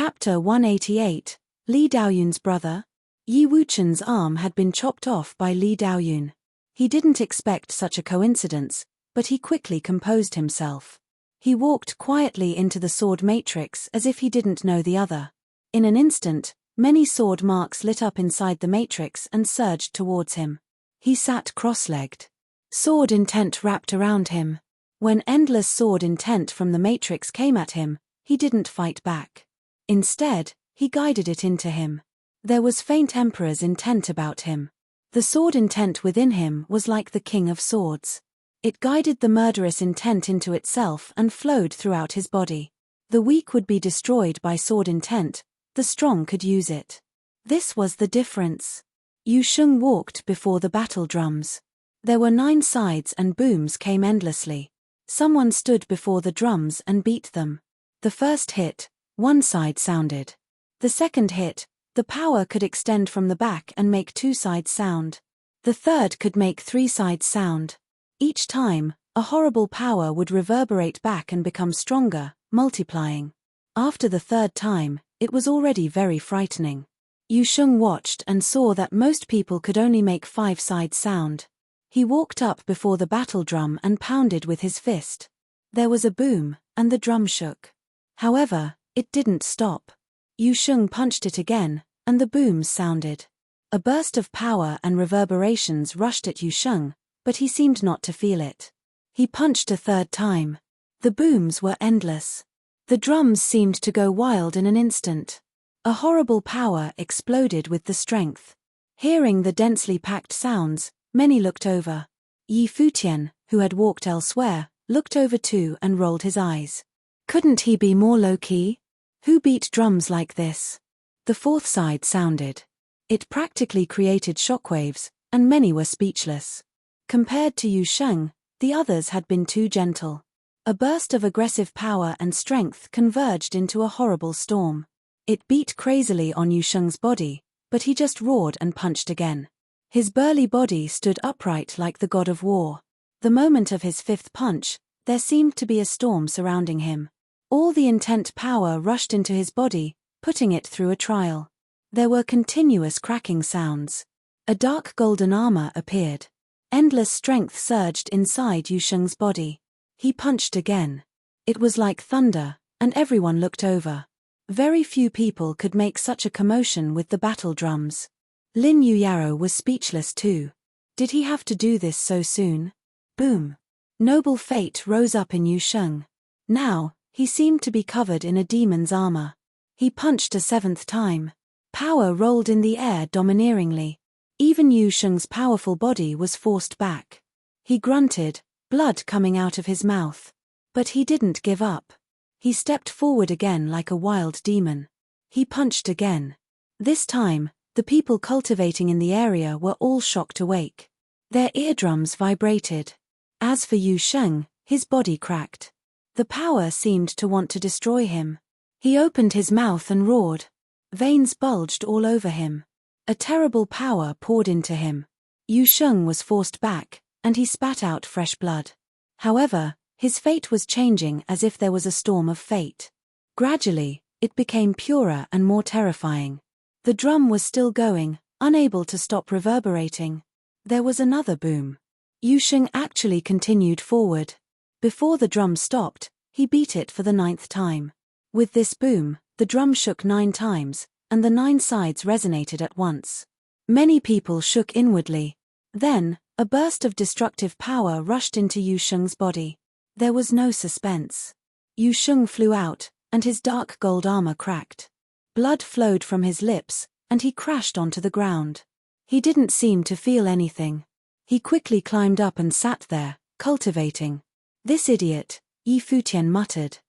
Chapter 188, Li Daoyun's brother? Yi Wuchen's arm had been chopped off by Li Daoyun. He didn't expect such a coincidence, but he quickly composed himself. He walked quietly into the sword matrix as if he didn't know the other. In an instant, many sword marks lit up inside the matrix and surged towards him. He sat cross-legged. Sword intent wrapped around him. When endless sword intent from the matrix came at him, he didn't fight back. Instead, he guided it into him. There was faint emperor's intent about him. The sword intent within him was like the king of swords. It guided the murderous intent into itself and flowed throughout his body. The weak would be destroyed by sword intent, the strong could use it. This was the difference. Yu Sheng walked before the battle drums. There were 9 sides and booms came endlessly. Someone stood before the drums and beat them. The first hit, one side sounded. The second hit, the power could extend from the back and make 2 sides sound. The third could make 3 sides sound. Each time, a horrible power would reverberate back and become stronger, multiplying. After the third time, it was already very frightening. Yu Sheng watched and saw that most people could only make 5 sides sound. He walked up before the battle drum and pounded with his fist. There was a boom, and the drum shook. However, it didn't stop. Yu Sheng punched it again, and the booms sounded. A burst of power and reverberations rushed at Yu Sheng, but he seemed not to feel it. He punched a third time. The booms were endless. The drums seemed to go wild in an instant. A horrible power exploded with the strength. Hearing the densely packed sounds, many looked over. Yi Futian, who had walked elsewhere, looked over too and rolled his eyes. Couldn't he be more low-key? Who beat drums like this? The fourth side sounded. It practically created shockwaves, and many were speechless. Compared to Yu Sheng, the others had been too gentle. A burst of aggressive power and strength converged into a horrible storm. It beat crazily on Yu Sheng's body, but he just roared and punched again. His burly body stood upright like the god of war. The moment of his 5th punch, there seemed to be a storm surrounding him. All the intent power rushed into his body, putting it through a trial. There were continuous cracking sounds. A dark golden armor appeared. Endless strength surged inside Yu Sheng's body. He punched again. It was like thunder, and everyone looked over. Very few people could make such a commotion with the battle drums. Lin Yuyaro was speechless too. Did he have to do this so soon? Boom. Noble fate rose up in Yu Sheng. Now, he seemed to be covered in a demon's armor. He punched a 7th time. Power rolled in the air domineeringly. Even Yu Sheng's powerful body was forced back. He grunted, blood coming out of his mouth. But he didn't give up. He stepped forward again like a wild demon. He punched again. This time, the people cultivating in the area were all shocked awake. Their eardrums vibrated. As for Yu Sheng, his body cracked. The power seemed to want to destroy him. He opened his mouth and roared. Veins bulged all over him. A terrible power poured into him. Yu Sheng was forced back, and he spat out fresh blood. However, his fate was changing as if there was a storm of fate. Gradually, it became purer and more terrifying. The drum was still going, unable to stop reverberating. There was another boom. Yu Sheng actually continued forward. Before the drum stopped, he beat it for the 9th time. With this boom, the drum shook 9 times, and the 9 sides resonated at once. Many people shook inwardly. Then, a burst of destructive power rushed into Yu Sheng's body. There was no suspense. Yu Sheng flew out, and his dark gold armor cracked. Blood flowed from his lips, and he crashed onto the ground. He didn't seem to feel anything. He quickly climbed up and sat there, cultivating. This idiot, Yi Futian muttered.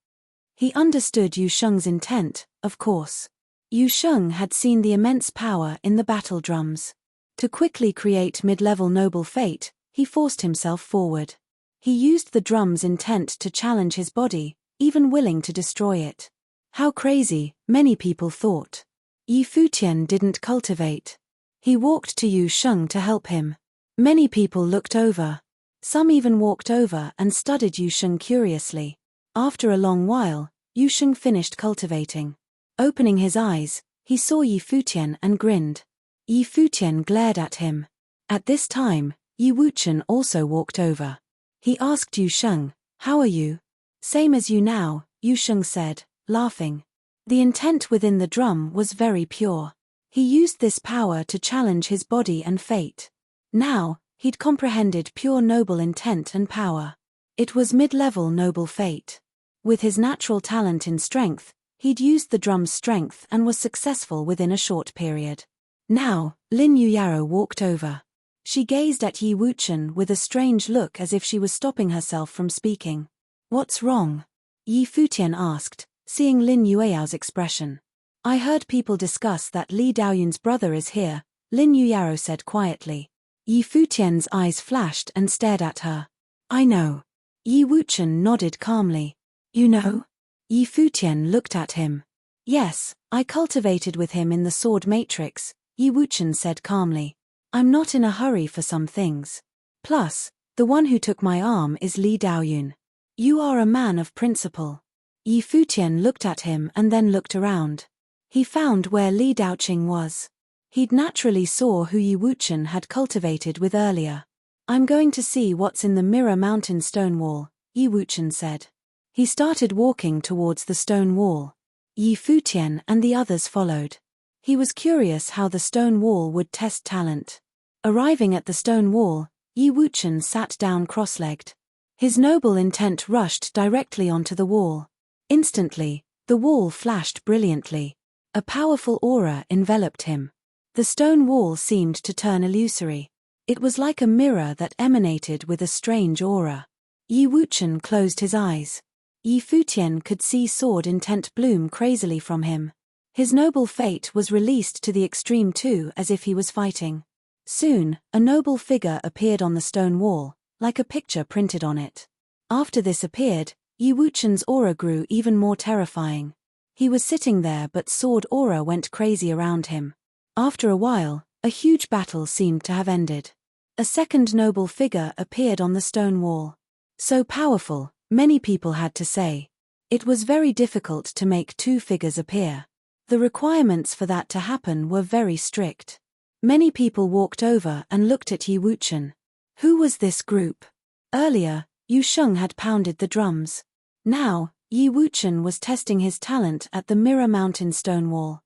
He understood Yu Sheng's intent, of course. Yu Sheng had seen the immense power in the battle drums. To quickly create mid-level noble fate, he forced himself forward. He used the drum's intent to challenge his body, even willing to destroy it. How crazy, many people thought. Yi Futian didn't cultivate. He walked to Yu Sheng to help him. Many people looked over. Some even walked over and studied Yu Sheng curiously. After a long while, Yu Sheng finished cultivating. Opening his eyes, he saw Yi Futian and grinned. Yi Futian glared at him. At this time, Yi Wuchen also walked over. He asked Yu Sheng, "How are you?" "Same as you now," Yu Sheng said, laughing. The intent within the drum was very pure. He used this power to challenge his body and fate. Now, he'd comprehended pure noble intent and power. It was mid-level noble fate. With his natural talent in strength, he'd used the drum's strength and was successful within a short period. Now, Lin Yuyaro walked over. She gazed at Yi Wuchen with a strange look as if she was stopping herself from speaking. "What's wrong?" Yi Futian asked, seeing Lin Yueyao's expression. "I heard people discuss that Li Daoyun's brother is here," Lin Yuyaro said quietly. Yi Futian's eyes flashed and stared at her. "I know." Yi Wuchen nodded calmly. "You know?" Yi Futian looked at him. "Yes, I cultivated with him in the sword matrix," Yi Wuchen said calmly. "I'm not in a hurry for some things. Plus, the one who took my arm is Li Daoyun. You are a man of principle." Yi Futian looked at him and then looked around. He found where Li Daoqing was. He'd naturally saw who Yi Wuchen had cultivated with earlier. "I'm going to see what's in the Mirror Mountain stone wall," Yi Wuchen said. He started walking towards the stone wall. Yi Futian and the others followed. He was curious how the stone wall would test talent. Arriving at the stone wall, Yi Wuchen sat down cross-legged. His noble intent rushed directly onto the wall. Instantly, the wall flashed brilliantly. A powerful aura enveloped him. The stone wall seemed to turn illusory. It was like a mirror that emanated with a strange aura. Yi Wuchen closed his eyes. Yi Futian could see sword intent bloom crazily from him. His noble fate was released to the extreme too, as if he was fighting. Soon, a noble figure appeared on the stone wall, like a picture printed on it. After this appeared, Yi Wuchen's aura grew even more terrifying. He was sitting there but sword aura went crazy around him. After a while, a huge battle seemed to have ended. A second noble figure appeared on the stone wall. So powerful, many people had to say. It was very difficult to make two figures appear. The requirements for that to happen were very strict. Many people walked over and looked at Yi Wuchen. Who was this group? Earlier, Yu Sheng had pounded the drums. Now, Yi Wuchen was testing his talent at the Mirror Mountain stone wall.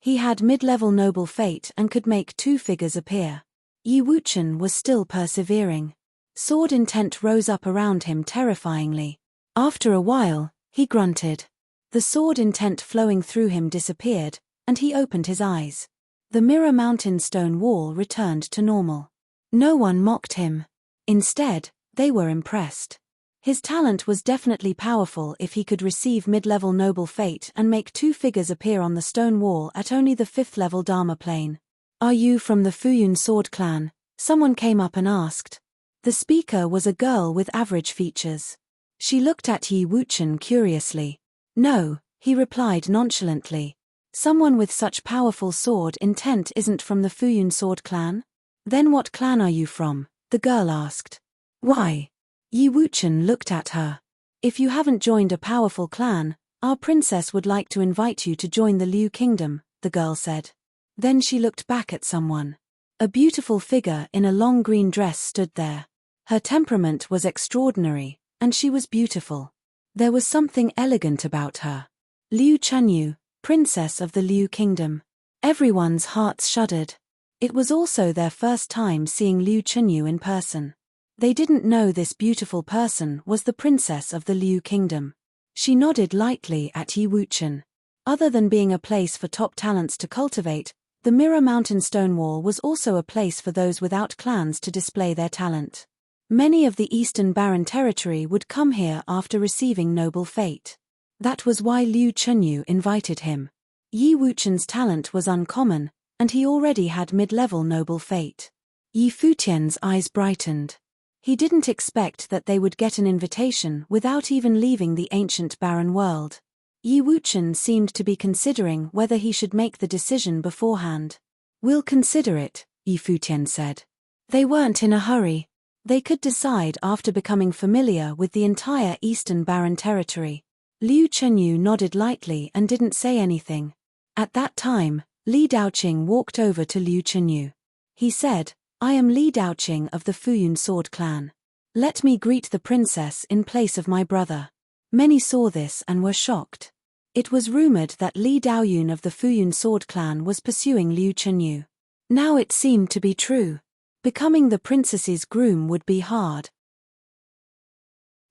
He had mid-level noble fate and could make two figures appear. Yi Wuchen was still persevering. Sword intent rose up around him terrifyingly. After a while, he grunted. The sword intent flowing through him disappeared, and he opened his eyes. The Mirror Mountain stone wall returned to normal. No one mocked him. Instead, they were impressed. His talent was definitely powerful if he could receive mid-level noble fate and make two figures appear on the stone wall at only the 5th level Dharma plane. "Are you from the Fuyun sword clan?" someone came up and asked. The speaker was a girl with average features. She looked at Yi Wuchen curiously. "No," he replied nonchalantly. "Someone with such powerful sword intent isn't from the Fuyun sword clan?" "Then what clan are you from?" the girl asked. "Why?" Yi Wuchen looked at her. "If you haven't joined a powerful clan, our princess would like to invite you to join the Liu Kingdom," the girl said. Then she looked back at someone. A beautiful figure in a long green dress stood there. Her temperament was extraordinary, and she was beautiful. There was something elegant about her. Liu Chunyu, princess of the Liu Kingdom. Everyone's hearts shuddered. It was also their first time seeing Liu Chunyu in person. They didn't know this beautiful person was the princess of the Liu Kingdom. She nodded lightly at Yi Wuchen. Other than being a place for top talents to cultivate, the Mirror Mountain Stonewall was also a place for those without clans to display their talent. Many of the Eastern Barren Territory would come here after receiving noble fate. That was why Liu Chunyu invited him. Yi Wuchen's talent was uncommon, and he already had mid-level noble fate. Yi Futian's eyes brightened. He didn't expect that they would get an invitation without even leaving the ancient barren world. Yi Wuchen seemed to be considering whether he should make the decision beforehand. "We'll consider it," Yi Futian said. They weren't in a hurry. They could decide after becoming familiar with the entire Eastern Barren Territory. Liu Chenyu nodded lightly and didn't say anything. At that time, Li Daoqing walked over to Liu Chenyu. He said, "I am Li Daoqing of the Futian sword clan. Let me greet the princess in place of my brother." Many saw this and were shocked. It was rumored that Li Daoyun of the Futian sword clan was pursuing Liu Chenyu. Now it seemed to be true. Becoming the princess's groom would be hard.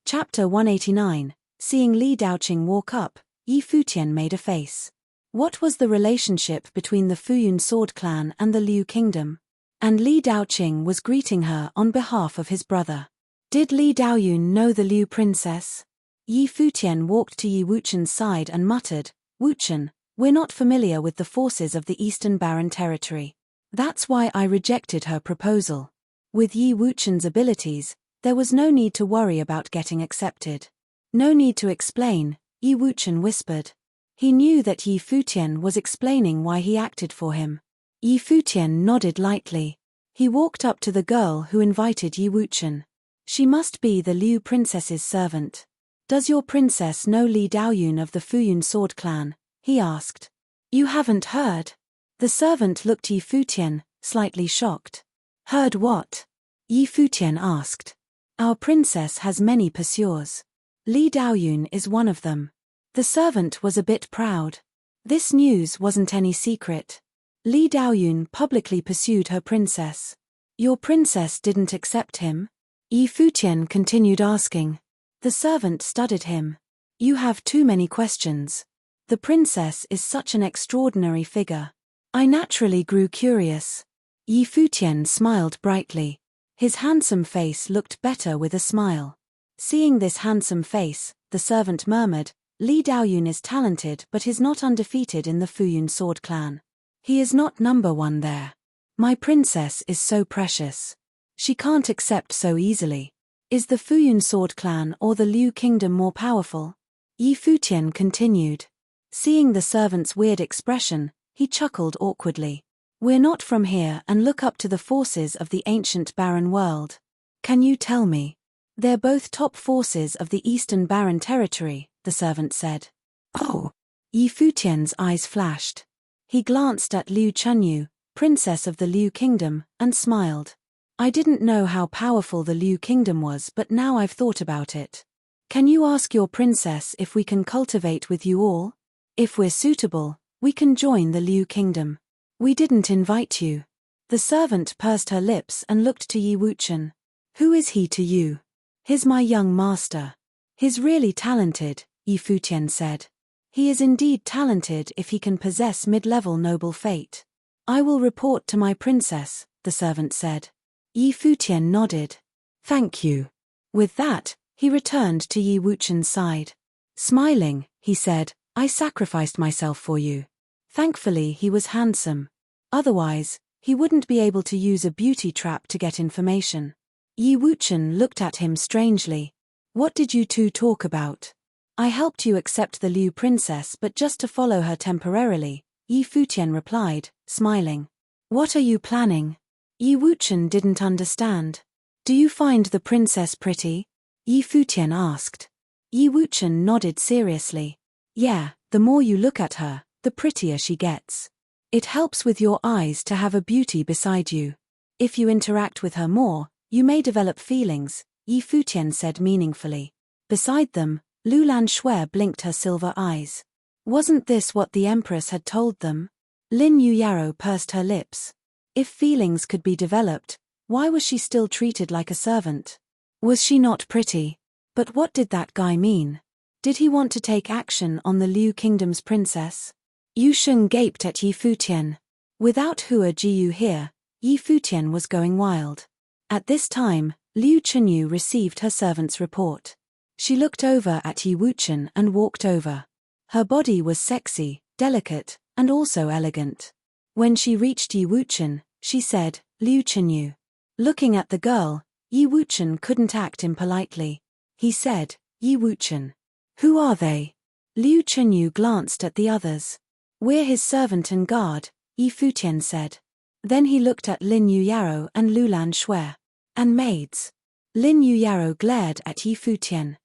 Chapter 189. Seeing Li Daoqing walk up, Yi Futian made a face. What was the relationship between the Futian sword clan and the Liu kingdom? And Li Daoqing was greeting her on behalf of his brother. Did Li Daoyun know the Liu princess? Yi Futian walked to Yi Wuchen's side and muttered, "Wuchen, we're not familiar with the forces of the Eastern Barren Territory. That's why I rejected her proposal." With Yi Wuchen's abilities, there was no need to worry about getting accepted. "No need to explain," Yi Wuchen whispered. He knew that Yi Futian was explaining why he acted for him. Yi Futian nodded lightly. He walked up to the girl who invited Yi Wuchen. She must be the Liu princess's servant. "Does your princess know Li Daoyun of the Futian sword clan?" he asked. "You haven't heard?" The servant looked Yi Futian, slightly shocked. "Heard what?" Yi Futian asked. "Our princess has many pursuers. Li Daoyun is one of them." The servant was a bit proud. This news wasn't any secret. Li Daoyun publicly pursued her princess. "Your princess didn't accept him?" Yi Futian continued asking. The servant studied him. "You have too many questions. The princess is such an extraordinary figure. I naturally grew curious." Yi Futian smiled brightly. His handsome face looked better with a smile. Seeing this handsome face, the servant murmured, "Li Daoyun is talented but is not undefeated in the Futian sword clan. He is not number one there. My princess is so precious. She can't accept so easily. Is the Futian sword clan or the Liu kingdom more powerful?" Yi Futian continued. Seeing the servant's weird expression, he chuckled awkwardly. "We're not from here and look up to the forces of the ancient barren world. Can you tell me?" "They're both top forces of the Eastern Barren Territory," the servant said. "Oh!" Yi Futian's eyes flashed. He glanced at Liu Chenyu, princess of the Liu kingdom, and smiled. "I didn't know how powerful the Liu kingdom was, but now I've thought about it. Can you ask your princess if we can cultivate with you all? If we're suitable, we can join the Liu kingdom. We didn't invite you." The servant pursed her lips and looked to Yi Wuchen. "Who is he to you?" "He's my young master. He's really talented," Yi Futian said. "He is indeed talented if he can possess mid-level noble fate." "I will report to my princess," the servant said. Yi Futian nodded. "Thank you." With that, he returned to Yi Wuchen's side. Smiling, he said, "I sacrificed myself for you." Thankfully he was handsome. Otherwise, he wouldn't be able to use a beauty trap to get information. Yi Wuchen looked at him strangely. "What did you two talk about?" "I helped you accept the Liu princess but just to follow her temporarily," Yi Futian replied, smiling. "What are you planning?" Yi Wuchen didn't understand. "Do you find the princess pretty?" Yi Futian asked. Yi Wuchen nodded seriously. "Yeah, the more you look at her, the prettier she gets. It helps with your eyes to have a beauty beside you. If you interact with her more, you may develop feelings," Yi Futian said meaningfully. Beside them, Lulan Shui blinked her silver eyes. Wasn't this what the Empress had told them? Lin Yuyaro pursed her lips. If feelings could be developed, why was she still treated like a servant? Was she not pretty? But what did that guy mean? Did he want to take action on the Liu kingdom's princess? Yu Sheng gaped at Yi Futian. Without Hua Jiyu here, Yi Futian was going wild. At this time, Liu Chenyu received her servant's report. She looked over at Yi Wuchen and walked over. Her body was sexy, delicate, and also elegant. When she reached Yi Wuchen, she said, "Liu Chenyu." Looking at the girl, Yi Wuchen couldn't act impolitely. He said, "Yi Wuchen. Who are they?" Liu Chenyu glanced at the others. "We're his servant and guard," Yi Futian said. Then he looked at Lin Yuyaro and Lulan Shui. "And maids." Lin Yuyaro glared at Yi Futian.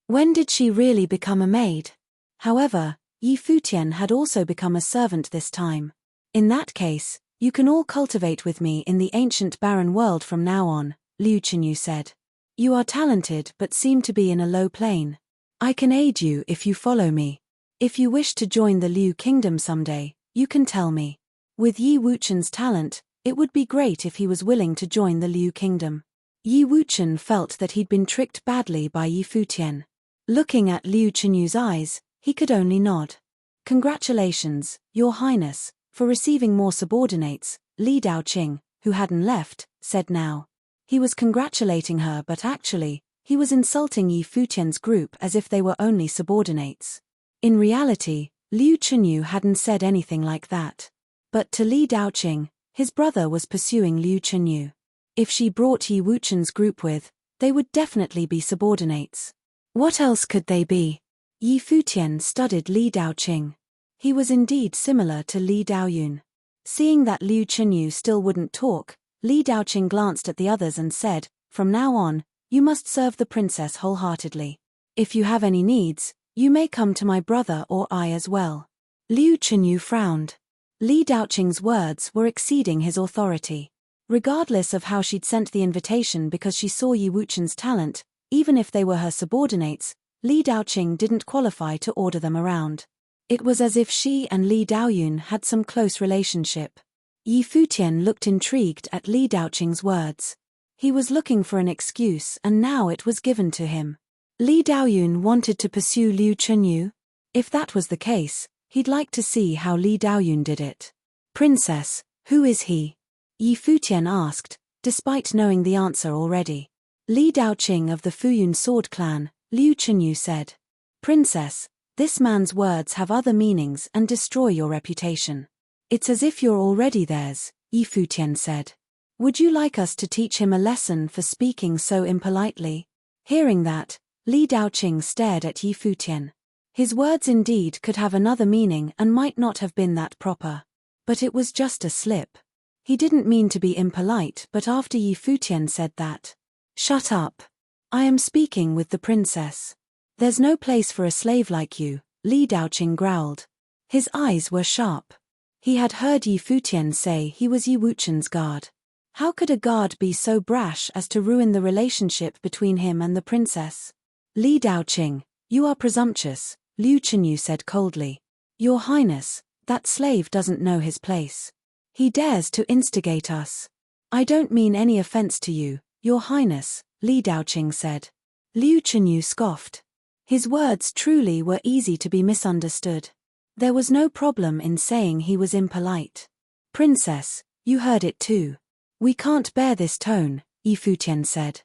When did she really become a maid? However, Yi Futian had also become a servant this time. In that case, you can all cultivate with me in the ancient barren world from now on, Liu Chenyu said. You are talented but seem to be in a low plane. I can aid you if you follow me. If you wish to join the Liu kingdom someday, you can tell me. With Yi Wuchen's talent, it would be great if he was willing to join the Liu kingdom. Yi Wuchen felt that he'd been tricked badly by Yi Futian. Looking at Liu Chenyu's eyes, he could only nod. Congratulations, Your Highness, for receiving more subordinates, Li Daoqing, who hadn't left, said now. He was congratulating her but actually, he was insulting Yi Futian's group as if they were only subordinates. In reality, Liu Chenyu hadn't said anything like that. But to Li Daoqing, his brother was pursuing Liu Chenyu. If she brought Yi Wuchen's group with, they would definitely be subordinates. What else could they be? Yi Futian studied Li Daoqing. He was indeed similar to Li Daoyun. Seeing that Liu Chenyu still wouldn't talk, Li Daoqing glanced at the others and said, "From now on, you must serve the princess wholeheartedly. If you have any needs, you may come to my brother or I as well." Liu Chenyu frowned. Li Daoqing's words were exceeding his authority. Regardless of how she'd sent the invitation because she saw Yi Wuchen's talent, even if they were her subordinates, Li Daoqing didn't qualify to order them around. It was as if she and Li Daoyun had some close relationship. Yi Futian looked intrigued at Li Daoqing's words. He was looking for an excuse and now it was given to him. Li Daoyun wanted to pursue Liu Chenyu? If that was the case, he'd like to see how Li Daoyun did it. "Princess, who is he?" Yi Futian asked, despite knowing the answer already. Li Daoqing of the Fuyun sword clan, Liu Chenyu said. "Princess, this man's words have other meanings and destroy your reputation. It's as if you're already theirs," Yi Futian said. "Would you like us to teach him a lesson for speaking so impolitely?" Hearing that, Li Daoqing stared at Yi Futian. His words indeed could have another meaning and might not have been that proper. But it was just a slip. He didn't mean to be impolite, but after Yi Futian said that, "Shut up. I am speaking with the princess. There's no place for a slave like you," Li Daoqing growled. His eyes were sharp. He had heard Yi Futian say he was Yi Wuchen's guard. How could a guard be so brash as to ruin the relationship between him and the princess? "Li Daoqing, you are presumptuous," Liu Chenyu said coldly. "Your Highness, that slave doesn't know his place. He dares to instigate us." "I don't mean any offense to you, Your Highness," Li Daoqing said. Liu Chenyu scoffed. His words truly were easy to be misunderstood. There was no problem in saying he was impolite. "Princess, you heard it too. We can't bear this tone," Yi Futian said.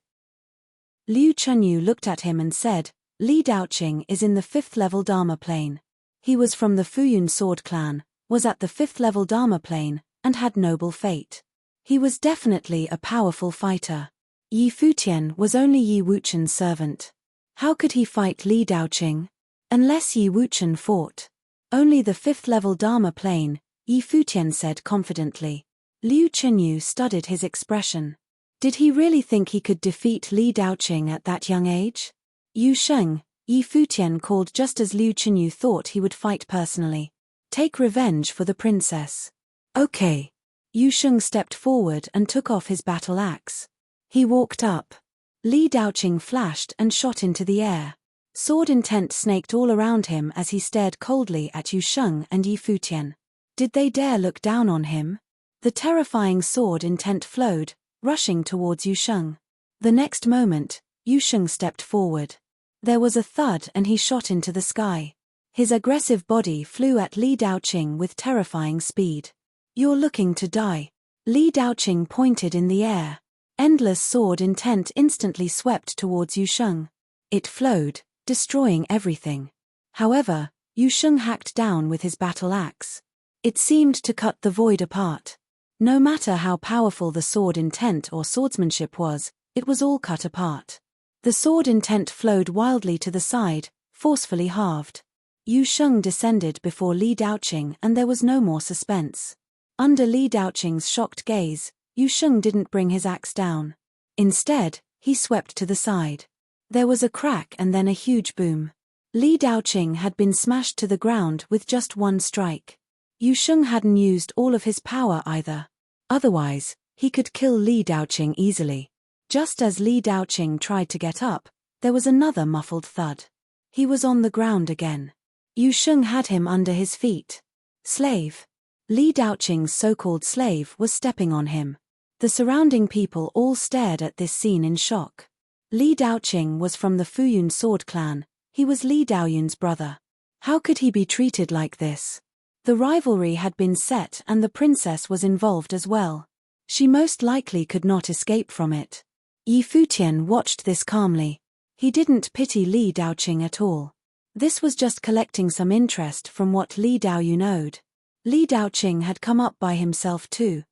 Liu Chenyu looked at him and said, "Li Daoqing is in the 5th level Dharma plane. He was from the Fuyun sword clan, was at the 5th level Dharma plane, and had noble fate. He was definitely a powerful fighter. Yi Futian was only Yi Wuchen's servant. How could he fight Li Daoqing? Unless Yi Wuchen fought. Only the 5th level Dharma plane," Yi Futian said confidently. Liu Chenyu studied his expression. Did he really think he could defeat Li Daoqing at that young age? "Yu Sheng," Yi Futian called just as Liu Chenyu thought he would fight personally. "Take revenge for the princess." "Okay." Yu Sheng stepped forward and took off his battle axe. He walked up. Li Daoqing flashed and shot into the air. Sword intent snaked all around him as he stared coldly at Yu Sheng and Yi Futian. Did they dare look down on him? The terrifying sword intent flowed, rushing towards Yu Sheng. The next moment, Yu Sheng stepped forward. There was a thud and he shot into the sky. His aggressive body flew at Li Daoqing with terrifying speed. "You're looking to die." Li Daoqing pointed in the air. Endless sword intent instantly swept towards Yu Sheng. It flowed, destroying everything. However, Yu Sheng hacked down with his battle axe. It seemed to cut the void apart. No matter how powerful the sword intent or swordsmanship was, it was all cut apart. The sword intent flowed wildly to the side, forcefully halved. Yu Sheng descended before Li Daoqing and there was no more suspense. Under Li Daoqing's shocked gaze, Yu Sheng didn't bring his axe down. Instead, he swept to the side. There was a crack and then a huge boom. Li Daoqing had been smashed to the ground with just one strike. Yu Sheng hadn't used all of his power either. Otherwise, he could kill Li Daoqing easily. Just as Li Daoqing tried to get up, there was another muffled thud. He was on the ground again. Yu Sheng had him under his feet. Slave. Li Daoqing's so-called slave was stepping on him. The surrounding people all stared at this scene in shock. Li Daoqing was from the Futian sword clan. He was Li Daoyun's brother. How could he be treated like this? The rivalry had been set and the princess was involved as well. She most likely could not escape from it. Yi Futian watched this calmly. He didn't pity Li Daoqing at all. This was just collecting some interest from what Li Daoyun owed. Li Daoqing had come up by himself too.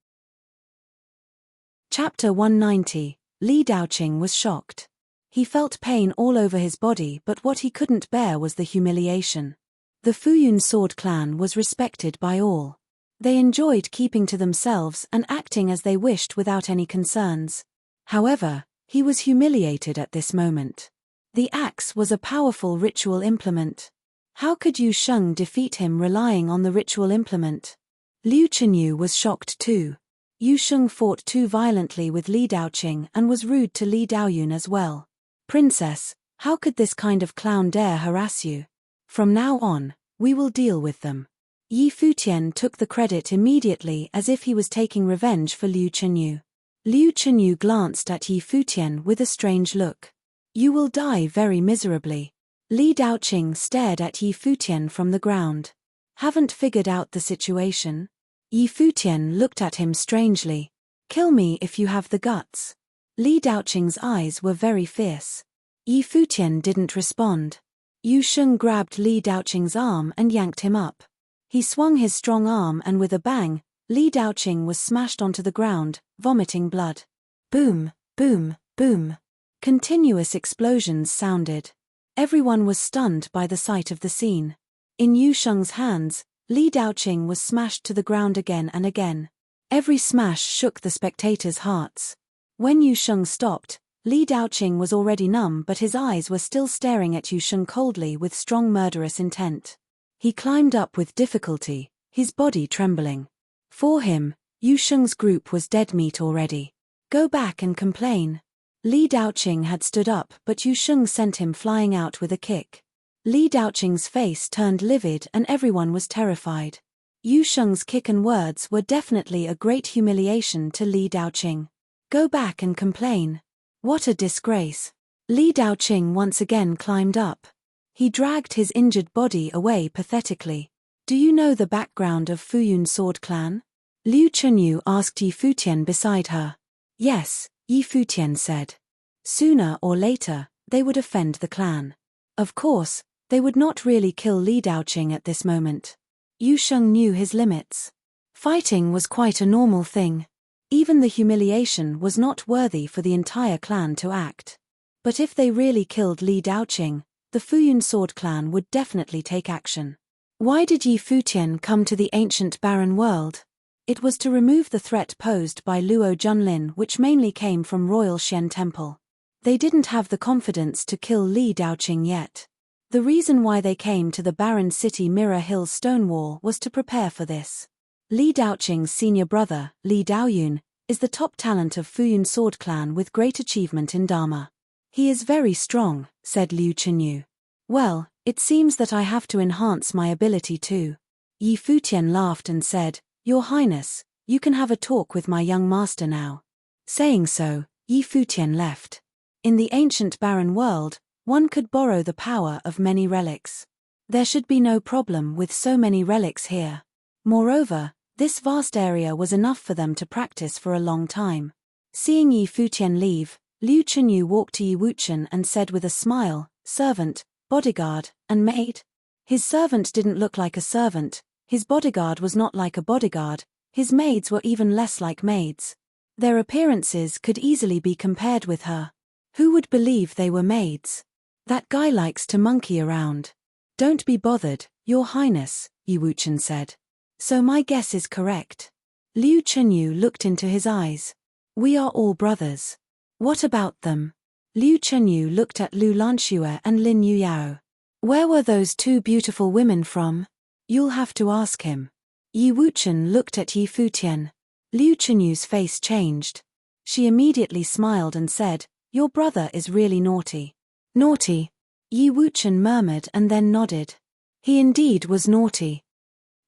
Chapter 190. Li Daoqing was shocked. He felt pain all over his body, but what he couldn't bear was the humiliation. The Futian sword clan was respected by all. They enjoyed keeping to themselves and acting as they wished without any concerns. However, he was humiliated at this moment. The axe was a powerful ritual implement. How could Yu Sheng defeat him relying on the ritual implement? Liu Chenyu was shocked too. Yu Sheng fought too violently with Li Daoqing and was rude to Li Daoyun as well. Princess, how could this kind of clown dare harass you? From now on, we will deal with them. Yi Futian took the credit immediately as if he was taking revenge for Liu Chenyu. Liu Chenyu glanced at Yi Futian with a strange look. You will die very miserably. Li Daoqing stared at Yi Futian from the ground. Haven't figured out the situation? Yi Futian looked at him strangely. Kill me if you have the guts. Li Daoqing's eyes were very fierce. Yi Futian didn't respond. Yu Sheng grabbed Li Daoqing's arm and yanked him up. He swung his strong arm and with a bang, Li Daoqing was smashed onto the ground, vomiting blood. Boom, boom, boom. Continuous explosions sounded. Everyone was stunned by the sight of the scene. In Yu Sheng's hands, Li Daoqing was smashed to the ground again and again. Every smash shook the spectators' hearts. When Yu Sheng stopped, Li Daoqing was already numb, but his eyes were still staring at Yu Sheng coldly with strong murderous intent. He climbed up with difficulty, his body trembling. For him, Yu Sheng's group was dead meat already. Go back and complain. Li Daoqing had stood up, but Yu Sheng sent him flying out with a kick. Li Daoqing's face turned livid and everyone was terrified. Yu Sheng's kick and words were definitely a great humiliation to Li Daoqing. Go back and complain. What a disgrace. Li Daoqing once again climbed up. He dragged his injured body away pathetically. Do you know the background of Futian sword clan? Liu Chenyu asked Yi Futian beside her. Yes, Yi Futian said. Sooner or later, they would offend the clan. Of course, they would not really kill Li Daoqing at this moment. Yu Sheng knew his limits. Fighting was quite a normal thing. Even the humiliation was not worthy for the entire clan to act. But if they really killed Li Daoqing, the Futian sword clan would definitely take action. Why did Yi Futian come to the ancient barren world? It was to remove the threat posed by Luo Junlin, which mainly came from Royal Xian Temple. They didn't have the confidence to kill Li Daoqing yet. The reason why they came to the barren city Mirror Hill Stone Wall was to prepare for this. Li Daoqing's senior brother, Li Daoyun, is the top talent of Futian sword clan with great achievement in Dharma. He is very strong, said Liu Chenyu. Well, it seems that I have to enhance my ability too. Yi Futian laughed and said, Your Highness, you can have a talk with my young master now. Saying so, Yi Futian left. In the ancient barren world, one could borrow the power of many relics. There should be no problem with so many relics here. Moreover, this vast area was enough for them to practice for a long time. Seeing Yi Futian leave, Liu Chenyu walked to Yi Wuchen and said with a smile, Servant, bodyguard, and maid? His servant didn't look like a servant, his bodyguard was not like a bodyguard, his maids were even less like maids. Their appearances could easily be compared with her. Who would believe they were maids? That guy likes to monkey around. Don't be bothered, Your Highness, Yi Wuchen said. So my guess is correct. Liu Chenyu looked into his eyes. We are all brothers. What about them? Liu Chenyu looked at Lu Lanxue and Lin Yuyao. Where were those two beautiful women from? You'll have to ask him. Yi Wuchen looked at Yi Futian. Liu Chenyu's face changed. She immediately smiled and said, "Your brother is really naughty." Naughty? Yi Wuchen murmured and then nodded. He indeed was naughty.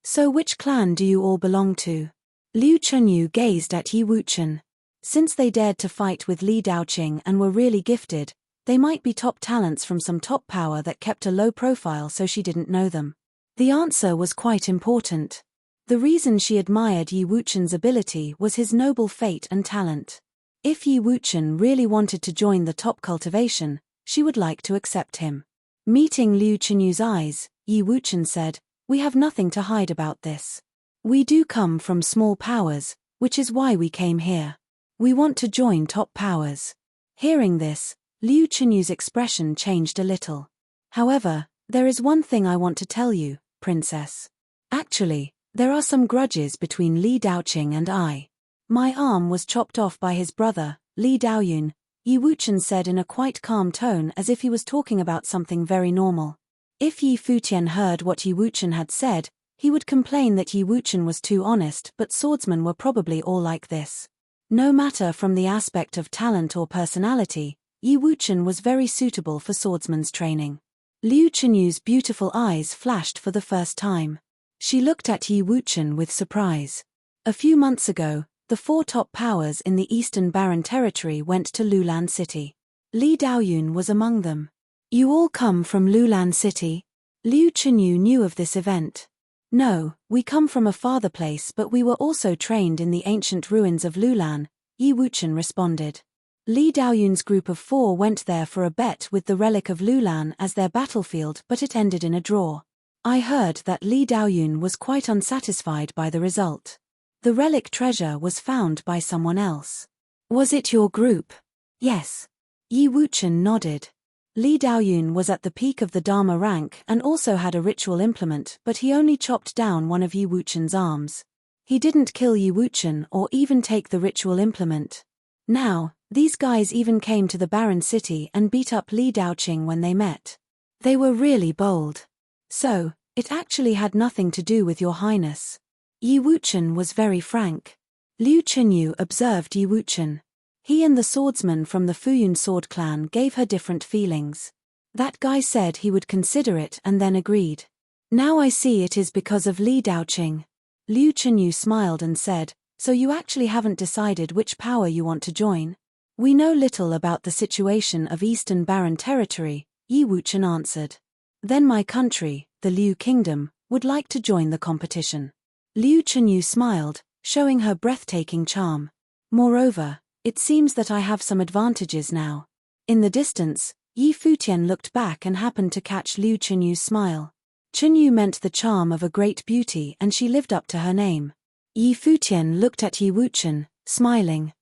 So which clan do you all belong to? Liu Chenyu gazed at Yi Wuchen. Since they dared to fight with Li Daoqing and were really gifted, they might be top talents from some top power that kept a low profile so she didn't know them. The answer was quite important. The reason she admired Yi Wuchen's ability was his noble fate and talent. If Yi Wuchen really wanted to join the top cultivation, she would like to accept him. Meeting Liu Chenyu's eyes, Yi Wuchen said, "We have nothing to hide about this. We do come from small powers, which is why we came here. We want to join top powers." Hearing this, Liu Chenyu's expression changed a little. "However, there is one thing I want to tell you, princess. Actually, there are some grudges between Li Daoqing and I. My arm was chopped off by his brother, Li Daoyun," Yi Wuchen said in a quite calm tone as if he was talking about something very normal. If Yi Futian heard what Yi Wuchen had said, he would complain that Yi Wuchen was too honest, but swordsmen were probably all like this. No matter from the aspect of talent or personality, Yi Wuchen was very suitable for swordsman's training. Liu Chenyu's beautiful eyes flashed for the first time. She looked at Yi Wuchen with surprise. A few months ago, the four top powers in the Eastern Barren Territory went to Lulan City. Li Daoyun was among them. "You all come from Lulan City?" Liu Chenyu knew of this event. "No, we come from a farther place, but we were also trained in the ancient ruins of Lulan," Yi Wuchen responded. Li Daoyun's group of four went there for a bet with the relic of Lulan as their battlefield, but it ended in a draw. I heard that Li Daoyun was quite unsatisfied by the result. The relic treasure was found by someone else. "Was it your group?" "Yes." Yi Wuchen nodded. Li Daoyun was at the peak of the Dharma rank and also had a ritual implement, but he only chopped down one of Yi Wuchen's arms. He didn't kill Yi Wuchen or even take the ritual implement. Now, these guys even came to the Barren City and beat up Li Daoqing when they met. They were really bold. "So, it actually had nothing to do with your highness." Yi Wuchen was very frank. Liu Chenyu observed Yi Wuchen. He and the swordsman from the Fuyun sword clan gave her different feelings. That guy said he would consider it and then agreed. "Now I see it is because of Li Daoqing." Liu Chenyu smiled and said, "So you actually haven't decided which power you want to join?" "We know little about the situation of Eastern Barren Territory," Yi Wuchen answered. "Then my country, the Liu Kingdom, would like to join the competition." Liu Chenyu smiled, showing her breathtaking charm. "Moreover, it seems that I have some advantages now." In the distance, Yi Futian looked back and happened to catch Liu Chenyu's smile. Chenyu meant the charm of a great beauty and she lived up to her name. Yi Futian looked at Yi Wuchen, smiling.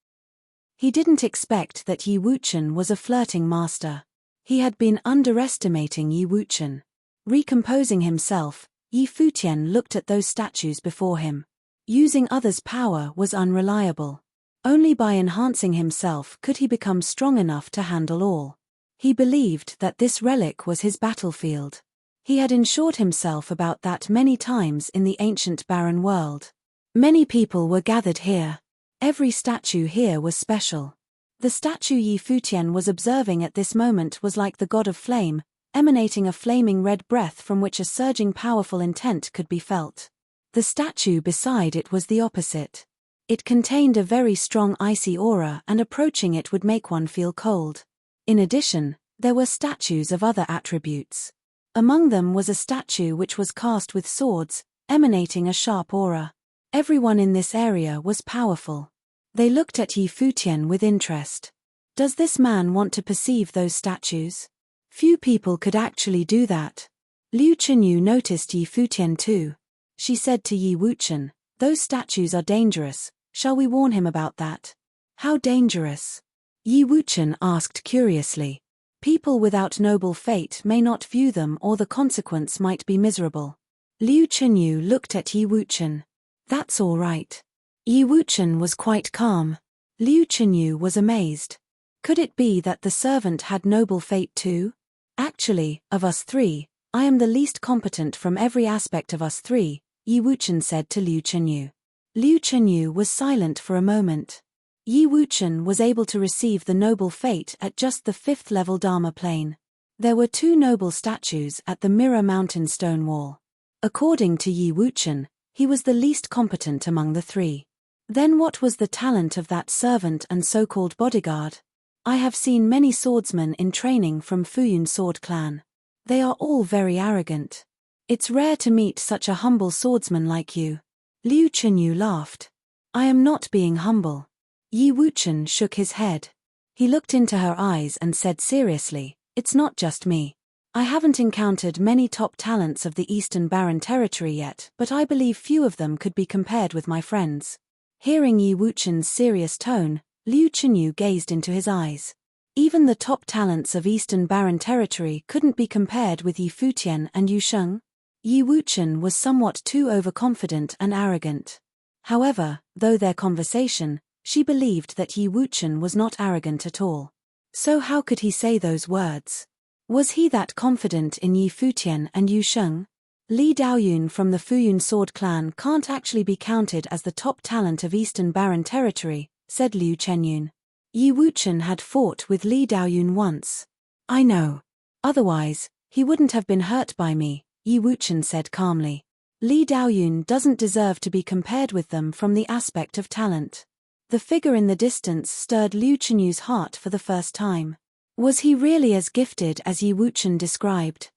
He didn't expect that Yi Wuchen was a flirting master. He had been underestimating Yi Wuchen. Recomposing himself, Yi Futian looked at those statues before him. Using others' power was unreliable. Only by enhancing himself could he become strong enough to handle all. He believed that this relic was his battlefield. He had assured himself about that many times in the ancient barren world. Many people were gathered here. Every statue here was special. The statue Yi Futian was observing at this moment was like the god of flame, emanating a flaming red breath from which a surging powerful intent could be felt. The statue beside it was the opposite. It contained a very strong icy aura and approaching it would make one feel cold. In addition, there were statues of other attributes. Among them was a statue which was cast with swords, emanating a sharp aura. Everyone in this area was powerful. They looked at Yi Futian with interest. Does this man want to perceive those statues? Few people could actually do that. Liu Chenyu noticed Yi Futian too. She said to Yi Wuchen, "Those statues are dangerous. Shall we warn him about that?" "How dangerous?" Yi Wuchen asked curiously. "People without noble fate may not view them or the consequence might be miserable." Liu Chenyu looked at Yi Wuchen. "That's all right." Yi Wuchen was quite calm. Liu Chenyu was amazed. Could it be that the servant had noble fate too? Actually, of us three, I am the least competent from every aspect of us three, Yi Wuchen said to Liu Chenyu. Liu Chenyu was silent for a moment. Yi Wuchen was able to receive the noble fate at just the 5th level Dharma plane. There were 2 noble statues at the Mirror Mountain stone wall. According to Yi Wuchen, he was the least competent among the 3. Then what was the talent of that servant and so-called bodyguard? I have seen many swordsmen in training from Futian sword clan. They are all very arrogant. It's rare to meet such a humble swordsman like you. Liu Chenyu laughed. I am not being humble. Yi Wuchen shook his head. He looked into her eyes and said seriously, it's not just me. I haven't encountered many top talents of the Eastern Barren Territory yet, but I believe few of them could be compared with my friends. Hearing Yi Wuchen's serious tone, Liu Chenyu gazed into his eyes. Even the top talents of Eastern Barren Territory couldn't be compared with Yi Futian and Yu Sheng. Yi Wuchen was somewhat too overconfident and arrogant. However, though their conversation, she believed that Yi Wuchen was not arrogant at all. So how could he say those words? Was he that confident in Yi Futian and Yu Sheng? Li Daoyun from the Futian sword clan can't actually be counted as the top talent of Eastern Barren Territory, said Liu Chenyun. Yi Wuchen had fought with Li Daoyun once. I know. Otherwise, he wouldn't have been hurt by me, Yi Wuchen said calmly. Li Daoyun doesn't deserve to be compared with them from the aspect of talent. The figure in the distance stirred Liu Chenyu's heart for the first time. Was he really as gifted as Yi Wuchen described?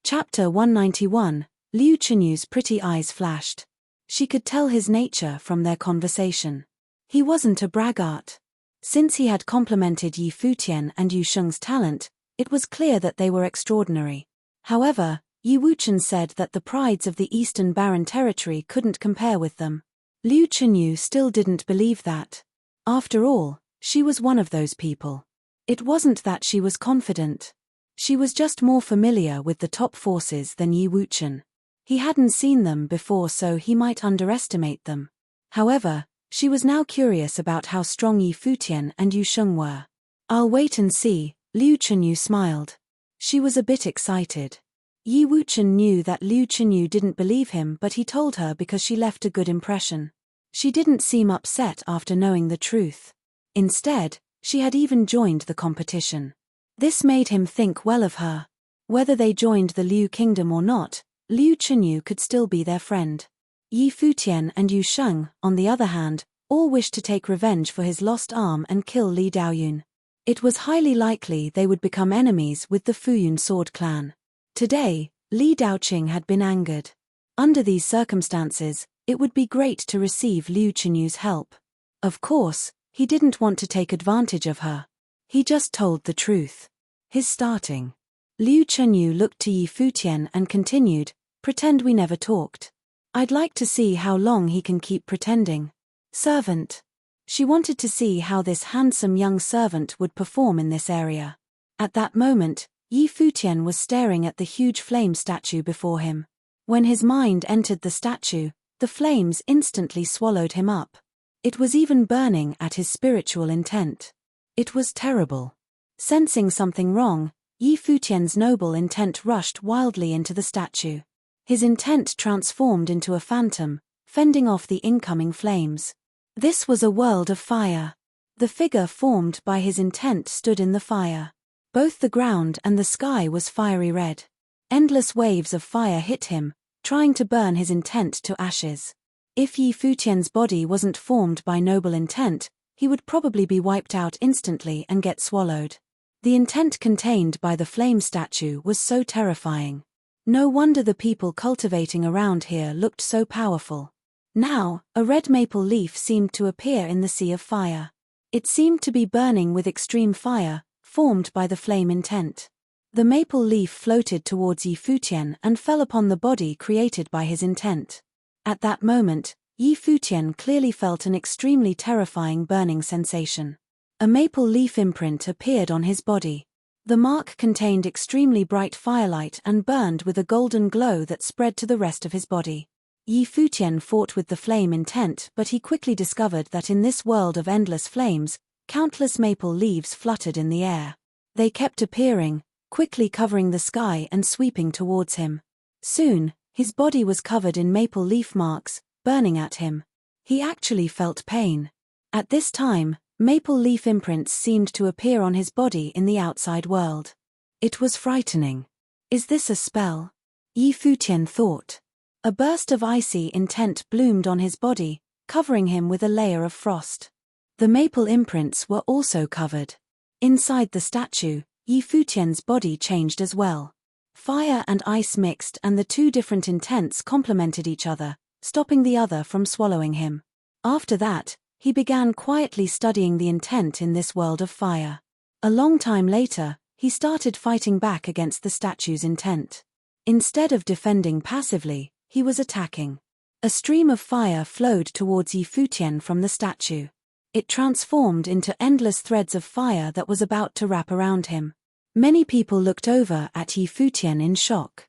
Chapter 191, Liu Chenyu's pretty eyes flashed. She could tell his nature from their conversation. He wasn't a braggart. Since he had complimented Yi Futian and Yu Sheng's talent, it was clear that they were extraordinary. However, Yi Wuchen said that the prides of the Eastern Barren Territory couldn't compare with them. Liu Chenyu still didn't believe that. After all, she was one of those people. It wasn't that she was confident. She was just more familiar with the top forces than Yi Wuchen. He hadn't seen them before, so he might underestimate them. However, she was now curious about how strong Yi Futian and Yu Sheng were. I'll wait and see, Liu Chenyu smiled. She was a bit excited. Yi Wuchen knew that Liu Chenyu didn't believe him, but he told her because she left a good impression. She didn't seem upset after knowing the truth. Instead, she had even joined the competition. This made him think well of her. Whether they joined the Liu kingdom or not, Liu Chenyu could still be their friend. Yi Futian and Yu Sheng, on the other hand, all wished to take revenge for his lost arm and kill Li Daoyun. It was highly likely they would become enemies with the Futian sword clan. Today, Li Daoqing had been angered. Under these circumstances, it would be great to receive Liu Chenyu's help. Of course, he didn't want to take advantage of her. He just told the truth. His starting. Liu Chenyu looked to Yi Futian and continued, pretend we never talked. I'd like to see how long he can keep pretending. Servant. She wanted to see how this handsome young servant would perform in this area. At that moment, Yi Futian was staring at the huge flame statue before him. When his mind entered the statue, the flames instantly swallowed him up. It was even burning at his spiritual intent. It was terrible. Sensing something wrong, Yi Futian's noble intent rushed wildly into the statue. His intent transformed into a phantom, fending off the incoming flames. This was a world of fire. The figure formed by his intent stood in the fire. Both the ground and the sky was fiery red. Endless waves of fire hit him, trying to burn his intent to ashes. If Yi Futian's body wasn't formed by noble intent, he would probably be wiped out instantly and get swallowed. The intent contained by the flame statue was so terrifying. No wonder the people cultivating around here looked so powerful. Now, a red maple leaf seemed to appear in the sea of fire. It seemed to be burning with extreme fire, formed by the flame intent. The maple leaf floated towards Yi Futian and fell upon the body created by his intent. At that moment, Yi Futian clearly felt an extremely terrifying burning sensation. A maple leaf imprint appeared on his body. The mark contained extremely bright firelight and burned with a golden glow that spread to the rest of his body. Yi Futian fought with the flame intent, but he quickly discovered that in this world of endless flames, Countless maple leaves fluttered in the air. They kept appearing, quickly covering the sky and sweeping towards him. Soon, his body was covered in maple leaf marks, burning at him. He actually felt pain. At this time, maple leaf imprints seemed to appear on his body in the outside world. It was frightening. Is this a spell? Yi Futian thought. A burst of icy intent bloomed on his body, covering him with a layer of frost. The maple imprints were also covered. Inside the statue, Yi Futian's body changed as well. Fire and ice mixed, and the two different intents complemented each other, stopping the other from swallowing him. After that, he began quietly studying the intent in this world of fire. A long time later, he started fighting back against the statue's intent. Instead of defending passively, he was attacking. A stream of fire flowed towards Yi Futian from the statue. It transformed into endless threads of fire that was about to wrap around him. Many people looked over at Yi Futian in shock.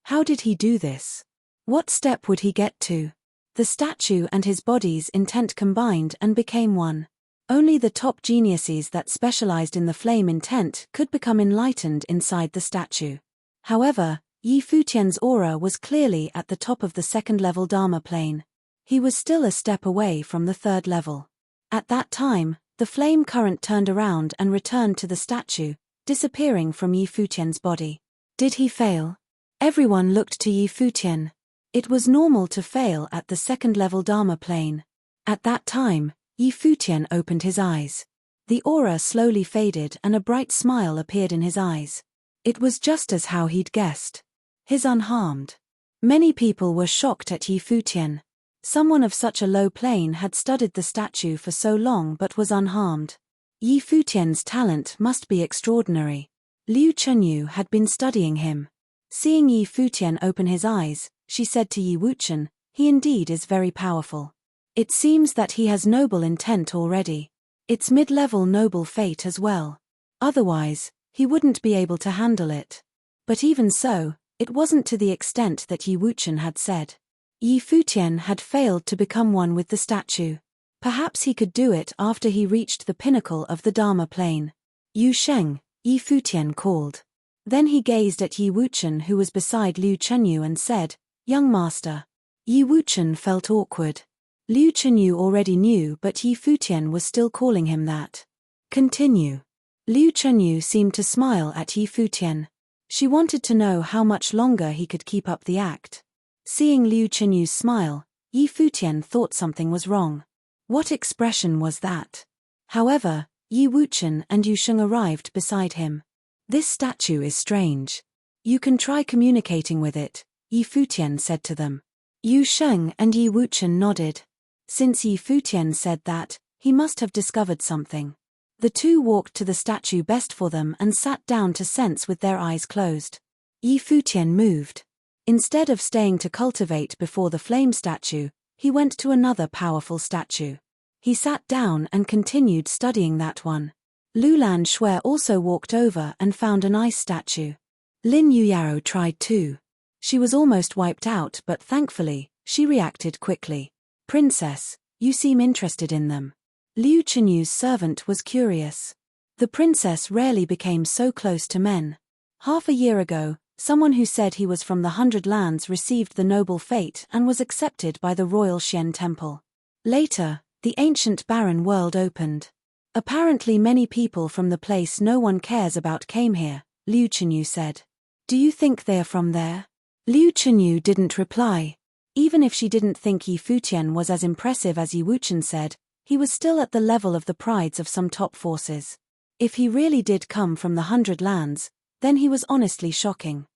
How did he do this? What step would he get to? The statue and his body's intent combined and became one. Only the top geniuses that specialized in the flame intent could become enlightened inside the statue. However, Yi Futian's aura was clearly at the top of the second-level Dharma plane. He was still a step away from the third level. At that time, the flame current turned around and returned to the statue, disappearing from Yi Futian's body. Did he fail? Everyone looked to Yi Futian. It was normal to fail at the second-level Dharma plane. At that time, Yi Futian opened his eyes. The aura slowly faded and a bright smile appeared in his eyes. It was just as how he'd guessed. His unharmed. Many people were shocked at Yi Futian. Someone of such a low plane had studied the statue for so long but was unharmed. Yi Futian's talent must be extraordinary. Liu Chenyu had been studying him. Seeing Yi Futian open his eyes, she said to Yi Wuchen, "He indeed is very powerful. It seems that he has noble intent already. It's mid-level noble fate as well. Otherwise, he wouldn't be able to handle it." But even so, it wasn't to the extent that Yi Wuchen had said. Yi Futian had failed to become one with the statue. Perhaps he could do it after he reached the pinnacle of the Dharma plane. "Yu Sheng," Yi Futian called. Then he gazed at Yi Wuchen, who was beside Liu Chenyu, and said, "Young master." Yi Wuchen felt awkward. Liu Chenyu already knew, but Yi Futian was still calling him that. "Continue." Liu Chenyu seemed to smile at Yi Futian. She wanted to know how much longer he could keep up the act. Seeing Liu Chenyu's smile, Yi Futian thought something was wrong. What expression was that? However, Yi Wuchen and Yu Sheng arrived beside him. "This statue is strange. You can try communicating with it," Yi Futian said to them. Yu Sheng and Yi Wuchen nodded. Since Yi Futian said that, he must have discovered something. The two walked to the statue best for them and sat down to sense with their eyes closed. Yi Futian moved. Instead of staying to cultivate before the flame statue, he went to another powerful statue. He sat down and continued studying that one. Lulan Shui also walked over and found an ice statue. Lin Yuyao tried too. She was almost wiped out, but thankfully, she reacted quickly. "Princess, you seem interested in them." Liu Chenyu's servant was curious. The princess rarely became so close to men. Half a year ago, someone who said he was from the 100 Lands received the noble fate and was accepted by the royal Xian temple. Later, the ancient barren world opened. Apparently many people from the place no one cares about came here, Liu Chenyu said. "Do you think they are from there?" Liu Chenyu didn't reply. Even if she didn't think Yi Futian was as impressive as Yi Wuchen said, he was still at the level of the prides of some top forces. If he really did come from the 100 Lands, then he was honestly shocking.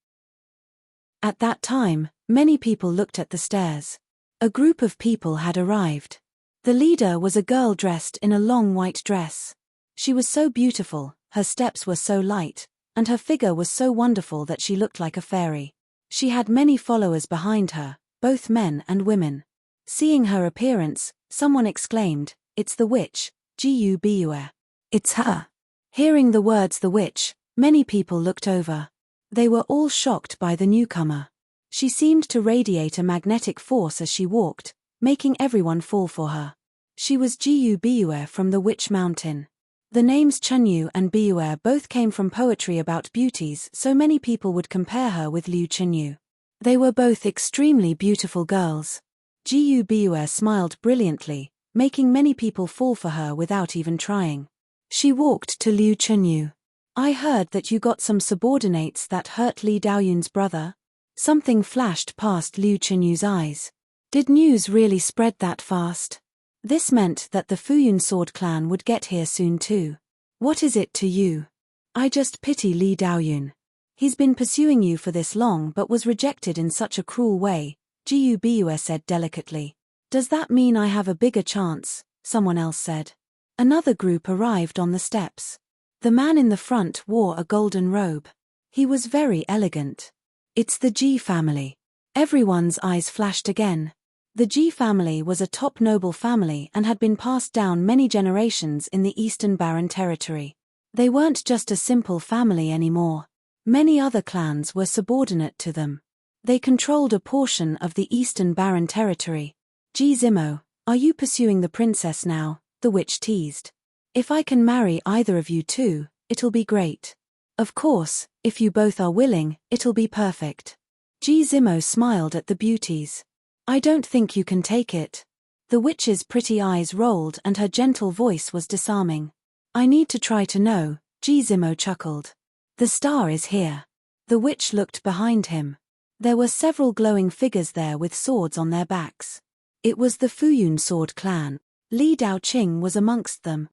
At that time, many people looked at the stairs. A group of people had arrived. The leader was a girl dressed in a long white dress. She was so beautiful, her steps were so light, and her figure was so wonderful that she looked like a fairy. She had many followers behind her, both men and women. Seeing her appearance, someone exclaimed, "It's the witch, Gubue. It's her." Hearing the words "the witch," many people looked over. They were all shocked by the newcomer. She seemed to radiate a magnetic force as she walked, making everyone fall for her. She was Jiyu Biyue from the Witch Mountain. The names Chenyu and Biyue both came from poetry about beauties, so many people would compare her with Liu Chenyu. They were both extremely beautiful girls. Jiyu Biyue smiled brilliantly, making many people fall for her without even trying. She walked to Liu Chenyu. I heard that you got some subordinates that hurt Li Daoyun's brother. Something flashed past Liu Chenyu's eyes. Did news really spread that fast? This meant that the Fuyun Sword clan would get here soon too. What is it to you? I just pity Li Daoyun. He's been pursuing you for this long but was rejected in such a cruel way, Jiyu Biyue said delicately. Does that mean I have a bigger chance? Someone else said. Another group arrived on the steps. The man in the front wore a golden robe. He was very elegant. It's the Ji family. Everyone's eyes flashed again. The Ji family was a top noble family and had been passed down many generations in the Eastern Barren territory. They weren't just a simple family anymore. Many other clans were subordinate to them. They controlled a portion of the Eastern Barren territory. Ji Zimo, are you pursuing the princess now? The witch teased. If I can marry either of you two, it'll be great. Of course, if you both are willing, it'll be perfect. Ji Zimo smiled at the beauties. I don't think you can take it. The witch's pretty eyes rolled and her gentle voice was disarming. I need to try to know, Ji Zimo chuckled. The star is here. The witch looked behind him. There were several glowing figures there with swords on their backs. It was the Fuyun Sword clan. Li Daoqing was amongst them.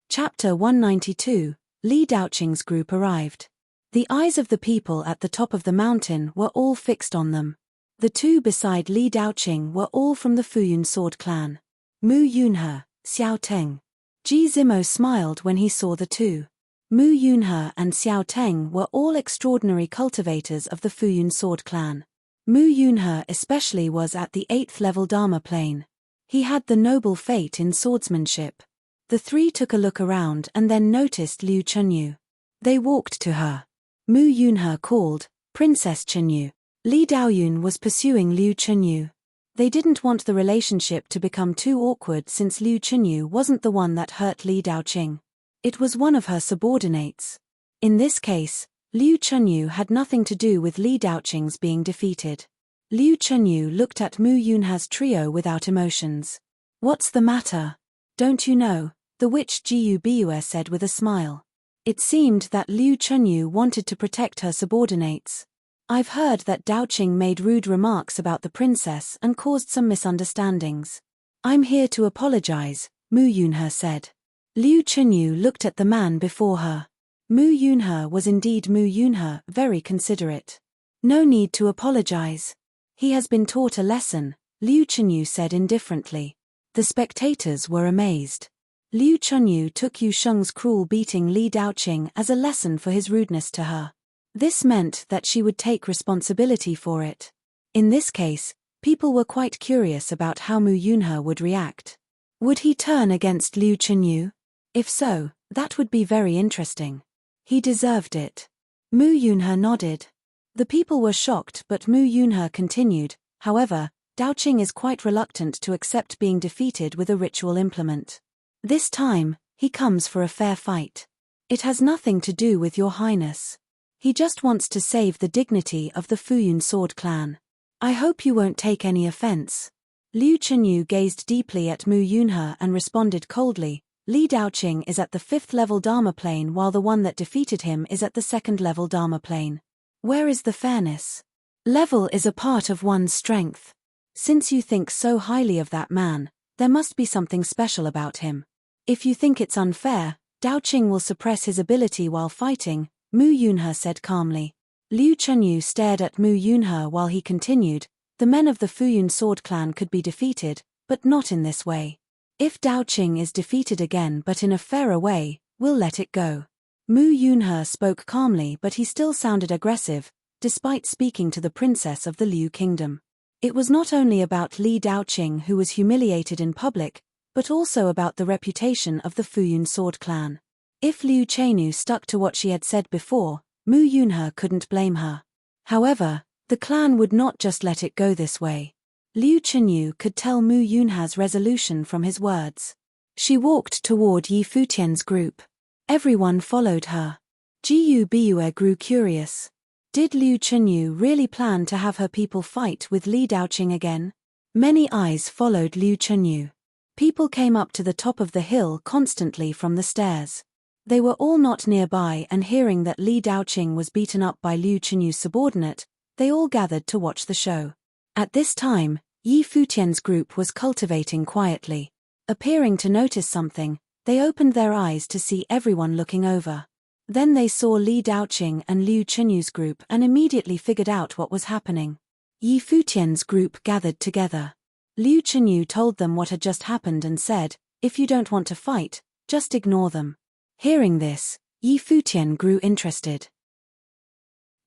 Chapter 192, Li Daoqing's group arrived. The eyes of the people at the top of the mountain were all fixed on them. The two beside Li Daoqing were all from the Fuyun Sword clan. Mu Yunhe, Xiao Teng. Ji Zimo smiled when he saw the two. Mu Yunhe and Xiao Teng were all extraordinary cultivators of the Fuyun Sword clan. Mu Yunhe especially was at the 8th level Dharma plane. He had the noble fate in swordsmanship. The three took a look around and then noticed Liu Chenyu. They walked to her. Mu Yunhe called, Princess Chenyu. Li Daoyun was pursuing Liu Chenyu. They didn't want the relationship to become too awkward since Liu Chenyu wasn't the one that hurt Li Daoqing. It was one of her subordinates. In this case, Liu Chenyu had nothing to do with Li Daoqing's being defeated. Liu Chenyu looked at Mu Yunhe's trio without emotions. What's the matter? Don't you know? The witch Jiyu Biyue said with a smile. It seemed that Liu Chenyu wanted to protect her subordinates. I've heard that Daoqing made rude remarks about the princess and caused some misunderstandings. I'm here to apologize, Mu Yunhe said. Liu Chenyu looked at the man before her. Mu Yunhe was indeed Mu Yunhe, very considerate. No need to apologize. He has been taught a lesson, Liu Chenyu said indifferently. The spectators were amazed. Liu Chenyu took Yu Sheng's cruel beating Li Daoqing as a lesson for his rudeness to her. This meant that she would take responsibility for it. In this case, people were quite curious about how Mu Yunhe would react. Would he turn against Liu Chenyu? If so, that would be very interesting. He deserved it. Mu Yunhe nodded. The people were shocked, but Mu Yunhe continued, however, Daoqing is quite reluctant to accept being defeated with a ritual implement. This time, he comes for a fair fight. It has nothing to do with your highness. He just wants to save the dignity of the Fuyun Sword clan. I hope you won't take any offense. Liu Chenyu gazed deeply at Mu Yunhe and responded coldly, Li Daoqing is at the 5th level Dharma plane while the one that defeated him is at the 2nd level Dharma plane. Where is the fairness? Level is a part of one's strength. Since you think so highly of that man, there must be something special about him. If you think it's unfair, Daoqing will suppress his ability while fighting, Mu Yunhe said calmly. Liu Chenyu stared at Mu Yunhe while he continued, the men of the Fuyun Sword clan could be defeated, but not in this way. If Daoqing is defeated again but in a fairer way, we'll let it go. Mu Yunhe spoke calmly but he still sounded aggressive, despite speaking to the princess of the Liu kingdom. It was not only about Li Daoqing who was humiliated in public, but also about the reputation of the Fuyun Sword clan. If Liu Chenyu stuck to what she had said before, Mu Yunhe couldn't blame her. However, the clan would not just let it go this way. Liu Chenyu could tell Mu Yunha's resolution from his words. She walked toward Yi Futian's group. Everyone followed her. Jiyu Biyue grew curious. Did Liu Chenyu really plan to have her people fight with Li Daoqing again? Many eyes followed Liu Chenyu. People came up to the top of the hill constantly from the stairs. They were all not nearby, and hearing that Li Daoqing was beaten up by Liu Chenyu's subordinate, they all gathered to watch the show. At this time, Yi Futian's group was cultivating quietly. Appearing to notice something, they opened their eyes to see everyone looking over. Then they saw Li Daoqing and Liu Chenyu's group and immediately figured out what was happening. Yi Futian's group gathered together. Liu Chenyu told them what had just happened and said, "If you don't want to fight, just ignore them." Hearing this, Yi Futian grew interested.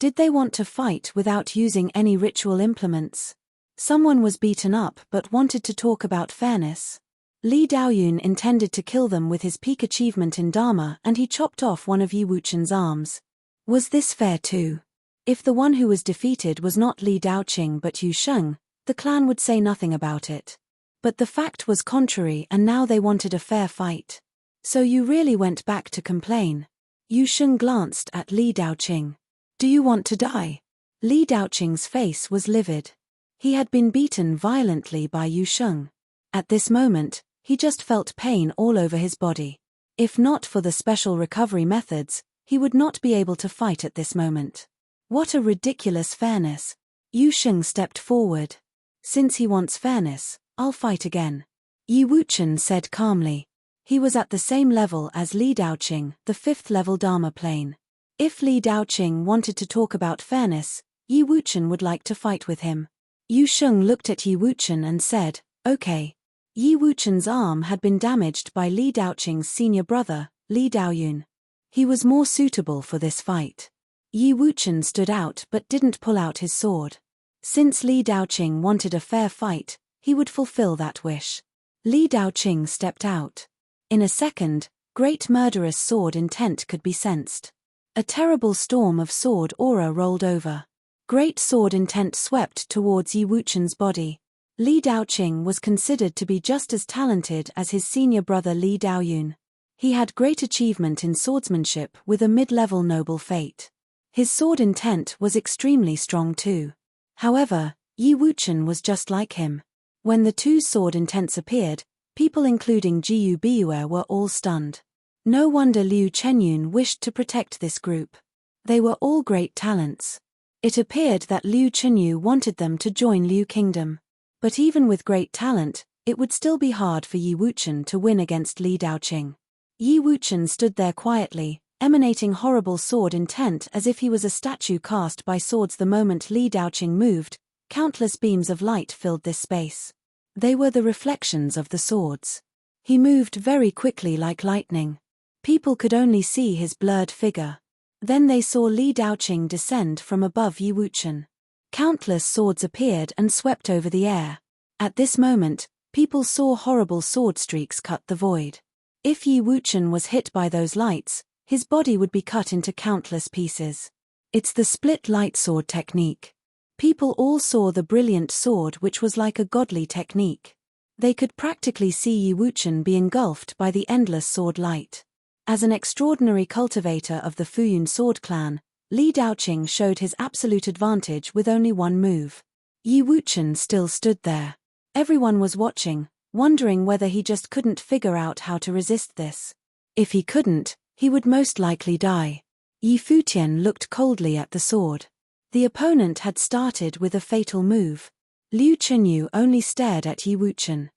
Did they want to fight without using any ritual implements? Someone was beaten up but wanted to talk about fairness. Li Daoyun intended to kill them with his peak achievement in Dharma, and he chopped off one of Yi Wuchen's arms. Was this fair too? If the one who was defeated was not Li Daoqing but Yu Sheng, the clan would say nothing about it. But the fact was contrary, and now they wanted a fair fight. So you really went back to complain? Yu Sheng glanced at Li Daoqing. Do you want to die? Li Daoqing's face was livid. He had been beaten violently by Yu Sheng. At this moment, he just felt pain all over his body. If not for the special recovery methods, he would not be able to fight at this moment. What a ridiculous fairness. Yu Sheng stepped forward. Since he wants fairness, I'll fight again. Yi Wuchen said calmly. He was at the same level as Li Daoqing, the 5th level Dharma plane. If Li Daoqing wanted to talk about fairness, Yi Wuchen would like to fight with him. Yu Sheng looked at Yi Wuchen and said, "Okay." Yi Wuchen's arm had been damaged by Li Daoqing's senior brother, Li Daoyun. He was more suitable for this fight. Yi Wuchen stood out but didn't pull out his sword. Since Li Daoqing wanted a fair fight, he would fulfill that wish. Li Daoqing stepped out. In a second, great murderous sword intent could be sensed. A terrible storm of sword aura rolled over. Great sword intent swept towards Yi Wuchen's body. Li Daoqing was considered to be just as talented as his senior brother Li Daoyun. He had great achievement in swordsmanship with a mid-level noble fate. His sword intent was extremely strong too. However, Yi Wuchen was just like him. When the two sword intents appeared, people including Jiyu Biyue were all stunned. No wonder Liu Chenyun wished to protect this group. They were all great talents. It appeared that Liu Chenyu wanted them to join Liu Kingdom. But even with great talent, it would still be hard for Yi Wuchen to win against Li Daoqing. Yi Wuchen stood there quietly, emanating horrible sword intent as if he was a statue cast by swords. The moment Li Daoqing moved, countless beams of light filled this space. They were the reflections of the swords. He moved very quickly like lightning. People could only see his blurred figure. Then they saw Li Daoqing descend from above Yi Wuchen. Countless swords appeared and swept over the air. At this moment, people saw horrible sword streaks cut the void. If Yi Wuchen was hit by those lights, his body would be cut into countless pieces. It's the split light sword technique. People all saw the brilliant sword, which was like a godly technique. They could practically see Yi Wuchen be engulfed by the endless sword light. As an extraordinary cultivator of the Fuyun sword clan, Li Daoqing showed his absolute advantage with only one move. Yi Wuchen still stood there. Everyone was watching, wondering whether he just couldn't figure out how to resist this. If he couldn't, he would most likely die. Yi Futian looked coldly at the sword. The opponent had started with a fatal move. Liu Chenyu only stared at Yi Wuchen.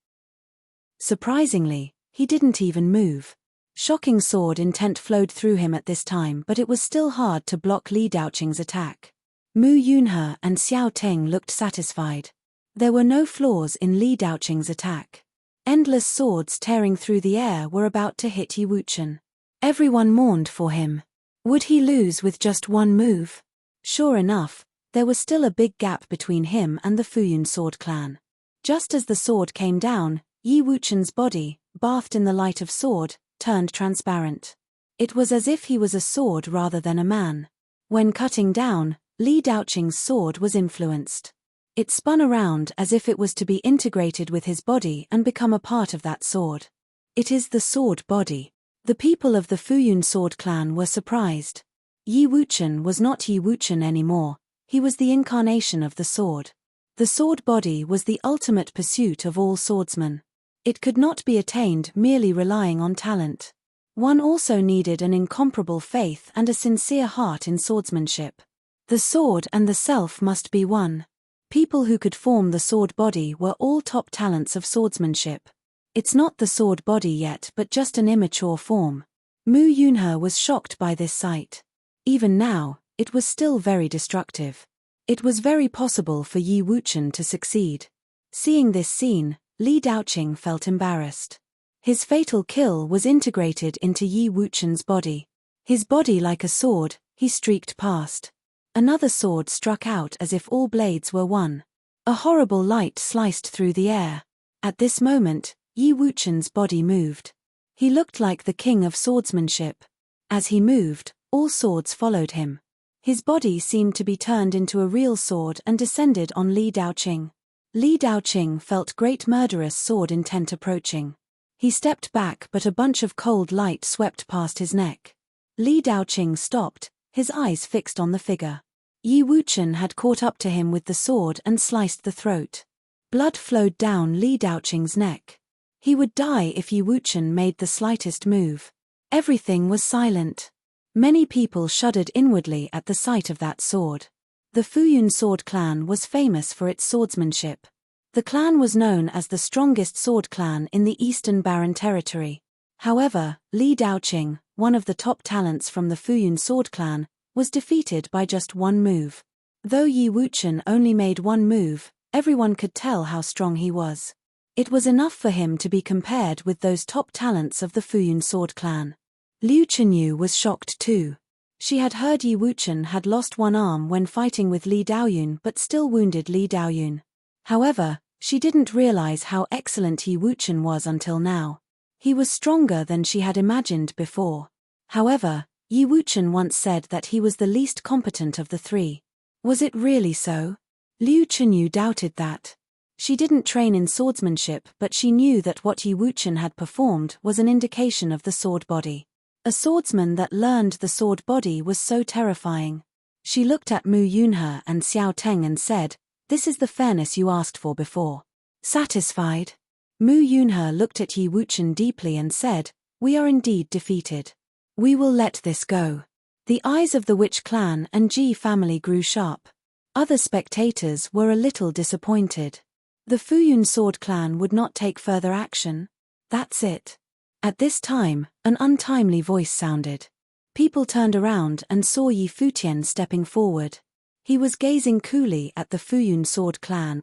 Surprisingly, he didn't even move. Shocking sword intent flowed through him at this time, but it was still hard to block Li Daoqing's attack. Mu Yunhe and Xiao Teng looked satisfied. There were no flaws in Li Daoqing's attack. Endless swords tearing through the air were about to hit Yi Wuchen. Everyone mourned for him. Would he lose with just one move? Sure enough, there was still a big gap between him and the Fuyun sword clan. Just as the sword came down, Yi Wuchen's body, bathed in the light of sword, turned transparent. It was as if he was a sword rather than a man. When cutting down, Li Daoqing's sword was influenced. It spun around as if it was to be integrated with his body and become a part of that sword. It is the sword body. The people of the Fuyun sword clan were surprised. Yi Wuchen was not Yi Wuchen anymore, he was the incarnation of the sword. The sword body was the ultimate pursuit of all swordsmen. It could not be attained merely relying on talent. One also needed an incomparable faith and a sincere heart in swordsmanship. The sword and the self must be one. People who could form the sword body were all top talents of swordsmanship. It's not the sword body yet but just an immature form. Mu Yunhe was shocked by this sight. Even now, it was still very destructive. It was very possible for Yi Wuchen to succeed. Seeing this scene, Li Daoqing felt embarrassed. His fatal kill was integrated into Yi Wuchen's body. His body like a sword, he streaked past. Another sword struck out as if all blades were one. A horrible light sliced through the air. At this moment, Yi Wuchen's body moved. He looked like the king of swordsmanship. As he moved, all swords followed him. His body seemed to be turned into a real sword and descended on Li Daoqing. Li Daoqing felt great murderous sword intent approaching. He stepped back but a bunch of cold light swept past his neck. Li Daoqing stopped, his eyes fixed on the figure. Yi Wuchen had caught up to him with the sword and sliced the throat. Blood flowed down Li Daoqing's neck. He would die if Yi Wuchen made the slightest move. Everything was silent. Many people shuddered inwardly at the sight of that sword. The Fuyun sword clan was famous for its swordsmanship. The clan was known as the strongest sword clan in the Eastern Barren Territory. However, Li Daoqing, one of the top talents from the Fuyun sword clan, was defeated by just one move. Though Yi Wuchen only made one move, everyone could tell how strong he was. It was enough for him to be compared with those top talents of the Fuyun sword clan. Liu Chenyu was shocked too. She had heard Yi Wuchen had lost one arm when fighting with Li Daoyun but still wounded Li Daoyun. However, she didn't realize how excellent Yi Wuchen was until now. He was stronger than she had imagined before. However, Yi Wuchen once said that he was the least competent of the three. Was it really so? Liu Chenyu doubted that. She didn't train in swordsmanship but she knew that what Yi Wuchen had performed was an indication of the sword body. A swordsman that learned the sword body was so terrifying. She looked at Mu Yunhe and Xiao Teng and said, "This is the fairness you asked for before." Satisfied? Mu Yunhe looked at Yi Wuchen deeply and said, "We are indeed defeated. We will let this go." The eyes of the Witch clan and Ji family grew sharp. Other spectators were a little disappointed. The Fuyun sword clan would not take further action. That's it. At this time, an untimely voice sounded. People turned around and saw Yi Futian stepping forward. He was gazing coolly at the Fuyun sword clan.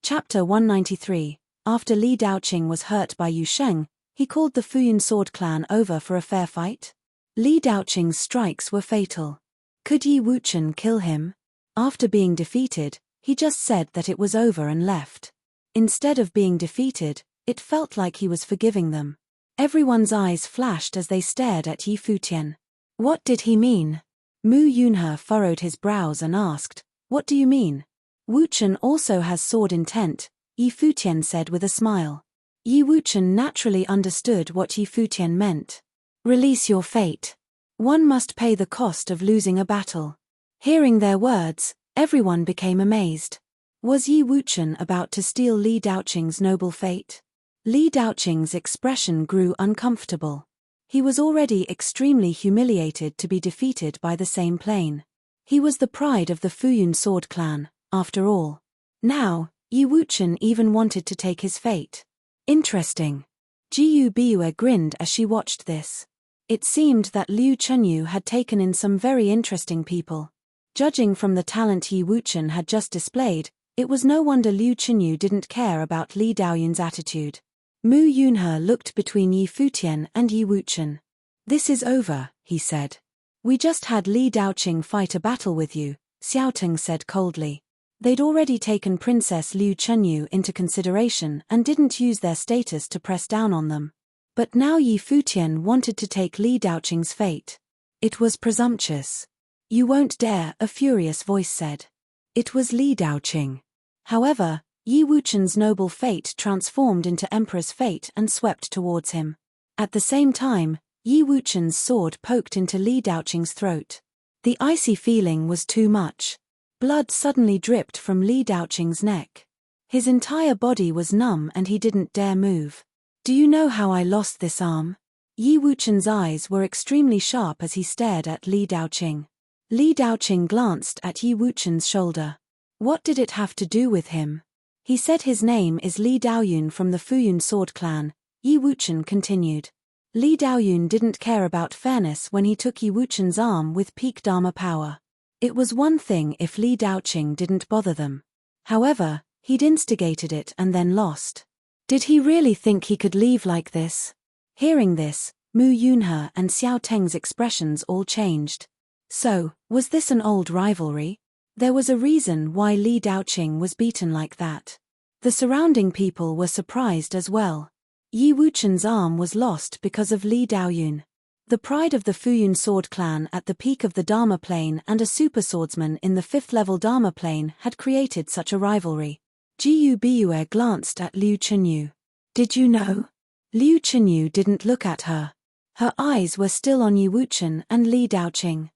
Chapter 193. After Li Daoqing was hurt by Yu Sheng, he called the Fuyun sword clan over for a fair fight. Li Daoqing's strikes were fatal. Could Yi Wuchen kill him? After being defeated, he just said that it was over and left. Instead of being defeated, it felt like he was forgiving them. Everyone's eyes flashed as they stared at Yi Futian. What did he mean? Mu Yunhe furrowed his brows and asked, "What do you mean?" "Wuchen also has sword intent," Yi Futian said with a smile. Yi Wuchen naturally understood what Yi Futian meant. "Release your fate. One must pay the cost of losing a battle." Hearing their words, everyone became amazed. Was Yi Wuchen about to steal Li Daoqing's noble fate? Li Daoqing's expression grew uncomfortable. He was already extremely humiliated to be defeated by the same plane. He was the pride of the Fuyun sword clan, after all. Now, Yi Wuchen even wanted to take his fate. Interesting. Jiyu Biue grinned as she watched this. It seemed that Liu Chenyu had taken in some very interesting people. Judging from the talent Yi Wuchen had just displayed, it was no wonder Liu Chenyu didn't care about Li Daoyun's attitude. Mu Yunhe looked between Yi Futian and Yi Wuchen. "This is over," he said. "We just had Li Daoqing fight a battle with you," Xiao Teng said coldly. They'd already taken Princess Liu Chenyu into consideration and didn't use their status to press down on them. But now Yi Futian wanted to take Li Daoqing's fate. It was presumptuous. "You won't dare," a furious voice said. It was Li Daoqing. However, Yi Wuchen's noble fate transformed into Emperor's fate and swept towards him. At the same time, Yi Wuchen's sword poked into Li Daoqing's throat. The icy feeling was too much. Blood suddenly dripped from Li Daoqing's neck. His entire body was numb and he didn't dare move. Do you know how I lost this arm? Yi Wuchen's eyes were extremely sharp as he stared at Li Daoqing. Li Daoqing glanced at Yi Wuchen's shoulder. What did it have to do with him? He said his name is Li Daoyun from the Futian sword clan, Yi Wuchen continued. Li Daoyun didn't care about fairness when he took Yi Wuchen's arm with peak Dharma power. It was one thing if Li Daoqing didn't bother them. However, he'd instigated it and then lost. Did he really think he could leave like this? Hearing this, Mu Yunhe and Xiao Teng's expressions all changed. So, was this an old rivalry? There was a reason why Li Daoqing was beaten like that. The surrounding people were surprised as well. Yi Wuchen's arm was lost because of Li Daoyun. The pride of the Futian sword clan at the peak of the Dharma plane and a super swordsman in the 5th level Dharma plane had created such a rivalry. Jiyu Biyue glanced at Liu Chenyu. Did you know? Liu Chenyu didn't look at her. Her eyes were still on Yi Wuchen and Li Daoqing.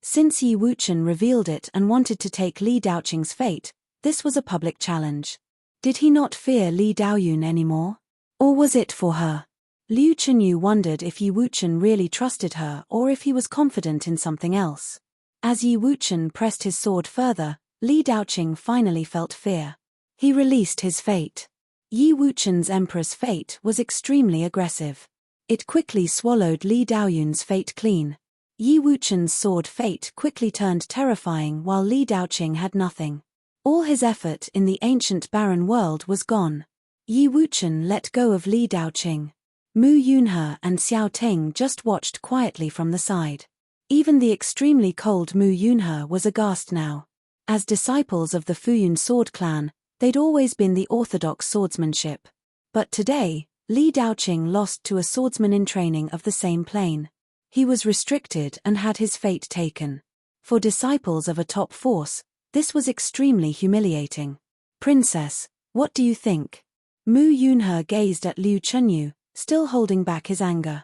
Since Yi Wuchen revealed it and wanted to take Li Daoqing's fate, this was a public challenge. Did he not fear Li Daoyun anymore? Or was it for her? Liu Chenyu wondered if Yi Wuchen really trusted her or if he was confident in something else. As Yi Wuchen pressed his sword further, Li Daoqing finally felt fear. He released his fate. Yi Wuchen's Emperor's fate was extremely aggressive. It quickly swallowed Li Daoyun's fate clean. Yi Wuchen's sword fate quickly turned terrifying while Li Daoqing had nothing. All his effort in the ancient barren world was gone. Yi Wuchen let go of Li Daoqing. Mu Yunhe and Xiao Teng just watched quietly from the side. Even the extremely cold Mu Yunhe was aghast now. As disciples of the Futian sword clan, they'd always been the orthodox swordsmanship. But today, Li Daoqing lost to a swordsman in training of the same plane. He was restricted and had his fate taken. For disciples of a top force, this was extremely humiliating. Princess, what do you think? Mu Yunhe gazed at Liu Chenyu, still holding back his anger.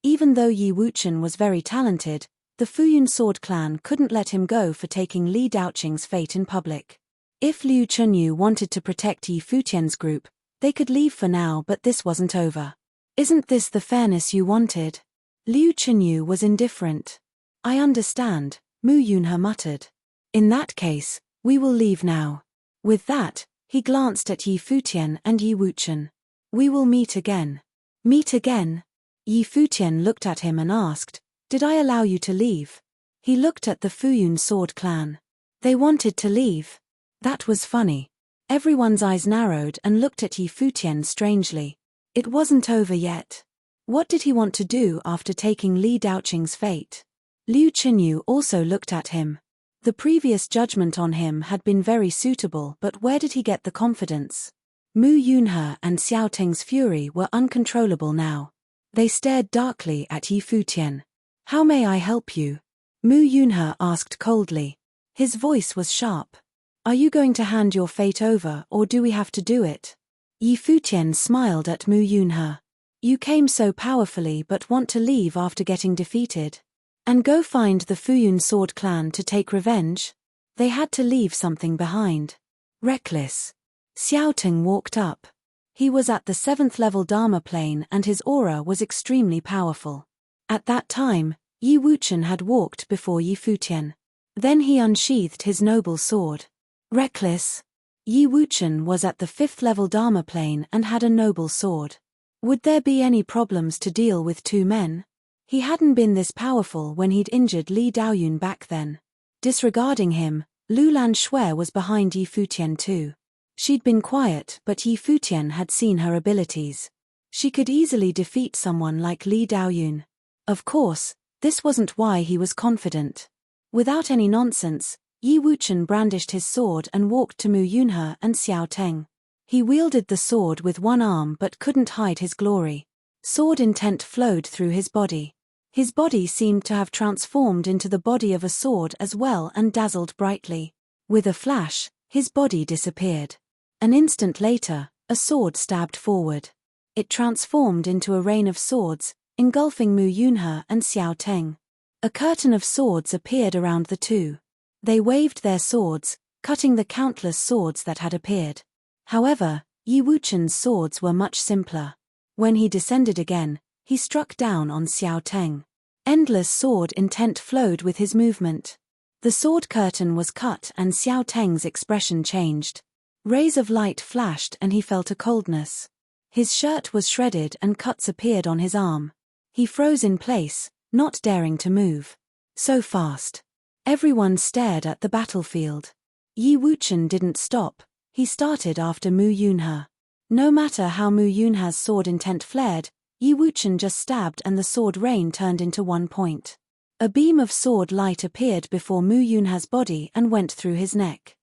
Even though Yi Wuchen was very talented, the Futian sword clan couldn't let him go for taking Li Daoqing's fate in public. If Liu Chenyu wanted to protect Yi Futian's group, they could leave for now, but this wasn't over. Isn't this the fairness you wanted? Liu Chenyu was indifferent. I understand, Mu Yunhe muttered. In that case, we will leave now. With that, he glanced at Yi Futian and Yi Wuchen. We will meet again. Meet again? Yi Futian looked at him and asked, did I allow you to leave? He looked at the Futian sword clan. They wanted to leave. That was funny. Everyone's eyes narrowed and looked at Yi Futian strangely. It wasn't over yet. What did he want to do after taking Li Daoqing's fate? Liu Chenyu also looked at him. The previous judgment on him had been very suitable, but where did he get the confidence? Mu Yunhe and Xiao Teng's fury were uncontrollable now. They stared darkly at Yi Futian. How may I help you? Mu Yunhe asked coldly. His voice was sharp. Are you going to hand your fate over or do we have to do it? Yi Futian smiled at Mu Yunhe. You came so powerfully but want to leave after getting defeated. And go find the Futian sword clan to take revenge? They had to leave something behind. Reckless. Xiao Teng walked up. He was at the 7th level Dharma plane and his aura was extremely powerful. At that time, Yi Wuchen had walked before Yi Futian. Then he unsheathed his noble sword. Reckless. Yi Wuchen was at the 5th level Dharma plane and had a noble sword. Would there be any problems to deal with two men? He hadn't been this powerful when he'd injured Li Daoyun back then. Disregarding him, Lu Lanshui was behind Yi Futian too. She'd been quiet, but Yi Futian had seen her abilities. She could easily defeat someone like Li Daoyun. Of course, this wasn't why he was confident. Without any nonsense, Yi Wuchen brandished his sword and walked to Mu Yunhe and Xiao Teng. He wielded the sword with one arm but couldn't hide his glory. Sword intent flowed through his body. His body seemed to have transformed into the body of a sword as well and dazzled brightly. With a flash, his body disappeared. An instant later, a sword stabbed forward. It transformed into a rain of swords, engulfing Mu Yunhe and Xiao Teng. A curtain of swords appeared around the two. They waved their swords, cutting the countless swords that had appeared. However, Yi Wuchen's swords were much simpler. When he descended again, he struck down on Xiao Teng. Endless sword intent flowed with his movement. The sword curtain was cut and Xiao Teng's expression changed. Rays of light flashed and he felt a coldness. His shirt was shredded and cuts appeared on his arm. He froze in place, not daring to move. So fast. Everyone stared at the battlefield. Yi Wuchen didn't stop, he started after Mu Yunhe. No matter how Mu Yunhe's sword intent flared, Yi Wuchen just stabbed and the sword rain turned into one point. A beam of sword light appeared before Mu Yunhe's body and went through his neck.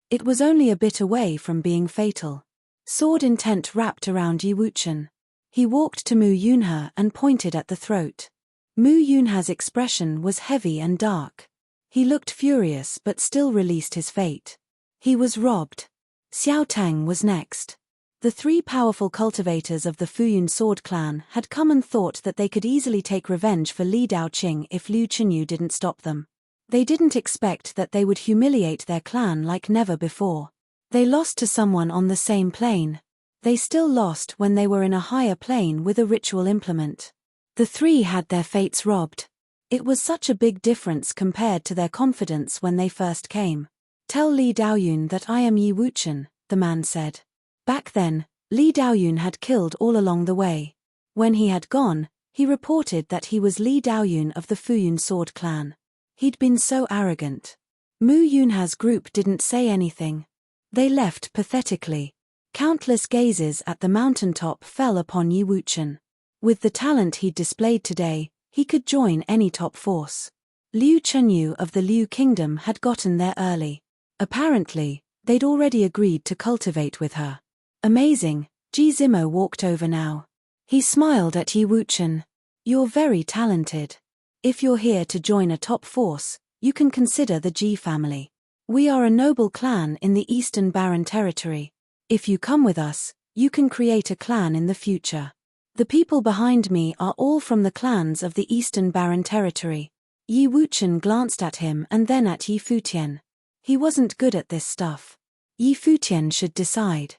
It was only a bit away from being fatal. Sword intent wrapped around Yi Wuchen. He walked to Mu Yunhe and pointed at the throat. Mu Yunhe's expression was heavy and dark. He looked furious but still released his fate. He was robbed. Xiao Teng was next. The three powerful cultivators of the Futian sword clan had come and thought that they could easily take revenge for Li Daoqing if Liu Chenyu didn't stop them. They didn't expect that they would humiliate their clan like never before. They lost to someone on the same plane. They still lost when they were in a higher plane with a ritual implement. The three had their fates robbed. It was such a big difference compared to their confidence when they first came. "Tell Li Daoyun that I am Yi Wuchen," the man said. Back then, Li Daoyun had killed all along the way. When he had gone, he reported that he was Li Daoyun of the Futian sword clan. He'd been so arrogant. Mu Yunhe's group didn't say anything. They left pathetically. Countless gazes at the mountaintop fell upon Yi Wuchen. With the talent he'd displayed today, he could join any top force. Liu Chenyu of the Liu Kingdom had gotten there early. Apparently, they'd already agreed to cultivate with her. Amazing, Ji Zimo walked over now. He smiled at Yi Wuchen. "You're very talented. If you're here to join a top force, you can consider the Ji family. We are a noble clan in the Eastern Barren Territory. If you come with us, you can create a clan in the future. The people behind me are all from the clans of the Eastern Barren Territory." Yi Wuchen glanced at him and then at Yi Futian. He wasn't good at this stuff. Yi Futian should decide.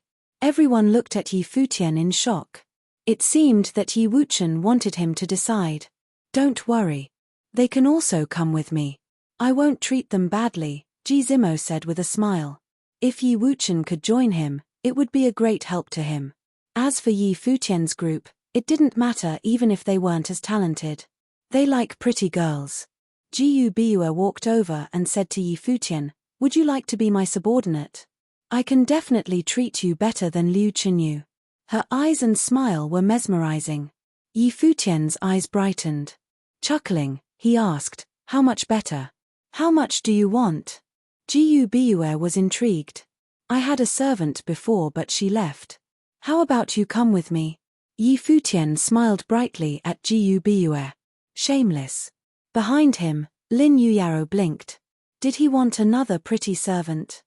Everyone looked at Yi Futian in shock. It seemed that Yi Wuchen wanted him to decide. "Don't worry. They can also come with me. I won't treat them badly," Ji Zimo said with a smile. If Yi Wuchen could join him, it would be a great help to him. As for Yi Futian's group, it didn't matter even if they weren't as talented. They like pretty girls. Jiyu Biue walked over and said to Yi Futian, "Would you like to be my subordinate? I can definitely treat you better than Liu Chenyu." Her eyes and smile were mesmerizing. Yi Futian's eyes brightened. Chuckling, he asked, "How much better? How much do you want?" Jiyu Biue was intrigued. "I had a servant before but she left. How about you come with me?" Yi Futian smiled brightly at Jiyu Biue. Shameless. Behind him, Lin Yuyaro blinked. Did he want another pretty servant?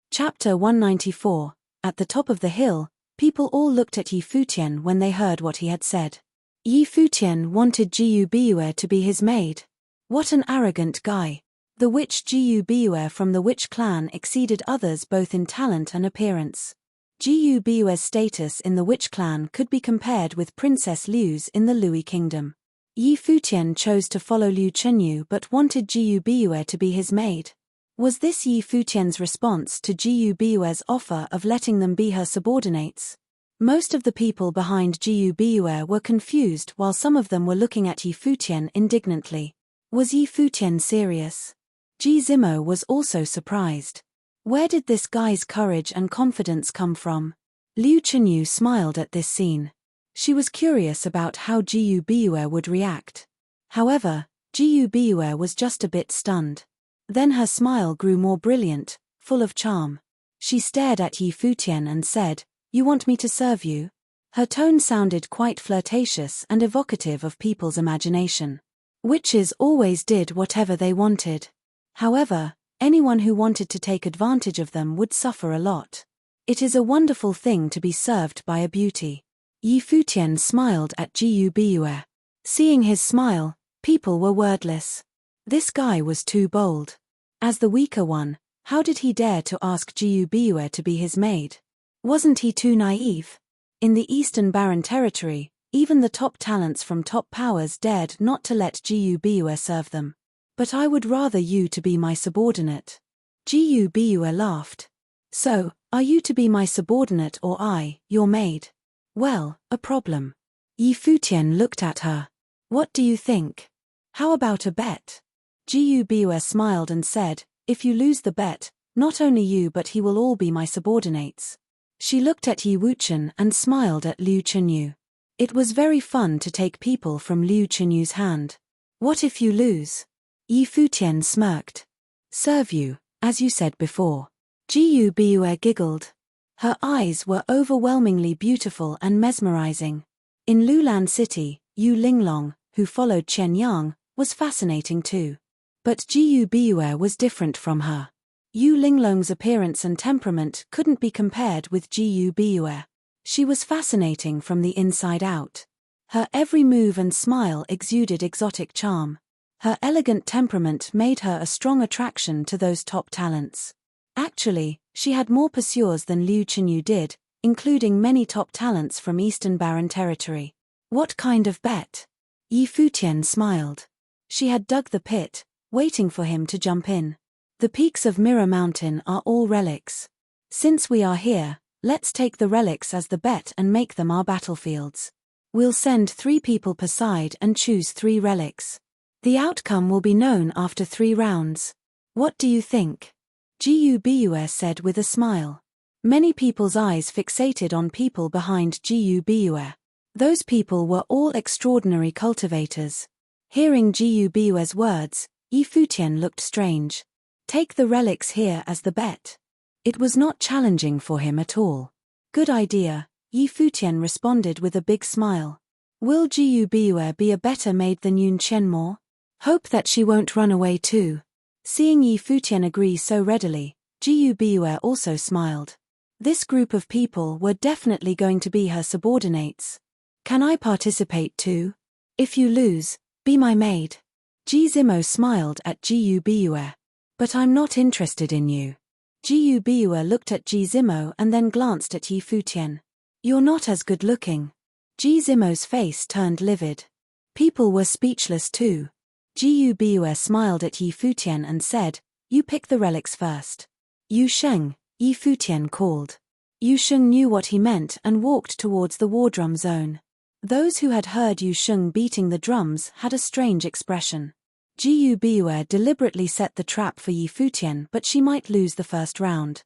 Chapter 194. At the top of the hill, people all looked at Yi Futian when they heard what he had said. Yi Futian wanted Jiyu Biue to be his maid. What an arrogant guy. The witch Jiyu Biue from the witch clan exceeded others both in talent and appearance. Jiyu Biue's status in the witch clan could be compared with Princess Liu's in the Lui kingdom. Yi Futian chose to follow Liu Chenyu but wanted Jiyu Biue to be his maid. Was this Yi Futian's response to Jiyu Biue's offer of letting them be her subordinates? Most of the people behind Jiyu Biue were confused while some of them were looking at Yi Futian indignantly. Was Yi Futian serious? Ji Zimo was also surprised. Where did this guy's courage and confidence come from? Liu Chenyu smiled at this scene. She was curious about how Jiyu Biue would react. However, Jiyu Biue was just a bit stunned. Then her smile grew more brilliant, full of charm. She stared at Yi Futian and said, "You want me to serve you?" Her tone sounded quite flirtatious and evocative of people's imagination. Witches always did whatever they wanted. However, anyone who wanted to take advantage of them would suffer a lot. It is a wonderful thing to be served by a beauty. Yi Futian smiled at Jiu Biyue. Seeing his smile, people were wordless. This guy was too bold. As the weaker one, how did he dare to ask Jiu Biyue to be his maid? Wasn't he too naive? In the Eastern Barren Territory, even the top talents from top powers dared not to let Jiu Biyue serve them. But I would rather you to be my subordinate. Jiu Biyue laughed. So, are you to be my subordinate or I, your maid? Well, a problem. Yi Futian looked at her. What do you think? How about a bet? Jiu Biyue smiled and said, if you lose the bet, not only you but he will all be my subordinates. She looked at Yi Wuchen and smiled at Liu Chenyu. It was very fun to take people from Liu Chenyu's hand. What if you lose? Yi Futian smirked. Serve you, as you said before. Jiu Biyue giggled. Her eyes were overwhelmingly beautiful and mesmerizing. In Lulan City, Yu Linglong, who followed Chen Yang, was fascinating too. But Jiu Biyue was different from her. Yu Linglong's appearance and temperament couldn't be compared with Jiu Biyue. She was fascinating from the inside out. Her every move and smile exuded exotic charm. Her elegant temperament made her a strong attraction to those top talents. Actually, she had more pursuers than Liu Chenyu did, including many top talents from Eastern Barren Territory. What kind of bet? Yi Futian smiled. She had dug the pit, waiting for him to jump in. The peaks of Mirror Mountain are all relics. Since we are here, let's take the relics as the bet and make them our battlefields. We'll send 3 people per side and choose 3 relics. The outcome will be known after 3 rounds. What do you think? Jiu Biyue said with a smile. Many people's eyes fixated on people behind Jiu Biyue. Those people were all extraordinary cultivators. Hearing Jiu Biyue's words, Yi Futian looked strange. Take the relics here as the bet. It was not challenging for him at all. Good idea, Yi Futian responded with a big smile. Will Jiu Biyue be a better maid than Yun Qianmo? Hope that she won't run away too. Seeing Yi Futian agree so readily, Jiu Biyue also smiled. This group of people were definitely going to be her subordinates. Can I participate too? If you lose, be my maid. Ji Zimo smiled at Jiu Biyue. But I'm not interested in you. Jiu Biyue looked at Ji Zimo and then glanced at Yi Futian. You're not as good looking. Ji Zimo's face turned livid. People were speechless too. Jiu Biyue smiled at Yi Futian and said, you pick the relics first. Yu Sheng, Yi Futian called. Yu Sheng knew what he meant and walked towards the war drum zone. Those who had heard Yu Sheng beating the drums had a strange expression. Jiu Biyue deliberately set the trap for Yi Futian, but she might lose the first round.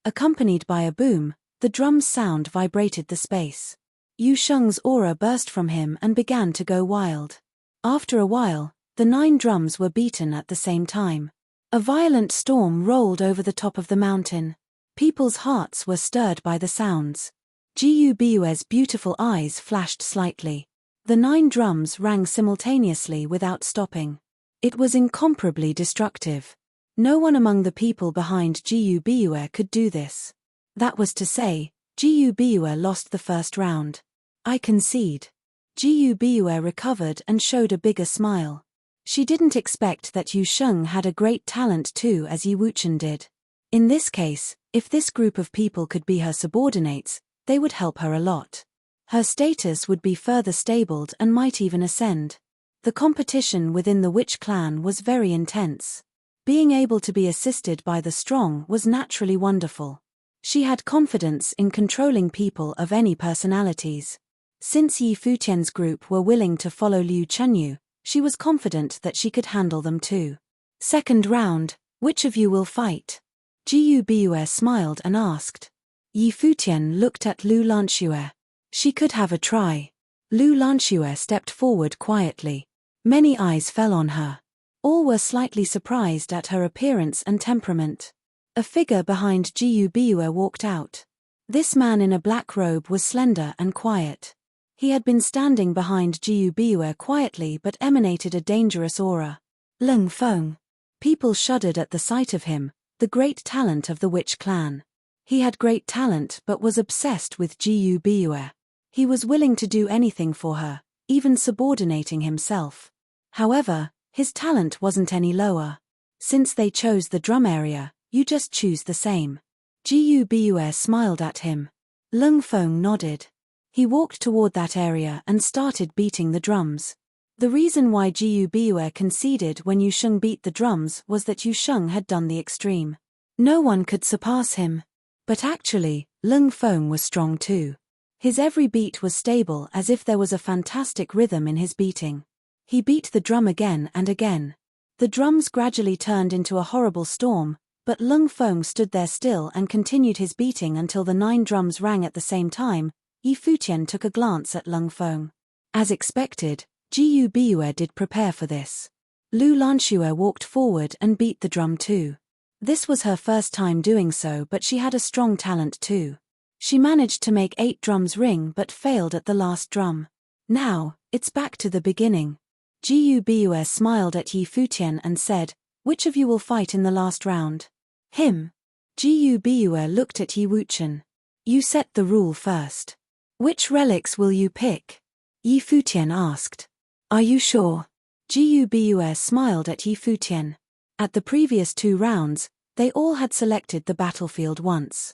Accompanied by a boom, the drum's sound vibrated the space. Yu Sheng's aura burst from him and began to go wild. After a while, the 9 drums were beaten at the same time. A violent storm rolled over the top of the mountain. People's hearts were stirred by the sounds. Jiu Biyue's beautiful eyes flashed slightly. The 9 drums rang simultaneously without stopping. It was incomparably destructive. No one among the people behind Jiu Biyue could do this. That was to say, Jiu Biyue lost the first round. I concede. Jiu Biyue recovered and showed a bigger smile. She didn't expect that Yu Sheng had a great talent too, as Yi Wuchen did. In this case, if this group of people could be her subordinates, they would help her a lot. Her status would be further stabled and might even ascend. The competition within the witch clan was very intense. Being able to be assisted by the strong was naturally wonderful. She had confidence in controlling people of any personalities. Since Yi Futian's group were willing to follow Liu Chenyu, she was confident that she could handle them too. Second round, which of you will fight? Jiu Biyue smiled and asked. Yi Futian looked at Lu Lanxue. She could have a try. Lu Lanxue stepped forward quietly. Many eyes fell on her. All were slightly surprised at her appearance and temperament. A figure behind Jiu Biyue walked out. This man in a black robe was slender and quiet. He had been standing behind Jiu Biue quietly but emanated a dangerous aura. Lung Feng. People shuddered at the sight of him, the great talent of the witch clan. He had great talent but was obsessed with Jiu Biue. He was willing to do anything for her, even subordinating himself. However, his talent wasn't any lower. Since they chose the drum area, you just choose the same. Jiu Biue smiled at him. Lung Feng nodded. He walked toward that area and started beating the drums. The reason why Jiu Biue conceded when Yu Sheng beat the drums was that Yu Sheng had done the extreme. No one could surpass him. But actually, Lung Feng was strong too. His every beat was stable as if there was a fantastic rhythm in his beating. He beat the drum again and again. The drums gradually turned into a horrible storm, but Lung Feng stood there still and continued his beating until the 9 drums rang at the same time. Futian took a glance at Lung Feng. As expected, Jiu Biue did prepare for this. Lu Lanxue walked forward and beat the drum too. This was her first time doing so, but she had a strong talent too. She managed to make 8 drums ring but failed at the last drum. Now, it's back to the beginning. Jiu Biue smiled at Futian and said, "Which of you will fight in the last round?" Him. Jiu Biue looked at Wuchen. "You set the rule first. Which relics will you pick?" Futian asked. "Are you sure?" Jiu Biue smiled at Futian. At the previous 2 rounds, they all had selected the battlefield once.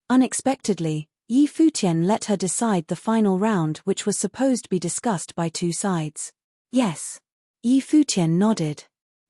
Unexpectedly, Futian let her decide the final round, which was supposed to be discussed by 2 sides. "Yes." Futian nodded.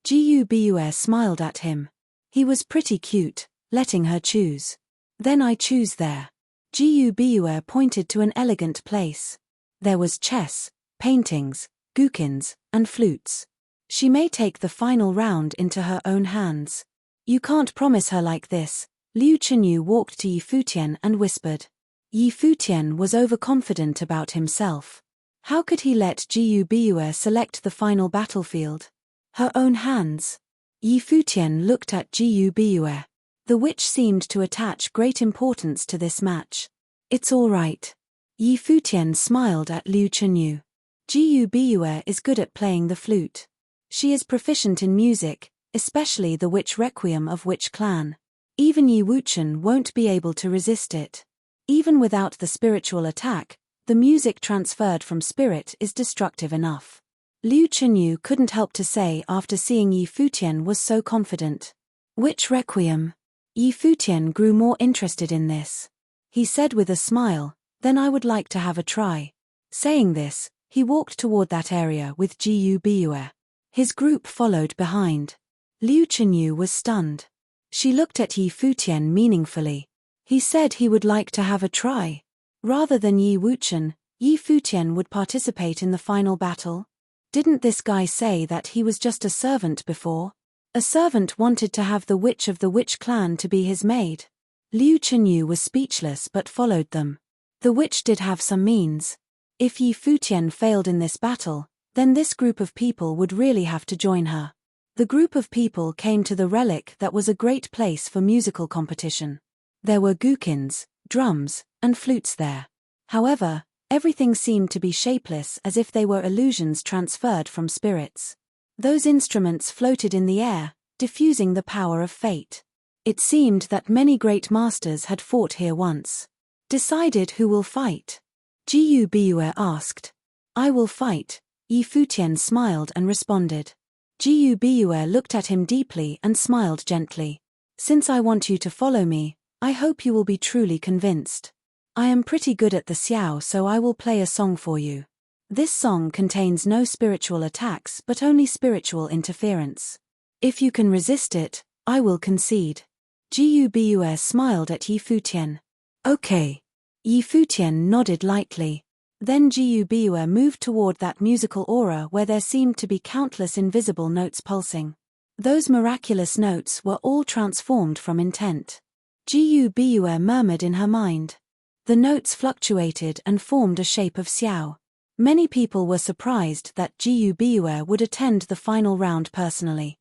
Jiu Biue smiled at him. He was pretty cute, letting her choose. "Then I choose there." Jiu Biue pointed to an elegant place. There was chess, paintings, gukins, and flutes. She may take the final round into her own hands. "You can't promise her like this." Liu Chenyu walked to Futian and whispered. Futian was overconfident about himself. How could he let Jiu Biue select the final battlefield? Her own hands. Futian looked at Jiu Biue. The witch seemed to attach great importance to this match. "It's all right." Futian smiled at Liu Chenyu. Jiu Biue is good at playing the flute. She is proficient in music, especially the witch requiem of witch clan. Even Wuchen won't be able to resist it. Even without the spiritual attack, the music transferred from spirit is destructive enough. Liu Chenyu couldn't help to say after seeing Futian was so confident. "Witch requiem?" Futian grew more interested in this. He said with a smile, "Then I would like to have a try." Saying this, he walked toward that area with Jiu Biue. His group followed behind. Liu Chenyu was stunned. She looked at Futian meaningfully. He said he would like to have a try. Rather than Wuchen, Futian would participate in the final battle? Didn't this guy say that he was just a servant before? A servant wanted to have the witch of the witch clan to be his maid. Liu Chenyu was speechless but followed them. The witch did have some means. If Futian failed in this battle, then this group of people would really have to join her. The group of people came to the relic that was a great place for musical competition. There were gukins, drums, and flutes there. However, everything seemed to be shapeless, as if they were illusions transferred from spirits. Those instruments floated in the air, diffusing the power of fate. It seemed that many great masters had fought here once. "Decided who will fight?" Jiu Biue asked. "I will fight." Futian smiled and responded. Jiu Biue looked at him deeply and smiled gently. "Since I want you to follow me, I hope you will be truly convinced. I am pretty good at the xiao, so I will play a song for you. This song contains no spiritual attacks but only spiritual interference. If you can resist it, I will concede." Jiu Biue smiled at Futian. "Okay." Futian nodded lightly. Then Jiu Biue moved toward that musical aura where there seemed to be countless invisible notes pulsing. Those miraculous notes were all transformed from intent. Jiu Biue murmured in her mind. The notes fluctuated and formed a shape of xiao. Many people were surprised that Jiu Biue would attend the final round personally.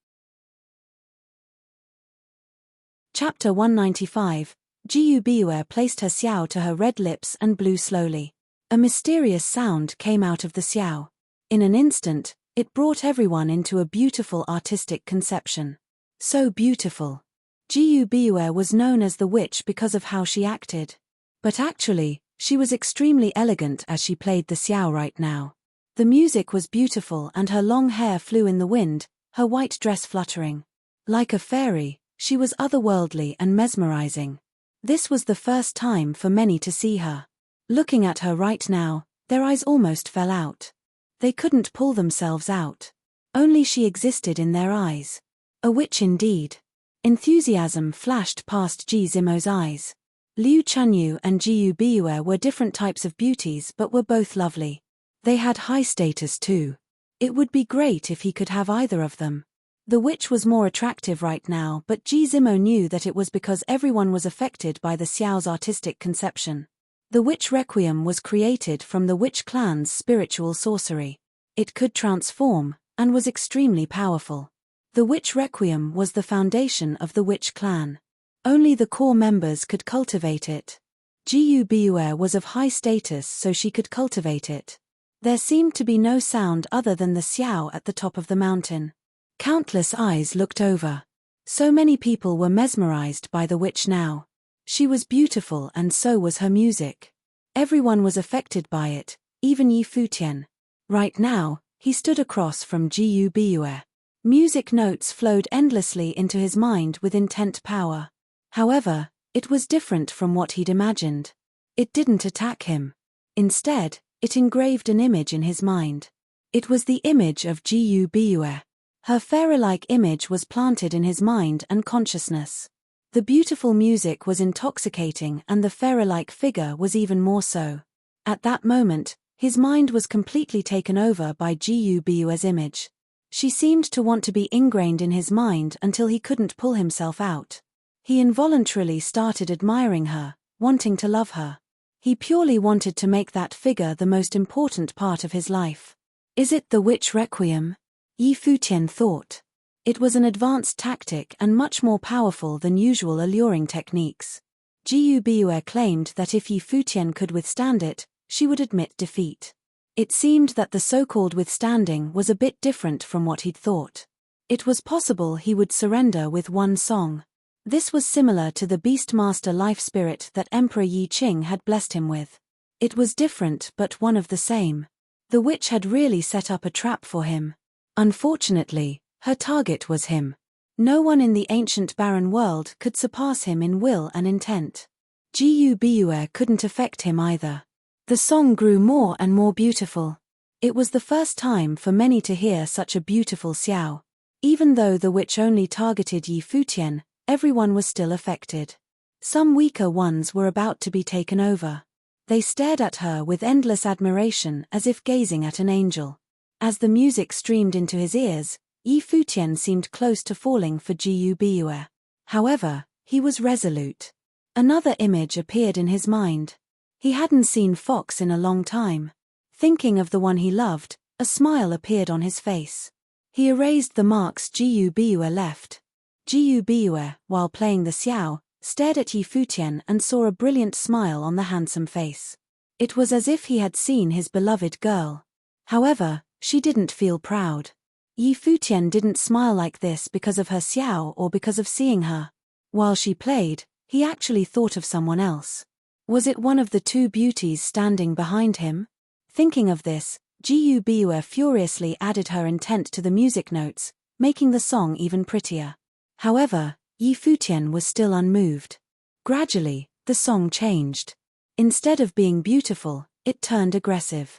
Chapter 195. Jiu Biue placed her xiao to her red lips and blew slowly. A mysterious sound came out of the xiao. In an instant, it brought everyone into a beautiful artistic conception. So beautiful. Jiyu Biue was known as the witch because of how she acted. But actually, she was extremely elegant as she played the xiao right now. The music was beautiful and her long hair flew in the wind, her white dress fluttering. Like a fairy, she was otherworldly and mesmerizing. This was the first time for many to see her. Looking at her right now, their eyes almost fell out. They couldn't pull themselves out. Only she existed in their eyes. A witch indeed. Enthusiasm flashed past Ji Zimo's eyes. Liu Chunyu and Jiyu Biue were different types of beauties but were both lovely. They had high status too. It would be great if he could have either of them. The witch was more attractive right now, but Ji Zimo knew that it was because everyone was affected by the xiao's artistic conception. The witch requiem was created from the witch clan's spiritual sorcery. It could transform, and was extremely powerful. The witch requiem was the foundation of the witch clan. Only the core members could cultivate it. Jiyu Biue was of high status, so she could cultivate it. There seemed to be no sound other than the xiao at the top of the mountain. Countless eyes looked over. So many people were mesmerized by the witch now. She was beautiful and so was her music. Everyone was affected by it, even Yi Futian. Right now, he stood across from Jiyu Biue. Music notes flowed endlessly into his mind with intent power. However, it was different from what he'd imagined. It didn't attack him. Instead, it engraved an image in his mind. It was the image of Jiyu Biue. Her fairy-like image was planted in his mind and consciousness. The beautiful music was intoxicating and the fairy-like figure was even more so. At that moment, his mind was completely taken over by Jiyu Biue's image. She seemed to want to be ingrained in his mind until he couldn't pull himself out. He involuntarily started admiring her, wanting to love her. He purely wanted to make that figure the most important part of his life. Is it the witch requiem? Yi Futian thought. It was an advanced tactic and much more powerful than usual alluring techniques. Jiyu Biue claimed that if Yi Futian could withstand it, she would admit defeat. It seemed that the so-called withstanding was a bit different from what he'd thought. It was possible he would surrender with one song. This was similar to the Beastmaster life spirit that Emperor Yi Qing had blessed him with. It was different but one of the same. The witch had really set up a trap for him. Unfortunately, her target was him. No one in the ancient barren world could surpass him in will and intent. Jiyu Biue couldn't affect him either. The song grew more and more beautiful. It was the first time for many to hear such a beautiful xiao. Even though the witch only targeted Yi Futian, everyone was still affected. Some weaker ones were about to be taken over. They stared at her with endless admiration as if gazing at an angel. As the music streamed into his ears, Yi Futian seemed close to falling for Jiyu Biue. However, he was resolute. Another image appeared in his mind. He hadn't seen Fox in a long time. Thinking of the one he loved, a smile appeared on his face. He erased the marks Jiyu Biue left. Jiyu Biue, while playing the xiao, stared at Yi Futian and saw a brilliant smile on the handsome face. It was as if he had seen his beloved girl. However, she didn't feel proud. Yi Futian didn't smile like this because of her xiao or because of seeing her. While she played, he actually thought of someone else. Was it one of the two beauties standing behind him? Thinking of this, Jiyu Biue furiously added her intent to the music notes, making the song even prettier. However, Yi Futian was still unmoved. Gradually, the song changed. Instead of being beautiful, it turned aggressive.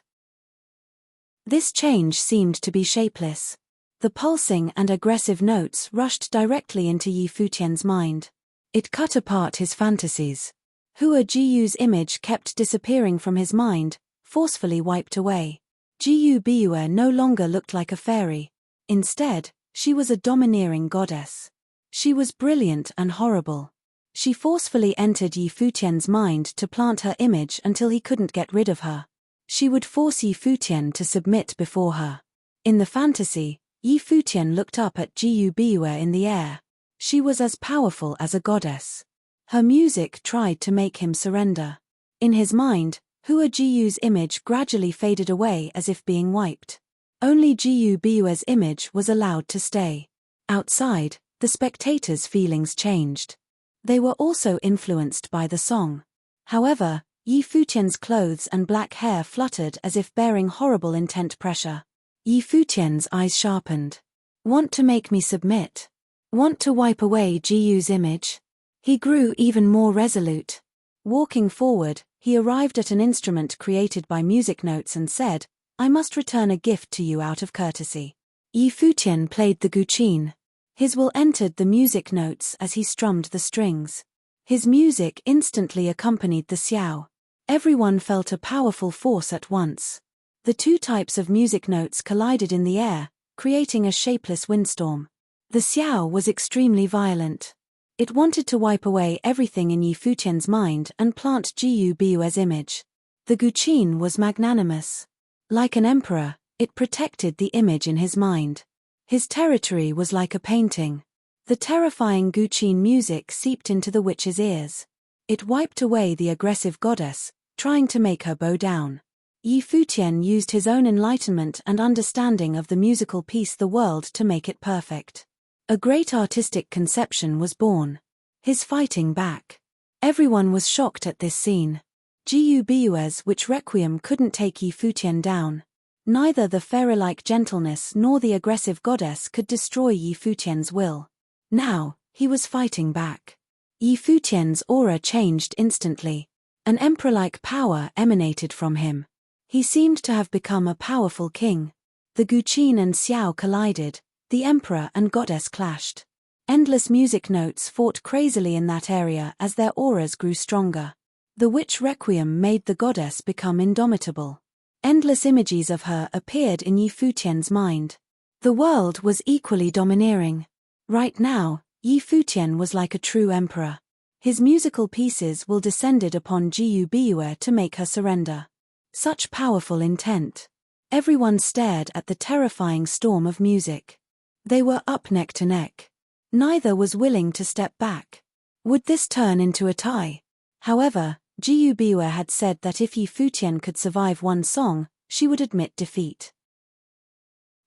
This change seemed to be shapeless. The pulsing and aggressive notes rushed directly into Yi Futian's mind. It cut apart his fantasies. Hua Jiyu's image kept disappearing from his mind, forcefully wiped away. Jiyu Biue no longer looked like a fairy. Instead, she was a domineering goddess. She was brilliant and horrible. She forcefully entered Yi Futian's mind to plant her image until he couldn't get rid of her. She would force Yi Futian to submit before her. In the fantasy, Yi Futian looked up at Jiyu Biue in the air. She was as powerful as a goddess. Her music tried to make him surrender. In his mind, Hua Jiyu's image gradually faded away as if being wiped. Only Jiyu Biue's image was allowed to stay. Outside, the spectators' feelings changed. They were also influenced by the song. However, Yi Futian's clothes and black hair fluttered as if bearing horrible intent pressure. Yi Futian's eyes sharpened. Want to make me submit? Want to wipe away Jiyu's image? He grew even more resolute. Walking forward, he arrived at an instrument created by music notes and said, I must return a gift to you out of courtesy. Yi Futian played the guqin. His will entered the music notes as he strummed the strings. His music instantly accompanied the xiao. Everyone felt a powerful force at once. The two types of music notes collided in the air, creating a shapeless windstorm. The xiao was extremely violent. It wanted to wipe away everything in Yi Futian's mind and plant Jiyu Biue's image. The guqin was magnanimous. Like an emperor, it protected the image in his mind. His territory was like a painting. The terrifying guqin music seeped into the witch's ears. It wiped away the aggressive goddess, trying to make her bow down. Yi Futian used his own enlightenment and understanding of the musical piece the world to make it perfect. A great artistic conception was born. His fighting back. Everyone was shocked at this scene. Jiyu Biue's witch requiem couldn't take Yi Futian down. Neither the fairy-like gentleness nor the aggressive goddess could destroy Yi Futian's will. Now, he was fighting back. Yi Futian's aura changed instantly. An emperor-like power emanated from him. He seemed to have become a powerful king. The guqin and xiao collided, the emperor and goddess clashed. Endless music notes fought crazily in that area as their auras grew stronger. The witch requiem made the goddess become indomitable. Endless images of her appeared in Yi Futian's mind. The world was equally domineering. Right now, Yi Futian was like a true emperor. His musical pieces will descended upon Jiyu Biue to make her surrender. Such powerful intent. Everyone stared at the terrifying storm of music. They were up neck to neck. Neither was willing to step back. Would this turn into a tie? However, Jiyu Biue had said that if Yi Futian could survive one song, she would admit defeat.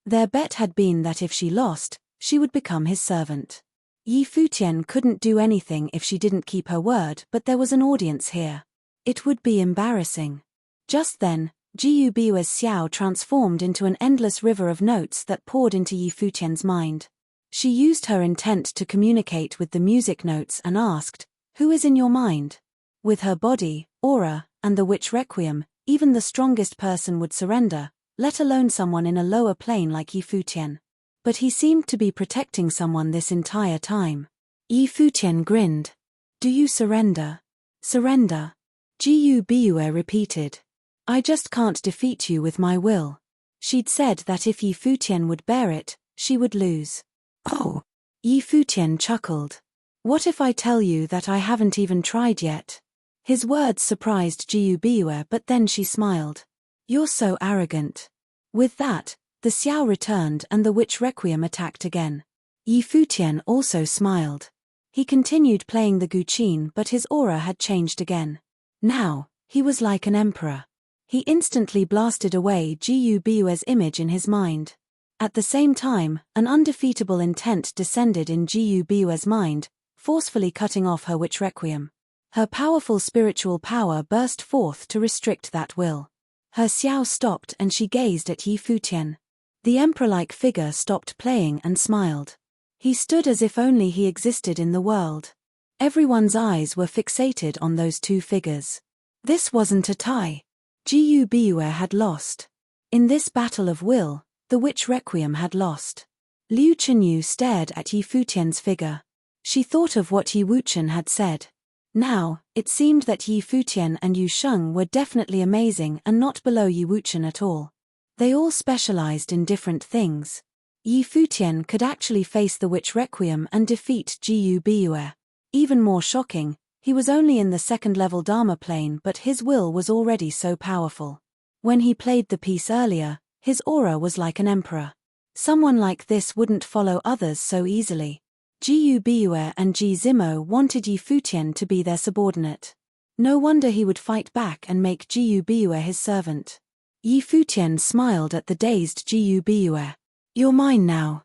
Their bet had been that if she lost, she would become his servant. Yi Futian couldn't do anything if she didn't keep her word, but there was an audience here. It would be embarrassing. Just then, Jiyu Biue's xiao transformed into an endless river of notes that poured into Yi Futian's mind. She used her intent to communicate with the music notes and asked, "Who is in your mind?" With her body, aura, and the witch requiem, even the strongest person would surrender, let alone someone in a lower plane like Yi Futian. But he seemed to be protecting someone this entire time. Yi Futian grinned. "Do you surrender?" "Surrender?" Jiyu Biue repeated. "I just can't defeat you with my will." She'd said that if Yi Futian would bear it, she would lose. "Oh." Yi Futian chuckled. "What if I tell you that I haven't even tried yet?" His words surprised Jiyu Biue, but then she smiled. "You're so arrogant." With that, the xiao returned and the witch requiem attacked again. Yi Futian also smiled. He continued playing the guqin, but his aura had changed again. Now, he was like an emperor. He instantly blasted away Jiyu Biue's image in his mind. At the same time, an undefeatable intent descended in Jiyu Biue's mind, forcefully cutting off her witch requiem. Her powerful spiritual power burst forth to restrict that will. Her xiao stopped and she gazed at Yi Futian. The emperor-like figure stopped playing and smiled. He stood as if only he existed in the world. Everyone's eyes were fixated on those two figures. This wasn't a tie. Jiyu Biue had lost. In this battle of will, the witch requiem had lost. Liu Chenyu stared at Yi Futian's figure. She thought of what Yi Wuchen had said. Now, it seemed that Yi Futian and Yu Sheng were definitely amazing and not below Yi Wuchen at all. They all specialized in different things. Yi Futian could actually face the witch requiem and defeat Jiyu Biue. Even more shocking, he was only in the second-level Dharma plane, but his will was already so powerful. When he played the piece earlier, his aura was like an emperor. Someone like this wouldn't follow others so easily. Jiyu Biue and Ji Zimo wanted Yi Futian to be their subordinate. No wonder he would fight back and make Jiu Biue his servant. Yi Futian smiled at the dazed Jiu Biue. You're mine now.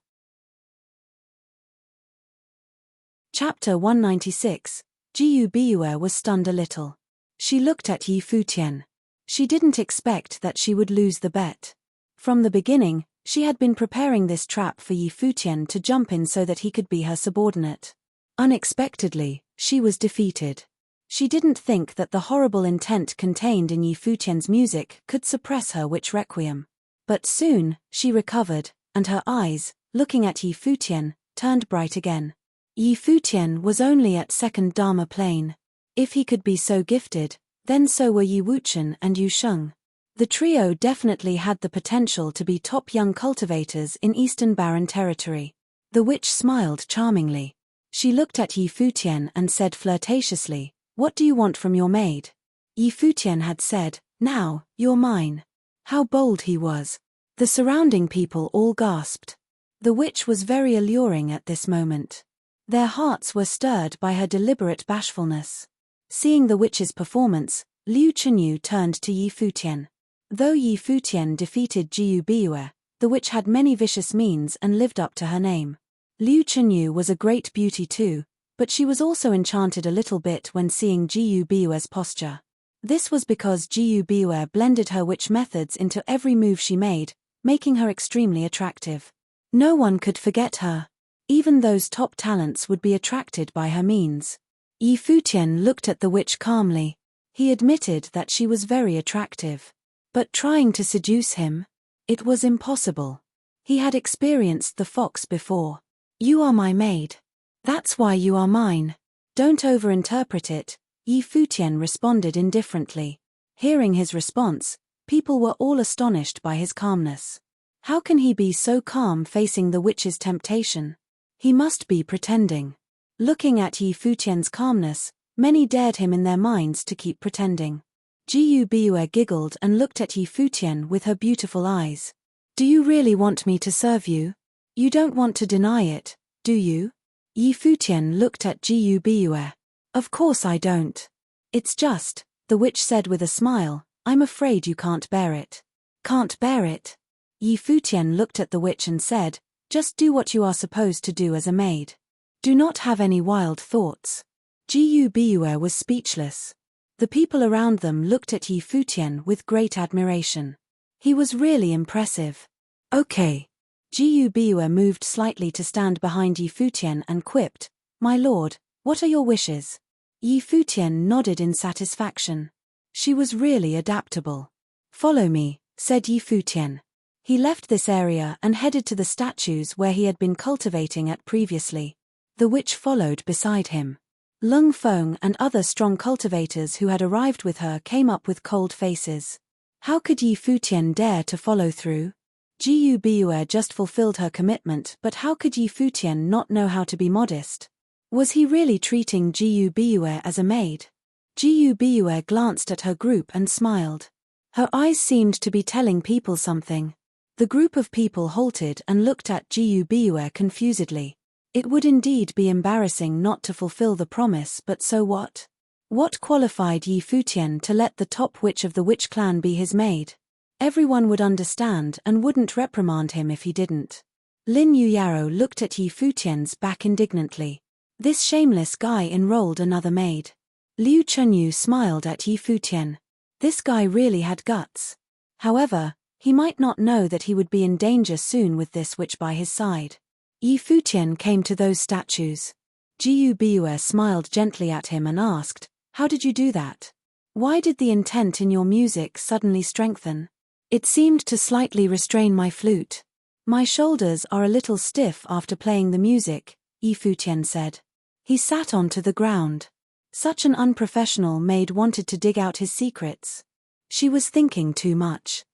Chapter 196. Jiu Biue was stunned a little. She looked at Yi Futian. She didn't expect that she would lose the bet. From the beginning, she had been preparing this trap for Yi Futian to jump in so that he could be her subordinate. Unexpectedly, she was defeated. She didn't think that the horrible intent contained in Yi Futian's music could suppress her witch requiem. But soon, she recovered, and her eyes, looking at Yi Futian, turned bright again. Yi Futian was only at second Dharma plane. If he could be so gifted, then so were Yi Wuchen and Yu Sheng. The trio definitely had the potential to be top young cultivators in Eastern Barren territory. The witch smiled charmingly. She looked at Yi Futian and said flirtatiously, "What do you want from your maid?" Yi Futian had said, "Now, you're mine." How bold he was. The surrounding people all gasped. The witch was very alluring at this moment. Their hearts were stirred by her deliberate bashfulness. Seeing the witch's performance, Liu Chenyu turned to Yi Futian. Though Yi Futian defeated Jiu Biue, the witch had many vicious means and lived up to her name. Liu Chenyu was a great beauty too, but she was also enchanted a little bit when seeing Jiu Biue's posture. This was because Jiu Biue blended her witch methods into every move she made, making her extremely attractive. No one could forget her. Even those top talents would be attracted by her means. Yi Futian looked at the witch calmly. He admitted that she was very attractive. But trying to seduce him? It was impossible. He had experienced the fox before. "You are my maid. That's why you are mine. Don't overinterpret it," Yi Futian responded indifferently. Hearing his response, people were all astonished by his calmness. How can he be so calm facing the witch's temptation? He must be pretending. Looking at Yi Futian's calmness, many dared him in their minds to keep pretending. Jiu Biue giggled and looked at Yi Futian with her beautiful eyes. "Do you really want me to serve you? You don't want to deny it, do you?" Yi Futian looked at Jiu Biue. "Of course I don't. It's just," the witch said with a smile, "I'm afraid you can't bear it." "Can't bear it?" Yi Futian looked at the witch and said, "Just do what you are supposed to do as a maid. Do not have any wild thoughts." Jiu Biue was speechless. The people around them looked at Yi Futian with great admiration. He was really impressive. "Okay." Jiu Biue moved slightly to stand behind Yi Futian and quipped, "My lord, what are your wishes?" Yi Futian nodded in satisfaction. She was really adaptable. "Follow me," said Yi Futian. He left this area and headed to the statues where he had been cultivating at previously. The witch followed beside him. Lung Feng and other strong cultivators who had arrived with her came up with cold faces. How could Yi Futian dare to follow through? Jiu Biue just fulfilled her commitment, but how could Yi Futian not know how to be modest? Was he really treating Jiu Biue as a maid? Jiu Biue glanced at her group and smiled. Her eyes seemed to be telling people something. The group of people halted and looked at Jiu Biue confusedly. It would indeed be embarrassing not to fulfill the promise, but so what? What qualified Yi Futian to let the top witch of the witch clan be his maid? Everyone would understand and wouldn't reprimand him if he didn't. Lin Yuyaro looked at Yi Futian's back indignantly. This shameless guy enrolled another maid. Liu Chenyu smiled at Yi Futian. This guy really had guts. However, he might not know that he would be in danger soon with this witch by his side. Yi Futian came to those statues. Jiu Biue smiled gently at him and asked, "How did you do that? Why did the intent in your music suddenly strengthen?" "It seemed to slightly restrain my flute. My shoulders are a little stiff after playing the music," Yi Futian said. He sat onto the ground. Such an unprofessional maid wanted to dig out his secrets. She was thinking too much.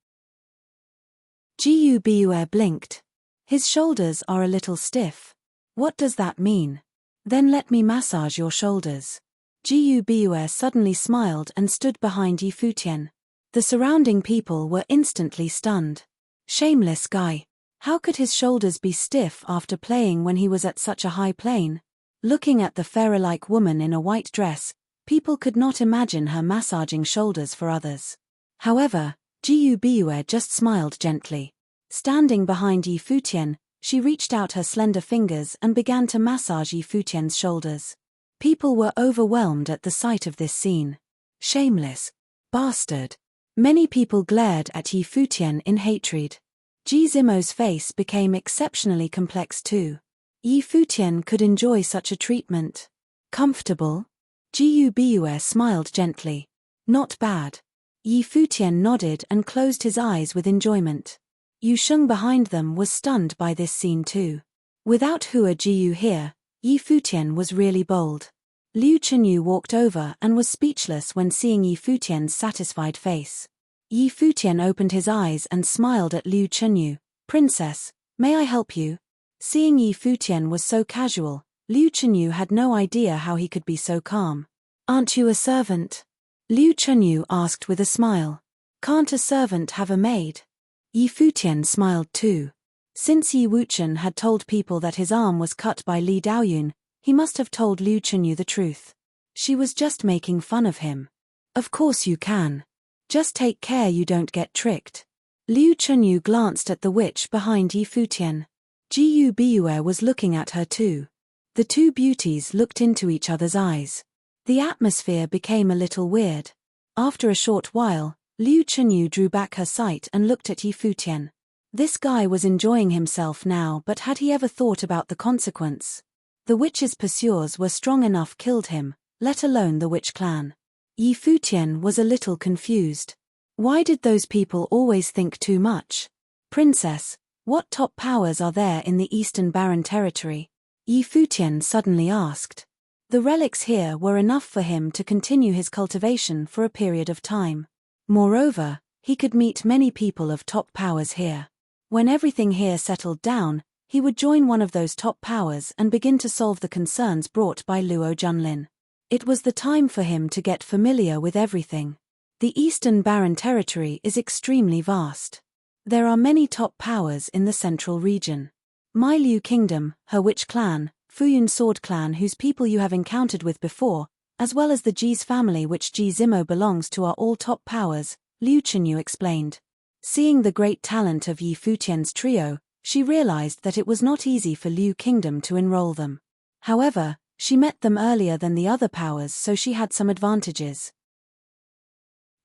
Jiu Biue blinked. "His shoulders are a little stiff. What does that mean? Then let me massage your shoulders." Jiu Biue suddenly smiled and stood behind Yi Futian. The surrounding people were instantly stunned. Shameless guy. How could his shoulders be stiff after playing when he was at such a high plane? Looking at the pharaoh-like woman in a white dress, People could not imagine her massaging shoulders for others. However, Jiyu Biue just smiled gently. Standing behind Yi Futian, she reached out her slender fingers and began to massage Yi Futian's shoulders. People were overwhelmed at the sight of this scene. Shameless bastard. Many people glared at Yi Futian in hatred. Ji Zimo's face became exceptionally complex too. Yi Futian could enjoy such a treatment. Comfortable? Jiyu Biue smiled gently. Not bad. Yi Futian nodded and closed his eyes with enjoyment. Yu Sheng behind them was stunned by this scene too. Without Hua Jiyu here, Yi Futian was really bold. Liu Chenyu walked over and was speechless when seeing Yi Futian's satisfied face. Yi Futian opened his eyes and smiled at Liu Chenyu. "Princess, may I help you?" Seeing Yi Futian was so casual, Liu Chenyu had no idea how he could be so calm. "Aren't you a servant?" Liu Chenyu asked with a smile. "Can't a servant have a maid?" Yi Futian smiled too. Since Yi Wuchen had told people that his arm was cut by Li Daoyun, he must have told Liu Chenyu the truth. She was just making fun of him. "Of course you can. Just take care you don't get tricked." Liu Chenyu glanced at the witch behind Yi Futian. Jiyu Biue was looking at her too. The two beauties looked into each other's eyes. The atmosphere became a little weird. After a short while, Liu Chenyu drew back her sight and looked at Yi Futian. This guy was enjoying himself now, but had he ever thought about the consequence? The witch's pursuers were strong enough killed him, let alone the witch clan. Yi Futian was a little confused. Why did those people always think too much? "Princess, what top powers are there in the Eastern Barren Territory?" Yi Futian suddenly asked. The relics here were enough for him to continue his cultivation for a period of time. Moreover, he could meet many people of top powers here. When everything here settled down, he would join one of those top powers and begin to solve the concerns brought by Luo Junlin. It was the time for him to get familiar with everything. The Eastern Barren Territory is extremely vast. There are many top powers in the central region. My Liu Kingdom, her witch clan, Fuyun Sword clan whose people you have encountered with before, as well as the Ji's family which Ji Zimo belongs to are all top powers, Liu Chenyu explained. Seeing the great talent of Yi Futian's trio, she realized that it was not easy for Liu Kingdom to enroll them. However, she met them earlier than the other powers, so she had some advantages.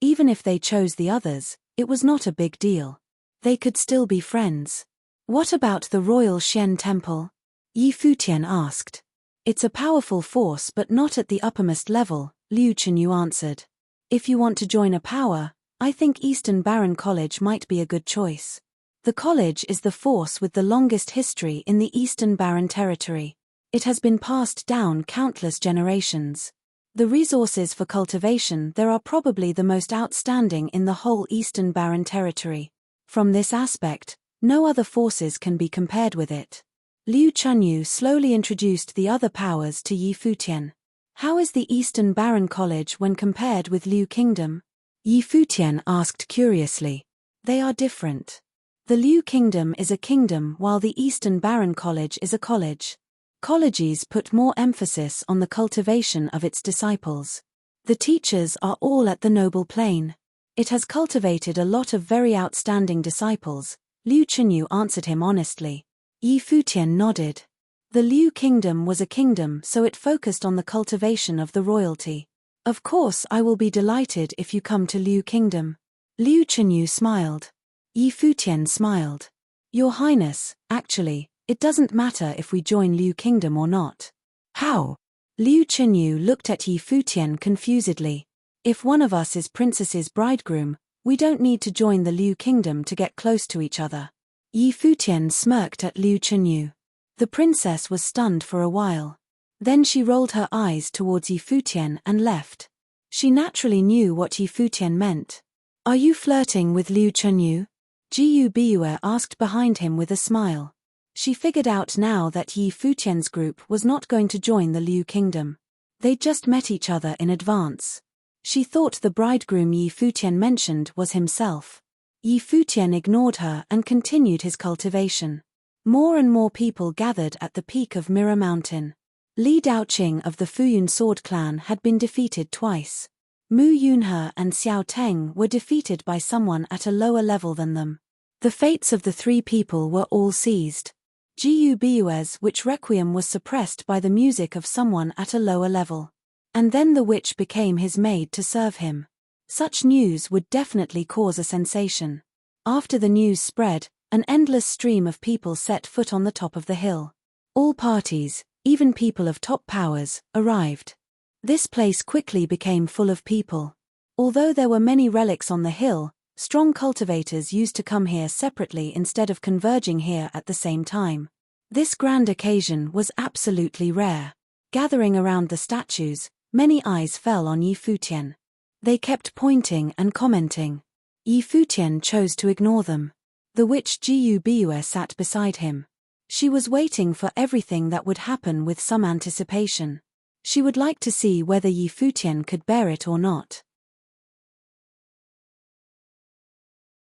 Even if they chose the others, it was not a big deal. They could still be friends. "What about the Royal Xian Temple?" Yi Futian asked. "It's a powerful force but not at the uppermost level," Liu Chenyu answered. "If you want to join a power, I think Eastern Barren College might be a good choice. The college is the force with the longest history in the Eastern Barren Territory. It has been passed down countless generations. The resources for cultivation there are probably the most outstanding in the whole Eastern Barren Territory. From this aspect, no other forces can be compared with it." Liu Chenyu slowly introduced the other powers to Yi Futian. "How is the Eastern Barren College when compared with Liu Kingdom?" Yi Futian asked curiously. "They are different. The Liu Kingdom is a kingdom while the Eastern Barren College is a college. Colleges put more emphasis on the cultivation of its disciples. The teachers are all at the noble plane. It has cultivated a lot of very outstanding disciples," Liu Chenyu answered him honestly. Yi Futian nodded. The Liu Kingdom was a kingdom, so it focused on the cultivation of the royalty. "Of course I will be delighted if you come to Liu Kingdom." Liu Chenyu smiled. Yi Futian smiled. "Your Highness, actually, it doesn't matter if we join Liu Kingdom or not." "How?" Liu Chenyu looked at Yi Futian confusedly. "If one of us is Princess's bridegroom, we don't need to join the Liu Kingdom to get close to each other." Yi Futian smirked at Liu Chenyu. The princess was stunned for a while. Then she rolled her eyes towards Yi Futian and left. She naturally knew what Yi Futian meant. "Are you flirting with Liu Chenyu?" Jiyu Biue asked behind him with a smile. She figured out now that Yi Futian's group was not going to join the Liu Kingdom. They'd just met each other in advance. She thought the bridegroom Yi Futian mentioned was himself. Yi Futian ignored her and continued his cultivation. More and more people gathered at the peak of Mirror Mountain. Li Daoqing of the Fuyun Sword Clan had been defeated twice. Mu Yunhe and Xiao Teng were defeated by someone at a lower level than them. The fates of the three people were all seized. Jiyu Biue's witch requiem was suppressed by the music of someone at a lower level. And then the witch became his maid to serve him. Such news would definitely cause a sensation. After the news spread, an endless stream of people set foot on the top of the hill. All parties, even people of top powers, arrived. This place quickly became full of people. Although there were many relics on the hill, strong cultivators used to come here separately instead of converging here at the same time. This grand occasion was absolutely rare. Gathering around the statues, many eyes fell on Yi Futian. They kept pointing and commenting. Yi Futian chose to ignore them. The witch Jiyu Biue sat beside him. She was waiting for everything that would happen with some anticipation. She would like to see whether Yi Futian could bear it or not.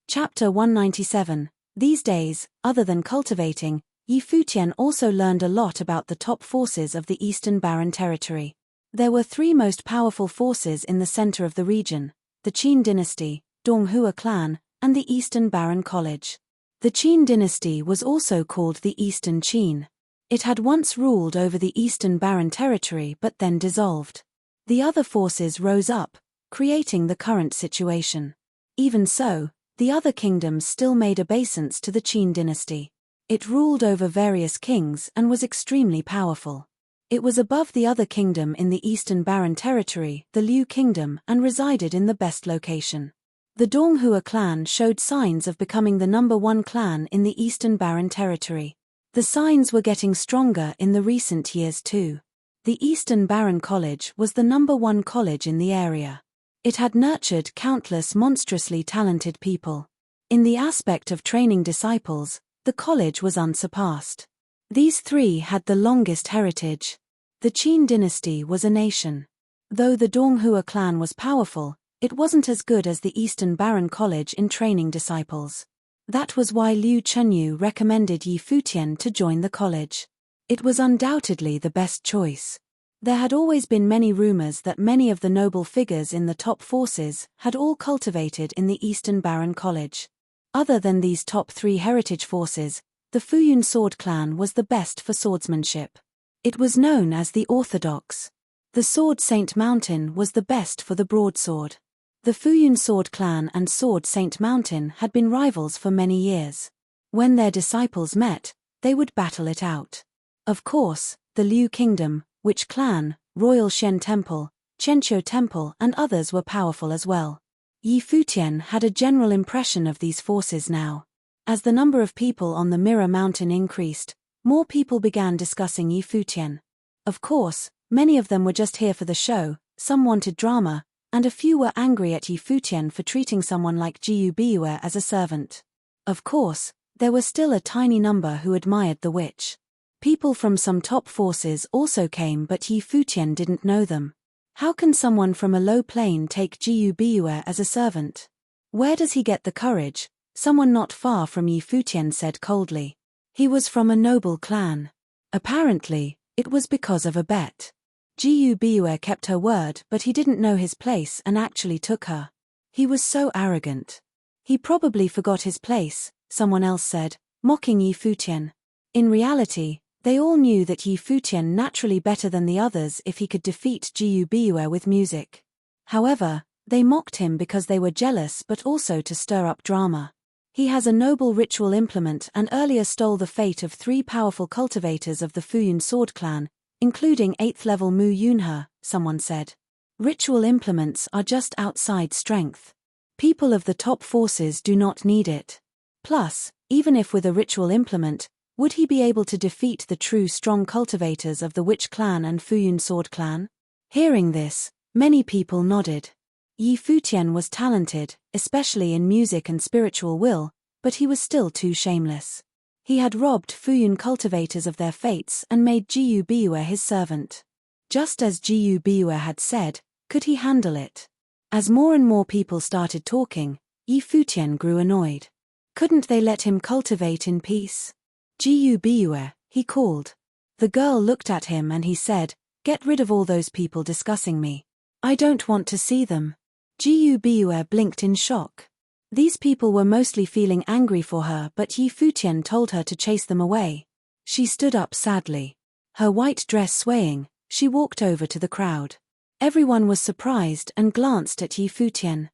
Chapter 197. These days, other than cultivating, Yi Futian also learned a lot about the top forces of the Eastern Barren Territory. There were three most powerful forces in the center of the region: the Qin dynasty, Donghua clan, and the Eastern Barren College. The Qin dynasty was also called the Eastern Qin. It had once ruled over the Eastern Barren Territory but then dissolved. The other forces rose up, creating the current situation. Even so, the other kingdoms still made obeisance to the Qin dynasty. It ruled over various kings and was extremely powerful. It was above the other kingdom in the Eastern Barren Territory, the Liu Kingdom, and resided in the best location. The Donghua clan showed signs of becoming the #1 clan in the Eastern Barren Territory. The signs were getting stronger in the recent years too. The Eastern Barren College was the #1 college in the area. It had nurtured countless monstrously talented people. In the aspect of training disciples, the college was unsurpassed. These three had the longest heritage. The Qin dynasty was a nation. Though the Donghua clan was powerful, it wasn't as good as the Eastern Barren College in training disciples. That was why Liu Chenyu recommended Yi Futian to join the college. It was undoubtedly the best choice. There had always been many rumors that many of the noble figures in the top forces had all cultivated in the Eastern Barren College. Other than these top three heritage forces, the Fuyun Sword Clan was the best for swordsmanship. It was known as the Orthodox. The Sword Saint Mountain was the best for the broadsword. The Fuyun Sword Clan and Sword Saint Mountain had been rivals for many years. When their disciples met, they would battle it out. Of course, the Liu Kingdom, Witch Clan, Royal Shen Temple, Chenqiu Temple and others were powerful as well. Yi Futian had a general impression of these forces now. As the number of people on the Mirror Mountain increased, more people began discussing Yi Futian. Of course, many of them were just here for the show, some wanted drama, and a few were angry at Yi Futian for treating someone like Jiyu Biue as a servant. Of course, there were still a tiny number who admired the witch. People from some top forces also came, but Yi Futian didn't know them. How can someone from a low plane take Jiyu Biue as a servant? Where does he get the courage? Someone not far from Yi Futian said coldly. He was from a noble clan. Apparently, it was because of a bet. Jiyu Biue kept her word, but he didn't know his place and actually took her. He was so arrogant. He probably forgot his place, someone else said, mocking Yi Futian. In reality, they all knew that Yi Futian naturally better than the others if he could defeat Jiyu Biue with music. However, they mocked him because they were jealous but also to stir up drama. He has a noble ritual implement and earlier stole the fate of three powerful cultivators of the Fuyun Sword Clan, including 8th level Mu Yunhe, someone said. Ritual implements are just outside strength. People of the top forces do not need it. Plus, even if with a ritual implement, would he be able to defeat the true strong cultivators of the Witch Clan and Fuyun Sword Clan? Hearing this, many people nodded. Yi Futian was talented, especially in music and spiritual will, but he was still too shameless. He had robbed Fuyun cultivators of their fates and made Jiyu Biue his servant. Just as Jiyu Biue had said, could he handle it? As more and more people started talking, Yi Futian grew annoyed. Couldn't they let him cultivate in peace? Jiyu Biue, he called. The girl looked at him and he said, "Get rid of all those people discussing me. I don't want to see them." Gu blinked in shock. These people were mostly feeling angry for her, but Yi Futian told her to chase them away. She stood up sadly. Her white dress swaying, she walked over to the crowd. Everyone was surprised and glanced at Yi Futian.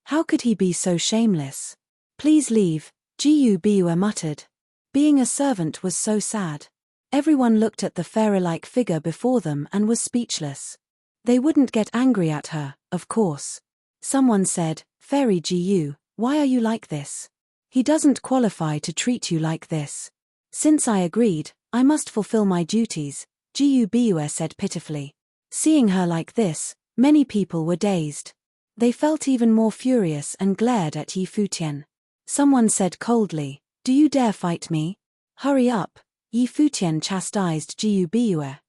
How could he be so shameless? "Please leave," Gu muttered. Being a servant was so sad. Everyone looked at the fairy-like figure before them and was speechless. They wouldn't get angry at her, of course. Someone said, "Fairy Gu, why are you like this? He doesn't qualify to treat you like this." "Since I agreed, I must fulfill my duties," Gu said pitifully. Seeing her like this, many people were dazed. They felt even more furious and glared at Yi Futian. Someone said coldly, "Do you dare fight me? Hurry up." Yi Futian chastised Gu,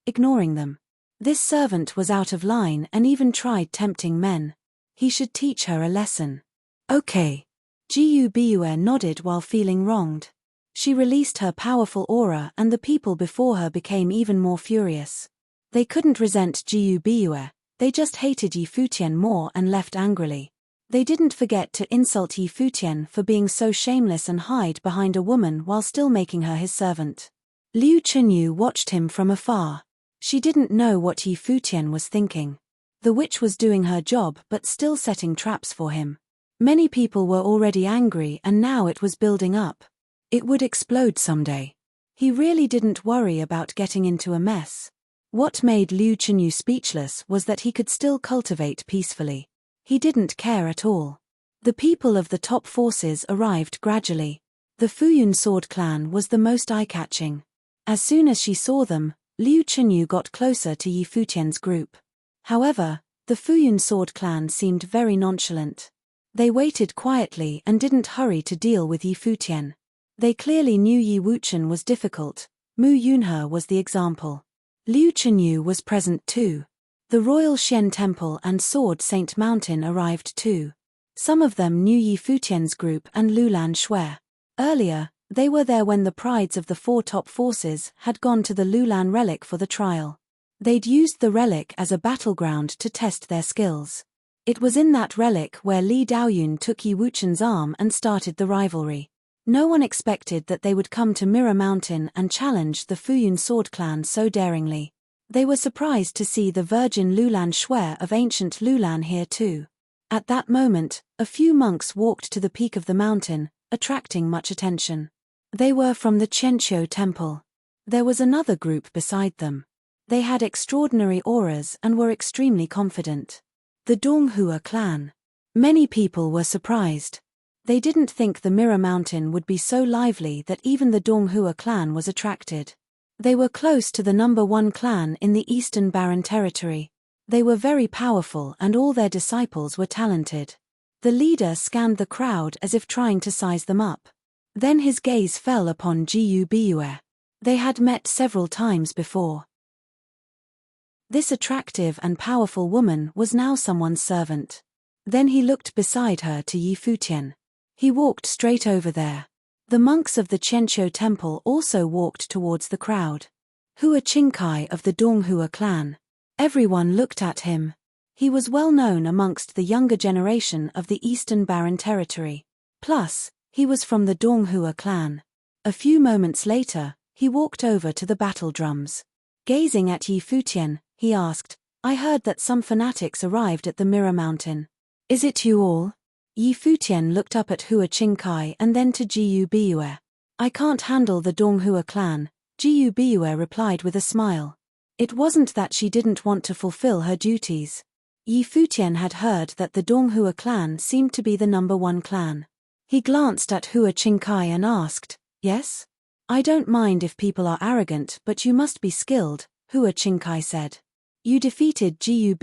ignoring them. This servant was out of line and even tried tempting men. He should teach her a lesson. "Okay." Gu nodded while feeling wronged. She released her powerful aura and the people before her became even more furious. They couldn't resent Gu, they just hated Yi Futian more and left angrily. They didn't forget to insult Yi Futian for being so shameless and hide behind a woman while still making her his servant. Liu Chunyu watched him from afar. She didn't know what Yi Futian was thinking. The witch was doing her job but still setting traps for him. Many people were already angry and now it was building up. It would explode someday. He really didn't worry about getting into a mess. What made Liu Chunyu speechless was that he could still cultivate peacefully. He didn't care at all. The people of the top forces arrived gradually. The Fuyun sword clan was the most eye-catching. As soon as she saw them, Liu Chunyu got closer to Yi Futian's group. However, the Fuyun sword clan seemed very nonchalant. They waited quietly and didn't hurry to deal with Yi Futian. They clearly knew Yi Wuchen was difficult. Mu Yunhe was the example. Liu Chunyu was present too. The Royal Xian Temple and Sword Saint Mountain arrived too. Some of them knew Yi Futian's group and Lulan Shui. Earlier, they were there when the prides of the four top forces had gone to the Lulan relic for the trial. They'd used the relic as a battleground to test their skills. It was in that relic where Li Daoyun took Yi Wuchen's arm and started the rivalry. No one expected that they would come to Mirror Mountain and challenge the Fuyun sword clan so daringly. They were surprised to see the Virgin Lulan Shui of ancient Lulan here too. At that moment, a few monks walked to the peak of the mountain, attracting much attention. They were from the Qianqiu Temple. There was another group beside them. They had extraordinary auras and were extremely confident. The Donghua clan. Many people were surprised. They didn't think the Mirror Mountain would be so lively that even the Donghua clan was attracted. They were close to the #1 clan in the Eastern Barren Territory. They were very powerful and all their disciples were talented. The leader scanned the crowd as if trying to size them up. Then his gaze fell upon Gu. They had met several times before. This attractive and powerful woman was now someone's servant. Then he looked beside her to Yi Futian. He walked straight over there. The monks of the Qianqiu Temple also walked towards the crowd. Hua Qingkai of the Donghua clan. Everyone looked at him. He was well known amongst the younger generation of the Eastern Barren Territory. Plus, he was from the Donghua clan. A few moments later, he walked over to the battle drums. Gazing at Yi Futian, he asked, "I heard that some fanatics arrived at the Mirror Mountain. Is it you all?" Yi Futian looked up at Hua Qingkai and then to Gu. "I can't handle the Donghua clan," Gu replied with a smile. It wasn't that she didn't want to fulfill her duties. Yi Futian had heard that the Donghua clan seemed to be the #1 clan. He glanced at Hua Qingkai and asked, "Yes? I don't mind if people are arrogant, but you must be skilled," Hua Qingkai said. "You defeated Gu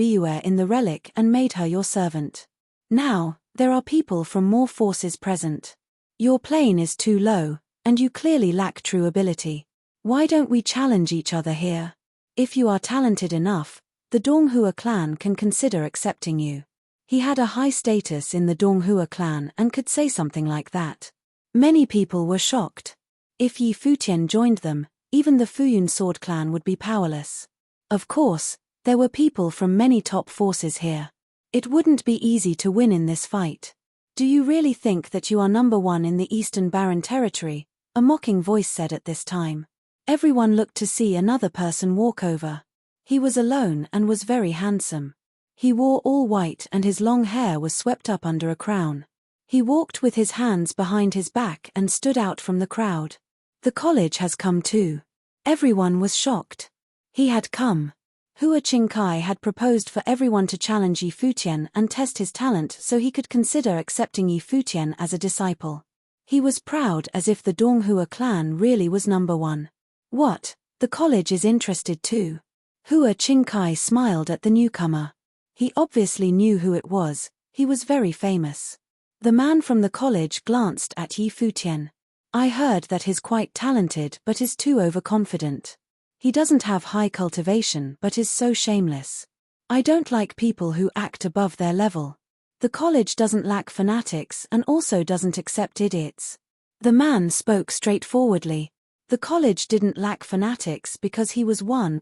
in the relic and made her your servant. Now, there are people from more forces present. Your plane is too low, and you clearly lack true ability. Why don't we challenge each other here? If you are talented enough, the Donghua clan can consider accepting you." He had a high status in the Donghua clan and could say something like that. Many people were shocked. If Yi Futian joined them, even the Fuyun sword clan would be powerless. Of course, there were people from many top forces here. It wouldn't be easy to win in this fight. Do you really think that you are number one in the Eastern Barren territory? A mocking voice said at this time. Everyone looked to see another person walk over. He was alone and was very handsome. He wore all white and his long hair was swept up under a crown. He walked with his hands behind his back and stood out from the crowd. The college has come too. Everyone was shocked. He had come. Hua Qingkai had proposed for everyone to challenge Yi Futian and test his talent so he could consider accepting Yi Futian as a disciple. He was proud as if the Donghua clan really was number one. What? The college is interested too. Hua Qingkai smiled at the newcomer. He obviously knew who it was, he was very famous. The man from the college glanced at Yi Futian. I heard that he's quite talented but is too overconfident. He doesn't have high cultivation but is so shameless. I don't like people who act above their level. The college doesn't lack fanatics and also doesn't accept idiots. The man spoke straightforwardly. The college didn't lack fanatics because he was one.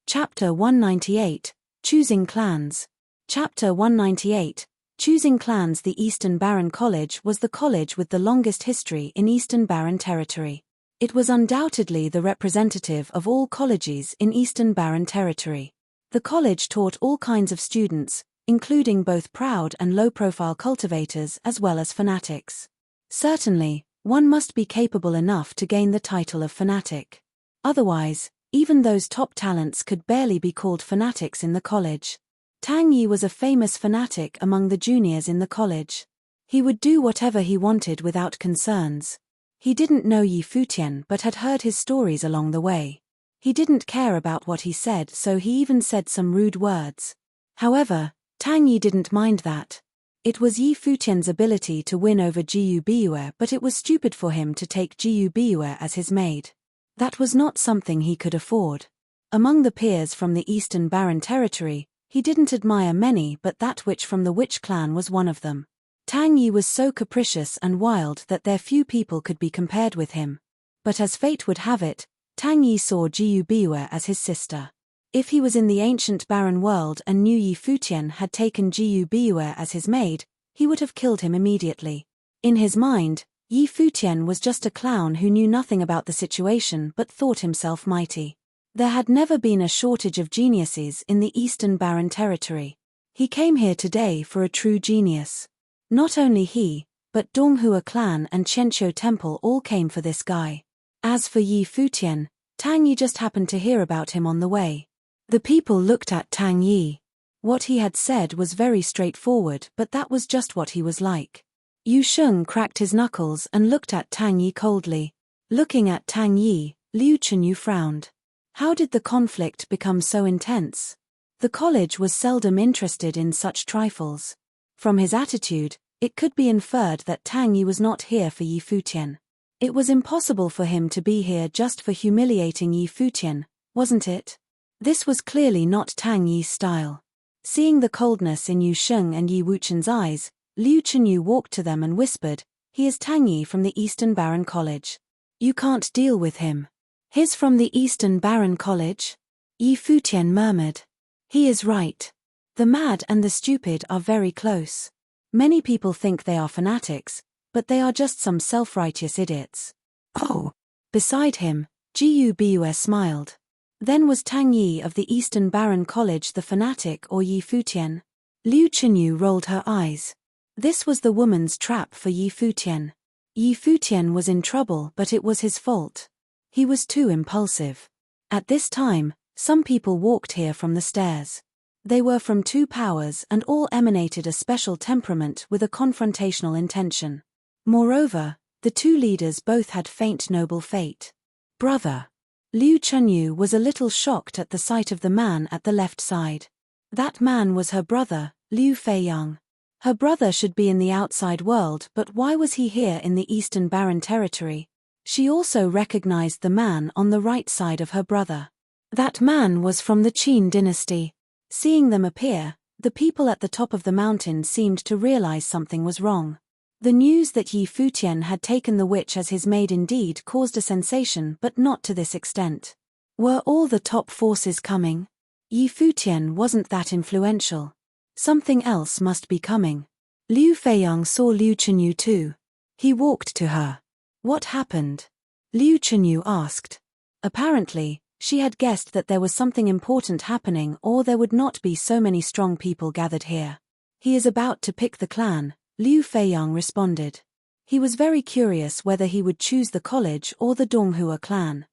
Chapter 198, Choosing Clans. Chapter 198, Choosing Clans. The Eastern Barren College was the college with the longest history in Eastern Barren territory. It was undoubtedly the representative of all colleges in Eastern Barren territory. The college taught all kinds of students, including both proud and low-profile cultivators as well as fanatics. Certainly, one must be capable enough to gain the title of fanatic. Otherwise, even those top talents could barely be called fanatics in the college. Tang Yi was a famous fanatic among the juniors in the college. He would do whatever he wanted without concerns. He didn't know Yi Futian but had heard his stories along the way. He didn't care about what he said, so he even said some rude words. However, Tang Yi didn't mind that. It was Yi Futian's ability to win over Jiyu Biue, but it was stupid for him to take Jiyu Biue as his maid. That was not something he could afford. Among the peers from the Eastern Barren territory, he didn't admire many, but that witch from the witch clan was one of them. Tang Yi was so capricious and wild that there few people could be compared with him. But as fate would have it, Tang Yi saw Jiyu Biue as his sister. If he was in the ancient barren world and knew Yi Futian had taken Jiyu Biue as his maid, he would have killed him immediately. In his mind, Yi Futian was just a clown who knew nothing about the situation but thought himself mighty. There had never been a shortage of geniuses in the Eastern Barren territory. He came here today for a true genius. Not only he, but Donghua clan and Qianqiu temple all came for this guy. As for Yi Futian, Tang Yi just happened to hear about him on the way. The people looked at Tang Yi. What he had said was very straightforward, but that was just what he was like. Yu Sheng cracked his knuckles and looked at Tang Yi coldly. Looking at Tang Yi, Liu Chenyu frowned. How did the conflict become so intense? The college was seldom interested in such trifles. From his attitude, it could be inferred that Tang Yi was not here for Yi Futian. It was impossible for him to be here just for humiliating Yi Futian, wasn't it? This was clearly not Tang Yi's style. Seeing the coldness in Yu Sheng and Yi Wuchen's eyes, Liu Chenyu walked to them and whispered, "He is Tang Yi from the Eastern Barren College. You can't deal with him." "He's from the Eastern Barren College?" Yi Futian murmured. "He is right. The mad and the stupid are very close. Many people think they are fanatics, but they are just some self-righteous idiots." "Oh." Beside him, Jiyu Biue smiled. Then was Tang Yi of the Eastern Barren College the fanatic or Yi Futian? Liu Chenyu rolled her eyes. This was the woman's trap for Yi Futian. Yi Futian was in trouble, but it was his fault. He was too impulsive. At this time, some people walked here from the stairs. They were from two powers and all emanated a special temperament with a confrontational intention. Moreover, the two leaders both had faint noble fate. "Brother." Liu Chenyu was a little shocked at the sight of the man at the left side. That man was her brother, Liu Feiyang. Her brother should be in the outside world, but why was he here in the Eastern Barren territory? She also recognized the man on the right side of her brother. That man was from the Qin dynasty. Seeing them appear, the people at the top of the mountain seemed to realize something was wrong. The news that Yi Futian had taken the witch as his maid indeed caused a sensation, but not to this extent. Were all the top forces coming? Yi Futian wasn't that influential. Something else must be coming. Liu Feiyang saw Liu Chenyu too. He walked to her. What happened? Liu Chenyu asked. Apparently, she had guessed that there was something important happening, or there would not be so many strong people gathered here. He is about to pick the clan, Liu Feiyang responded. He was very curious whether he would choose the college or the Donghua clan.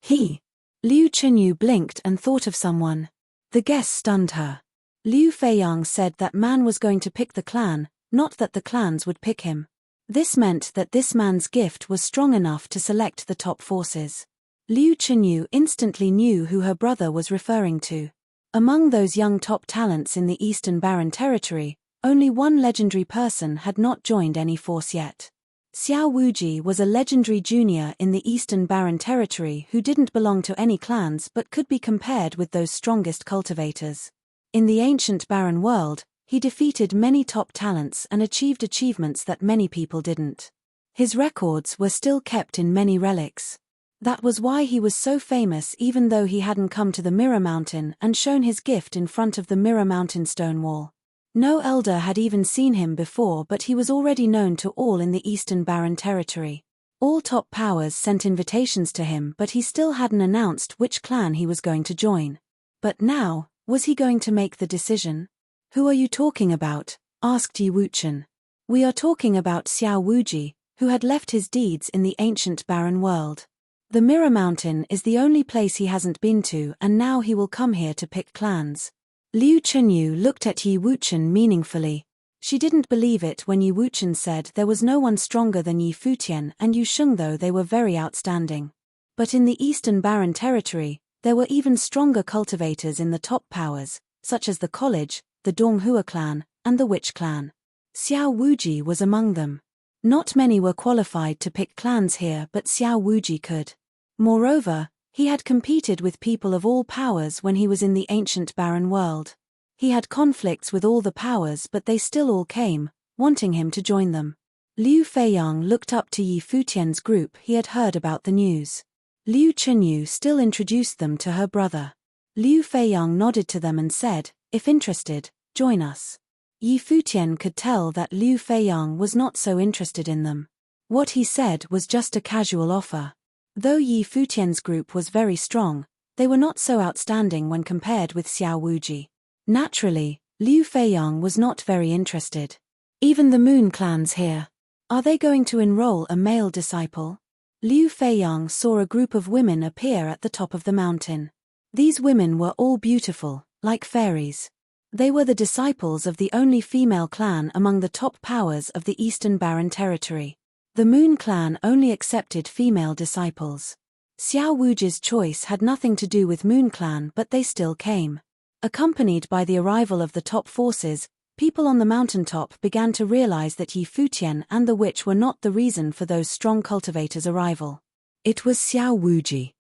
Liu Chenyu blinked and thought of someone. The guess stunned her. Liu Feiyang said that man was going to pick the clan, not that the clans would pick him. This meant that this man's gift was strong enough to select the top forces. Liu Chenyu instantly knew who her brother was referring to. Among those young top talents in the Eastern Barren Territory, only one legendary person had not joined any force yet. Xiao Wuji was a legendary junior in the Eastern Barren Territory who didn't belong to any clans but could be compared with those strongest cultivators. In the ancient Barren world, he defeated many top talents and achieved achievements that many people didn't. His records were still kept in many relics. That was why he was so famous, even though he hadn't come to the Mirror Mountain and shown his gift in front of the Mirror Mountain stone wall. No elder had even seen him before, but he was already known to all in the Eastern Barren Territory. All top powers sent invitations to him, but he still hadn't announced which clan he was going to join. But now, was he going to make the decision? Who are you talking about? Asked Yi Wuchen. We are talking about Xiao Wuji, who had left his deeds in the ancient Barren world. The Mirror Mountain is the only place he hasn't been to, and now he will come here to pick clans. Liu Chenyu looked at Yi Wuchen meaningfully. She didn't believe it when Yi Wuchen said there was no one stronger than Yi Futian and Yu Sheng, though they were very outstanding. But in the Eastern Barren Territory, there were even stronger cultivators in the top powers, such as the college, the Donghua clan, and the witch clan. Xiao Wuji was among them. Not many were qualified to pick clans here, but Xiao Wuji could. Moreover, he had competed with people of all powers when he was in the ancient Barren world. He had conflicts with all the powers, but they still all came, wanting him to join them. Liu Feiyang looked up to Yi Futian's group. He had heard about the news. Liu Chenyu still introduced them to her brother. Liu Feiyang nodded to them and said, "If interested, join us." Yi Futian could tell that Liu Feiyang was not so interested in them. What he said was just a casual offer. Though Yi Futian's group was very strong, they were not so outstanding when compared with Xiao Wuji. Naturally, Liu Feiyang was not very interested. Even the Moon clans here. Are they going to enroll a male disciple? Liu Feiyang saw a group of women appear at the top of the mountain. These women were all beautiful, like fairies. They were the disciples of the only female clan among the top powers of the Eastern Barren Territory. The Moon clan only accepted female disciples. Xiao Wuji's choice had nothing to do with Moon clan, but they still came. Accompanied by the arrival of the top forces, people on the mountaintop began to realize that Yi Futian and the witch were not the reason for those strong cultivators' arrival. It was Xiao Wuji.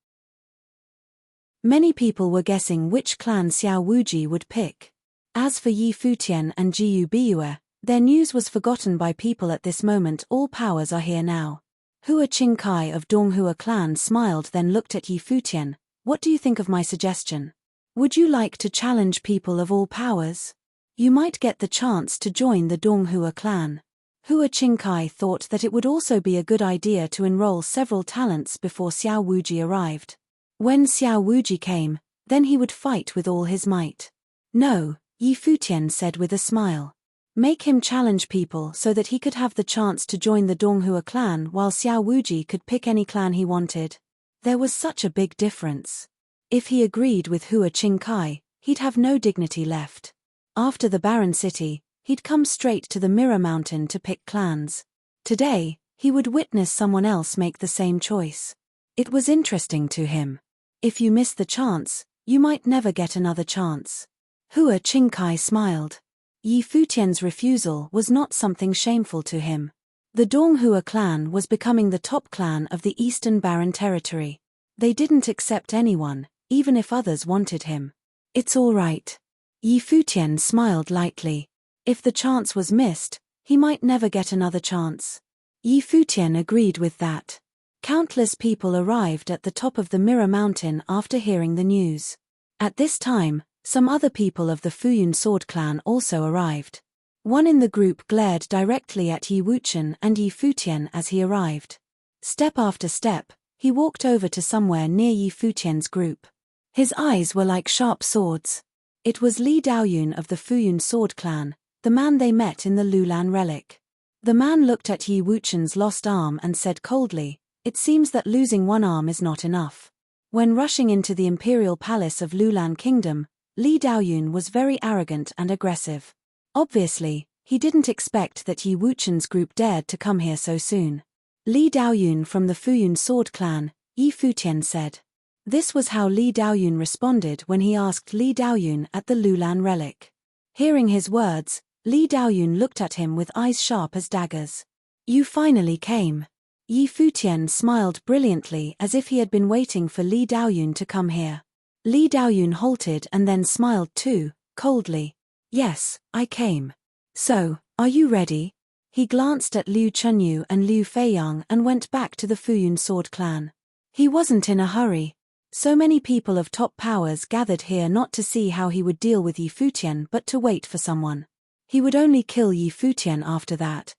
Many people were guessing which clan Xiao Wuji would pick. As for Yi Futian and Jiyu Biyue, their news was forgotten by people at this moment. All powers are here now. Hua Qingkai of Donghua clan smiled, then looked at Yi Futian. What do you think of my suggestion? Would you like to challenge people of all powers? You might get the chance to join the Donghua clan. Hua Qingkai thought that it would also be a good idea to enroll several talents before Xiao Wuji arrived. When Xiao Wuji came, then he would fight with all his might. No, Yi Futian said with a smile. Make him challenge people so that he could have the chance to join the Donghua clan, while Xiao Wuji could pick any clan he wanted. There was such a big difference. If he agreed with Hua Qingkai, he'd have no dignity left. After the Barren City, he'd come straight to the Mirror Mountain to pick clans. Today, he would witness someone else make the same choice. It was interesting to him. If you miss the chance, you might never get another chance. Hua Qingkai smiled. Yi Futian's refusal was not something shameful to him. The Donghua clan was becoming the top clan of the Eastern Barren Territory. They didn't accept anyone, even if others wanted him. It's all right. Yi Futian smiled lightly. If the chance was missed, He might never get another chance. Yi Futian agreed with that. Countless people arrived at the top of the Mirror Mountain after hearing the news. At this time, some other people of the Fuyun Sword Clan also arrived. One in the group glared directly at Yi Wuchen and Yi Futian as he arrived. Step after step, he walked over to somewhere near Yi Futian's group. His eyes were like sharp swords. It was Li Daoyun of the Fuyun Sword Clan, the man they met in the Lulan relic. The man looked at Yi Wuchen's lost arm and said coldly, "It seems that losing one arm is not enough." When rushing into the imperial palace of Lulan Kingdom, Li Daoyun was very arrogant and aggressive. Obviously, he didn't expect that Yi Wuchen's group dared to come here so soon. Li Daoyun from the Fuyun Sword Clan, Yi Futian said. This was how Li Daoyun responded when he asked Li Daoyun at the Lulan relic. Hearing his words, Li Daoyun looked at him with eyes sharp as daggers. "You finally came." Yi Futian smiled brilliantly as if he had been waiting for Li Daoyun to come here. Li Daoyun halted and then smiled too, coldly. "Yes, I came. So, are you ready?" He glanced at Liu Chunyu and Liu Feiyang and went back to the Fuyun Sword Clan. He wasn't in a hurry. So many people of top powers gathered here not to see how he would deal with Yi Futian but to wait for someone. He would only kill Yi Futian after that.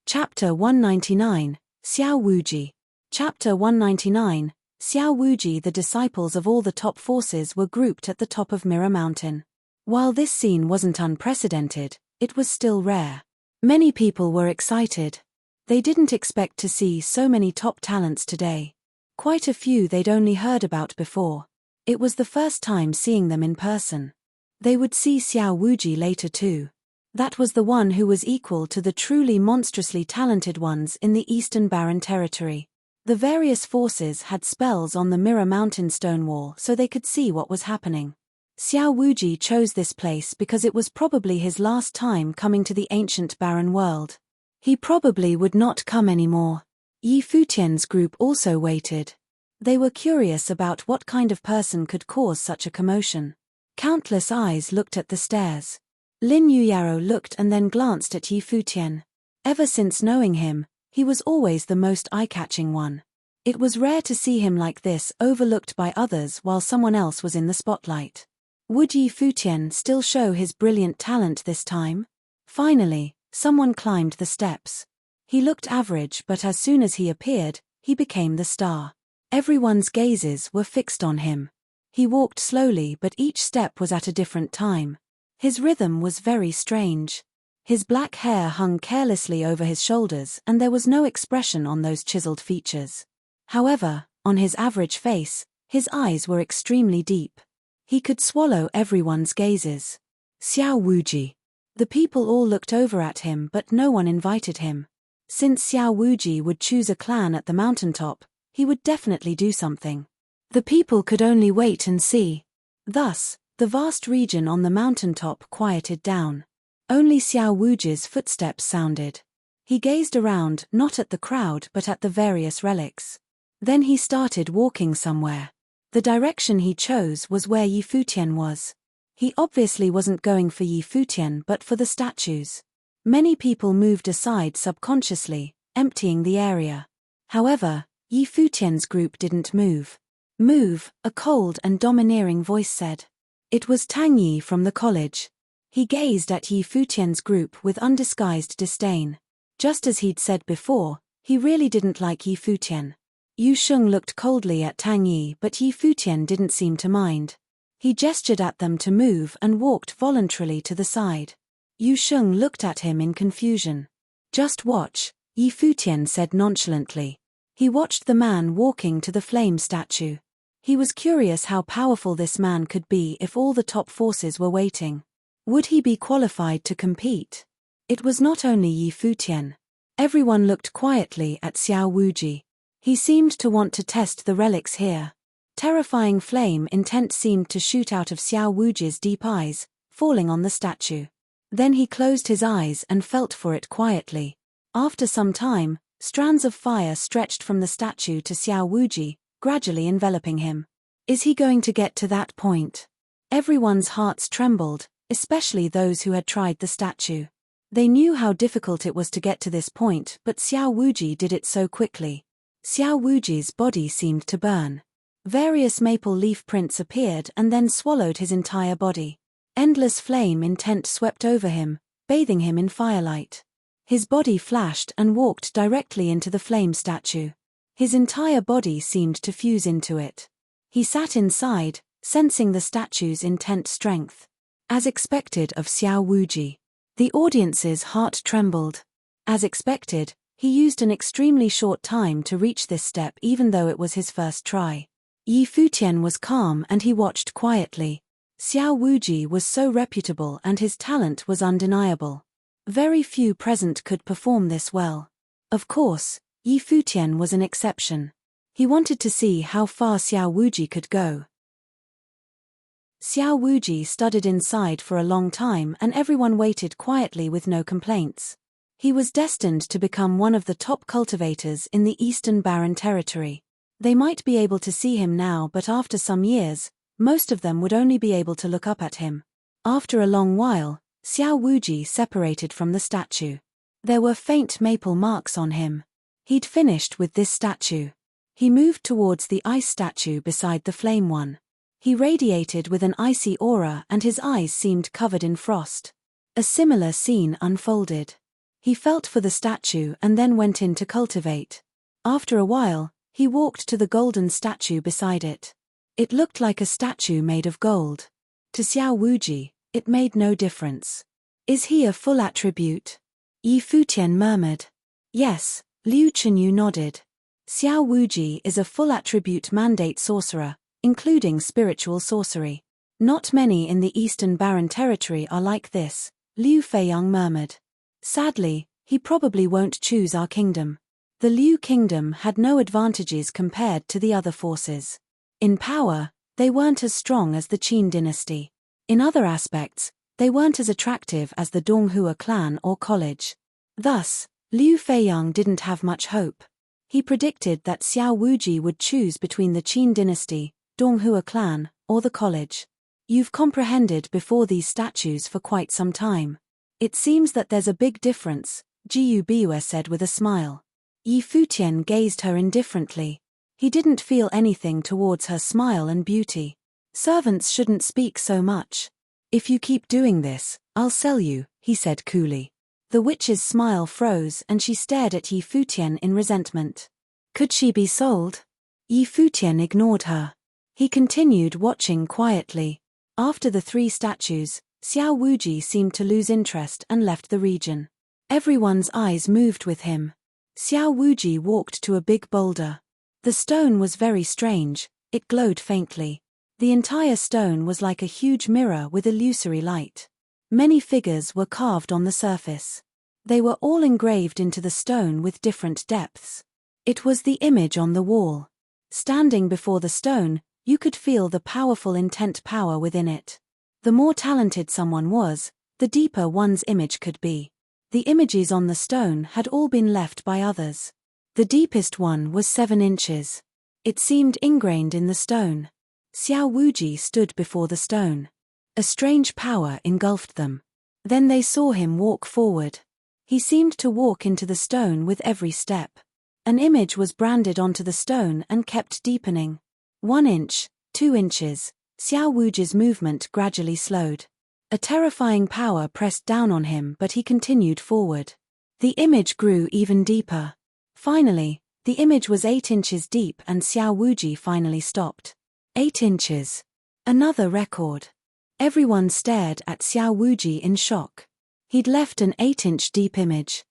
Chapter 199, Xiao Wuji. Chapter 199, Xiao Wuji. The disciples of all the top forces were grouped at the top of Mirror Mountain. While this scene wasn't unprecedented, it was still rare. Many people were excited. They didn't expect to see so many top talents today. Quite a few they'd only heard about before. It was the first time seeing them in person. They would see Xiao Wuji later too. That was the one who was equal to the truly monstrously talented ones in the Eastern Barren Territory. The various forces had spells on the Mirror Mountain stone wall so they could see what was happening. Xiao Wuji chose this place because it was probably his last time coming to the ancient barren world. He probably would not come anymore. Yi Futian's group also waited. They were curious about what kind of person could cause such a commotion. Countless eyes looked at the stairs. Lin Yuyaro looked and then glanced at Yi Futian. Ever since knowing him, he was always the most eye-catching one. It was rare to see him like this, overlooked by others while someone else was in the spotlight. Would Yi Futian still show his brilliant talent this time? Finally, someone climbed the steps. He looked average, but as soon as he appeared, he became the star. Everyone's gazes were fixed on him. He walked slowly, but each step was at a different time. His rhythm was very strange. His black hair hung carelessly over his shoulders and there was no expression on those chiseled features. However, on his average face, his eyes were extremely deep. He could swallow everyone's gazes. Xiao Wuji. The people all looked over at him but no one invited him. Since Xiao Wuji would choose a clan at the mountaintop, he would definitely do something. The people could only wait and see. Thus, the vast region on the mountaintop quieted down. Only Xiao Wuji's footsteps sounded. He gazed around, not at the crowd but at the various relics. Then he started walking somewhere. The direction he chose was where Yi Futian was. He obviously wasn't going for Yi Futian but for the statues. Many people moved aside subconsciously, emptying the area. However, Yi Futian's group didn't move. "Move," a cold and domineering voice said. It was Tang Yi from the college. He gazed at Yi Futian's group with undisguised disdain. Just as he'd said before, he really didn't like Yi Futian. Yu Sheng looked coldly at Tang Yi but Yi Futian didn't seem to mind. He gestured at them to move and walked voluntarily to the side. Yu Sheng looked at him in confusion. "Just watch," Yi Futian said nonchalantly. He watched the man walking to the flame statue. He was curious how powerful this man could be if all the top forces were waiting. Would he be qualified to compete? It was not only Yi Futian. Everyone looked quietly at Xiao Wuji. He seemed to want to test the relics here. Terrifying flame intent seemed to shoot out of Xiao Wuji's deep eyes, falling on the statue. Then he closed his eyes and felt for it quietly. After some time, strands of fire stretched from the statue to Xiao Wuji, gradually enveloping him. Is he going to get to that point? Everyone's hearts trembled, especially those who had tried the statue. They knew how difficult it was to get to this point, but Xiao Wuji did it so quickly. Xiao Wuji's body seemed to burn. Various maple leaf prints appeared and then swallowed his entire body. Endless flame intent swept over him, bathing him in firelight. His body flashed and walked directly into the flame statue. His entire body seemed to fuse into it. He sat inside, sensing the statue's intense strength. As expected of Xiao Wuji. The audience's heart trembled. As expected, he used an extremely short time to reach this step even though it was his first try. Yi Futian was calm and he watched quietly. Xiao Wuji was so reputable and his talent was undeniable. Very few present could perform this well. Of course, Yi Futian was an exception. He wanted to see how far Xiao Wuji could go. Xiao Wuji studied inside for a long time and everyone waited quietly with no complaints. He was destined to become one of the top cultivators in the Eastern Barren Territory. They might be able to see him now, but after some years, most of them would only be able to look up at him. After a long while, Xiao Wuji separated from the statue. There were faint maple marks on him. He'd finished with this statue. He moved towards the ice statue beside the flame one. He radiated with an icy aura and his eyes seemed covered in frost. A similar scene unfolded. He felt for the statue and then went in to cultivate. After a while, he walked to the golden statue beside it. It looked like a statue made of gold. To Xiao Wuji, it made no difference. Is he a full attribute? Yi Futian murmured. Yes, Liu Chenyu nodded. Xiao Wuji is a full attribute mandate sorcerer, including spiritual sorcery. Not many in the Eastern Barren Territory are like this, Liu Feiyang murmured. Sadly, he probably won't choose our kingdom. The Liu kingdom had no advantages compared to the other forces. In power, they weren't as strong as the Qin dynasty. In other aspects, they weren't as attractive as the Donghua clan or college. Thus, Liu Feiyang didn't have much hope. He predicted that Xiao Wuji would choose between the Qin dynasty, Donghua clan, or the college. You've comprehended before these statues for quite some time. It seems that there's a big difference, Jiu Biwa said with a smile. Yi Futian gazed her indifferently. He didn't feel anything towards her smile and beauty. Servants shouldn't speak so much. If you keep doing this, I'll sell you, he said coolly. The witch's smile froze and she stared at Yi Futian in resentment. Could she be sold? Yi Futian ignored her. He continued watching quietly. After the three statues, Xiao Wuji seemed to lose interest and left the region. Everyone's eyes moved with him. Xiao Wuji walked to a big boulder. The stone was very strange, it glowed faintly. The entire stone was like a huge mirror with illusory light. Many figures were carved on the surface. They were all engraved into the stone with different depths. It was the image on the wall. Standing before the stone, you could feel the powerful intent power within it. The more talented someone was, the deeper one's image could be. The images on the stone had all been left by others. The deepest one was 7 inches. It seemed ingrained in the stone. Xiao Wuji stood before the stone. A strange power engulfed them. Then they saw him walk forward. He seemed to walk into the stone with every step. An image was branded onto the stone and kept deepening. 1 inch, 2 inches, Xiao Wuji's movement gradually slowed. A terrifying power pressed down on him, but he continued forward. The image grew even deeper. Finally, the image was 8 inches deep and Xiao Wuji finally stopped. 8 inches. Another record. Everyone stared at Xiao Wuji in shock. He'd left an 8-inch deep image.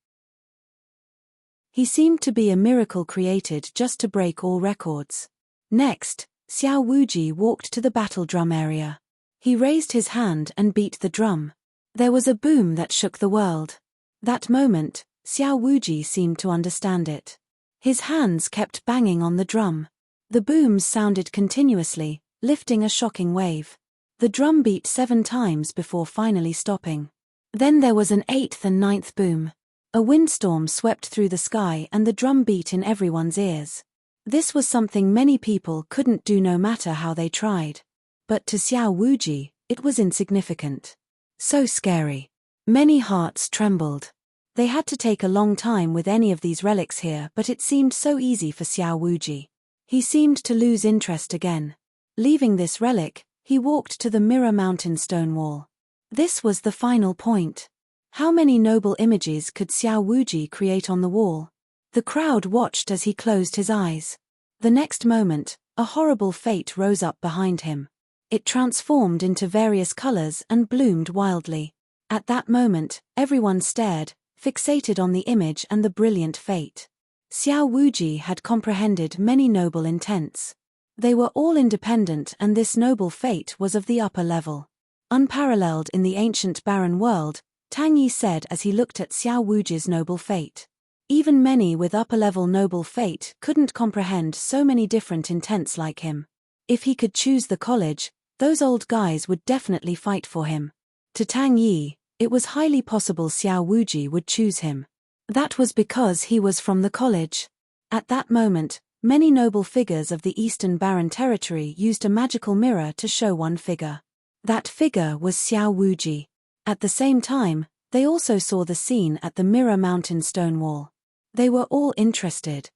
He seemed to be a miracle created just to break all records. Next, Xiao Wuji walked to the battle drum area. He raised his hand and beat the drum. There was a boom that shook the world. That moment, Xiao Wuji seemed to understand it. His hands kept banging on the drum. The booms sounded continuously, lifting a shocking wave. The drum beat 7 times before finally stopping. Then there was an 8th and 9th boom. A windstorm swept through the sky and the drum beat in everyone's ears. This was something many people couldn't do no matter how they tried. But to Xiao Wuji, it was insignificant. So scary. Many hearts trembled. They had to take a long time with any of these relics here, but it seemed so easy for Xiao Wuji. He seemed to lose interest again. Leaving this relic, he walked to the Mirror Mountain stone wall. This was the final point. How many noble images could Xiao Wuji create on the wall? The crowd watched as he closed his eyes. The next moment, a horrible fate rose up behind him. It transformed into various colors and bloomed wildly. At that moment, everyone stared, fixated on the image and the brilliant fate. Xiao Wuji had comprehended many noble intents. They were all independent, and this noble fate was of the upper level. Unparalleled in the ancient barren world, Tang Yi said as he looked at Xiao Wuji's noble fate. Even many with upper-level noble fate couldn't comprehend so many different intents like him. If he could choose the college, those old guys would definitely fight for him. To Tang Yi, it was highly possible Xiao Wuji would choose him. That was because he was from the college. At that moment, many noble figures of the Eastern Barren Territory used a magical mirror to show one figure. That figure was Xiao Wuji. At the same time, they also saw the scene at the Mirror Mountain stone wall. They were all interested.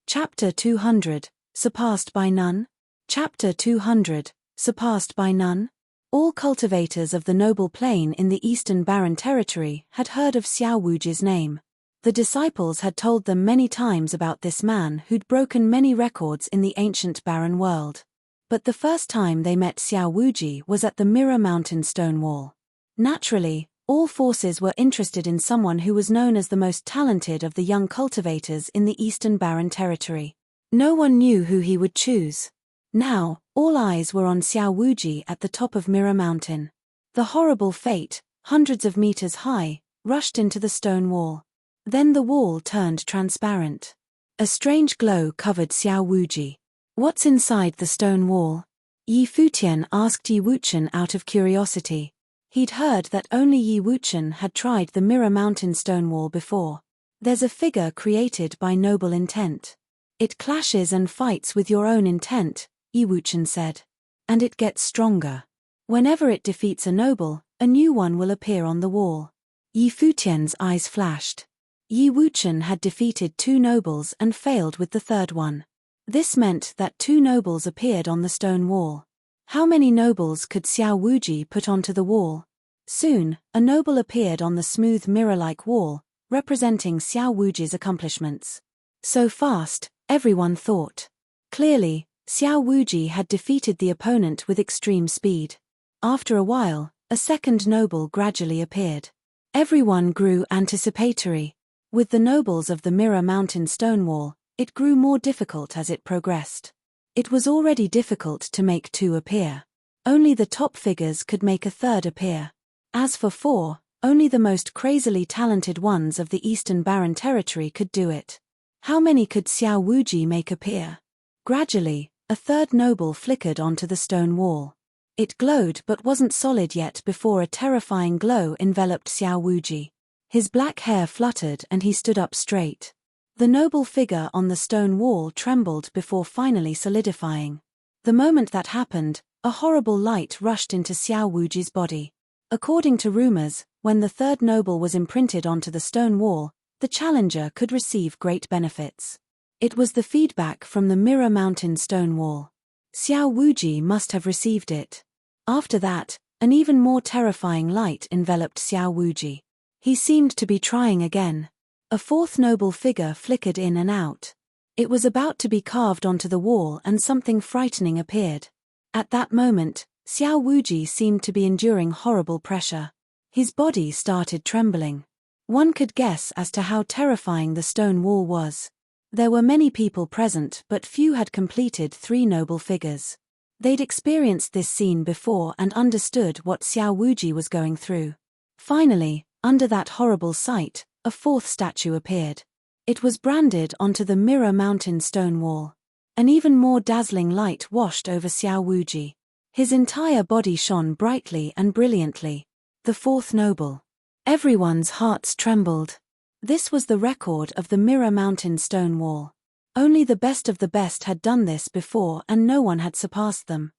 Chapter 200, Surpassed by None? Chapter 200, Surpassed by None? All cultivators of the noble plane in the Eastern Barren Territory had heard of Xiao Wuji's name. The disciples had told them many times about this man who'd broken many records in the ancient barren world. But the first time they met Xiao Wuji was at the Mirror Mountain stone wall. Naturally, all forces were interested in someone who was known as the most talented of the young cultivators in the Eastern Barren Territory. No one knew who he would choose. Now, all eyes were on Xiao Wuji at the top of Mirror Mountain. The horrible fate, hundreds of meters high, rushed into the stone wall. Then the wall turned transparent. A strange glow covered Xiao Wuji. What's inside the stone wall? Yi Futian asked Yi Wuchen out of curiosity. He'd heard that only Yi Wuchen had tried the Mirror Mountain stone wall before. There's a figure created by noble intent. It clashes and fights with your own intent, Yi Wuchen said. And it gets stronger. Whenever it defeats a noble, a new one will appear on the wall. Yi Futian's eyes flashed. Yi Wuchen had defeated 2 nobles and failed with the third one. This meant that 2 nobles appeared on the stone wall. How many nobles could Xiao Wuji put onto the wall? Soon, a noble appeared on the smooth mirror-like wall, representing Xiao Wuji's accomplishments. So fast, everyone thought. Clearly, Xiao Wuji had defeated the opponent with extreme speed. After a while, a second noble gradually appeared. Everyone grew anticipatory. With the nobles of the Mirror Mountain stone wall, it grew more difficult as it progressed. It was already difficult to make 2 appear. Only the top figures could make a third appear. As for 4, only the most crazily talented ones of the Eastern Barren Territory could do it. How many could Xiao Wuji make appear? Gradually, a third noble flickered onto the stone wall. It glowed but wasn't solid yet before a terrifying glow enveloped Xiao Wuji. His black hair fluttered and he stood up straight. The noble figure on the stone wall trembled before finally solidifying. The moment that happened, a horrible light rushed into Xiao Wuji's body. According to rumors, when the third noble was imprinted onto the stone wall, the challenger could receive great benefits. It was the feedback from the Mirror Mountain stone wall. Xiao Wuji must have received it. After that, an even more terrifying light enveloped Xiao Wuji. He seemed to be trying again. A fourth noble figure flickered in and out. It was about to be carved onto the wall and something frightening appeared. At that moment, Xiao Wuji seemed to be enduring horrible pressure. His body started trembling. One could guess as to how terrifying the stone wall was. There were many people present but few had completed 3 noble figures. They'd experienced this scene before and understood what Xiao Wuji was going through. Finally, under that horrible sight, a 4th statue appeared. It was branded onto the Mirror Mountain stone wall. An even more dazzling light washed over Xiao Wuji. His entire body shone brightly and brilliantly. The 4th noble. Everyone's hearts trembled. This was the record of the Mirror Mountain stone wall. Only the best of the best had done this before and no one had surpassed them.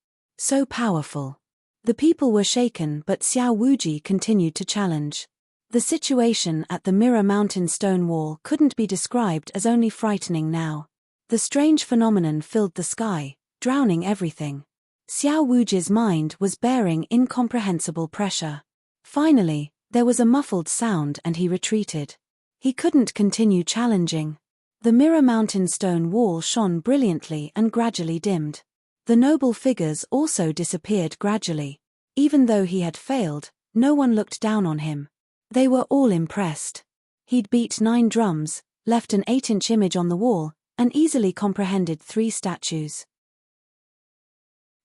So powerful. The people were shaken, but Xiao Wuji continued to challenge. The situation at the Mirror Mountain stone wall couldn't be described as only frightening now. The strange phenomenon filled the sky, drowning everything. Xiao Wuji's mind was bearing incomprehensible pressure. Finally, there was a muffled sound and he retreated. He couldn't continue challenging. The Mirror Mountain stone wall shone brilliantly and gradually dimmed. The noble figures also disappeared gradually. Even though he had failed, no one looked down on him. They were all impressed. He'd beat 9 drums, left an 8-inch image on the wall, and easily comprehended 3 statues.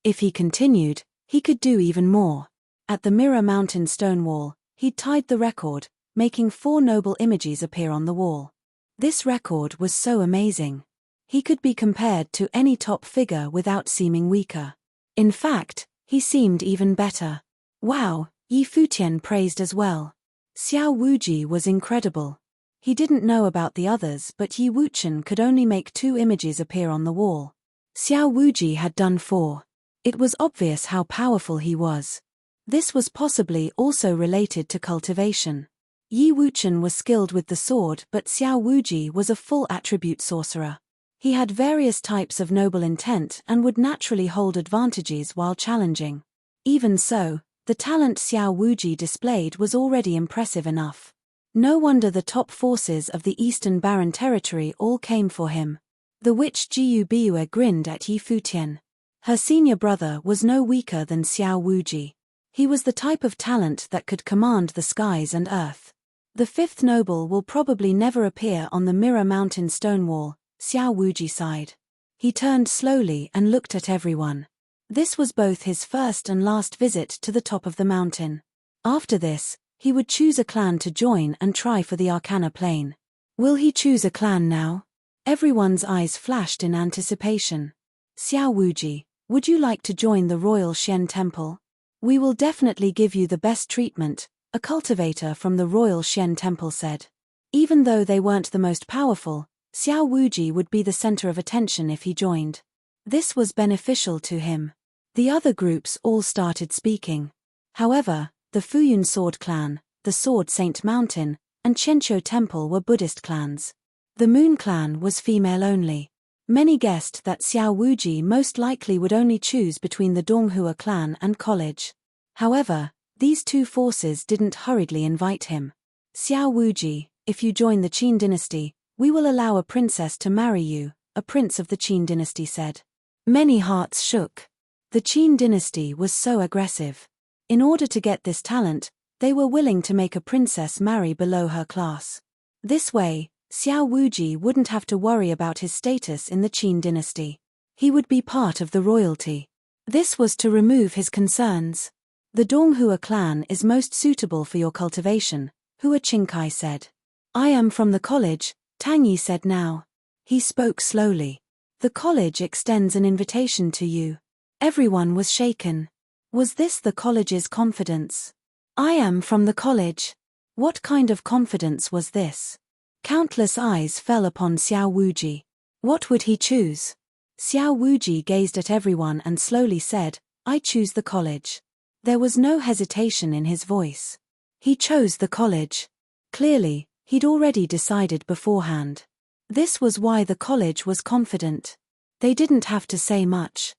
If he continued, he could do even more. At the Mirror Mountain stone wall, he'd tied the record, making 4 noble images appear on the wall. This record was so amazing. He could be compared to any top figure without seeming weaker. In fact, he seemed even better. Wow, Futian praised as well. Xiao Wuji was incredible. He didn't know about the others, but Wuchen could only make 2 images appear on the wall. Xiao Wuji had done 4. It was obvious how powerful he was. This was possibly also related to cultivation. Wuchen was skilled with the sword, but Xiao Wuji was a full attribute sorcerer. He had various types of noble intent and would naturally hold advantages while challenging. Even so, the talent Xiao Wuji displayed was already impressive enough. No wonder the top forces of the Eastern Barren Territory all came for him. The witch Jiu Biue grinned at Futian. Her senior brother was no weaker than Xiao Wuji. He was the type of talent that could command the skies and earth. The 5th noble will probably never appear on the Mirror Mountain stone wall, Xiao Wuji sighed. He turned slowly and looked at everyone. This was both his first and last visit to the top of the mountain. After this, he would choose a clan to join and try for the Arcana Plane. Will he choose a clan now? Everyone's eyes flashed in anticipation. Xiao Wuji, would you like to join the Royal Xian Temple? We will definitely give you the best treatment, a cultivator from the Royal Xian Temple said. Even though they weren't the most powerful, Xiao Wuji would be the center of attention if he joined. This was beneficial to him. The other groups all started speaking. However, the Fuyun Sword Clan, the Sword Saint Mountain, and Chenqiu Temple were Buddhist clans. The Moon Clan was female only. Many guessed that Xiao Wuji most likely would only choose between the Donghua clan and college. However, these 2 forces didn't hurriedly invite him. Xiao Wuji, if you join the Qin dynasty, we will allow a princess to marry you, a prince of the Qin dynasty said. Many hearts shook. The Qin dynasty was so aggressive. In order to get this talent, they were willing to make a princess marry below her class. This way, Xiao Wuji wouldn't have to worry about his status in the Qin dynasty. He would be part of the royalty. This was to remove his concerns. The Donghua clan is most suitable for your cultivation, Hua Qingkai said. I am from the college, Tang Yi said now. He spoke slowly. The college extends an invitation to you. Everyone was shaken. Was this the college's confidence? I am from the college. What kind of confidence was this? Countless eyes fell upon Xiao Wuji. What would he choose? Xiao Wuji gazed at everyone and slowly said, I choose the college. There was no hesitation in his voice. He chose the college. Clearly, he'd already decided beforehand. This was why the college was confident. They didn't have to say much.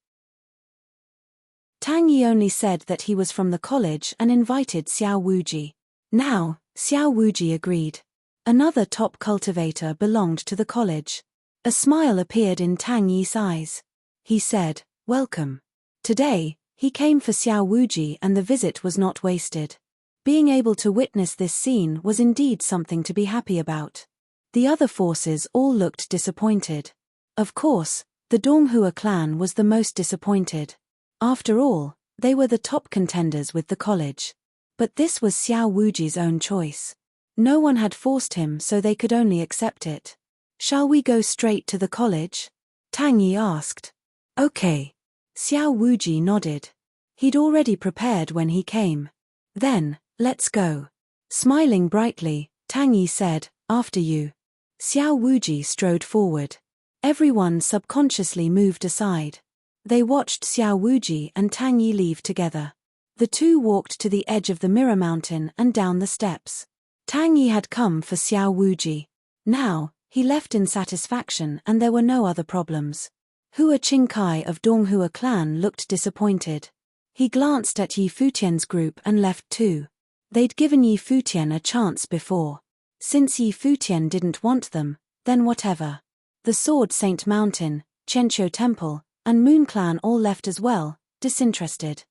Tang Yi only said that he was from the college and invited Xiao Wuji. Now, Xiao Wuji agreed. Another top cultivator belonged to the college. A smile appeared in Tang Yi's eyes. He said, Welcome. Today, he came for Xiao Wuji and the visit was not wasted. Being able to witness this scene was indeed something to be happy about. The other forces all looked disappointed. Of course, the Donghua clan was the most disappointed. After all, they were the top contenders with the college. But this was Xiao Wuji's own choice. No one had forced him, so they could only accept it. Shall we go straight to the college? Tang Yi asked. Okay. Xiao Wuji nodded. He'd already prepared when he came. Then, let's go. Smiling brightly, Tang Yi said, After you. Xiao Wuji strode forward. Everyone subconsciously moved aside. They watched Xiao Wuji and Tang Yi leave together. The two walked to the edge of the mirror mountain and down the steps. Tang Yi had come for Xiao Wuji. Now, he left in satisfaction and there were no other problems. Hua Qingkai of Donghua clan looked disappointed. He glanced at Yi Futian's group and left too. They'd given Yi Futian a chance before. Since Yi Futian didn't want them, then whatever. The Sword Saint Mountain, Chenqiu Temple, and Moon Clan all left as well, disinterested.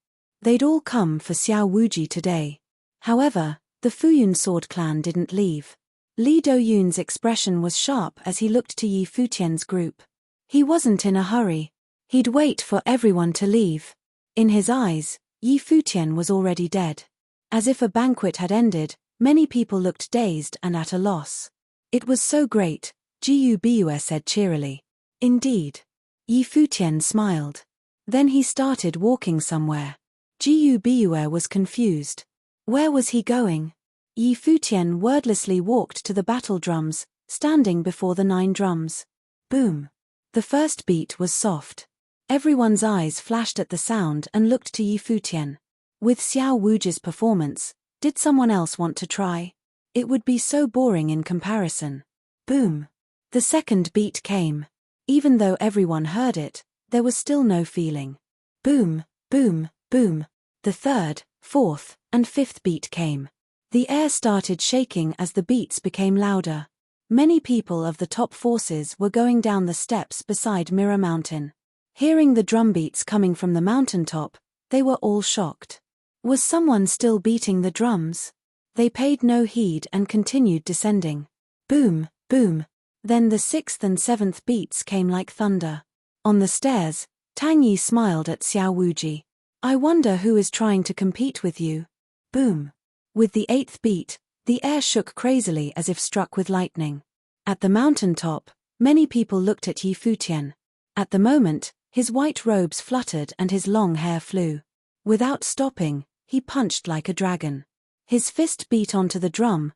They'd all come for Xiao Wuji today. However, the Fuyun Sword Clan didn't leave. Li Doyun's expression was sharp as he looked to Yi Futian's group. He wasn't in a hurry. He'd wait for everyone to leave. In his eyes, Yi Futian was already dead. As if a banquet had ended, many people looked dazed and at a loss. It was so great, Jiu Bue said cheerily. Indeed. Yi Futian smiled. Then he started walking somewhere. Jiu Bue was confused. Where was he going? Yi Futian wordlessly walked to the battle drums, standing before the 9 drums. Boom. The first beat was soft. Everyone's eyes flashed at the sound and looked to Yi Futian. With Xiao Wuji's performance, did someone else want to try? It would be so boring in comparison. Boom. The second beat came. Even though everyone heard it, there was still no feeling. Boom, boom, boom. The third, fourth, and fifth beat came. The air started shaking as the beats became louder. Many people of the top forces were going down the steps beside Mirror Mountain. Hearing the drum beats coming from the mountaintop, they were all shocked. Was someone still beating the drums? They paid no heed and continued descending. Boom, boom. Then the 6th and 7th beats came like thunder. On the stairs, Tang Yi smiled at Xiao Wuji. I wonder who is trying to compete with you. Boom. With the 8th beat, the air shook crazily as if struck with lightning. At the mountaintop, many people looked at Yi Futian. At the moment, his white robes fluttered and his long hair flew. Without stopping, he punched like a dragon. His fist beat onto the drum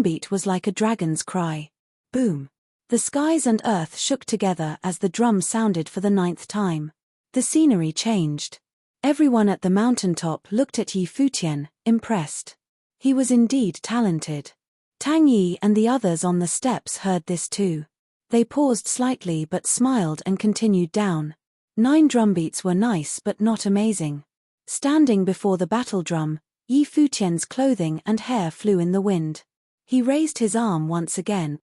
beat was like a dragon's cry. Boom. The skies and earth shook together as the drum sounded for the 9th time. The scenery changed. Everyone at the mountaintop looked at Yi Futian, impressed. He was indeed talented. Tang Yi and the others on the steps heard this too. They paused slightly but smiled and continued down. 9 drumbeats were nice but not amazing. Standing before the battle drum, Yi Futian's clothing and hair flew in the wind. He raised his arm once again.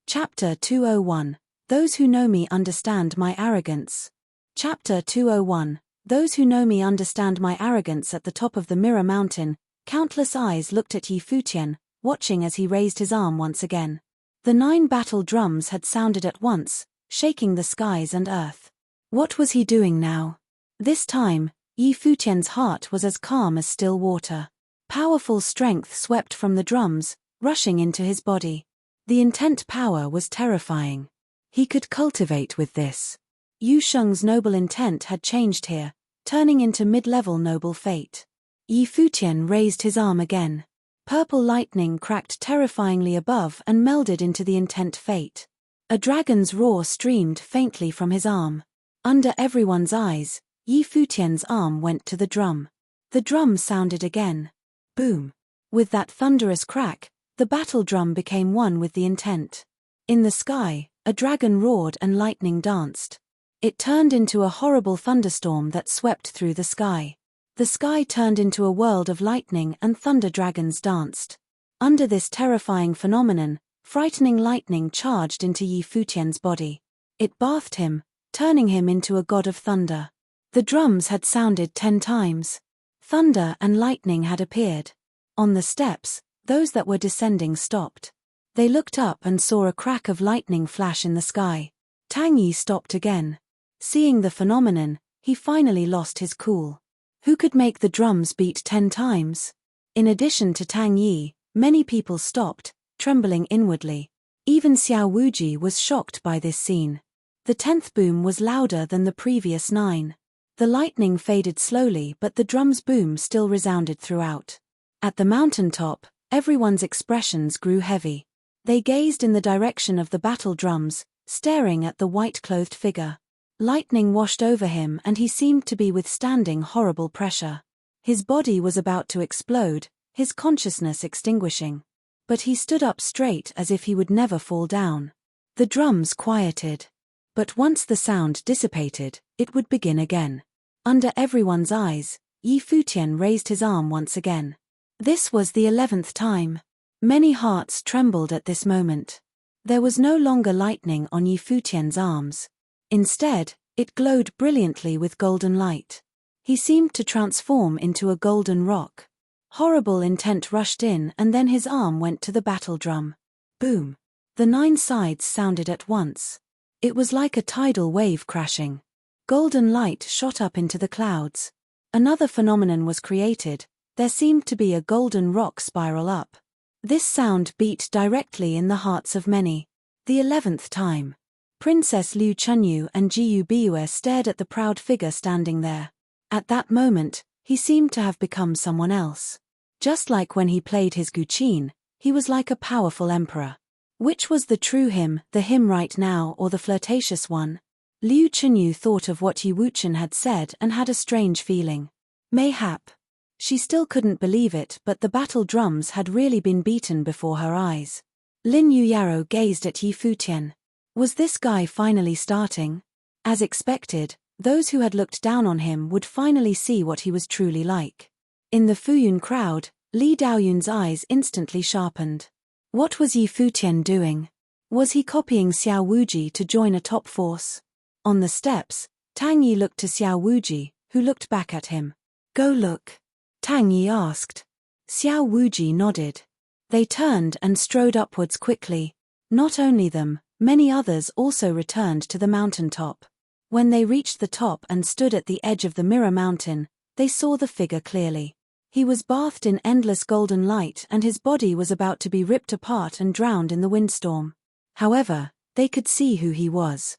Chapter 201. Those who know me understand my arrogance. Chapter 201. Those who know me understand my arrogance. At the top of the Mirror Mountain, countless eyes looked at Yi Futian, watching as he raised his arm once again. The 9 battle drums had sounded at once, shaking the skies and earth. What was he doing now? This time, Yi Futian's heart was as calm as still water. Powerful strength swept from the drums, rushing into his body. The intent power was terrifying. He could cultivate with this. Yu Sheng's noble intent had changed here, turning into mid-level noble fate. Yi Futian raised his arm again. Purple lightning cracked terrifyingly above and melded into the intent fate. A dragon's roar streamed faintly from his arm. Under everyone's eyes, Yi Futian's arm went to the drum. The drum sounded again. Boom. With that thunderous crack, the battle drum became one with the intent. In the sky, a dragon roared and lightning danced. It turned into a horrible thunderstorm that swept through the sky. The sky turned into a world of lightning and thunder dragons danced. Under this terrifying phenomenon, frightening lightning charged into Yi Futian's body. It bathed him, turning him into a god of thunder. The drums had sounded 10 times. Thunder and lightning had appeared. On the steps, those that were descending stopped. They looked up and saw a crack of lightning flash in the sky. Tang Yi stopped again. Seeing the phenomenon, he finally lost his cool. Who could make the drums beat 10 times? In addition to Tang Yi, many people stopped, trembling inwardly. Even Xiao Wuji was shocked by this scene. The 10th boom was louder than the previous 9. The lightning faded slowly but the drum's boom still resounded throughout. At the mountaintop, everyone's expressions grew heavy. They gazed in the direction of the battle drums, staring at the white-clothed figure. Lightning washed over him and he seemed to be withstanding horrible pressure. His body was about to explode, his consciousness extinguishing. But he stood up straight as if he would never fall down. The drums quieted. But once the sound dissipated, it would begin again. Under everyone's eyes, Yi Futian raised his arm once again. This was the 11th time. Many hearts trembled at this moment. There was no longer lightning on Yi Futian's arms. Instead, it glowed brilliantly with golden light. He seemed to transform into a golden rock. Horrible intent rushed in and then his arm went to the battle drum. Boom! The 9 sides sounded at once. It was like a tidal wave crashing. Golden light shot up into the clouds. Another phenomenon was created. There seemed to be a golden rock spiral up. This sound beat directly in the hearts of many. The 11th time. Princess Liu Chunyu and Jiyu Biue stared at the proud figure standing there. At that moment, he seemed to have become someone else. Just like when he played his guqin, he was like a powerful emperor. Which was the true him, the him right now or the flirtatious one? Liu Chunyu thought of what Yi Wuchen had said and had a strange feeling. Mayhap. She still couldn't believe it, but the battle drums had really been beaten before her eyes. Lin Yuyaro gazed at Yi Futian. Was this guy finally starting? As expected, those who had looked down on him would finally see what he was truly like. In the Fuyun crowd, Li Daoyun's eyes instantly sharpened. What was Yi Futian doing? Was he copying Xiao Wuji to join a top force? On the steps, Tang Yi looked to Xiao Wuji, who looked back at him. Go look. Tang Yi asked. Xiao Wuji nodded. They turned and strode upwards quickly. Not only them, many others also returned to the mountaintop. When they reached the top and stood at the edge of the mirror mountain, they saw the figure clearly. He was bathed in endless golden light and his body was about to be ripped apart and drowned in the windstorm. However, they could see who he was.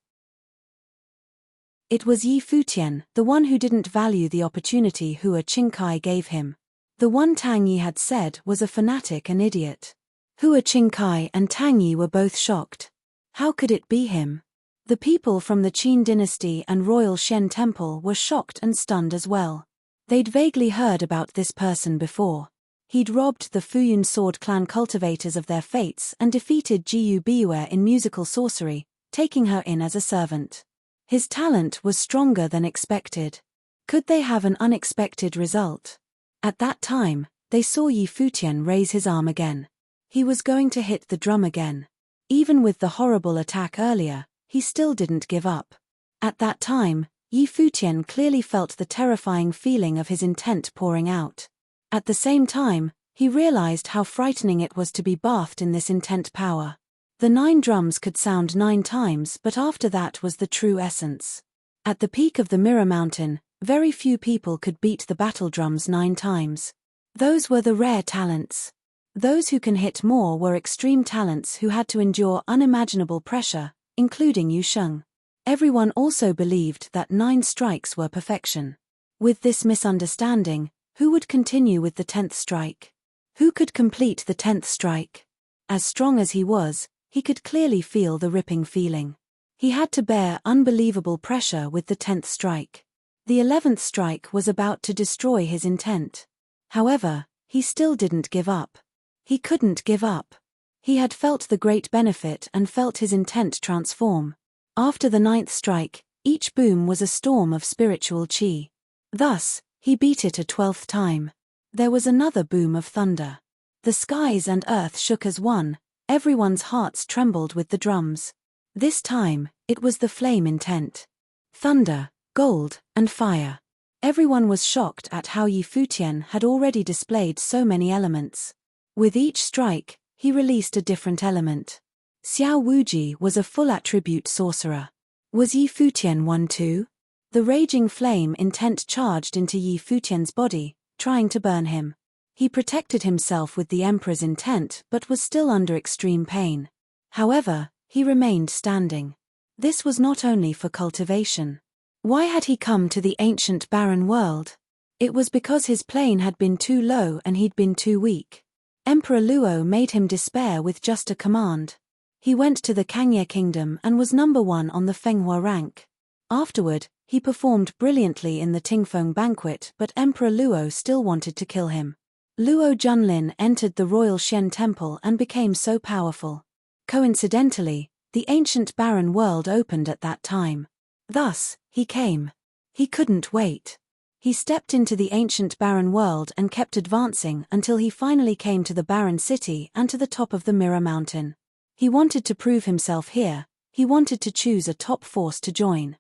It was Yi Futian, the one who didn't value the opportunity Hua Qingkai gave him. The one Tang Yi had said was a fanatic and idiot. Hua Qingkai and Tang Yi were both shocked. How could it be him? The people from the Qin dynasty and Royal Shen Temple were shocked and stunned as well. They'd vaguely heard about this person before. He'd robbed the Fuyun Sword Clan cultivators of their fates and defeated Jiyu Biue in musical sorcery, taking her in as a servant. His talent was stronger than expected. Could they have an unexpected result? At that time, they saw Yi Futian raise his arm again. He was going to hit the drum again. Even with the horrible attack earlier, he still didn't give up. At that time, Yi Futian clearly felt the terrifying feeling of his intent pouring out. At the same time, he realized how frightening it was to be bathed in this intent power. The 9 drums could sound 9 times, but after that was the true essence. At the peak of the Mirror Mountain, very few people could beat the battle drums 9 times. Those were the rare talents. Those who can hit more were extreme talents who had to endure unimaginable pressure, including Yu Sheng. Everyone also believed that 9 strikes were perfection. With this misunderstanding, who would continue with the 10th strike? Who could complete the 10th strike? As strong as he was, he could clearly feel the ripping feeling. He had to bear unbelievable pressure with the 10th strike. The 11th strike was about to destroy his intent. However, he still didn't give up. He couldn't give up. He had felt the great benefit and felt his intent transform. After the 9th strike, each boom was a storm of spiritual qi. Thus, he beat it a 12th time. There was another boom of thunder. The skies and earth shook as one, everyone's hearts trembled with the drums. This time, it was the flame intent. Thunder, gold, and fire. Everyone was shocked at how Yi Futian had already displayed so many elements. With each strike, he released a different element. Xiao Wuji was a full attribute sorcerer. Was Yi Futian one too? The raging flame intent charged into Yi Futian's body, trying to burn him. He protected himself with the Emperor's intent but was still under extreme pain. However, he remained standing. This was not only for cultivation. Why had he come to the ancient barren world? It was because his plane had been too low and he'd been too weak. Emperor Luo made him despair with just a command. He went to the Kangye kingdom and was number 1 on the Fenghua rank. Afterward, he performed brilliantly in the Tingfeng banquet, but Emperor Luo still wanted to kill him. Luo Junlin entered the royal Shen temple and became so powerful. Coincidentally, the ancient barren world opened at that time. Thus, he came. He couldn't wait. He stepped into the ancient barren world and kept advancing until he finally came to the barren city and to the top of the Mirror Mountain. He wanted to prove himself here. He wanted to choose a top force to join.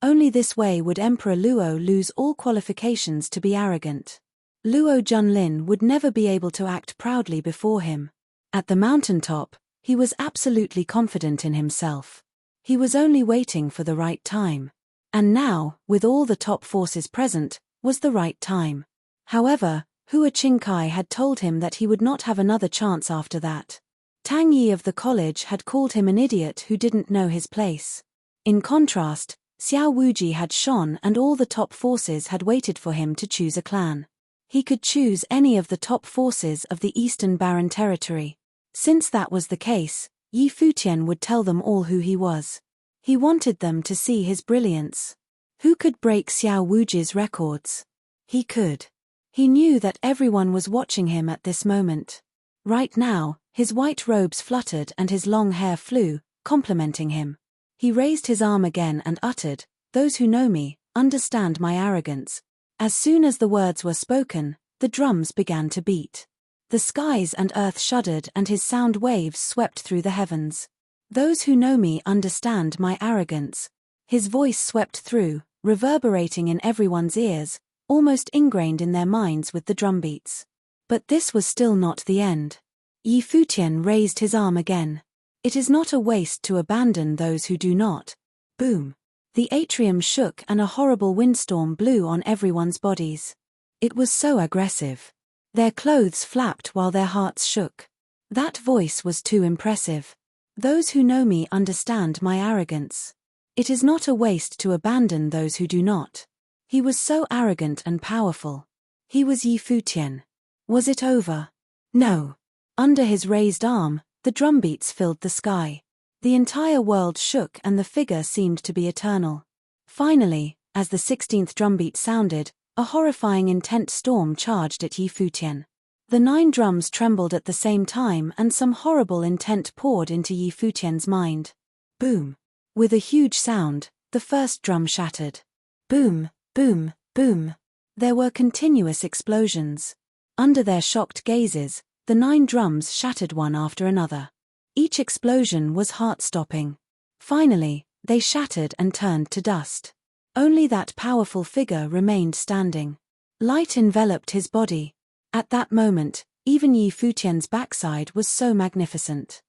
Only this way would Emperor Luo lose all qualifications to be arrogant. Luo Junlin would never be able to act proudly before him. At the mountaintop, he was absolutely confident in himself. He was only waiting for the right time. And now, with all the top forces present, was the right time. However, Hua Qingkai had told him that he would not have another chance after that. Tang Yi of the college had called him an idiot who didn't know his place. In contrast, Xiao Wuji had shone and all the top forces had waited for him to choose a clan. He could choose any of the top forces of the Eastern Barren Territory. Since that was the case, Yi Futian would tell them all who he was. He wanted them to see his brilliance. Who could break Xiao Wuji's records? He could. He knew that everyone was watching him at this moment. Right now, his white robes fluttered and his long hair flew, complimenting him. He raised his arm again and uttered, "Those who know me, understand my arrogance." As soon as the words were spoken, the drums began to beat. The skies and earth shuddered and his sound waves swept through the heavens. "Those who know me understand my arrogance." His voice swept through, reverberating in everyone's ears, almost ingrained in their minds with the drumbeats. But this was still not the end. Yi Futian raised his arm again. "It is not a waste to abandon those who do not." Boom. The atrium shook and a horrible windstorm blew on everyone's bodies. It was so aggressive. Their clothes flapped while their hearts shook. That voice was too impressive. "Those who know me understand my arrogance. It is not a waste to abandon those who do not." He was so arrogant and powerful. He was Yi Futian. Was it over? No. Under his raised arm, the drumbeats filled the sky. The entire world shook and the figure seemed to be eternal. Finally, as the 16th drumbeat sounded, a horrifying intent storm charged at Yi Futian. The 9 drums trembled at the same time and some horrible intent poured into Yi Futian's mind. Boom. With a huge sound, the first drum shattered. Boom, boom, boom. There were continuous explosions. Under their shocked gazes, the 9 drums shattered one after another. Each explosion was heart-stopping. Finally, they shattered and turned to dust. Only that powerful figure remained standing. Light enveloped his body. At that moment, even Yi Futian's backside was so magnificent.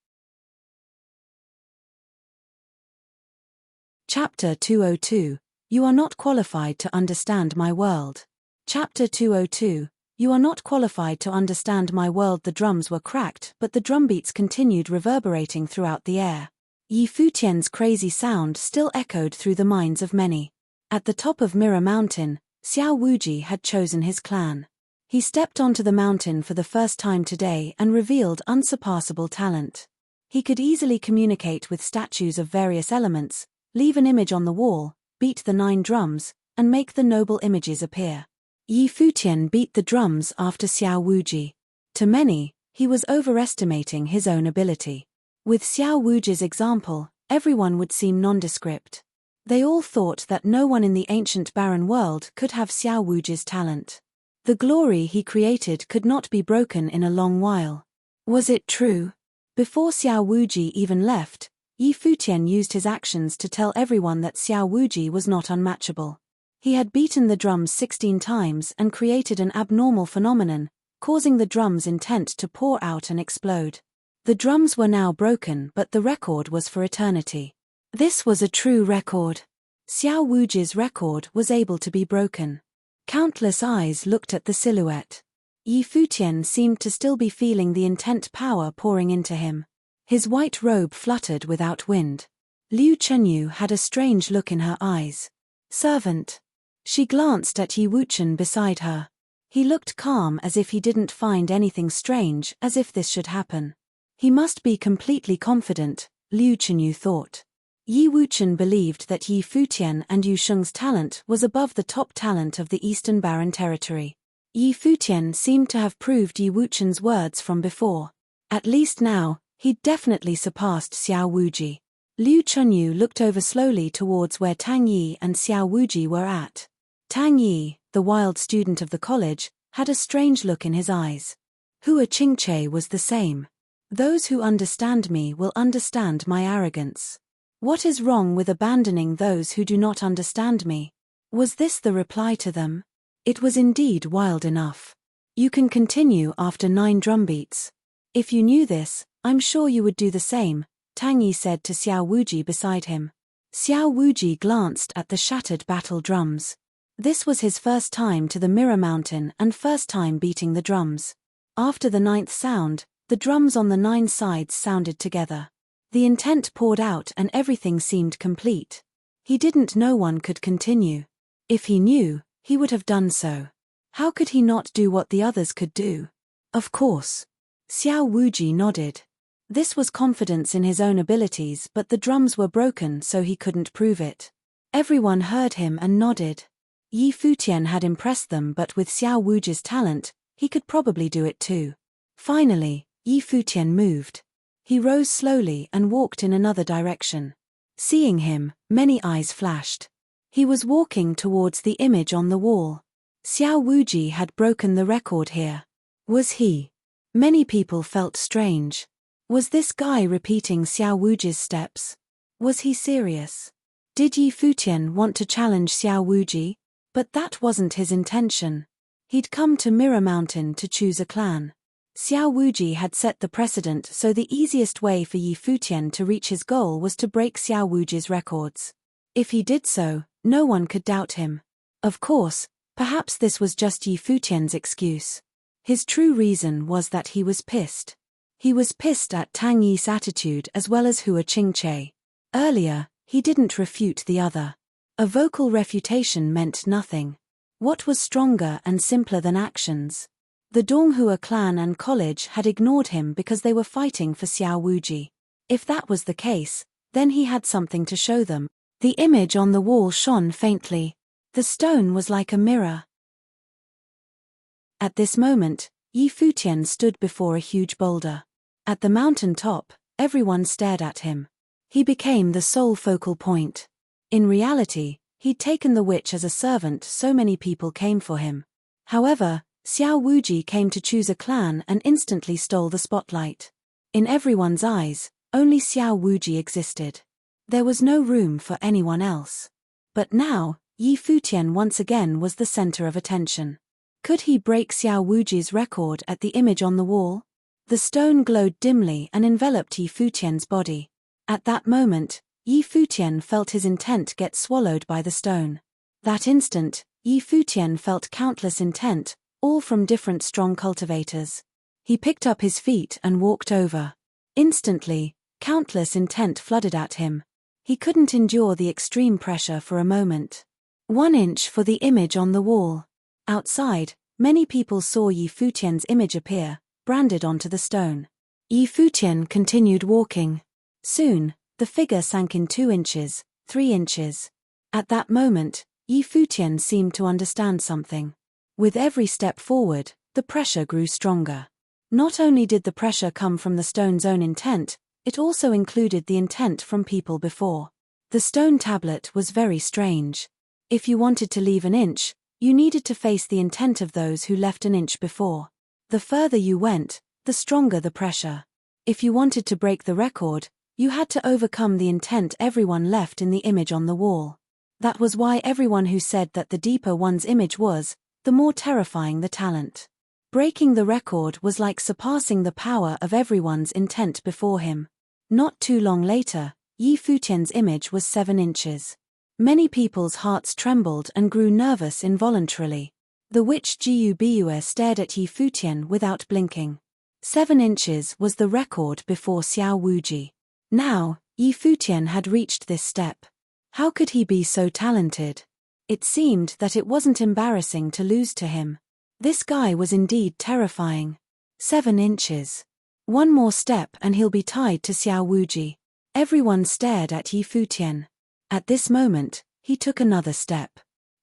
Chapter 202. You are not qualified to understand my world. Chapter 202. You are not qualified to understand my world. The drums were cracked, but the drumbeats continued reverberating throughout the air. Yi Futian's crazy sound still echoed through the minds of many. At the top of Mirror Mountain, Xiao Wuji had chosen his clan. He stepped onto the mountain for the first time today and revealed unsurpassable talent. He could easily communicate with statues of various elements, leave an image on the wall, beat the 9 drums, and make the noble images appear. Yi Futian beat the drums after Xiao Wuji. To many, he was overestimating his own ability. With Xiao Wuji's example, everyone would seem nondescript. They all thought that no one in the ancient barren world could have Xiao Wuji's talent. The glory he created could not be broken in a long while. Was it true? Before Xiao Wuji even left, Yi Futian used his actions to tell everyone that Xiao Wuji was not unmatchable. He had beaten the drums 16 times and created an abnormal phenomenon, causing the drums' intent to pour out and explode. The drums were now broken, but the record was for eternity. This was a true record. Xiao Wuji's record was able to be broken. Countless eyes looked at the silhouette. Yi Futian seemed to still be feeling the intent power pouring into him. His white robe fluttered without wind. Liu Chenyu had a strange look in her eyes. "Servant." She glanced at Yi Wuchen beside her. He looked calm, as if he didn't find anything strange, as if this should happen. He must be completely confident, Liu Chenyu thought. Yi Wuchen believed that Yi Futian and Yu Sheng's talent was above the top talent of the Eastern Barren Territory. Yi Futian seemed to have proved Yi Wuchen's words from before. At least now, he'd definitely surpassed Xiao Wuji. Liu Chenyu looked over slowly towards where Tang Yi and Xiao Wuji were at. Tang Yi, the wild student of the college, had a strange look in his eyes. Hua Qingche was the same. Those who understand me will understand my arrogance. What is wrong with abandoning those who do not understand me? Was this the reply to them? It was indeed wild enough. You can continue after 9 drumbeats. If you knew this, I'm sure you would do the same, Tang Yi said to Xiao Wuji beside him. Xiao Wuji glanced at the shattered battle drums. This was his first time to the Mirror Mountain and first time beating the drums. After the 9th sound, the drums on the 9 sides sounded together. The intent poured out and everything seemed complete. He didn't know one could continue. If he knew, he would have done so. How could he not do what the others could do? Of course. Xiao Wuji nodded. This was confidence in his own abilities, but the drums were broken so he couldn't prove it. Everyone heard him and nodded. Yi Futian had impressed them, but with Xiao Wuji's talent, he could probably do it too. Finally, Yi Futian moved. He rose slowly and walked in another direction. Seeing him, many eyes flashed. He was walking towards the image on the wall. Xiao Wuji had broken the record here. Was he? Many people felt strange. Was this guy repeating Xiao Wuji's steps? Was he serious? Did Yi Futian want to challenge Xiao Wuji? But that wasn't his intention. He'd come to Mirror Mountain to choose a clan. Xiao Wuji had set the precedent, so the easiest way for Yi Futian to reach his goal was to break Xiao Wuji's records. If he did so, no one could doubt him. Of course, perhaps this was just Yi Futian's excuse. His true reason was that he was pissed. He was pissed at Tang Yi's attitude as well as Hua Qingche. Earlier, he didn't refute the other. A vocal refutation meant nothing. What was stronger and simpler than actions? The Donghua clan and college had ignored him because they were fighting for Xiao Wuji. If that was the case, then he had something to show them. The image on the wall shone faintly. The stone was like a mirror. At this moment, Yi Futian stood before a huge boulder. At the mountain top, everyone stared at him. He became the sole focal point. In reality, he'd taken the witch as a servant, so many people came for him. However, Xiao Wuji came to choose a clan and instantly stole the spotlight. In everyone's eyes, only Xiao Wuji existed. There was no room for anyone else. But now, Yi Futian once again was the center of attention. Could he break Xiao Wuji's record at the image on the wall? The stone glowed dimly and enveloped Yi Futian's body. At that moment, Yi Futian felt his intent get swallowed by the stone. That instant, Yi Futian felt countless intent, all from different strong cultivators. He picked up his feet and walked over. Instantly, countless intent flooded at him. He couldn't endure the extreme pressure for a moment. 1 inch for the image on the wall. Outside, many people saw Yi Futian's image appear, branded onto the stone. Yi Futian continued walking. Soon, the figure sank in 2 inches, 3 inches. At that moment, Yi Futian seemed to understand something. With every step forward, the pressure grew stronger. Not only did the pressure come from the stone's own intent, it also included the intent from people before. The stone tablet was very strange. If you wanted to leave an inch, you needed to face the intent of those who left an inch before. The further you went, the stronger the pressure. If you wanted to break the record, you had to overcome the intent everyone left in the image on the wall. That was why everyone who said that the deeper one's image was, the more terrifying the talent. Breaking the record was like surpassing the power of everyone's intent before him. Not too long later, Yi Futian's image was 7 inches. Many people's hearts trembled and grew nervous involuntarily. The witch Jiu Biyue stared at Yi Futian without blinking. 7 inches was the record before Xiao Wuji. Now, Yi Futian had reached this step. How could he be so talented? It seemed that it wasn't embarrassing to lose to him. This guy was indeed terrifying. 7 inches. One more step and he'll be tied to Xiao Wuji. Everyone stared at Yi Futian. At this moment, he took another step.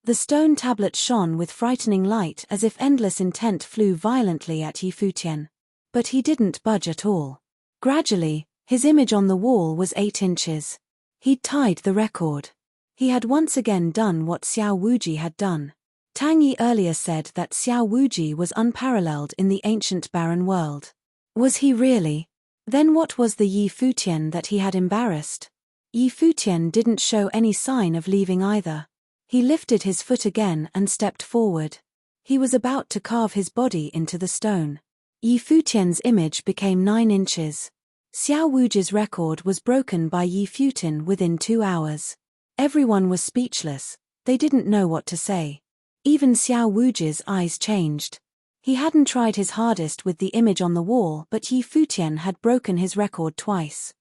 The stone tablet shone with frightening light as if endless intent flew violently at Yi Futian. But he didn't budge at all. Gradually, his image on the wall was 8 inches. He'd tied the record. He had once again done what Xiao Wuji had done. Tang Yi earlier said that Xiao Wuji was unparalleled in the ancient barren world. Was he really? Then what was the Yi Futian that he had embarrassed? Yi Futian didn't show any sign of leaving either. He lifted his foot again and stepped forward. He was about to carve his body into the stone. Yi Futian's image became 9 inches. Xiao Wuji's record was broken by Yi Futian within 2 hours. Everyone was speechless. They didn't know what to say. Even Xiao Wuji's eyes changed. He hadn't tried his hardest with the image on the wall, but Yi Futian had broken his record twice.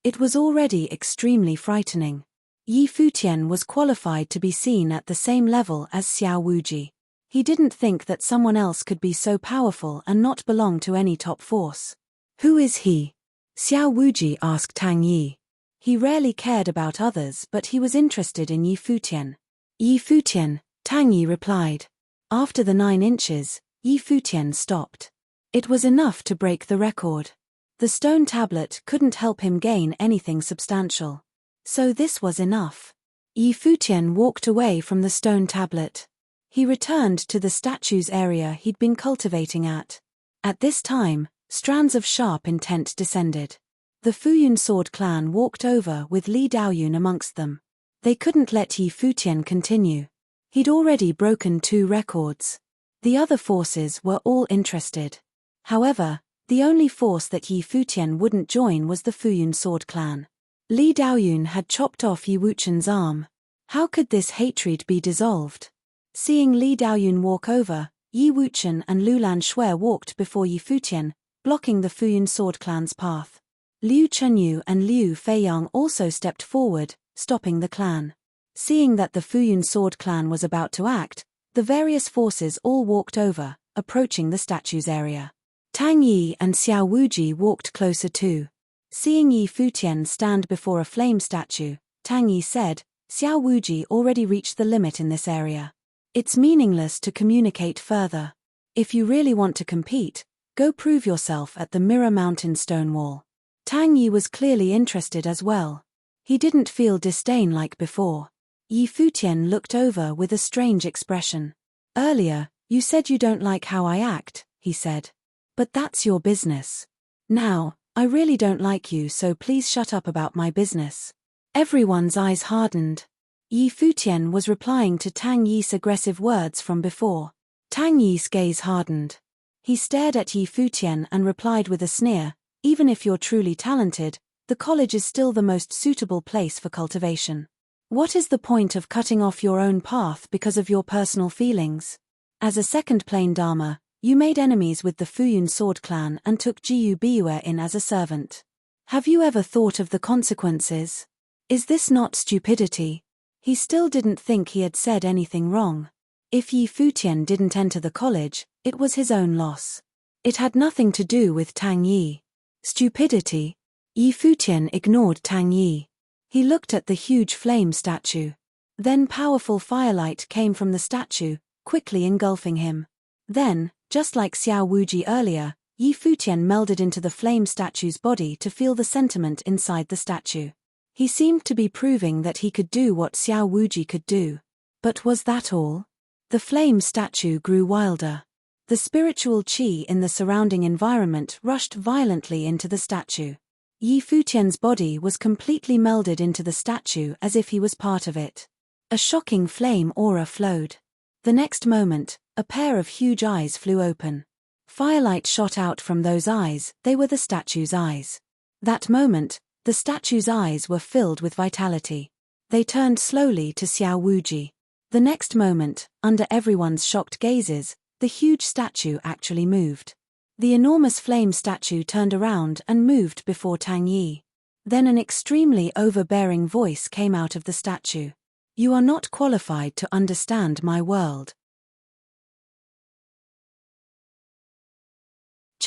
It was already extremely frightening. Yi Futian was qualified to be seen at the same level as Xiao Wuji. He didn't think that someone else could be so powerful and not belong to any top force. Who is he? Xiao Wuji asked Tang Yi. He rarely cared about others, but he was interested in Yi Futian. Yi Futian, Tang Yi replied. After the 9 inches, Yi Futian stopped. It was enough to break the record. The stone tablet couldn't help him gain anything substantial. So this was enough. Yi Futian walked away from the stone tablet. He returned to the statue's area he'd been cultivating at. At this time, strands of sharp intent descended. The Fuyun Sword clan walked over with Li Daoyun amongst them. They couldn't let Yi Futian continue. He'd already broken 2 records. The other forces were all interested. However, the only force that Yi Futian wouldn't join was the Fuyun Sword clan. Li Daoyun had chopped off Yi Wuchen's arm. How could this hatred be dissolved? Seeing Li Daoyun walk over, Yi Wuchen and Lulan Shui walked before Yi Futian, blocking the Fuyun Sword clan's path. Liu Chenyu and Liu Feiyang also stepped forward, stopping the clan. Seeing that the Fuyun Sword clan was about to act, the various forces all walked over, approaching the statue's area. Tang Yi and Xiao Wuji walked closer too. Seeing Yi Futian stand before a flame statue, Tang Yi said, Xiao Wuji already reached the limit in this area. It's meaningless to communicate further. If you really want to compete, go prove yourself at the Mirror Mountain stone wall. Tang Yi was clearly interested as well. He didn't feel disdain like before. Yi Futian looked over with a strange expression. Earlier, you said you don't like how I act, he said. But that's your business. Now, I really don't like you, so please shut up about my business. Everyone's eyes hardened. Yi Futian was replying to Tang Yi's aggressive words from before. Tang Yi's gaze hardened. He stared at Yi Futian and replied with a sneer, even if you're truly talented, the college is still the most suitable place for cultivation. What is the point of cutting off your own path because of your personal feelings? As a second plane Dharma, you made enemies with the Fuyun Sword clan and took Jiyu Biue in as a servant. Have you ever thought of the consequences? Is this not stupidity? He still didn't think he had said anything wrong. If Yi Futian didn't enter the college, it was his own loss. It had nothing to do with Tang Yi. Stupidity? Yi Futian ignored Tang Yi. He looked at the huge flame statue. Then powerful firelight came from the statue, quickly engulfing him. Then, just like Xiao Wuji earlier, Yi Futian melded into the flame statue's body to feel the sentiment inside the statue. He seemed to be proving that he could do what Xiao Wuji could do. But was that all? The flame statue grew wilder. The spiritual qi in the surrounding environment rushed violently into the statue. Yi Futian's body was completely melded into the statue as if he was part of it. A shocking flame aura flowed. The next moment, a pair of huge eyes flew open. Firelight shot out from those eyes, they were the statue's eyes. That moment, the statue's eyes were filled with vitality. They turned slowly to Xiao Wuji. The next moment, under everyone's shocked gazes, the huge statue actually moved. The enormous flame statue turned around and moved before Tang Yi. Then an extremely overbearing voice came out of the statue. You are not qualified to understand my world.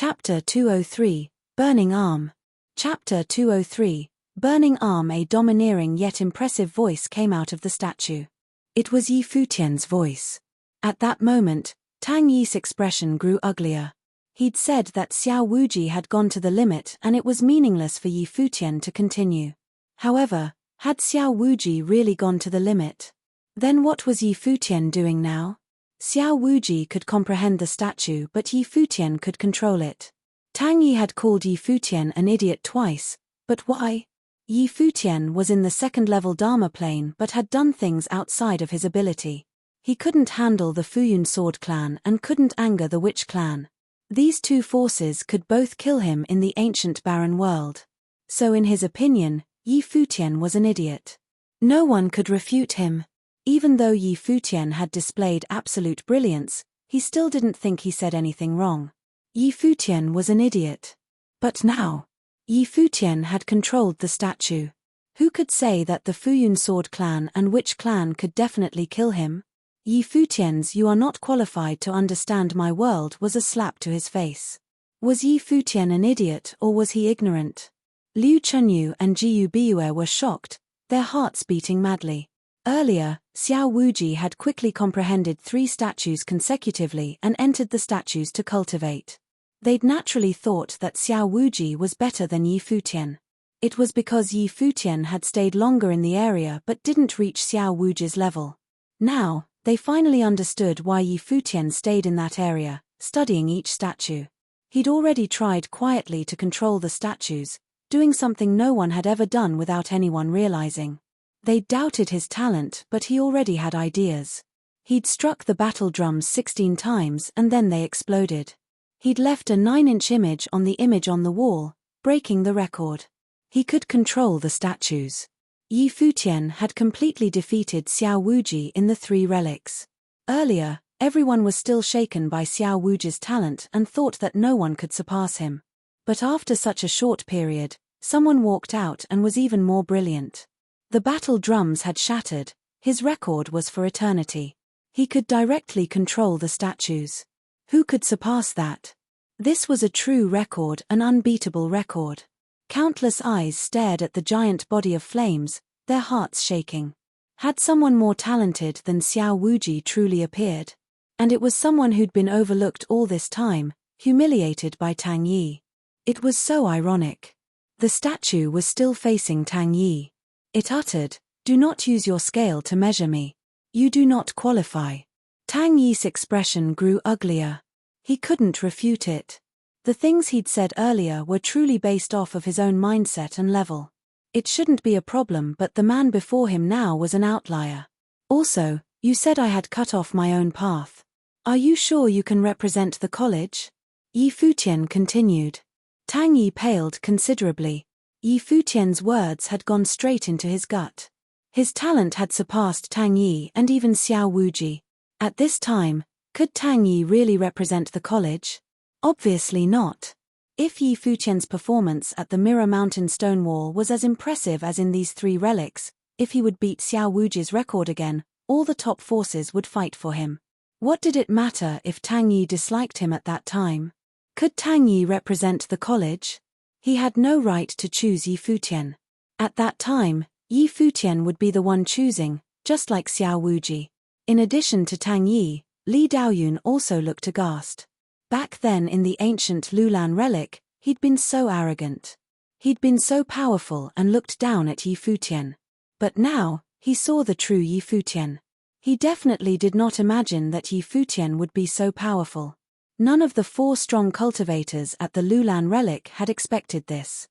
Chapter 203, Burning Arm. Chapter 203, Burning Arm. A domineering yet impressive voice came out of the statue. It was Yi Futian's voice. At that moment, Tang Yi's expression grew uglier. He'd said that Xiao Wuji had gone to the limit and it was meaningless for Yi Futian to continue. However, had Xiao Wuji really gone to the limit? Then what was Yi Futian doing now? Xiao Wuji could comprehend the statue, but Yi Futian could control it. Tang Yi had called Yi Futian an idiot twice, but why? Yi Futian was in the second-level Dharma plane but had done things outside of his ability. He couldn't handle the Futian sword clan and couldn't anger the witch clan. These two forces could both kill him in the ancient barren world. So in his opinion, Yi Futian was an idiot. No one could refute him. Even though Yi Futian had displayed absolute brilliance, he still didn't think he said anything wrong. Yi Futian was an idiot. But now, Yi Futian had controlled the statue. Who could say that the Futian sword clan and witch clan could definitely kill him? Yi Futian's "you are not qualified to understand my world" was a slap to his face. Was Yi Futian an idiot or was he ignorant? Liu Chunyu and Jiyu Biue were shocked, their hearts beating madly. Earlier, Xiao Wuji had quickly comprehended 3 statues consecutively and entered the statues to cultivate. They'd naturally thought that Xiao Wuji was better than Yi Futian. It was because Yi Futian had stayed longer in the area but didn't reach Xiao Wuji's level. Now, they finally understood why Yi Futian stayed in that area, studying each statue. He'd already tried quietly to control the statues, doing something no one had ever done without anyone realizing. They doubted his talent, but he already had ideas. He'd struck the battle drums 16 times and then they exploded. He'd left a 9-inch image on the wall, breaking the record. He could control the statues. Yi Futian had completely defeated Xiao Wuji in the 3 relics. Earlier, everyone was still shaken by Xiao Wuji's talent and thought that no one could surpass him. But after such a short period, someone walked out and was even more brilliant. The battle drums had shattered, his record was for eternity. He could directly control the statues. Who could surpass that? This was a true record, an unbeatable record. Countless eyes stared at the giant body of flames, their hearts shaking. Had someone more talented than Xiao Wuji truly appeared? And it was someone who'd been overlooked all this time, humiliated by Tang Yi. It was so ironic. The statue was still facing Tang Yi. It uttered, "Do not use your scale to measure me. You do not qualify." Tang Yi's expression grew uglier. He couldn't refute it. The things he'd said earlier were truly based off of his own mindset and level. It shouldn't be a problem, but the man before him now was an outlier. Also, you said I had cut off my own path. Are you sure you can represent the college? Yi Futian continued. Tang Yi paled considerably. Yi Futian's words had gone straight into his gut. His talent had surpassed Tang Yi and even Xiao Wuji. At this time, could Tang Yi really represent the college? Obviously not. If Yi Futian's performance at the Mirror Mountain stone wall was as impressive as in these 3 relics, if he would beat Xiao Wuji's record again, all the top forces would fight for him. What did it matter if Tang Yi disliked him at that time? Could Tang Yi represent the college? He had no right to choose Yi Futian. At that time, Yi Futian would be the one choosing, just like Xiao Wuji. In addition to Tang Yi, Li Daoyun also looked aghast. Back then in the ancient Lulan relic, he'd been so arrogant. He'd been so powerful and looked down at Yi Futian. But now, he saw the true Yi Futian. He definitely did not imagine that Yi Futian would be so powerful. None of the 4 strong cultivators at the Lulan relic had expected this.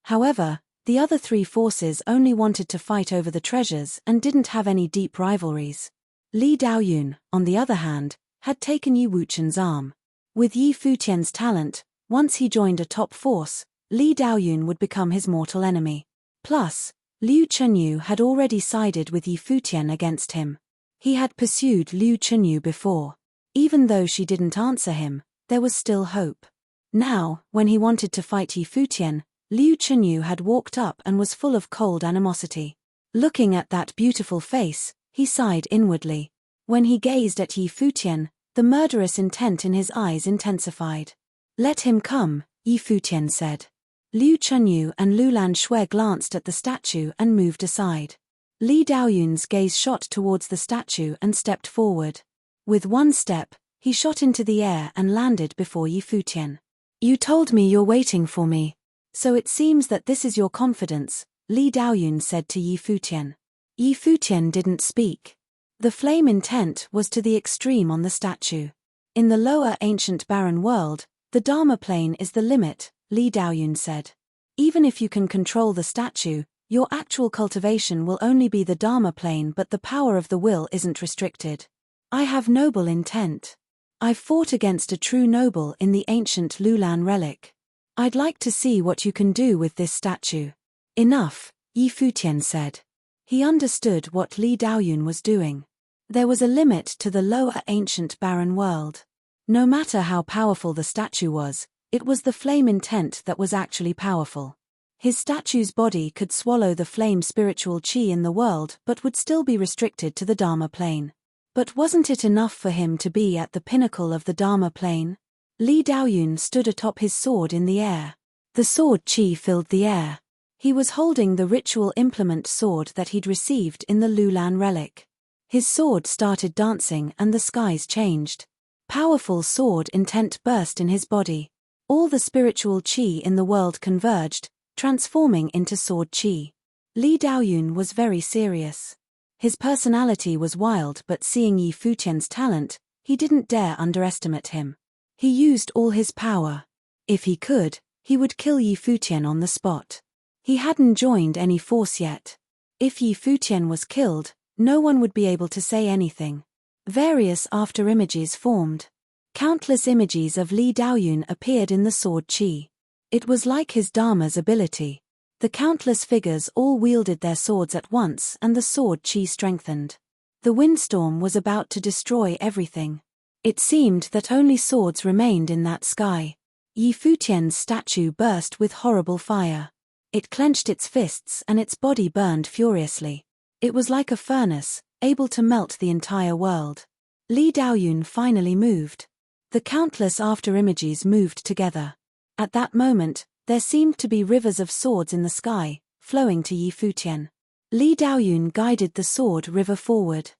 However, the other 3 forces only wanted to fight over the treasures and didn't have any deep rivalries. Li Daoyun, on the other hand, had taken Yi Wuchen's arm. With Yi Futian's talent, once he joined a top force, Li Daoyun would become his mortal enemy. Plus, Liu Chunyu had already sided with Yi Futian against him. He had pursued Liu Chunyu before. Even though she didn't answer him, there was still hope. Now, when he wanted to fight Yi Futian, Liu Chunyu had walked up and was full of cold animosity. Looking at that beautiful face, he sighed inwardly. When he gazed at Yi Futian, The murderous intent in his eyes intensified. "Let him come," Yi Futian said. Liu Chunyu and Lulan Shui glanced at the statue and moved aside. Li Daoyun's gaze shot towards the statue and stepped forward. With one step, he shot into the air and landed before Yi Futian. "You told me you're waiting for me. So it seems that this is your confidence," Li Daoyun said to Yi Futian. Yi Futian didn't speak. The flame intent was to the extreme on the statue. "In the lower ancient barren world, the Dharma plane is the limit," Li Daoyun said. "Even if you can control the statue, your actual cultivation will only be the Dharma plane, but the power of the will isn't restricted. I have noble intent. I've fought against a true noble in the ancient Lulan relic. I'd like to see what you can do with this statue." "Enough," Yi Futian said. He understood what Li Daoyun was doing. There was a limit to the lower ancient barren world. No matter how powerful the statue was, it was the flame intent that was actually powerful. His statue's body could swallow the flame spiritual chi in the world but would still be restricted to the Dharma plane. But wasn't it enough for him to be at the pinnacle of the Dharma plane? Li Daoyun stood atop his sword in the air. The sword chi filled the air. He was holding the ritual implement sword that he'd received in the Lulan relic. His sword started dancing and the skies changed. Powerful sword intent burst in his body. All the spiritual chi in the world converged, transforming into sword chi. Li Daoyun was very serious. His personality was wild, but seeing Yi Futian's talent, he didn't dare underestimate him. He used all his power. If he could, he would kill Yi Futian on the spot. He hadn't joined any force yet. If Yi Futian was killed, no one would be able to say anything. Various after-images formed. Countless images of Li Daoyun appeared in the sword chi. It was like his Dharma's ability. The countless figures all wielded their swords at once and the sword chi strengthened. The windstorm was about to destroy everything. It seemed that only swords remained in that sky. Yi Futian's statue burst with horrible fire. It clenched its fists and its body burned furiously. It was like a furnace, able to melt the entire world. Li Daoyun finally moved. The countless after-images moved together. At that moment, there seemed to be rivers of swords in the sky, flowing to Yi Futian. Li Daoyun guided the sword river forward.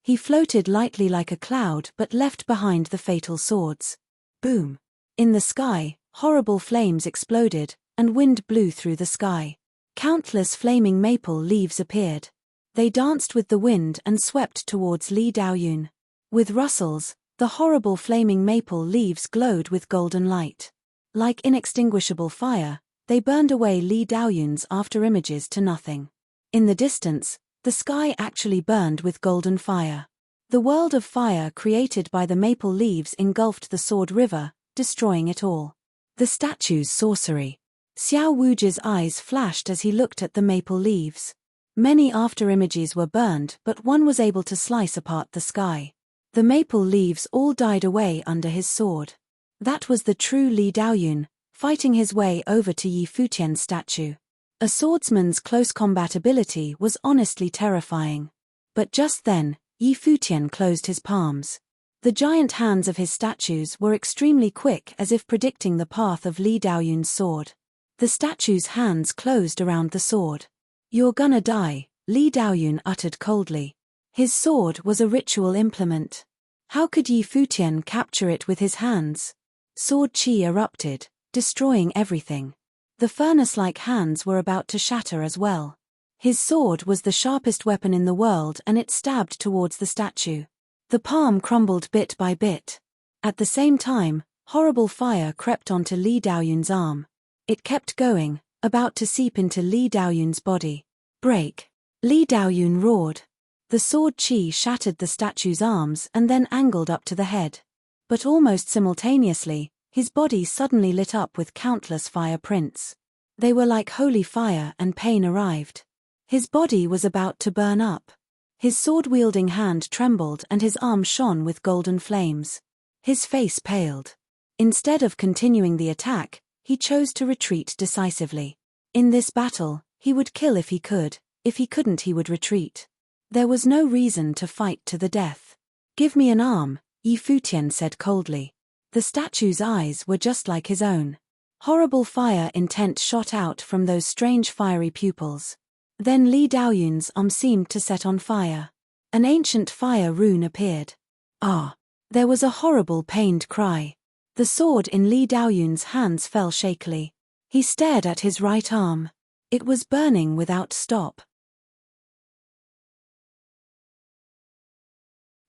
He floated lightly like a cloud but left behind the fatal swords. Boom! In the sky, horrible flames exploded, and wind blew through the sky. Countless flaming maple leaves appeared. They danced with the wind and swept towards Li Daoyun. With rustles, the horrible flaming maple leaves glowed with golden light. Like inextinguishable fire, they burned away Li Daoyun's after-images to nothing. In the distance, the sky actually burned with golden fire. The world of fire created by the maple leaves engulfed the sword river, destroying it all. The statue's sorcery. Xiao Wuji's eyes flashed as he looked at the maple leaves. Many after-images were burned, but one was able to slice apart the sky. The maple leaves all died away under his sword. That was the true Li Daoyun, fighting his way over to Yi Futian's statue. A swordsman's close combat ability was honestly terrifying. But just then, Yi Futian closed his palms. The giant hands of his statues were extremely quick, as if predicting the path of Li Daoyun's sword. The statue's hands closed around the sword. "You're gonna die," Li Daoyun uttered coldly. His sword was a ritual implement. How could Yi Futian capture it with his hands? Sword chi erupted, destroying everything. The furnace-like hands were about to shatter as well. His sword was the sharpest weapon in the world and it stabbed towards the statue. The palm crumbled bit by bit. At the same time, horrible fire crept onto Li Daoyun's arm. It kept going, about to seep into Li Daoyun's body. "Break!" Li Daoyun roared. The sword chi shattered the statue's arms and then angled up to the head. But almost simultaneously, his body suddenly lit up with countless fire prints. They were like holy fire and pain arrived. His body was about to burn up. His sword-wielding hand trembled and his arm shone with golden flames. His face paled. Instead of continuing the attack, he chose to retreat decisively. In this battle, he would kill if he could. If he couldn't, he would retreat. There was no reason to fight to the death. Give me an arm, Yi Futian said coldly. The statue's eyes were just like his own. Horrible fire intent shot out from those strange fiery pupils. Then Li Daoyun's arm seemed to set on fire. An ancient fire rune appeared. Ah! There was a horrible pained cry. The sword in Li Daoyun's hands fell shakily. He stared at his right arm. It was burning without stop.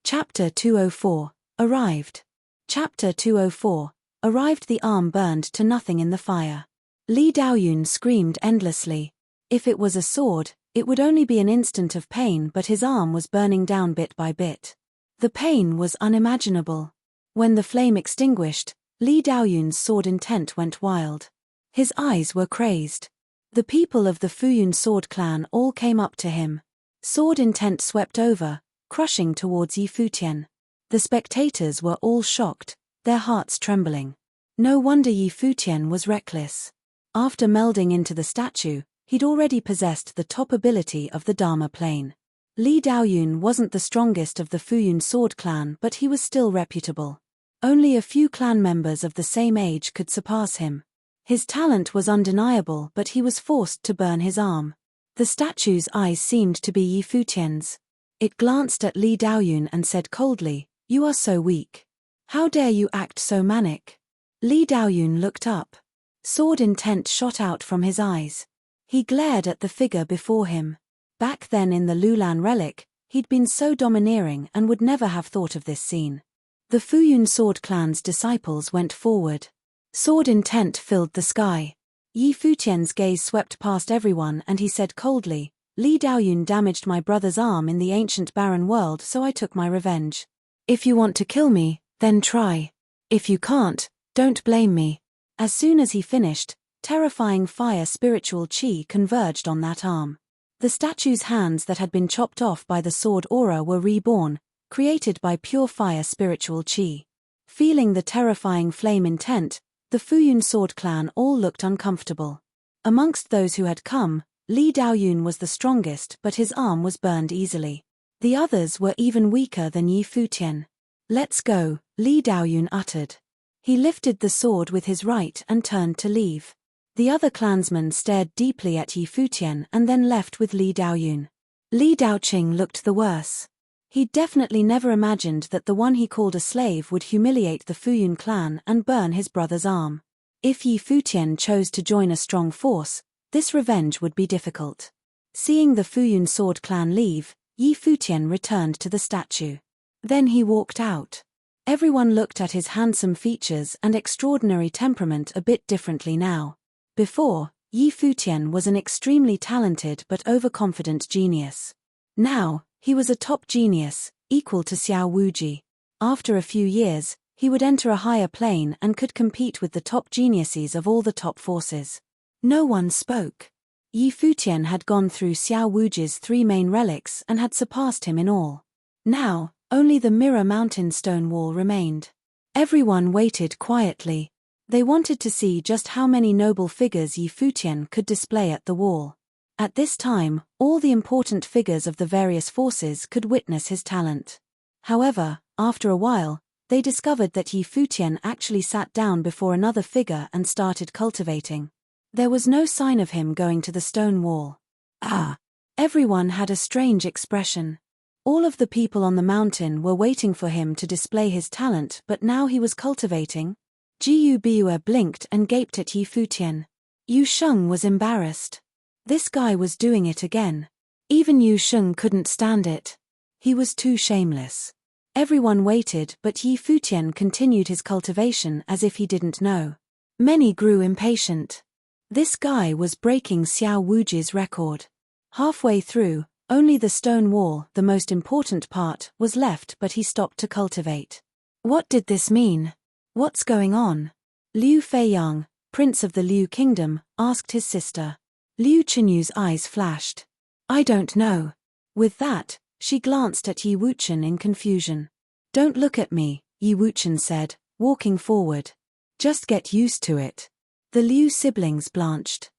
Chapter 204. Arrived. Chapter 204. Arrived. The arm burned to nothing in the fire. Li Daoyun screamed endlessly. If it was a sword, it would only be an instant of pain, but his arm was burning down bit by bit. The pain was unimaginable. When the flame extinguished, Li Daoyun's sword intent went wild. His eyes were crazed. The people of the Futian sword clan all came up to him. Sword intent swept over, crushing towards Yi Futian. The spectators were all shocked, their hearts trembling. No wonder Yi Futian was reckless. After melding into the statue, he'd already possessed the top ability of the Dharma plane. Li Daoyun wasn't the strongest of the Futian sword clan, but he was still reputable. Only a few clan members of the same age could surpass him. His talent was undeniable, but he was forced to burn his arm. The statue's eyes seemed to be Yi Futian's. It glanced at Li Daoyun and said coldly, "You are so weak. How dare you act so manic?" Li Daoyun looked up. Sword intent shot out from his eyes. He glared at the figure before him. Back then in the Lulan relic, he'd been so domineering and would never have thought of this scene. The Futian sword clan's disciples went forward. Sword intent filled the sky. Yi Futian's gaze swept past everyone and he said coldly, "Li Daoyun damaged my brother's arm in the ancient barren world, so I took my revenge. If you want to kill me, then try. If you can't, don't blame me." As soon as he finished, terrifying fire spiritual chi converged on that arm. The statue's hands that had been chopped off by the sword aura were reborn, created by pure fire spiritual chi. Feeling the terrifying flame intent, the Futian sword clan all looked uncomfortable. Amongst those who had come, Li Daoyun was the strongest, but his arm was burned easily. The others were even weaker than Yi Futian. "Let's go," Li Daoyun uttered. He lifted the sword with his right and turned to leave. The other clansmen stared deeply at Yi Futian and then left with Li Daoyun. Li Daoqing looked the worse. He'd definitely never imagined that the one he called a slave would humiliate the Futian clan and burn his brother's arm. If Yi Futian chose to join a strong force, this revenge would be difficult. Seeing the Futian sword clan leave, Yi Futian returned to the statue. Then he walked out. Everyone looked at his handsome features and extraordinary temperament a bit differently now. Before, Yi Futian was an extremely talented but overconfident genius. Now, he was a top genius, equal to Xiao Wuji. After a few years, he would enter a higher plane and could compete with the top geniuses of all the top forces. No one spoke. Yi Futian had gone through Xiao Wuji's 3 main relics and had surpassed him in all. Now, only the mirror mountain stone wall remained. Everyone waited quietly. They wanted to see just how many noble figures Yi Futian could display at the wall. At this time, all the important figures of the various forces could witness his talent. However, after a while, they discovered that Yi Futian actually sat down before another figure and started cultivating. There was no sign of him going to the stone wall. Ah! Everyone had a strange expression. All of the people on the mountain were waiting for him to display his talent, but now he was cultivating. Jiu Bua blinked and gaped at Yi Futian. Yu Sheng was embarrassed. This guy was doing it again. Even Yu Sheng couldn't stand it. He was too shameless. Everyone waited, but Yi Futian continued his cultivation as if he didn't know. Many grew impatient. This guy was breaking Xiao Wuji's record. Halfway through, only the stone wall, the most important part, was left, but he stopped to cultivate. What did this mean? What's going on? Liu Feiyang, prince of the Liu kingdom, asked his sister. Liu Chenyu's eyes flashed. I don't know. With that, she glanced at Yi Wuchen in confusion. Don't look at me, Yi Wuchen said, walking forward. Just get used to it. The Liu siblings blanched.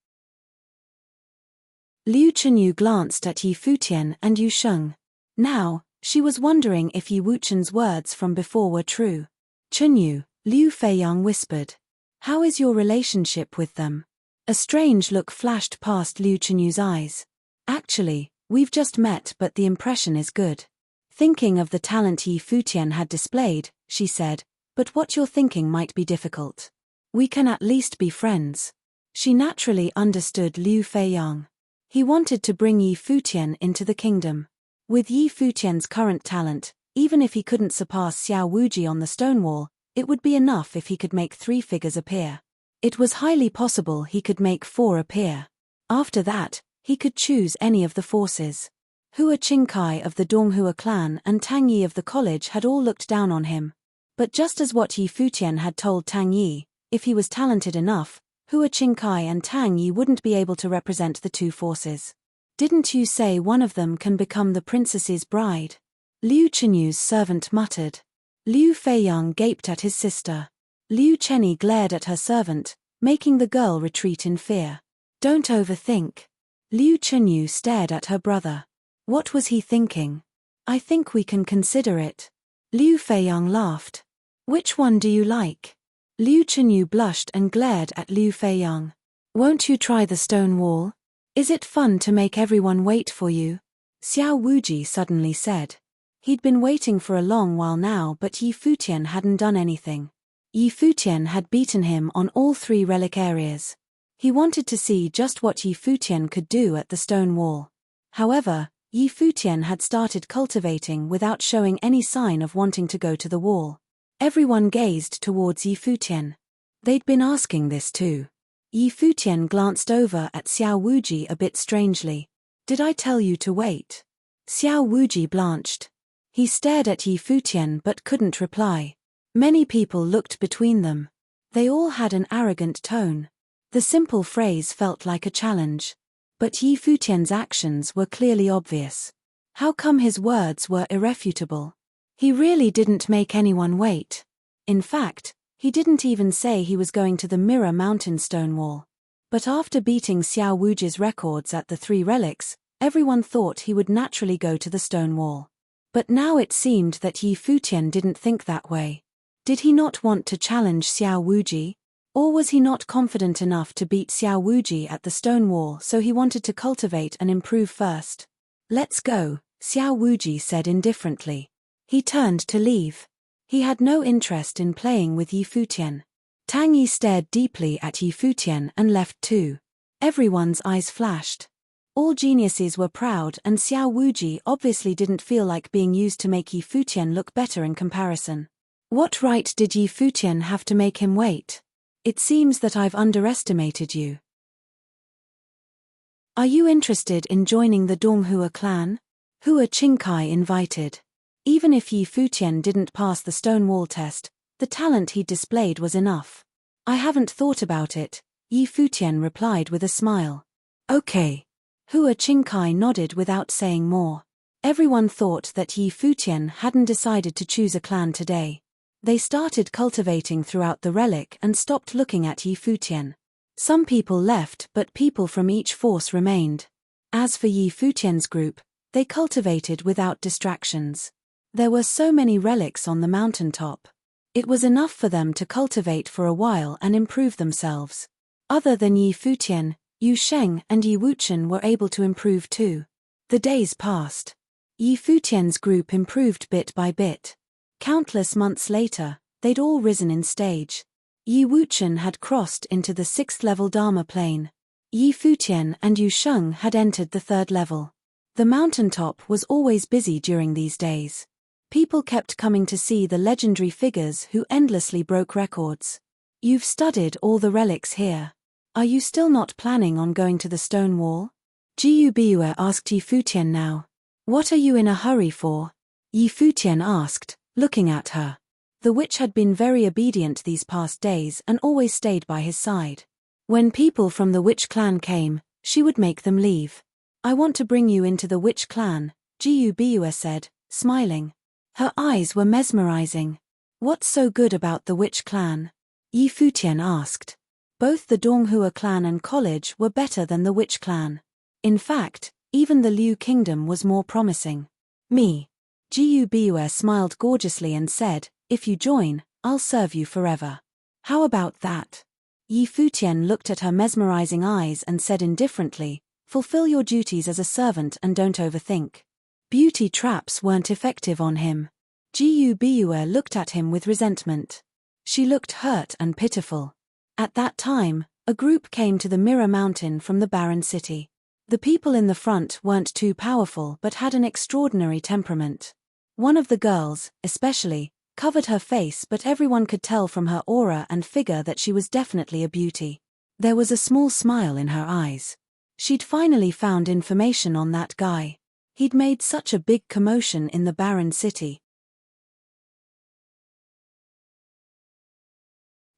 Liu Chenyu glanced at Yi Futian and Yu Sheng. Now, She was wondering if Yi Wuchen's words from before were true. "Chunyu," Liu Feiyang whispered. "How is your relationship with them?" A strange look flashed past Liu Chunyu's eyes. "Actually, we've just met, but the impression is good." Thinking of the talent Yi Futian had displayed, she said, "But what you're thinking might be difficult. We can at least be friends." She naturally understood Liu Feiyang. He wanted to bring Yi Futian into the kingdom. With Yi Futian's current talent, even if he couldn't surpass Xiao Wuji on the stone wall, it would be enough if he could make 3 figures appear. It was highly possible he could make 4 appear. After that, he could choose any of the forces. Hua Qingkai of the Donghua clan and Tang Yi of the college had all looked down on him. But just as what Yi Futian had told Tang Yi, if he was talented enough, Hua Qingkai and Tang Yi wouldn't be able to represent the 2 forces. "Didn't you say one of them can become the princess's bride?" Liu Chenyu's servant muttered. Liu Feiyang gaped at his sister. Liu Chenyi glared at her servant, making the girl retreat in fear. "Don't overthink." Liu Chenyu stared at her brother. What was he thinking? "I think we can consider it." Liu Feiyang laughed. "Which one do you like?" Liu Chenyu blushed and glared at Liu Feiyang. "Won't you try the stone wall? Is it fun to make everyone wait for you?" Xiao Wuji suddenly said. He'd been waiting for a long while now, but Yi Futian hadn't done anything. Yi Futian had beaten him on all 3 relic areas. He wanted to see just what Yi Futian could do at the stone wall. However, Yi Futian had started cultivating without showing any sign of wanting to go to the wall. Everyone gazed towards Yi Futian. They'd been asking this too. Yi Futian glanced over at Xiao Wuji a bit strangely. "Did I tell you to wait?" Xiao Wuji blanched. He stared at Yi Futian but couldn't reply. Many people looked between them. They all had an arrogant tone. The simple phrase felt like a challenge. But Yi Futian's actions were clearly obvious. How come his words were irrefutable? He really didn't make anyone wait. In fact, he didn't even say he was going to the Mirror Mountain stone wall. But after beating Xiao Wuji's records at the 3 relics, everyone thought he would naturally go to the stone wall. But now it seemed that Yi Futian didn't think that way. Did he not want to challenge Xiao Wuji? Or was he not confident enough to beat Xiao Wuji at the stone wall, so he wanted to cultivate and improve first? "Let's go," Xiao Wuji said indifferently. He turned to leave. He had no interest in playing with Yi Futian. Tang Yi stared deeply at Yi Futian and left too. Everyone's eyes flashed. All geniuses were proud, and Xiao Wuji obviously didn't feel like being used to make Yi Futian look better in comparison. What right did Yi Futian have to make him wait? "It seems that I've underestimated you. Are you interested in joining the Donghua clan?" Hua Qingkai invited. Even if Yi Futian didn't pass the stone wall test, the talent he displayed was enough. "I haven't thought about it," Yi Futian replied with a smile. "Okay." Hua Qingkai nodded without saying more. Everyone thought that Yi Futian hadn't decided to choose a clan today. They started cultivating throughout the relic and stopped looking at Yi Futian. Some people left, but people from each force remained. As for Yi Futian's group, they cultivated without distractions. There were so many relics on the mountaintop. It was enough for them to cultivate for a while and improve themselves. Other than Yi Futian, Yu Sheng and Yi Wuchen were able to improve too. The days passed. Yi Futian's group improved bit by bit. Countless months later, they'd all risen in stage. Yi Wuchen had crossed into the 6th level Dharma plane. Yi Futian and Yu Sheng had entered the 3rd level. The mountaintop was always busy during these days. People kept coming to see the legendary figures who endlessly broke records. "You've studied all the relics here. Are you still not planning on going to the stone wall?" Jiu Biue asked Yi Futian now. "What are you in a hurry for?" Yi Futian asked, looking at her. The witch had been very obedient these past days and always stayed by his side. When people from the witch clan came, she would make them leave. "I want to bring you into the witch clan," Jiu Biue said, smiling. Her eyes were mesmerizing. "What's so good about the witch clan?" Yi Futian asked. Both the Donghua clan and college were better than the witch clan. In fact, even the Liu kingdom was more promising. "Me," Jiu Biue smiled gorgeously and said, "If you join, I'll serve you forever. How about that?" Yi Futian looked at her mesmerizing eyes and said indifferently, "Fulfill your duties as a servant and don't overthink." Beauty traps weren't effective on him. Jiu Biue looked at him with resentment. She looked hurt and pitiful. At that time, a group came to the Mirror Mountain from the barren city. The people in the front weren't too powerful but had an extraordinary temperament. One of the girls, especially, covered her face, but everyone could tell from her aura and figure that she was definitely a beauty. There was a small smile in her eyes. She'd finally found information on that guy. He'd made such a big commotion in the barren city.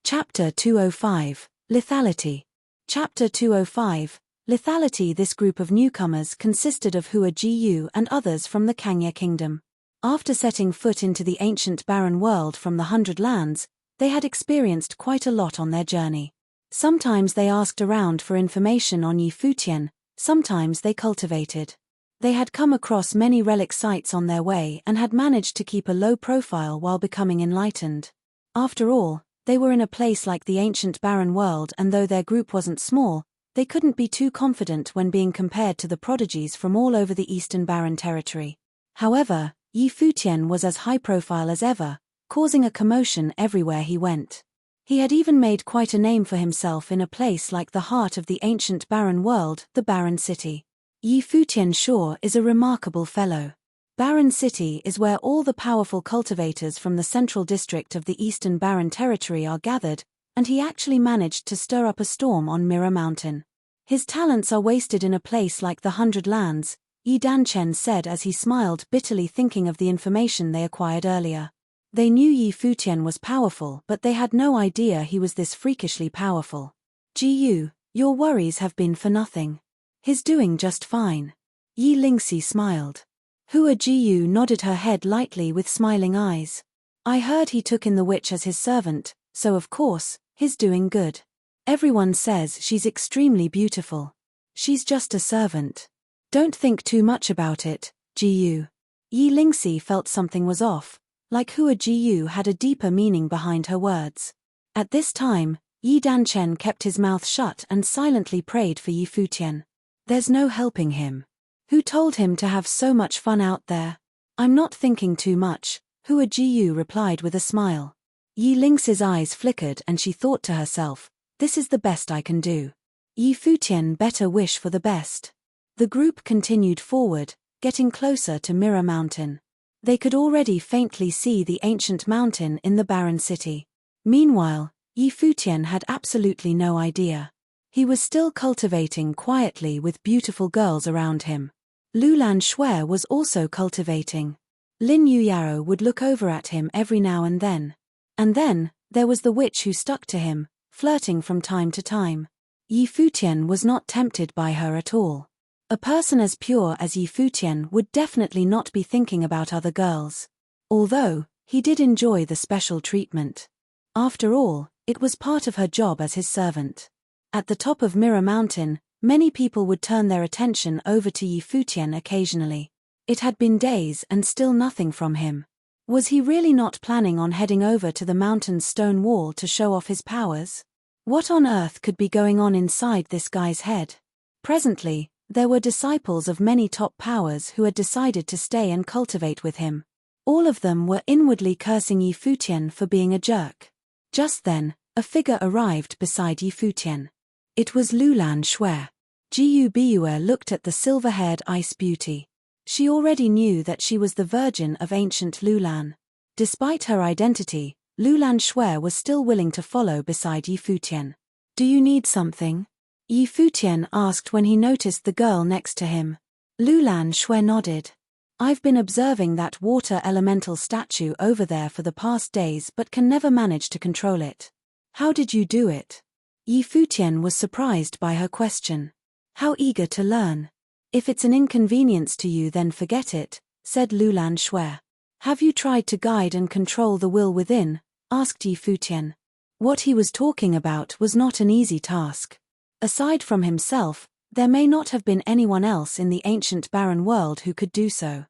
Chapter 205, Lethality. Chapter 205, Lethality. This group of newcomers consisted of Hua Jiu and others from the Kangya Kingdom. After setting foot into the ancient barren world from the 100 Lands, they had experienced quite a lot on their journey. Sometimes they asked around for information on Yi Futian, sometimes they cultivated. They had come across many relic sites on their way and had managed to keep a low profile while becoming enlightened. After all, they were in a place like the ancient barren world, and though their group wasn't small, they couldn't be too confident when being compared to the prodigies from all over the eastern barren territory. However, Yi Futian was as high-profile as ever, causing a commotion everywhere he went. He had even made quite a name for himself in a place like the heart of the ancient barren world, the Barren City. Yi Futian sure is a remarkable fellow. Barren City is where all the powerful cultivators from the central district of the eastern barren territory are gathered, and he actually managed to stir up a storm on Mirror Mountain. His talents are wasted in a place like the 100 Lands, Yi Danchen said as he smiled bitterly, thinking of the information they acquired earlier. They knew Yi Futian was powerful, but they had no idea he was this freakishly powerful. Jiu, your worries have been for nothing. He's doing just fine. Yi Lingxi smiled. Hua Jiu nodded her head lightly with smiling eyes. I heard he took in the witch as his servant, so of course, he's doing good. Everyone says she's extremely beautiful. She's just a servant. Don't think too much about it, Jiu. Yi Lingxi felt something was off, like Hua Jiu had a deeper meaning behind her words. At this time, Yi Danchen kept his mouth shut and silently prayed for Yi Futian. There's no helping him. Who told him to have so much fun out there? I'm not thinking too much, Hua Jiu replied with a smile. Yi Lingxi's eyes flickered and she thought to herself, this is the best I can do. Yi Futian better wish for the best. The group continued forward, getting closer to Mirror Mountain. They could already faintly see the ancient mountain in the barren city. Meanwhile, Yi Futian had absolutely no idea. He was still cultivating quietly with beautiful girls around him. Lulan Shui was also cultivating. Lin Yuyao would look over at him every now and then. And then, there was the witch who stuck to him, flirting from time to time. Yi Futian was not tempted by her at all. A person as pure as Yi Futian would definitely not be thinking about other girls. Although, he did enjoy the special treatment. After all, it was part of her job as his servant. At the top of Mirror Mountain, many people would turn their attention over to Yi Futian occasionally. It had been days and still nothing from him. Was he really not planning on heading over to the mountain's stone wall to show off his powers? What on earth could be going on inside this guy's head? Presently, there were disciples of many top powers who had decided to stay and cultivate with him. All of them were inwardly cursing Yi Futian for being a jerk. Just then, a figure arrived beside Yi Futian. It was Lulan Shui. Jiu Biue looked at the silver-haired ice beauty. She already knew that she was the virgin of ancient Lulan. Despite her identity, Lulan Shui was still willing to follow beside Yi Futian. Do you need something? Yi Futian asked when he noticed the girl next to him. Lulan Shui nodded. I've been observing that water elemental statue over there for the past days but can never manage to control it. How did you do it? Yi Futian was surprised by her question. How eager to learn. If it's an inconvenience to you then forget it, said Lulan Shui. Have you tried to guide and control the will within? Asked Yi Futian. What he was talking about was not an easy task. Aside from himself, there may not have been anyone else in the ancient barren world who could do so.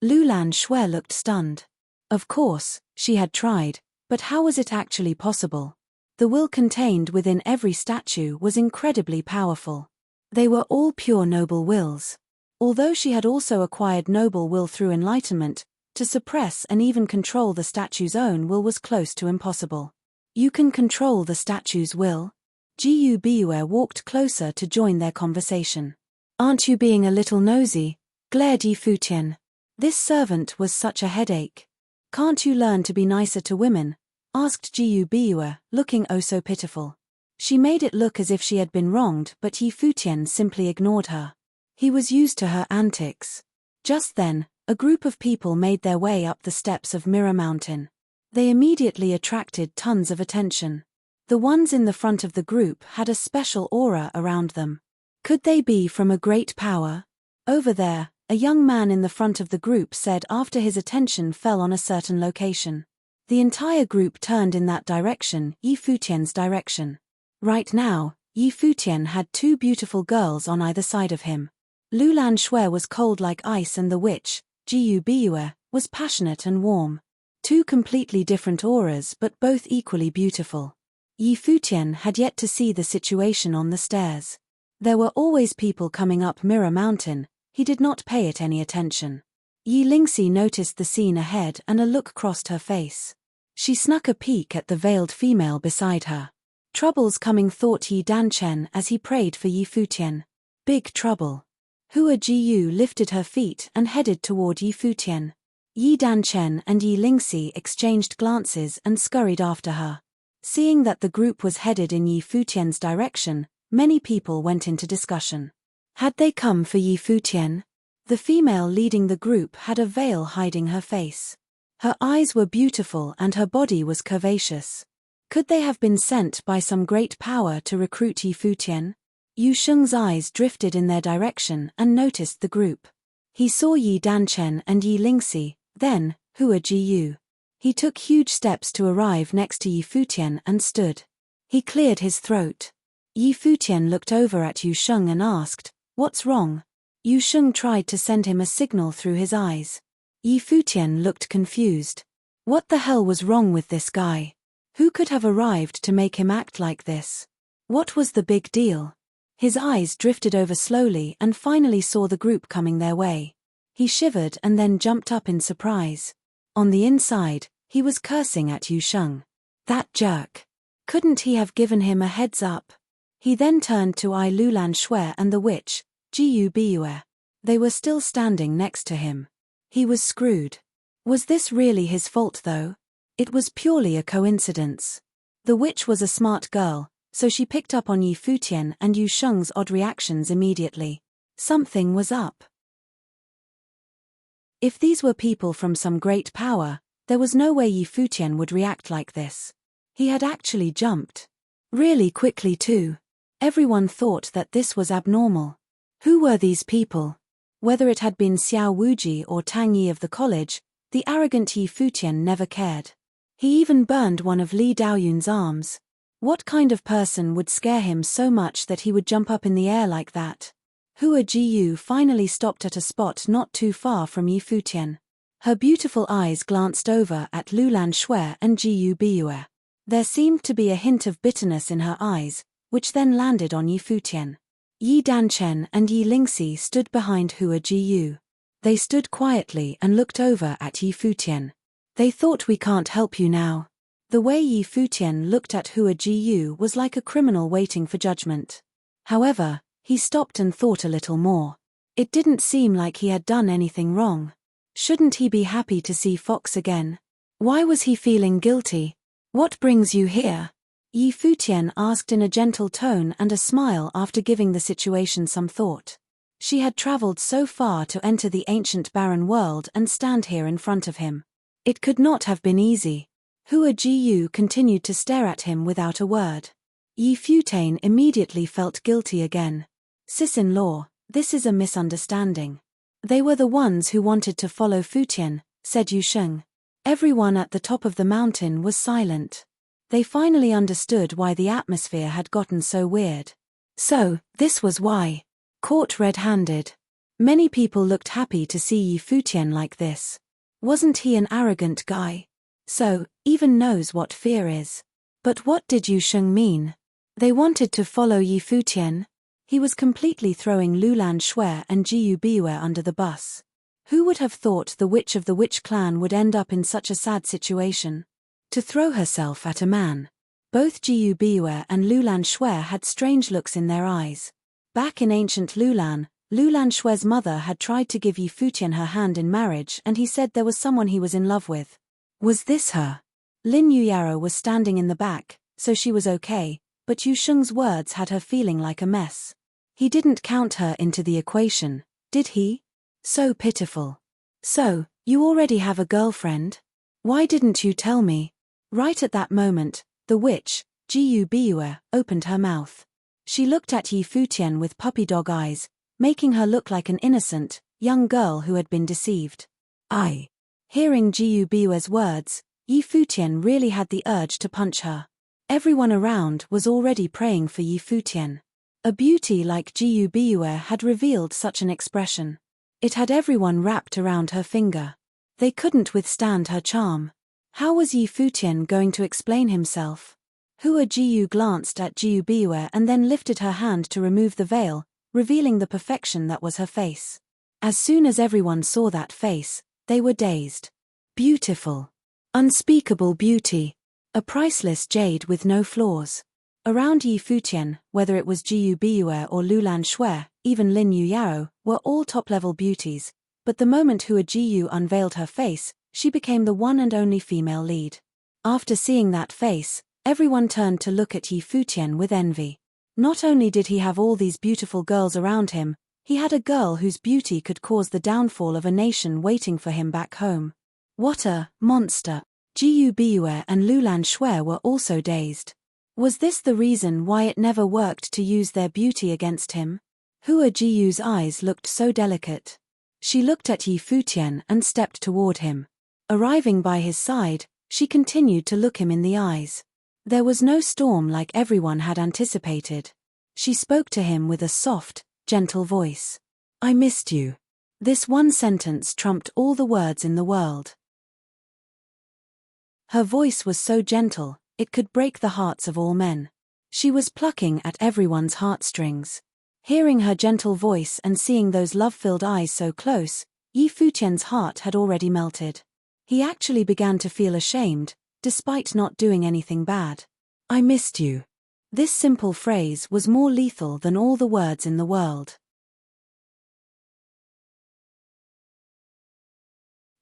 Lulan Shui looked stunned. Of course, she had tried, but how was it actually possible? The will contained within every statue was incredibly powerful. They were all pure noble wills. Although she had also acquired noble will through enlightenment, to suppress and even control the statue's own will was close to impossible. You can control the statue's will? Jiu Biue walked closer to join their conversation. Aren't you being a little nosy? Glared Yi Futian. This servant was such a headache. Can't you learn to be nicer to women? Asked Jiu Biue, looking oh so pitiful. She made it look as if she had been wronged, but Yi Futian simply ignored her. He was used to her antics. Just then, a group of people made their way up the steps of Mirror Mountain. They immediately attracted tons of attention. The ones in the front of the group had a special aura around them. Could they be from a great power? Over there, a young man in the front of the group said after his attention fell on a certain location. The entire group turned in that direction, Yi Futian's direction. Right now, Yi Futian had two beautiful girls on either side of him. Lulan Shui was cold like ice and the witch, Jiu Biue, was passionate and warm. Two completely different auras but both equally beautiful. Yi Futian had yet to see the situation on the stairs. There were always people coming up Mirror Mountain, he did not pay it any attention. Yi Lingxi noticed the scene ahead and a look crossed her face. She snuck a peek at the veiled female beside her. Trouble's coming, thought Yi Danchen as he prayed for Yi Futian. Big trouble. Hua Jiu lifted her feet and headed toward Yi Futian. Yi Danchen and Yi Lingxi exchanged glances and scurried after her. Seeing that the group was headed in Yi Futian's direction, many people went into discussion. Had they come for Yi Futian? The female leading the group had a veil hiding her face. Her eyes were beautiful and her body was curvaceous. Could they have been sent by some great power to recruit Yi Futian? Yu Sheng's eyes drifted in their direction and noticed the group. He saw Yi Danchen and Yi Lingxi, then, Hua Jiu. He took huge steps to arrive next to Yi Futian and stood. He cleared his throat. Yi Futian looked over at Yu Sheng and asked, "What's wrong?" Yu Sheng tried to send him a signal through his eyes. Yi Futian looked confused. What the hell was wrong with this guy? Who could have arrived to make him act like this? What was the big deal? His eyes drifted over slowly and finally saw the group coming their way. He shivered and then jumped up in surprise. On the inside, he was cursing at Yu Sheng. That jerk. Couldn't he have given him a heads up? He then turned to Lulan Shui and the witch, Jiu Biue. They were still standing next to him. He was screwed. Was this really his fault though? It was purely a coincidence. The witch was a smart girl, so she picked up on Yi Futian and Yu Sheng's odd reactions immediately. Something was up. If these were people from some great power, there was no way Yi Futian would react like this. He had actually jumped. Really quickly too. Everyone thought that this was abnormal. Who were these people? Whether it had been Xiao Wuji or Tang Yi of the college, the arrogant Yi Futian never cared. He even burned one of Li Daoyun's arms. What kind of person would scare him so much that he would jump up in the air like that? Hua Jiu finally stopped at a spot not too far from Yi Futian. Her beautiful eyes glanced over at Lulan Shui and Jiu Biue. There seemed to be a hint of bitterness in her eyes, which then landed on Yi Futian. Yi Danchen and Yi Lingxi stood behind Hua Jiu. They stood quietly and looked over at Yi Futian. They thought, "We can't help you now." The way Yi Futian looked at Hua Jiu was like a criminal waiting for judgment. However, he stopped and thought a little more. It didn't seem like he had done anything wrong. Shouldn't he be happy to see Fox again? Why was he feeling guilty? "What brings you here?" Yi Futian asked in a gentle tone and a smile after giving the situation some thought. She had traveled so far to enter the ancient barren world and stand here in front of him. It could not have been easy. Hua Jiu continued to stare at him without a word. Yi Futian immediately felt guilty again. "Sis-in-law, this is a misunderstanding. They were the ones who wanted to follow Futian," said Yu Sheng. Everyone at the top of the mountain was silent. They finally understood why the atmosphere had gotten so weird. So, this was why. Caught red-handed. Many people looked happy to see Yi Futian like this. Wasn't he an arrogant guy? So, even knows what fear is. But what did Yu Sheng mean? They wanted to follow Yi Futian? He was completely throwing Lulan Shui and Jiyu Biue under the bus. Who would have thought the witch of the witch clan would end up in such a sad situation? To throw herself at a man. Both Jiyu Biue and Lulan Shui had strange looks in their eyes. Back in ancient Lulan, Lulan Shui's mother had tried to give Yi Futian her hand in marriage, and he said there was someone he was in love with. Was this her? Lin Yuyaro was standing in the back, so she was okay, but Yu Sheng's words had her feeling like a mess. He didn't count her into the equation, did he? So pitiful. So, you already have a girlfriend? Why didn't you tell me? Right at that moment, the witch, Jiyu Biue, opened her mouth. She looked at Yi Futian with puppy dog eyes, making her look like an innocent, young girl who had been deceived. Hearing Jiyu Biue's words, Yi Futian really had the urge to punch her. Everyone around was already praying for Yi Futian. A beauty like Jiyu Biue had revealed such an expression. It had everyone wrapped around her finger. They couldn't withstand her charm. How was Yi Futian going to explain himself? Hua Jiyu glanced at Jiyu Biue and then lifted her hand to remove the veil, revealing the perfection that was her face. As soon as everyone saw that face, they were dazed. Beautiful. Unspeakable beauty. A priceless jade with no flaws. Around Yi Futian, whether it was Jiyu Biue or Lulan Shui, even Lin Yuyao, were all top-level beauties, but the moment Hua Jiyu unveiled her face, she became the one and only female lead. After seeing that face, everyone turned to look at Yi Futian with envy. Not only did he have all these beautiful girls around him, he had a girl whose beauty could cause the downfall of a nation waiting for him back home. What a monster! Jiyu Biue and Lulan Shui were also dazed. Was this the reason why it never worked to use their beauty against him? Hua Jiyu's eyes looked so delicate. She looked at Yi Futian and stepped toward him. Arriving by his side, she continued to look him in the eyes. There was no storm like everyone had anticipated. She spoke to him with a soft, gentle voice. I missed you. This one sentence trumped all the words in the world. Her voice was so gentle, it could break the hearts of all men. She was plucking at everyone's heartstrings. Hearing her gentle voice and seeing those love-filled eyes so close, Yi Futian's heart had already melted. He actually began to feel ashamed, despite not doing anything bad. I missed you. This simple phrase was more lethal than all the words in the world.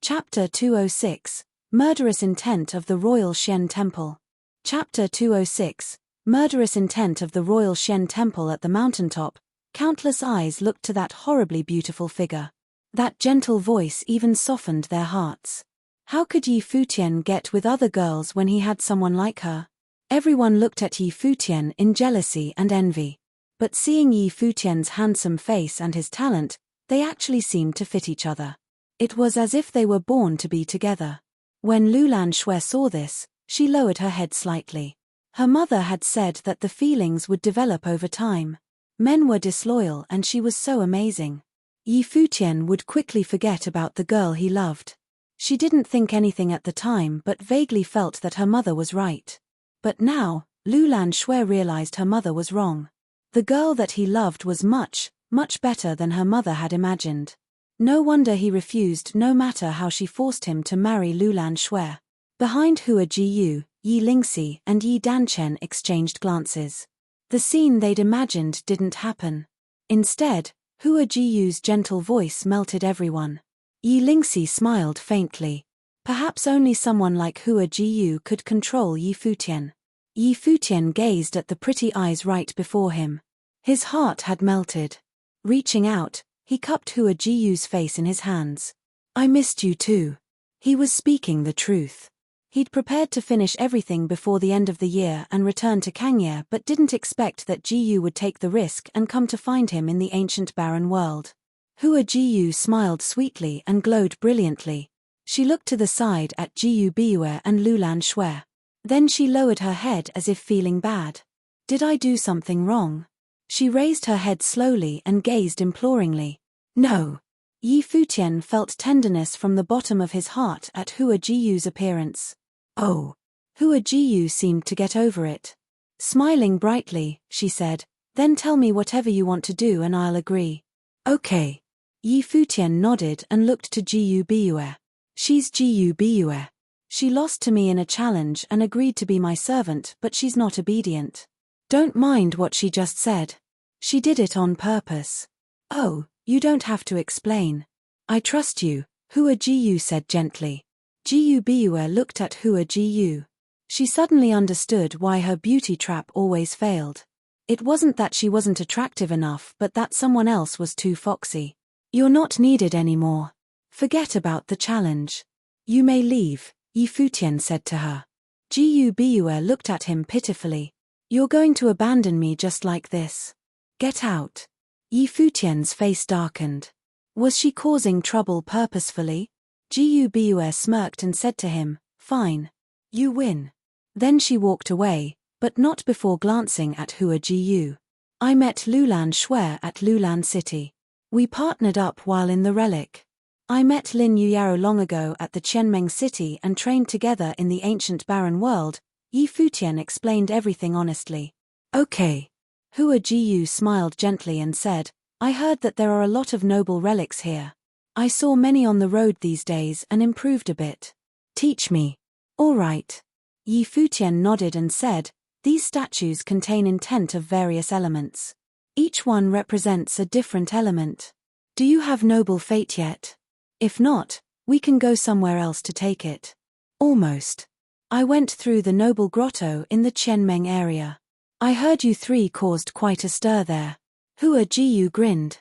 Chapter 206, Murderous Intent of the Royal Xian Temple. Chapter 206, Murderous Intent of the Royal Xian Temple. At the mountaintop, countless eyes looked to that horribly beautiful figure. That gentle voice even softened their hearts. How could Yi Futian get with other girls when he had someone like her? Everyone looked at Yi Futian in jealousy and envy. But seeing Yi Futian's handsome face and his talent, they actually seemed to fit each other. It was as if they were born to be together. When Lulan Shui saw this, she lowered her head slightly. Her mother had said that the feelings would develop over time. Men were disloyal and she was so amazing. Yi Futian would quickly forget about the girl he loved. She didn't think anything at the time but vaguely felt that her mother was right. But now, Lulan Shui realized her mother was wrong. The girl that he loved was much, much better than her mother had imagined. No wonder he refused no matter how she forced him to marry Lulan Shui. Behind Hua Jiyu, Yi Lingxi and Yi Danchen exchanged glances. The scene they'd imagined didn't happen. Instead, Hua Jiyu's gentle voice melted everyone. Yi Lingxi smiled faintly. Perhaps only someone like Hua Jiyu could control Yi Futian. Yi Futian gazed at the pretty eyes right before him. His heart had melted. Reaching out, he cupped Hua Jiyu's face in his hands. I missed you too. He was speaking the truth. He'd prepared to finish everything before the end of the year and return to Kangye, but didn't expect that Jiyu would take the risk and come to find him in the ancient barren world. Hua Jiyu smiled sweetly and glowed brilliantly. She looked to the side at Jiyu Biue and Lulan Shui. Then she lowered her head as if feeling bad. Did I do something wrong? She raised her head slowly and gazed imploringly. No. Yi Futian felt tenderness from the bottom of his heart at Hua Jiyu's appearance. Oh. Hua Jiyu seemed to get over it. Smiling brightly, she said, then tell me whatever you want to do and I'll agree. Okay. Yi Futian nodded and looked to Jiyu Biyue. She's Jiyu Biyue. She lost to me in a challenge and agreed to be my servant, but she's not obedient. Don't mind what she just said. She did it on purpose. Oh, you don't have to explain. I trust you, Hua Jiyu said gently. Jiyu Biyue looked at Hua Jiyu. She suddenly understood why her beauty trap always failed. It wasn't that she wasn't attractive enough, but that someone else was too foxy. You're not needed anymore. Forget about the challenge. You may leave, Yi Futian said to her. Jiyu Biyue looked at him pitifully. You're going to abandon me just like this? Get out. Yi Futian's face darkened. Was she causing trouble purposefully? Jiyu Biyue smirked and said to him, fine. You win. Then she walked away, but not before glancing at Hua Jiyu. I met Lulan Shui at Lulan City. We partnered up while in the Relic. I met Lin Yuyaro long ago at the Qianmeng City and trained together in the ancient barren world. Yi Futian explained everything honestly. Okay. Hua Jiyu smiled gently and said, I heard that there are a lot of noble relics here. I saw many on the road these days and improved a bit. Teach me. All right. Yi Futian nodded and said, these statues contain intent of various elements. Each one represents a different element. Do you have noble fate yet? If not, we can go somewhere else to take it. Almost. I went through the noble grotto in the Qianmeng area. I heard you three caused quite a stir there. Hua Jiyu grinned.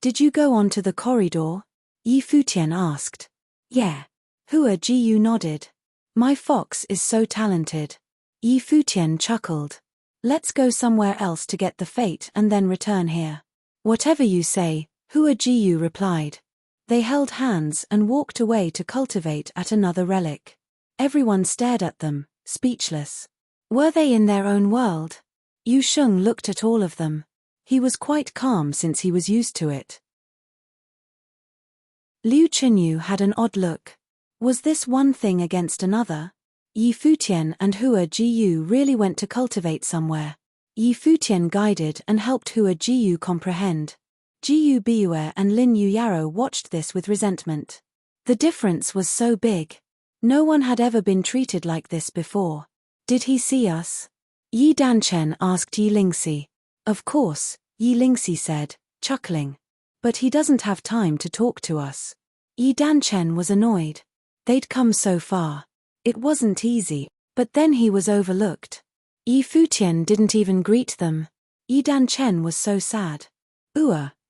Did you go onto the corridor? Yi Futian asked. Yeah. Hua Jiyu nodded. My fox is so talented. Yi Futian chuckled. Let's go somewhere else to get the fate and then return here. Whatever you say, Hua Jiyu replied. They held hands and walked away to cultivate at another relic. Everyone stared at them, speechless. Were they in their own world? Yu Sheng looked at all of them. He was quite calm since he was used to it. Liu Chenyu had an odd look. Was this one thing against another? Yi Futian and Hua Jiyu really went to cultivate somewhere. Yi Futian guided and helped Hua Jiyu comprehend. Jiyu Biyue and Lin Yuyaro watched this with resentment. The difference was so big. No one had ever been treated like this before. Did he see us? Yi Danchen asked Yi Lingxi. Of course, Yi Lingxi said, chuckling. But he doesn't have time to talk to us. Yi Danchen was annoyed. They'd come so far. It wasn't easy, but then he was overlooked. Yi Futian didn't even greet them. Yi Danchen was so sad.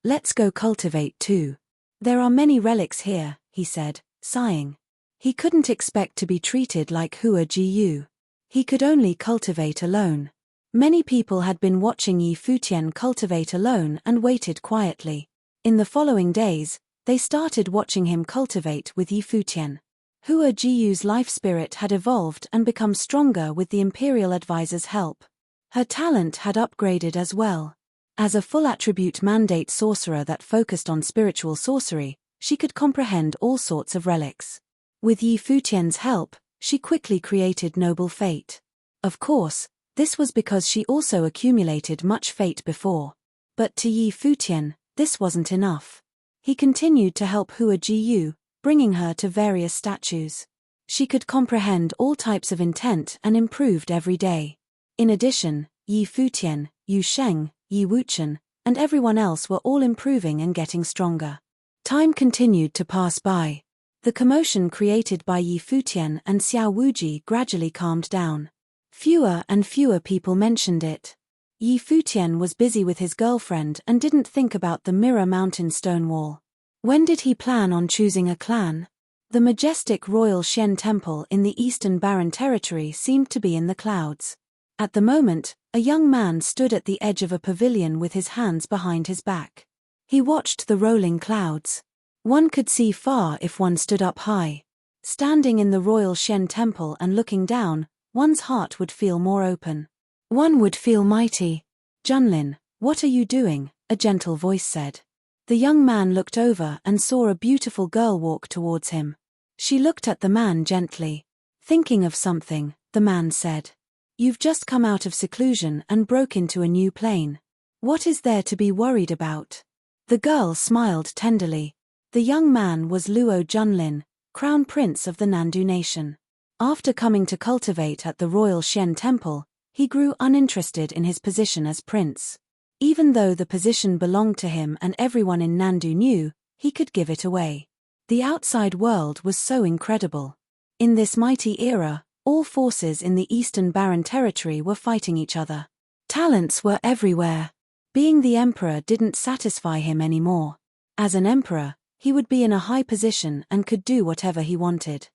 Let's go cultivate too. There are many relics here, he said, sighing. He couldn't expect to be treated like Hua Jiyu. He could only cultivate alone. Many people had been watching Yi Futian cultivate alone and waited quietly. In the following days, they started watching him cultivate with Yi Futian. Hua Jiyu's life spirit had evolved and become stronger with the Imperial Advisor's help. Her talent had upgraded as well. As a full attribute mandate sorcerer that focused on spiritual sorcery, she could comprehend all sorts of relics. With Yi Futian's help, she quickly created noble fate. Of course, this was because she also accumulated much fate before. But to Yi Futian, this wasn't enough. He continued to help Hua Jiyu, bringing her to various statues. She could comprehend all types of intent and improved every day. In addition, Yi Futian, Yu Sheng, Yi Wuchen, and everyone else were all improving and getting stronger. Time continued to pass by. The commotion created by Yi Futian and Xiao Wuji gradually calmed down. Fewer and fewer people mentioned it. Yi Futian was busy with his girlfriend and didn't think about the Mirror Mountain stone wall. When did he plan on choosing a clan? The majestic Royal Shen Temple in the Eastern Barren Territory seemed to be in the clouds. At the moment, a young man stood at the edge of a pavilion with his hands behind his back. He watched the rolling clouds. One could see far if one stood up high. Standing in the Royal Shen Temple and looking down, one's heart would feel more open. One would feel mighty. Junlin, what are you doing? A gentle voice said. The young man looked over and saw a beautiful girl walk towards him. She looked at the man gently. Thinking of something, the man said, "You've just come out of seclusion and broke into a new plane. What is there to be worried about?" The girl smiled tenderly. The young man was Luo Junlin, Crown Prince of the Nandu Nation. After coming to cultivate at the Royal Shen Temple, he grew uninterested in his position as prince. Even though the position belonged to him and everyone in Nandu knew, he could give it away. The outside world was so incredible. In this mighty era, all forces in the Eastern Barren Territory were fighting each other. Talents were everywhere. Being the emperor didn't satisfy him anymore. As an emperor, he would be in a high position and could do whatever he wanted.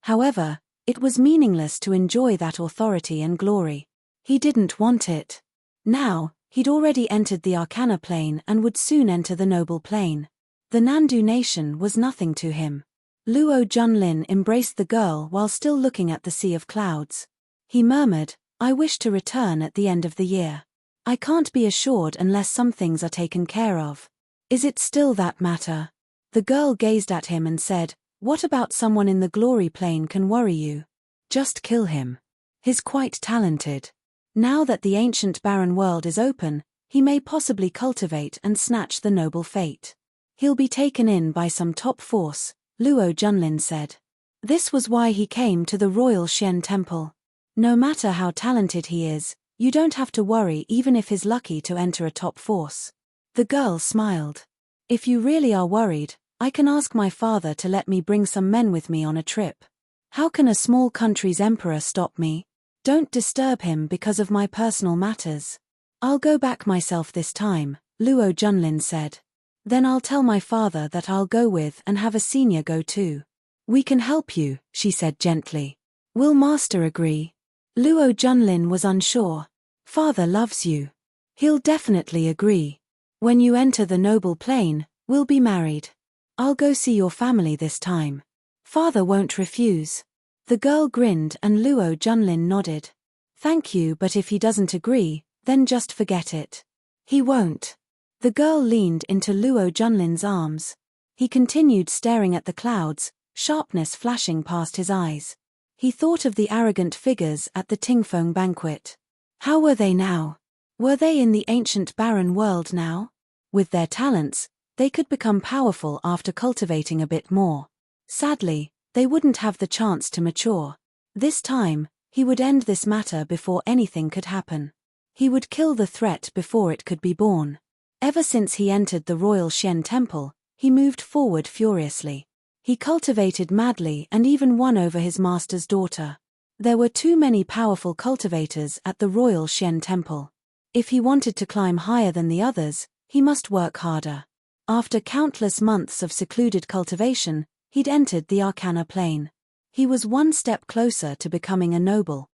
However, it was meaningless to enjoy that authority and glory. He didn't want it. Now, he'd already entered the Arcana plane and would soon enter the Noble plane. The Nandu Nation was nothing to him. Luo Junlin embraced the girl while still looking at the sea of clouds. He murmured, "I wish to return at the end of the year. I can't be assured unless some things are taken care of. Is it still that matter?" The girl gazed at him and said, "What about someone in the glory plane can worry you? Just kill him. He's quite talented. Now that the ancient barren world is open, he may possibly cultivate and snatch the noble fate. He'll be taken in by some top force," Luo Junlin said. This was why he came to the Royal Shen Temple. No matter how talented he is, you don't have to worry even if he's lucky to enter a top force. The girl smiled. "If you really are worried, I can ask my father to let me bring some men with me on a trip. How can a small country's emperor stop me? Don't disturb him because of my personal matters." "I'll go back myself this time," Luo Junlin said. "Then I'll tell my father that I'll go with and have a senior go too." "We can help you," she said gently. "Will master agree?" Luo Junlin was unsure. "Father loves you. He'll definitely agree. When you enter the noble plane, we'll be married. I'll go see your family this time. Father won't refuse." The girl grinned and Luo Junlin nodded. "Thank you, but if he doesn't agree, then just forget it." "He won't." The girl leaned into Luo Junlin's arms. He continued staring at the clouds, sharpness flashing past his eyes. He thought of the arrogant figures at the Tingfeng banquet. How were they now? Were they in the ancient barren world now? With their talents, they could become powerful after cultivating a bit more. Sadly, they wouldn't have the chance to mature. This time, he would end this matter before anything could happen. He would kill the threat before it could be born. Ever since he entered the Royal Shen Temple, he moved forward furiously. He cultivated madly and even won over his master's daughter. There were too many powerful cultivators at the Royal Shen Temple. If he wanted to climb higher than the others, he must work harder. After countless months of secluded cultivation, he'd entered the Arcana plane. He was one step closer to becoming a noble.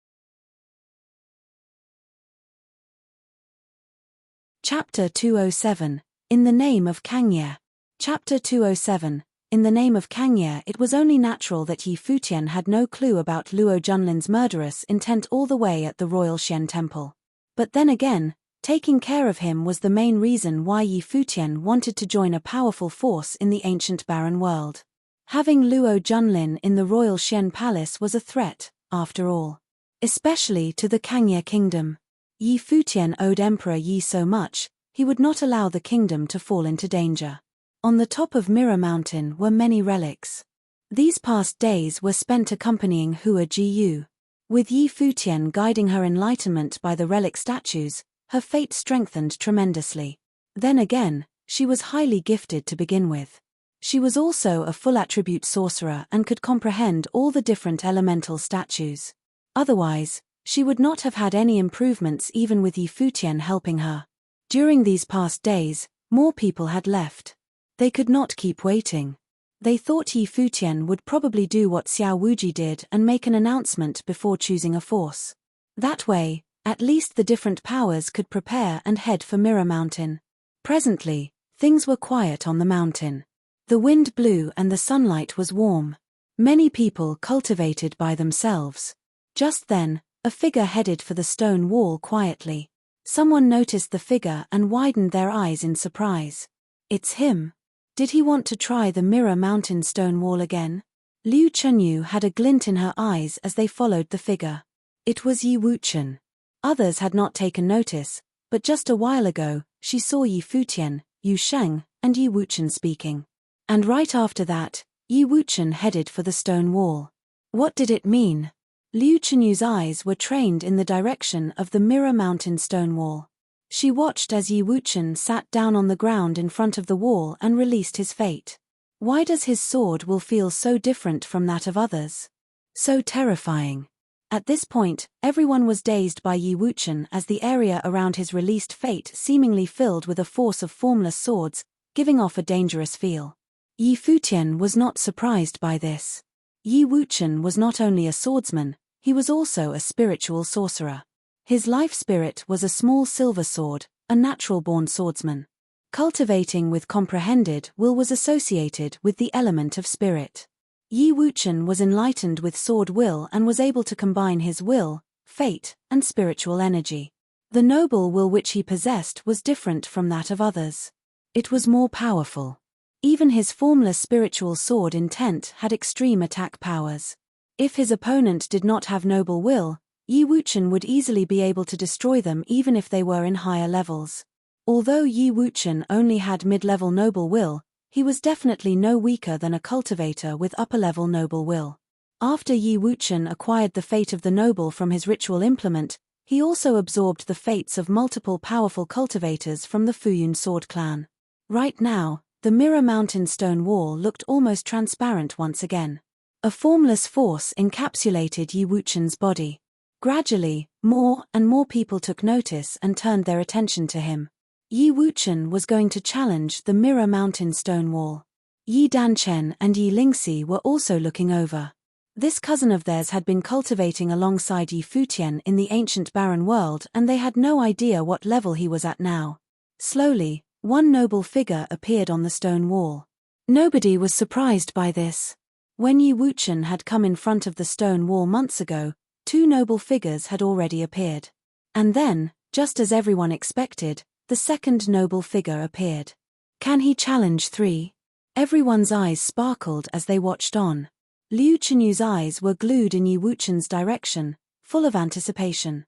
Chapter 207, In the Name of Kangye. Chapter 207, In the Name of Kangye. It was only natural that Yi Futian had no clue about Luo Junlin's murderous intent all the way at the Royal Shen Temple. But then again, taking care of him was the main reason why Yi Futian wanted to join a powerful force in the ancient barren world. Having Luo Junlin in the Royal Shen Palace was a threat, after all. Especially to the Kangye kingdom. Yi Futian owed Emperor Yi so much, he would not allow the kingdom to fall into danger. On the top of Mirror Mountain were many relics. These past days were spent accompanying Hua Jiyu. With Yi Futian guiding her enlightenment by the relic statues, her fate strengthened tremendously. Then again, she was highly gifted to begin with. She was also a full attribute sorcerer and could comprehend all the different elemental statues. Otherwise, she would not have had any improvements even with Yi Futian helping her. During these past days, more people had left. They could not keep waiting. They thought Yi Futian would probably do what Xiao Wuji did and make an announcement before choosing a force. That way, at least the different powers could prepare and head for Mirror Mountain. Presently, things were quiet on the mountain. The wind blew and the sunlight was warm. Many people cultivated by themselves. Just then, a figure headed for the stone wall quietly. Someone noticed the figure and widened their eyes in surprise. It's him. Did he want to try the Mirror Mountain stone wall again? Liu Chunyu had a glint in her eyes as they followed the figure. It was Yi Wuchen. Others had not taken notice, but just a while ago, she saw Yi Futian, Yu Sheng, and Yi Wuchen speaking. And right after that, Yi Wuchen headed for the stone wall. What did it mean? Liu Chunyu's eyes were trained in the direction of the Mirror Mountain stone wall. She watched as Yi Wuchen sat down on the ground in front of the wall and released his fate. Why does his sword will feel so different from that of others? So terrifying. At this point, everyone was dazed by Yi Wuchen as the area around his released fate seemingly filled with a force of formless swords, giving off a dangerous feel. Yi Futian was not surprised by this. Yi Wuchen was not only a swordsman, he was also a spiritual sorcerer. His life spirit was a small silver sword, a natural-born swordsman. Cultivating with comprehended will was associated with the element of spirit. Yi Wuchen was enlightened with sword will and was able to combine his will, fate, and spiritual energy. The noble will which he possessed was different from that of others. It was more powerful. Even his formless spiritual sword intent had extreme attack powers. If his opponent did not have noble will, Yi Wuchen would easily be able to destroy them even if they were in higher levels. Although Yi Wuchen only had mid-level noble will, he was definitely no weaker than a cultivator with upper-level noble will. After Yi Wuchen acquired the fate of the noble from his ritual implement, he also absorbed the fates of multiple powerful cultivators from the Futian sword clan. Right now, the Mirror Mountain stone wall looked almost transparent once again. A formless force encapsulated Yi Wuchen's body. Gradually, more and more people took notice and turned their attention to him. Yi Wuchen was going to challenge the Mirror Mountain stone wall. Yi Danchen and Yi Lingxi were also looking over. This cousin of theirs had been cultivating alongside Yi Futian in the ancient barren world and they had no idea what level he was at now. Slowly, one noble figure appeared on the stone wall. Nobody was surprised by this. When Yi Wuchen had come in front of the stone wall months ago, two noble figures had already appeared. And then, just as everyone expected, the second noble figure appeared. Can he challenge three? Everyone's eyes sparkled as they watched on. Liu Chunyu's eyes were glued in Yi Wuchen's direction, full of anticipation.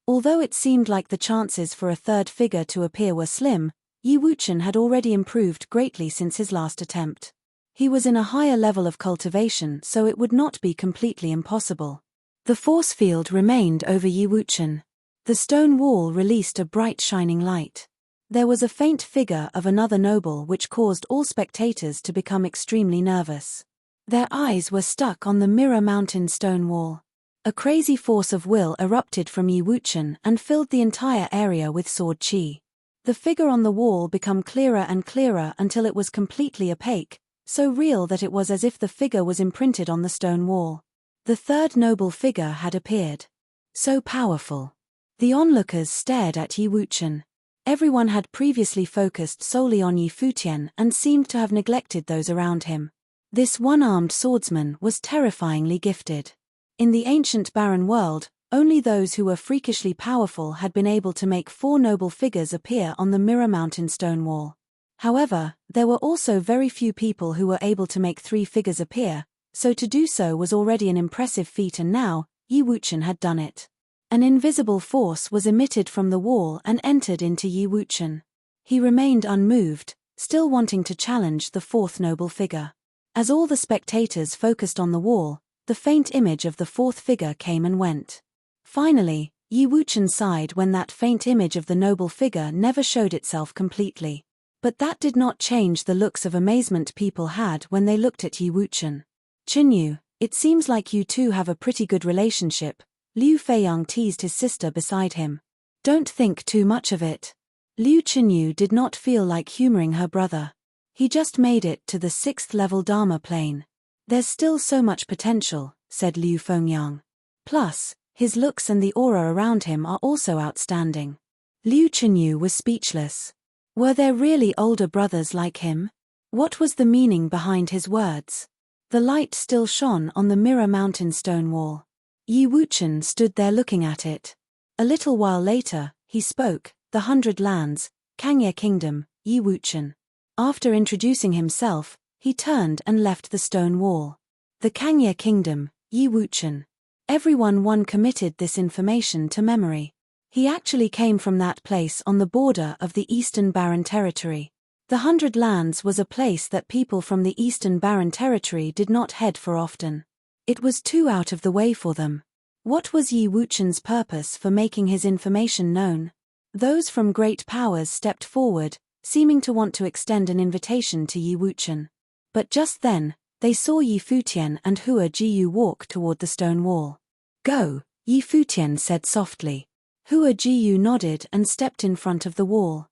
Although it seemed like the chances for a third figure to appear were slim, Yi Wuchen had already improved greatly since his last attempt. He was in a higher level of cultivation, so it would not be completely impossible. The force field remained over Yi Wuchen. The stone wall released a bright shining light. There was a faint figure of another noble which caused all spectators to become extremely nervous. Their eyes were stuck on the Mirror Mountain stone wall. A crazy force of will erupted from Yi Wuchen and filled the entire area with sword qi. The figure on the wall became clearer and clearer until it was completely opaque, so real that it was as if the figure was imprinted on the stone wall. The third noble figure had appeared. So powerful. The onlookers stared at Yi Wuchen. Everyone had previously focused solely on Yi Futian and seemed to have neglected those around him. This one-armed swordsman was terrifyingly gifted. In the ancient barren world, only those who were freakishly powerful had been able to make four noble figures appear on the Mirror Mountain stone wall. However, there were also very few people who were able to make three figures appear, so to do so was already an impressive feat and now, Yi Wuchen had done it. An invisible force was emitted from the wall and entered into Yi Wuchen. He remained unmoved, still wanting to challenge the fourth noble figure. As all the spectators focused on the wall, the faint image of the fourth figure came and went. Finally, Yi Wuchen sighed when that faint image of the noble figure never showed itself completely. But that did not change the looks of amazement people had when they looked at Yi Wuchen. Chinyu, it seems like you two have a pretty good relationship, Liu Feiyang teased his sister beside him. Don't think too much of it. Liu Chinyu did not feel like humoring her brother. He just made it to the 6th level Dharma plane. There's still so much potential, said Liu Fengyang. Plus, his looks and the aura around him are also outstanding. Liu Chinyu was speechless. Were there really older brothers like him? What was the meaning behind his words? The light still shone on the Mirror Mountain stone wall. Yi Wuchen stood there looking at it. A little while later, he spoke, "The 100 Lands, Kangye Kingdom, Yi Wuchen." After introducing himself, he turned and left the stone wall. The Kangye Kingdom, Yi Wuchen. Everyone committed this information to memory. He actually came from that place on the border of the Eastern Barren Territory. The 100 Lands was a place that people from the Eastern Barren Territory did not head for often. It was too out of the way for them. What was Yi Wuchen's purpose for making his information known? Those from great powers stepped forward, seeming to want to extend an invitation to Yi Wuchen. But just then, they saw Yi Futian and Hua Jiyu walk toward the stone wall. "Go," Yi Futian said softly. Hua Jiyu nodded and stepped in front of the wall.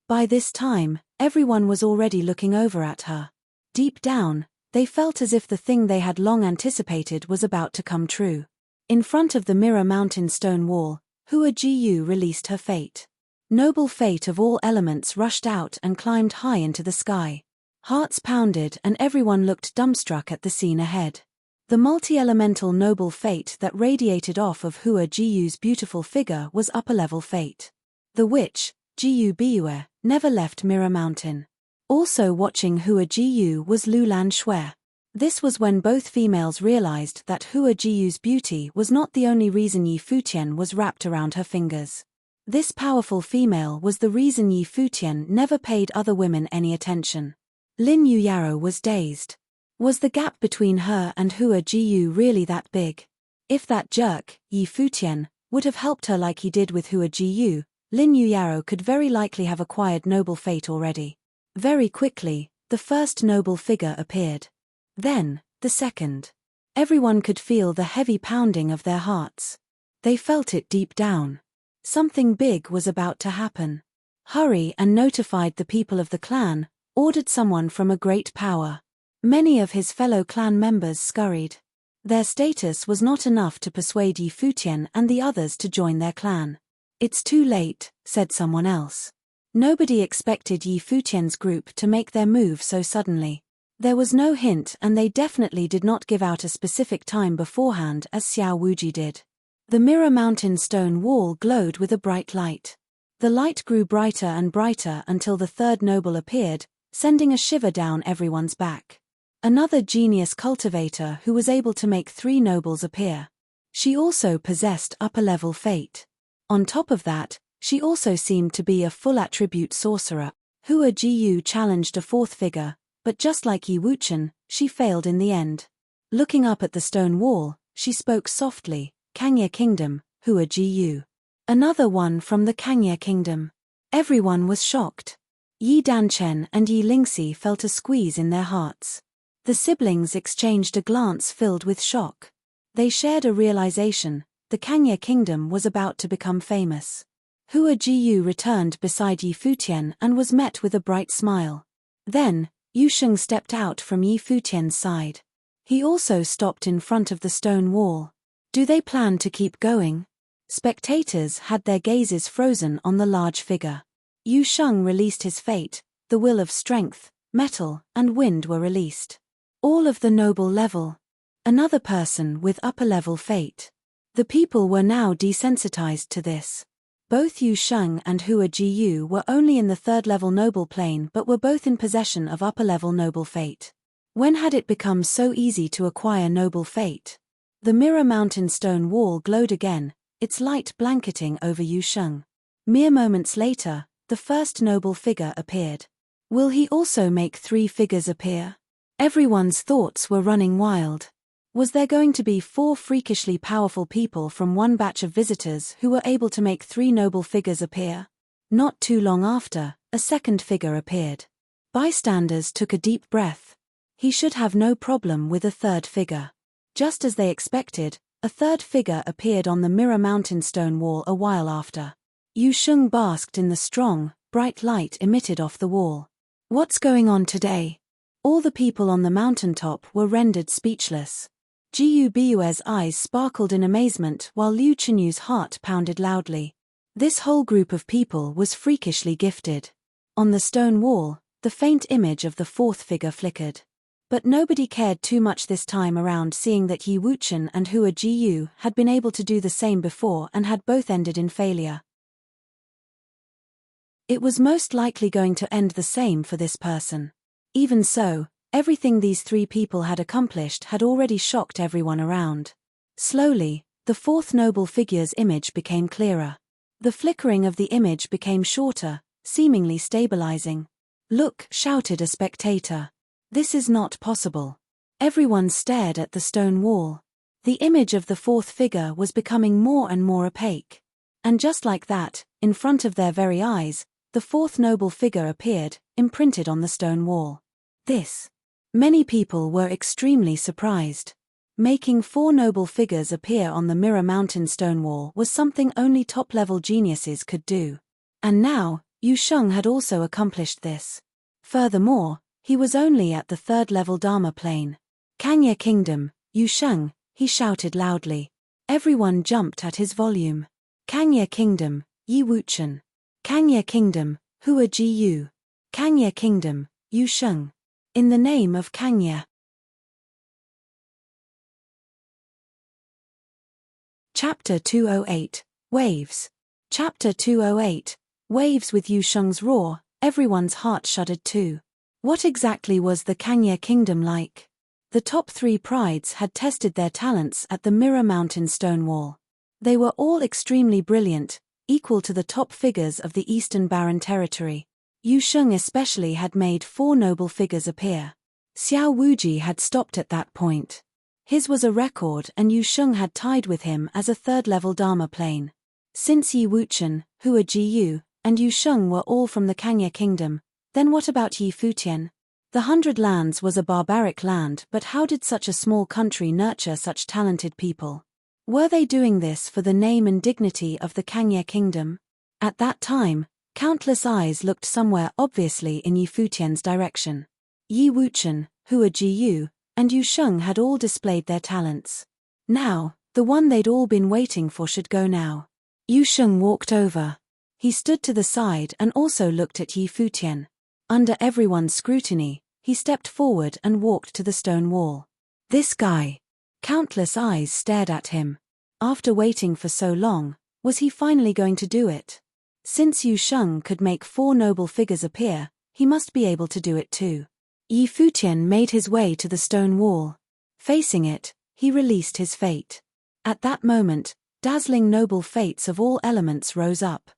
By this time, everyone was already looking over at her. Deep down, they felt as if the thing they had long anticipated was about to come true. In front of the Mirror Mountain stone wall, Hua Jiyu released her fate. Noble fate of all elements rushed out and climbed high into the sky. Hearts pounded and everyone looked dumbstruck at the scene ahead. The multi-elemental noble fate that radiated off of Hua Jiyu's beautiful figure was upper-level fate. The witch, Jiyu Biue, never left Mirror Mountain. Also watching Hua Jiyu was Lulan Shui. This was when both females realized that Hua Jiyu's beauty was not the only reason Yi Futian was wrapped around her fingers. This powerful female was the reason Yi Futian never paid other women any attention. Lin Yuyaro was dazed. Was the gap between her and Hua Jiyu really that big? If that jerk, Yi Futian, would have helped her like he did with Hua Jiyu, Lin Yuyaro could very likely have acquired noble fate already. Very quickly, the first noble figure appeared. Then, the second. Everyone could feel the heavy pounding of their hearts. They felt it deep down. Something big was about to happen. Hurry and notified the people of the clan, ordered someone from a great power. Many of his fellow clan members scurried. Their status was not enough to persuade Yi Futian and the others to join their clan. "It's too late," said someone else. Nobody expected Yi Futian's group to make their move so suddenly. There was no hint and they definitely did not give out a specific time beforehand as Xiao Wuji did. The Mirror Mountain stone wall glowed with a bright light. The light grew brighter and brighter until the third noble appeared, sending a shiver down everyone's back. Another genius cultivator who was able to make 3 nobles appear. She also possessed upper-level fate. On top of that, she also seemed to be a full attribute sorcerer. Hua Jiyu challenged a 4th figure, but just like Yi Wuchen, she failed in the end. Looking up at the stone wall, she spoke softly, "Kangye Kingdom, Hua Jiyu." Another one from the Kangye Kingdom. Everyone was shocked. Yi Danchen and Yi Lingxi felt a squeeze in their hearts. The siblings exchanged a glance filled with shock. They shared a realization: the Kangye Kingdom was about to become famous. Hua Jiyu returned beside Yi Futian and was met with a bright smile. Then, Yu Sheng stepped out from Yi Futian's side. He also stopped in front of the stone wall. Do they plan to keep going? Spectators had their gazes frozen on the large figure. Yu Sheng released his fate, the will of strength, metal, and wind were released. All of the noble level. Another person with upper-level fate. The people were now desensitized to this. Both Yu Sheng and Hua Jiyu were only in the 3rd-level noble plane but were both in possession of upper-level noble fate. When had it become so easy to acquire noble fate? The Mirror Mountain stone wall glowed again, its light blanketing over Yu Sheng. Mere moments later, the first noble figure appeared. Will he also make 3 figures appear? Everyone's thoughts were running wild. Was there going to be 4 freakishly powerful people from one batch of visitors who were able to make 3 noble figures appear? Not too long after, a second figure appeared. Bystanders took a deep breath. He should have no problem with a third figure. Just as they expected, a third figure appeared on the Mirror Mountain stone wall a while after. Yu Sheng basked in the strong, bright light emitted off the wall. What's going on today? All the people on the mountaintop were rendered speechless. Jiyu Biue's eyes sparkled in amazement while Liu Chenyu's heart pounded loudly. This whole group of people was freakishly gifted. On the stone wall, the faint image of the 4th figure flickered. But nobody cared too much this time around, seeing that Yi Wuchen and Hua Jiyu had been able to do the same before and had both ended in failure. It was most likely going to end the same for this person. Even so, everything these three people had accomplished had already shocked everyone around. Slowly, the fourth noble figure's image became clearer. The flickering of the image became shorter, seemingly stabilizing. "Look!" shouted a spectator. "This is not possible." Everyone stared at the stone wall. The image of the fourth figure was becoming more and more opaque. And just like that, in front of their very eyes, the fourth noble figure appeared, imprinted on the stone wall. This. Many people were extremely surprised. Making four noble figures appear on the Mirror Mountain stone wall was something only top-level geniuses could do. And now, Yu Sheng had also accomplished this. Furthermore, he was only at the third-level Dharma plane. "Kangya Kingdom, Yu Sheng," he shouted loudly. Everyone jumped at his volume. "Kangya Kingdom, Yi Wuchen. Kangya Kingdom, Hua Jiyu. Kangya Kingdom, Yu Sheng. In the name of Kangya." Chapter 208, Waves. Chapter 208, Waves. With Yu Sheng's roar, everyone's heart shuddered too. What exactly was the Kangya Kingdom like? The top three prides had tested their talents at the Mirror Mountain stone wall. They were all extremely brilliant, equal to the top figures of the Eastern Barren Territory. Yu Sheng especially had made four noble figures appear. Xiao Wuji had stopped at that point. His was a record, and Yu Sheng had tied with him as a third-level Dharma plane. Since Yi Wuchen, Hua Jiyu, and Yu Sheng were all from the Kangya Kingdom, then what about Yi Futian? The 100 Lands was a barbaric land, but how did such a small country nurture such talented people? Were they doing this for the name and dignity of the Kangya Kingdom? At that time, countless eyes looked somewhere obviously in Yi Futian's direction. Yi Wuchen, Hua Jiyu, and Yu Sheng had all displayed their talents. Now, the one they'd all been waiting for should go now. Yu Sheng walked over. He stood to the side and also looked at Yi Futian. Under everyone's scrutiny, he stepped forward and walked to the stone wall. This guy. Countless eyes stared at him. After waiting for so long, was he finally going to do it? Since Yu Sheng could make four noble figures appear, he must be able to do it too. Yi Futian made his way to the stone wall. Facing it, he released his fate. At that moment, dazzling noble fates of all elements rose up.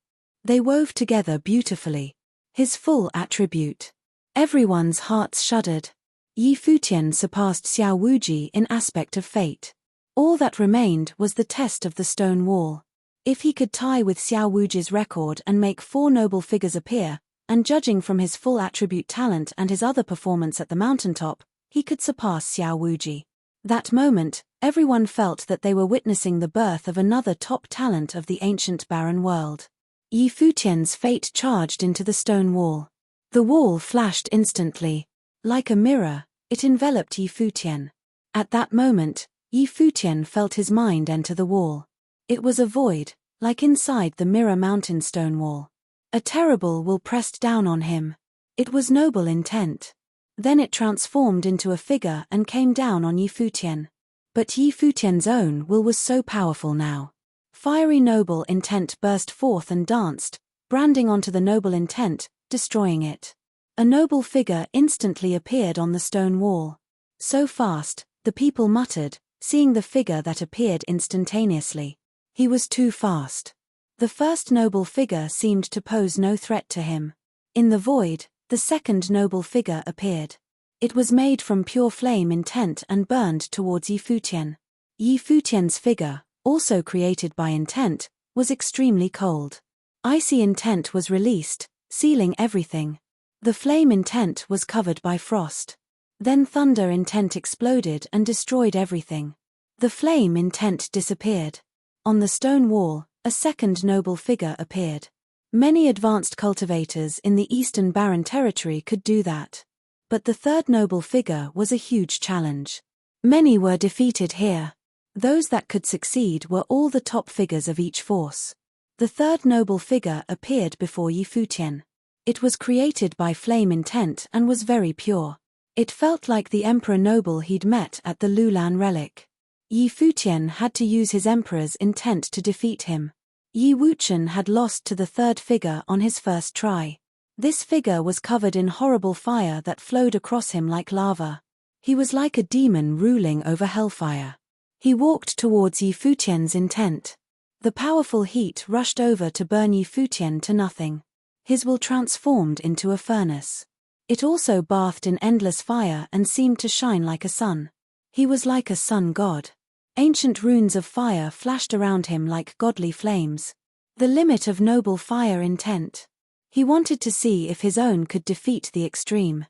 They wove together beautifully. His full attribute. Everyone's hearts shuddered. Yi Futian surpassed Xiao Wuji in aspect of fate. All that remained was the test of the stone wall. If he could tie with Xiao Wuji's record and make four noble figures appear, and judging from his full attribute talent and his other performance at the mountaintop, he could surpass Xiao Wuji. That moment, everyone felt that they were witnessing the birth of another top talent of the ancient barren world. Yi Futian's fate charged into the stone wall. The wall flashed instantly. Like a mirror, it enveloped Yi Futian. At that moment, Yi Futian felt his mind enter the wall. It was a void, like inside the Mirror Mountain stone wall. A terrible will pressed down on him. It was noble intent. Then it transformed into a figure and came down on Yi Futian. But Yi Futian's own will was so powerful now. Fiery noble intent burst forth and danced, branding onto the noble intent, destroying it. A noble figure instantly appeared on the stone wall. So fast, the people muttered, seeing the figure that appeared instantaneously. He was too fast. The first noble figure seemed to pose no threat to him. In the void, the second noble figure appeared. It was made from pure flame intent and burned towards Yi Futian. Yi Futian's figure, also created by intent, was extremely cold. Icy intent was released, sealing everything. The flame intent was covered by frost. Then thunder intent exploded and destroyed everything. The flame intent disappeared. On the stone wall, a second noble figure appeared. Many advanced cultivators in the Eastern Barren Territory could do that. But the third noble figure was a huge challenge. Many were defeated here. Those that could succeed were all the top figures of each force. The third noble figure appeared before Yi Futian. It was created by flame intent and was very pure. It felt like the emperor noble he'd met at the Lulan relic. Yi Futian had to use his emperor's intent to defeat him. Yi Wuchen had lost to the third figure on his first try. This figure was covered in horrible fire that flowed across him like lava. He was like a demon ruling over hellfire. He walked towards Yi Futian's intent. The powerful heat rushed over to burn Yi Futian to nothing. His will transformed into a furnace. It also bathed in endless fire and seemed to shine like a sun. He was like a sun god. Ancient runes of fire flashed around him like godly flames. The limit of noble fire intent. He wanted to see if his own could defeat the extreme.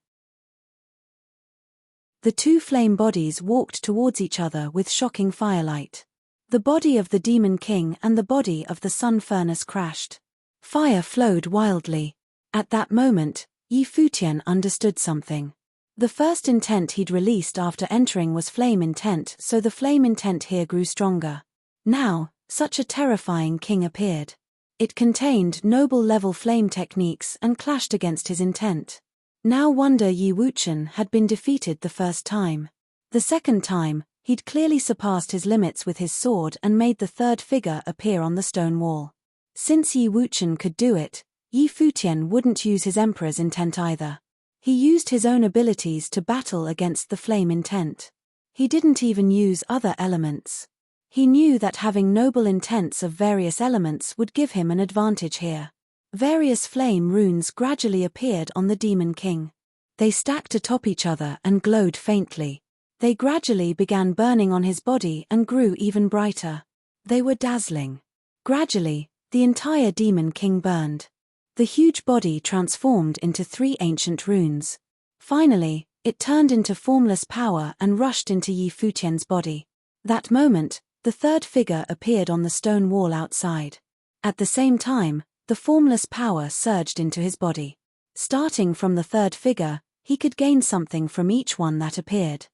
The two flame bodies walked towards each other with shocking firelight. The body of the demon king and the body of the sun furnace crashed. Fire flowed wildly. At that moment, Yi Futian understood something. The first intent he'd released after entering was flame intent, so the flame intent here grew stronger. Now, such a terrifying king appeared. It contained noble-level flame techniques and clashed against his intent. Now wonder Yi Wuchen had been defeated the first time. The second time, he'd clearly surpassed his limits with his sword and made the third figure appear on the stone wall. Since Yi Wuchen could do it, Yi Futian wouldn't use his emperor's intent either. He used his own abilities to battle against the flame intent. He didn't even use other elements. He knew that having noble intents of various elements would give him an advantage here. Various flame runes gradually appeared on the Demon King. They stacked atop each other and glowed faintly. They gradually began burning on his body and grew even brighter. They were dazzling. Gradually, the entire Demon King burned. The huge body transformed into 3 ancient runes. Finally, it turned into formless power and rushed into Yi Futian's body. That moment, the third figure appeared on the stone wall outside. At the same time, the formless power surged into his body. Starting from the third figure, he could gain something from each one that appeared.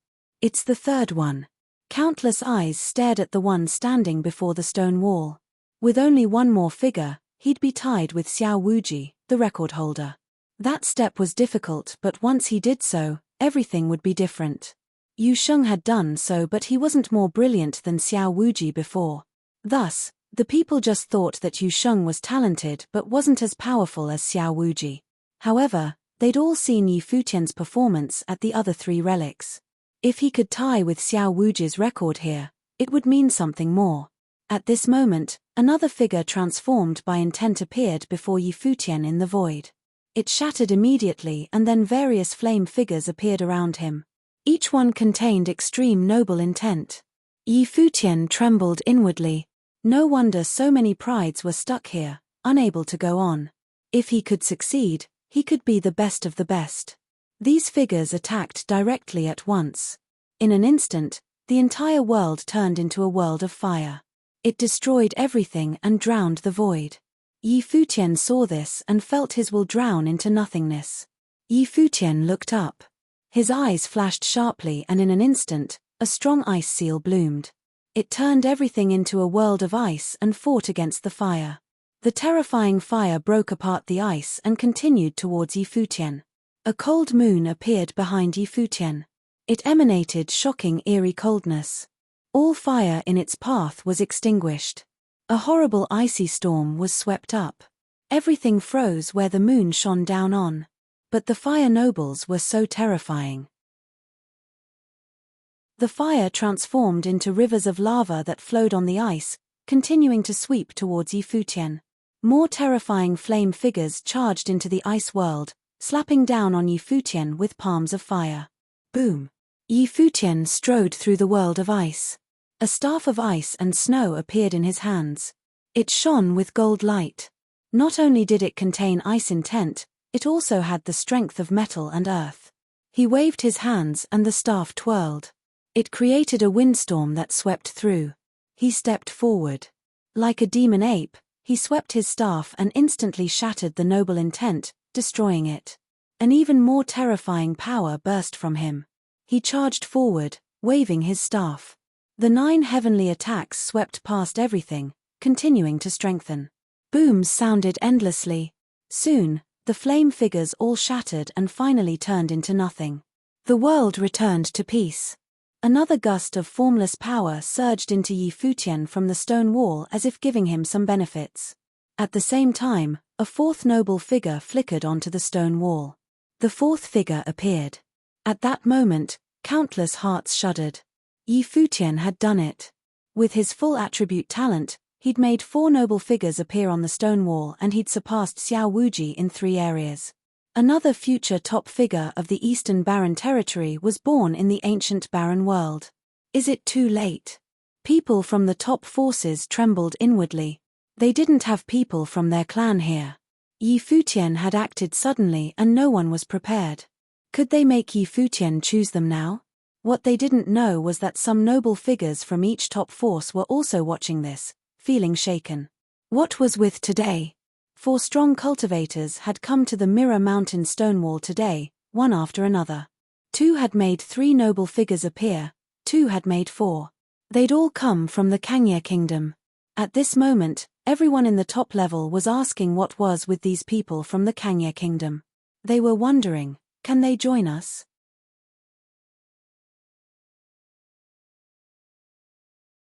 It's the third one. Countless eyes stared at the one standing before the stone wall. With only one more figure, he'd be tied with Xiao Wuji, the record holder. That step was difficult, but once he did so, everything would be different. Yu Sheng had done so, but he wasn't more brilliant than Xiao Wuji before. Thus, the people just thought that Yu Sheng was talented but wasn't as powerful as Xiao Wuji. However, they'd all seen Yi Futian's performance at the other 3 relics. If he could tie with Xiao Wuji's record here, it would mean something more. At this moment, another figure transformed by intent appeared before Yi Futian in the void. It shattered immediately, and then various flame figures appeared around him. Each one contained extreme noble intent. Yi Futian trembled inwardly. No wonder so many prides were stuck here, unable to go on. If he could succeed, he could be the best of the best. These figures attacked directly at once. In an instant, the entire world turned into a world of fire. It destroyed everything and drowned the void. Yi Futian saw this and felt his will drown into nothingness. Yi Futian looked up. His eyes flashed sharply, and in an instant, a strong ice seal bloomed. It turned everything into a world of ice and fought against the fire. The terrifying fire broke apart the ice and continued towards Yi Futian. A cold moon appeared behind Yi Futian. It emanated shocking eerie coldness. All fire in its path was extinguished. A horrible icy storm was swept up. Everything froze where the moon shone down on. But the fire nobles were so terrifying. The fire transformed into rivers of lava that flowed on the ice, continuing to sweep towards Yi Futian. More terrifying flame figures charged into the ice world, slapping down on Yi Futian with palms of fire. Boom! Yi Futian strode through the world of ice. A staff of ice and snow appeared in his hands. It shone with gold light. Not only did it contain ice intent, it also had the strength of metal and earth. He waved his hands and the staff twirled. It created a windstorm that swept through. He stepped forward. Like a demon ape, he swept his staff and instantly shattered the noble intent, destroying it. An even more terrifying power burst from him. He charged forward, waving his staff. The 9 heavenly attacks swept past everything, continuing to strengthen. Booms sounded endlessly. Soon, the flame figures all shattered and finally turned into nothing. The world returned to peace. Another gust of formless power surged into Yi Futian from the stone wall as if giving him some benefits. At the same time, a fourth noble figure flickered onto the stone wall. The fourth figure appeared. At that moment, countless hearts shuddered. Yi Futian had done it. With his full attribute talent, he'd made 4 noble figures appear on the stone wall, and he'd surpassed Xiao Wuji in 3 areas. Another future top figure of the Eastern Barren Territory was born in the ancient barren world. Is it too late? People from the top forces trembled inwardly. They didn't have people from their clan here. Yi Futian had acted suddenly and no one was prepared. Could they make Yi Futian choose them now? What they didn't know was that some noble figures from each top force were also watching this, feeling shaken. What was with today? 4 strong cultivators had come to the Mirror Mountain Stonewall today, one after another. 2 had made 3 noble figures appear, 2 had made 4. They'd all come from the Kangya Kingdom. At this moment, everyone in the top level was asking what was with these people from the Kangya Kingdom. They were wondering, can they join us?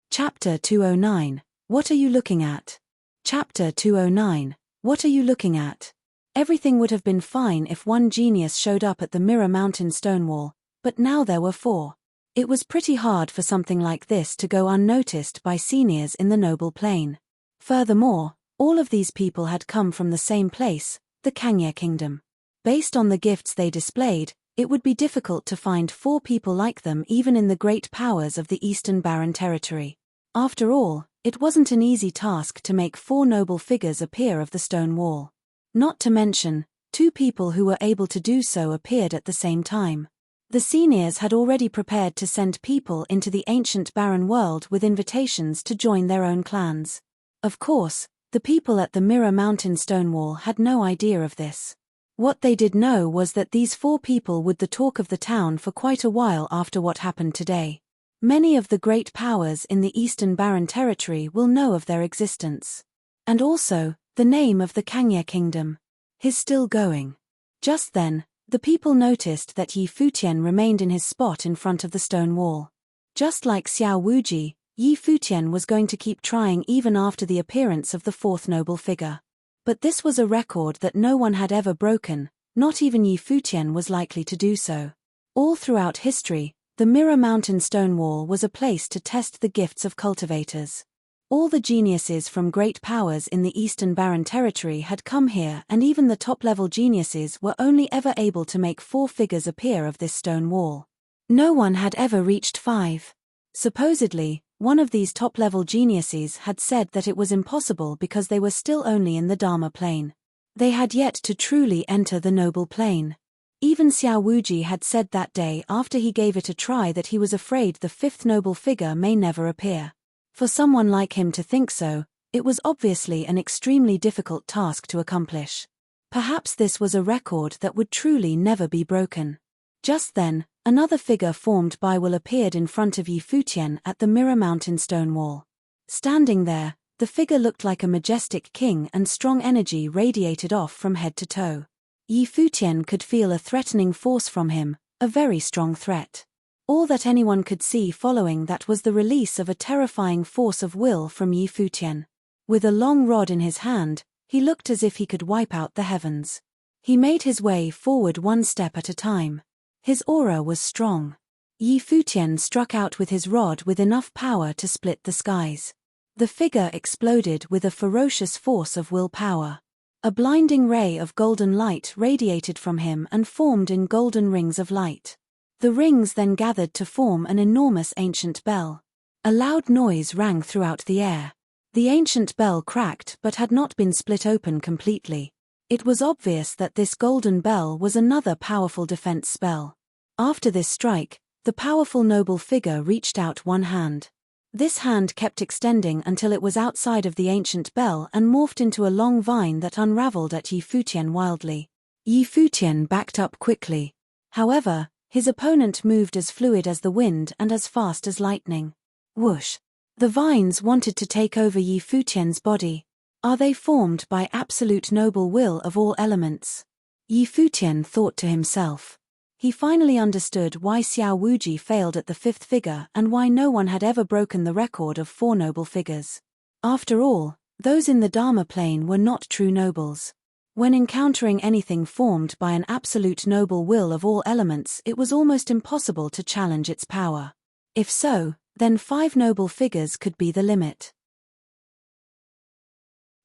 Chapter 209. What are you looking at? Chapter 209. What are you looking at? Everything would have been fine if one genius showed up at the Mirror Mountain Stonewall, but now there were 4. It was pretty hard for something like this to go unnoticed by seniors in the noble plane. Furthermore, all of these people had come from the same place, the Kangya Kingdom. Based on the gifts they displayed, it would be difficult to find 4 people like them even in the great powers of the Eastern Barren Territory. After all, it wasn't an easy task to make 4 noble figures appear of the stone wall. Not to mention, 2 people who were able to do so appeared at the same time. The seniors had already prepared to send people into the ancient barren world with invitations to join their own clans. Of course, the people at the Mirror Mountain Stonewall had no idea of this. What they did know was that these 4 people would the talk of the town for quite a while after what happened today. Many of the great powers in the Eastern Barren Territory will know of their existence. And also, the name of the Kangya Kingdom. He's still going. Just then, the people noticed that Yi Futian remained in his spot in front of the stone wall. Just like Xiao Wuji, Yi Futian was going to keep trying even after the appearance of the 4th noble figure. But this was a record that no one had ever broken, not even Yi Futian was likely to do so. All throughout history, the Mirror Mountain Stonewall was a place to test the gifts of cultivators. All the geniuses from great powers in the Eastern Barren Territory had come here, and even the top-level geniuses were only ever able to make 4 figures appear of this stone wall. No one had ever reached 5. Supposedly, one of these top-level geniuses had said that it was impossible because they were still only in the Dharma plane. They had yet to truly enter the noble plane. Even Xiao Wuji had said that day after he gave it a try that he was afraid the 5th noble figure may never appear. For someone like him to think so, it was obviously an extremely difficult task to accomplish. Perhaps this was a record that would truly never be broken. Just then, another figure formed by will appeared in front of Yi Futian at the Mirror Mountain Stonewall. Standing there, the figure looked like a majestic king and strong energy radiated off from head to toe. Yi Futian could feel a threatening force from him, a very strong threat. All that anyone could see following that was the release of a terrifying force of will from Yi Futian. With a long rod in his hand, he looked as if he could wipe out the heavens. He made his way forward 1 step at a time. His aura was strong. Yi Futian struck out with his rod with enough power to split the skies. The figure exploded with a ferocious force of willpower. A blinding ray of golden light radiated from him and formed in golden rings of light. The rings then gathered to form an enormous ancient bell. A loud noise rang throughout the air. The ancient bell cracked but had not been split open completely. It was obvious that this golden bell was another powerful defense spell. After this strike, the powerful noble figure reached out one hand. This hand kept extending until it was outside of the ancient bell and morphed into a long vine that unraveled at Yi Futian wildly. Yi Futian backed up quickly. However, his opponent moved as fluid as the wind and as fast as lightning. Whoosh! The vines wanted to take over Yi Futian's body. Are they formed by absolute noble will of all elements? Yi Futian thought to himself. He finally understood why Xiao Wuji failed at the fifth figure and why no one had ever broken the record of 4 noble figures. After all, those in the Dharma plane were not true nobles. When encountering anything formed by an absolute noble will of all elements, it was almost impossible to challenge its power. If so, then 5 noble figures could be the limit.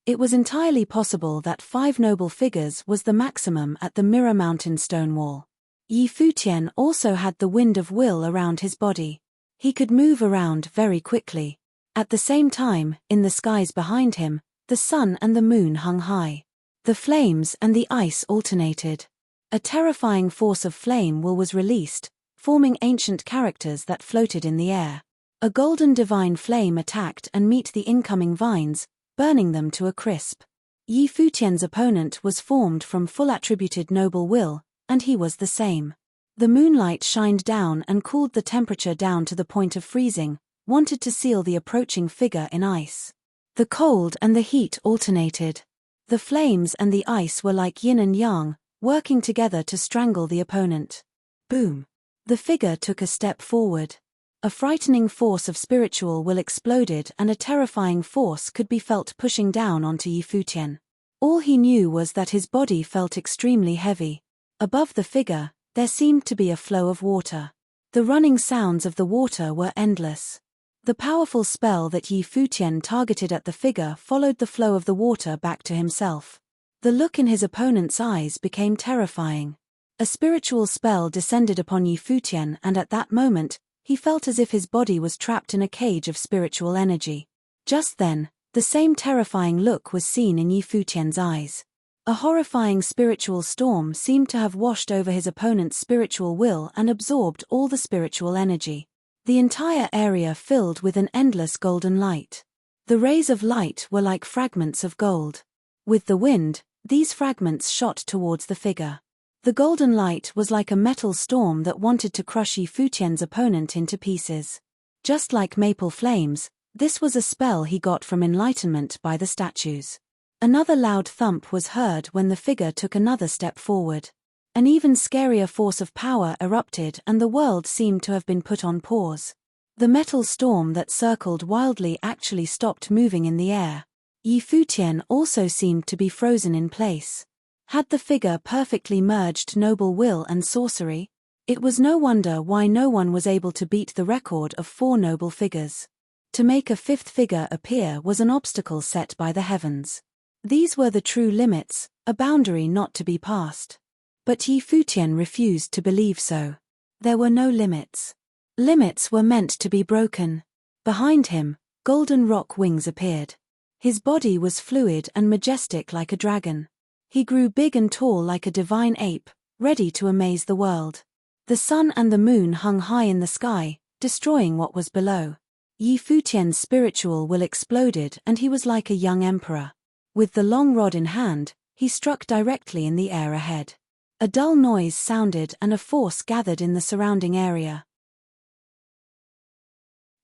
It was entirely possible that 5 noble figures was the maximum at the Mirror Mountain stone wall. Yi Futian also had the wind of will around his body. He could move around very quickly. At the same time, in the skies behind him, the sun and the moon hung high. The flames and the ice alternated. A terrifying force of flame will was released, forming ancient characters that floated in the air. A golden divine flame attacked and met the incoming vines, burning them to a crisp. Yi Futian's opponent was formed from full attributed noble will, and he was the same. The moonlight shined down and cooled the temperature down to the point of freezing, wanted to seal the approaching figure in ice. The cold and the heat alternated. The flames and the ice were like yin and yang, working together to strangle the opponent. Boom! The figure took a step forward. A frightening force of spiritual will exploded and a terrifying force could be felt pushing down onto Yi Futian. All he knew was that his body felt extremely heavy. Above the figure, there seemed to be a flow of water. The running sounds of the water were endless. The powerful spell that Yi Futian targeted at the figure followed the flow of the water back to himself. The look in his opponent's eyes became terrifying. A spiritual spell descended upon Yi Futian, and at that moment, he felt as if his body was trapped in a cage of spiritual energy. Just then, the same terrifying look was seen in Yi Futian's eyes. A horrifying spiritual storm seemed to have washed over his opponent's spiritual will and absorbed all the spiritual energy. The entire area filled with an endless golden light. The rays of light were like fragments of gold. With the wind, these fragments shot towards the figure. The golden light was like a metal storm that wanted to crush Yi Futian's opponent into pieces. Just like maple flames, this was a spell he got from enlightenment by the statues. Another loud thump was heard when the figure took another step forward. An even scarier force of power erupted and the world seemed to have been put on pause. The metal storm that circled wildly actually stopped moving in the air. Yi Futian also seemed to be frozen in place. Had the figure perfectly merged noble will and sorcery? It was no wonder why no one was able to beat the record of 4 noble figures. To make a 5th figure appear was an obstacle set by the heavens. These were the true limits, a boundary not to be passed. But Yi Futian refused to believe so. There were no limits. Limits were meant to be broken. Behind him, golden rock wings appeared. His body was fluid and majestic like a dragon. He grew big and tall like a divine ape, ready to amaze the world. The sun and the moon hung high in the sky, destroying what was below. Yi Futian's spiritual will exploded and he was like a young emperor. With the long rod in hand, he struck directly in the air ahead. A dull noise sounded and a force gathered in the surrounding area.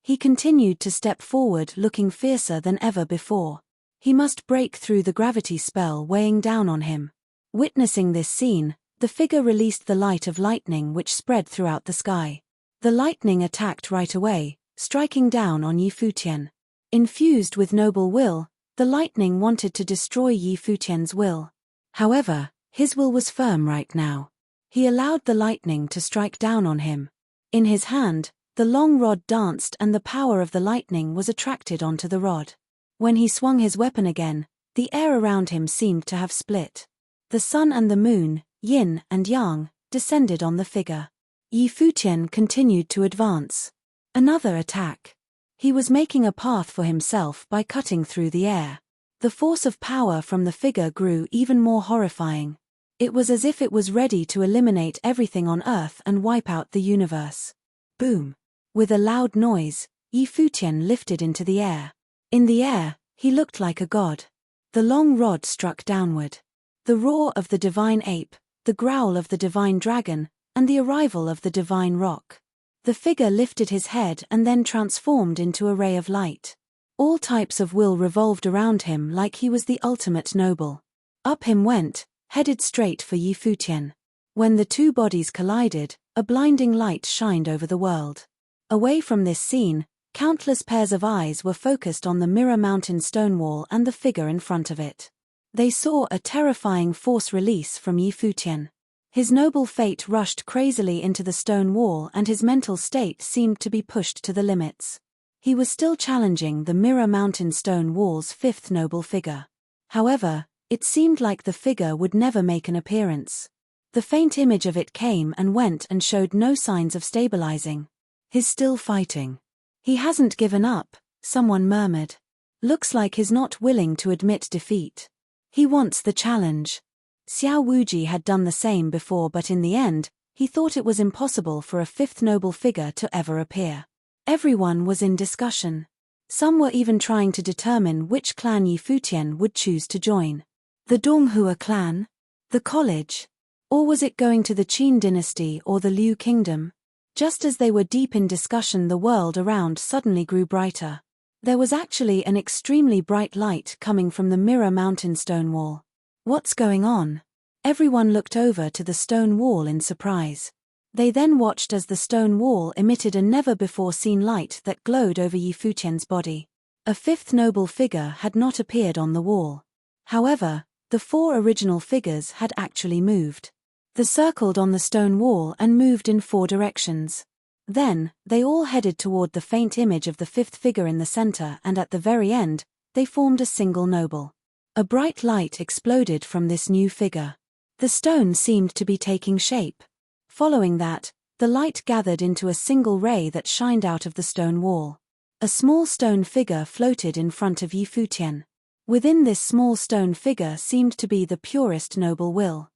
He continued to step forward, looking fiercer than ever before. He must break through the gravity spell weighing down on him. Witnessing this scene, the figure released the light of lightning which spread throughout the sky. The lightning attacked right away, striking down on Yi Futian. Infused with noble will, the lightning wanted to destroy Yi Futian's will. However, his will was firm right now. He allowed the lightning to strike down on him. In his hand, the long rod danced and the power of the lightning was attracted onto the rod. When he swung his weapon again, the air around him seemed to have split. The sun and the moon, yin and yang, descended on the figure. Yi Futian continued to advance. Another attack. He was making a path for himself by cutting through the air. The force of power from the figure grew even more horrifying. It was as if it was ready to eliminate everything on Earth and wipe out the universe. Boom! With a loud noise, Yi Futian lifted into the air. In the air, he looked like a god. The long rod struck downward. The roar of the divine ape, the growl of the divine dragon, and the arrival of the divine rock. The figure lifted his head and then transformed into a ray of light. All types of will revolved around him like he was the ultimate noble. Up him went, headed straight for Yi Futian. When the two bodies collided, a blinding light shined over the world. Away from this scene, countless pairs of eyes were focused on the Mirror Mountain stone wall and the figure in front of it. They saw a terrifying force release from Futian. His noble fate rushed crazily into the stone wall, and his mental state seemed to be pushed to the limits. He was still challenging the Mirror Mountain stone wall's fifth noble figure. However, it seemed like the figure would never make an appearance. The faint image of it came and went and showed no signs of stabilizing. He's still fighting. He hasn't given up, someone murmured. Looks like he's not willing to admit defeat. He wants the challenge. Xiao Wuji had done the same before, but in the end, he thought it was impossible for a fifth noble figure to ever appear. Everyone was in discussion. Some were even trying to determine which clan Futian would choose to join. The Donghua clan? The college? Or was it going to the Qin dynasty or the Liu kingdom? Just as they were deep in discussion, the world around suddenly grew brighter. There was actually an extremely bright light coming from the Mirror Mountain stone wall. What's going on? Everyone looked over to the stone wall in surprise. They then watched as the stone wall emitted a never-before-seen light that glowed over Futian's body. A fifth noble figure had not appeared on the wall. However, the four original figures had actually moved. They circled on the stone wall and moved in four directions. Then, they all headed toward the faint image of the fifth figure in the center, and at the very end, they formed a single noble. A bright light exploded from this new figure. The stone seemed to be taking shape. Following that, the light gathered into a single ray that shined out of the stone wall. A small stone figure floated in front of Futian. Within this small stone figure seemed to be the purest noble will.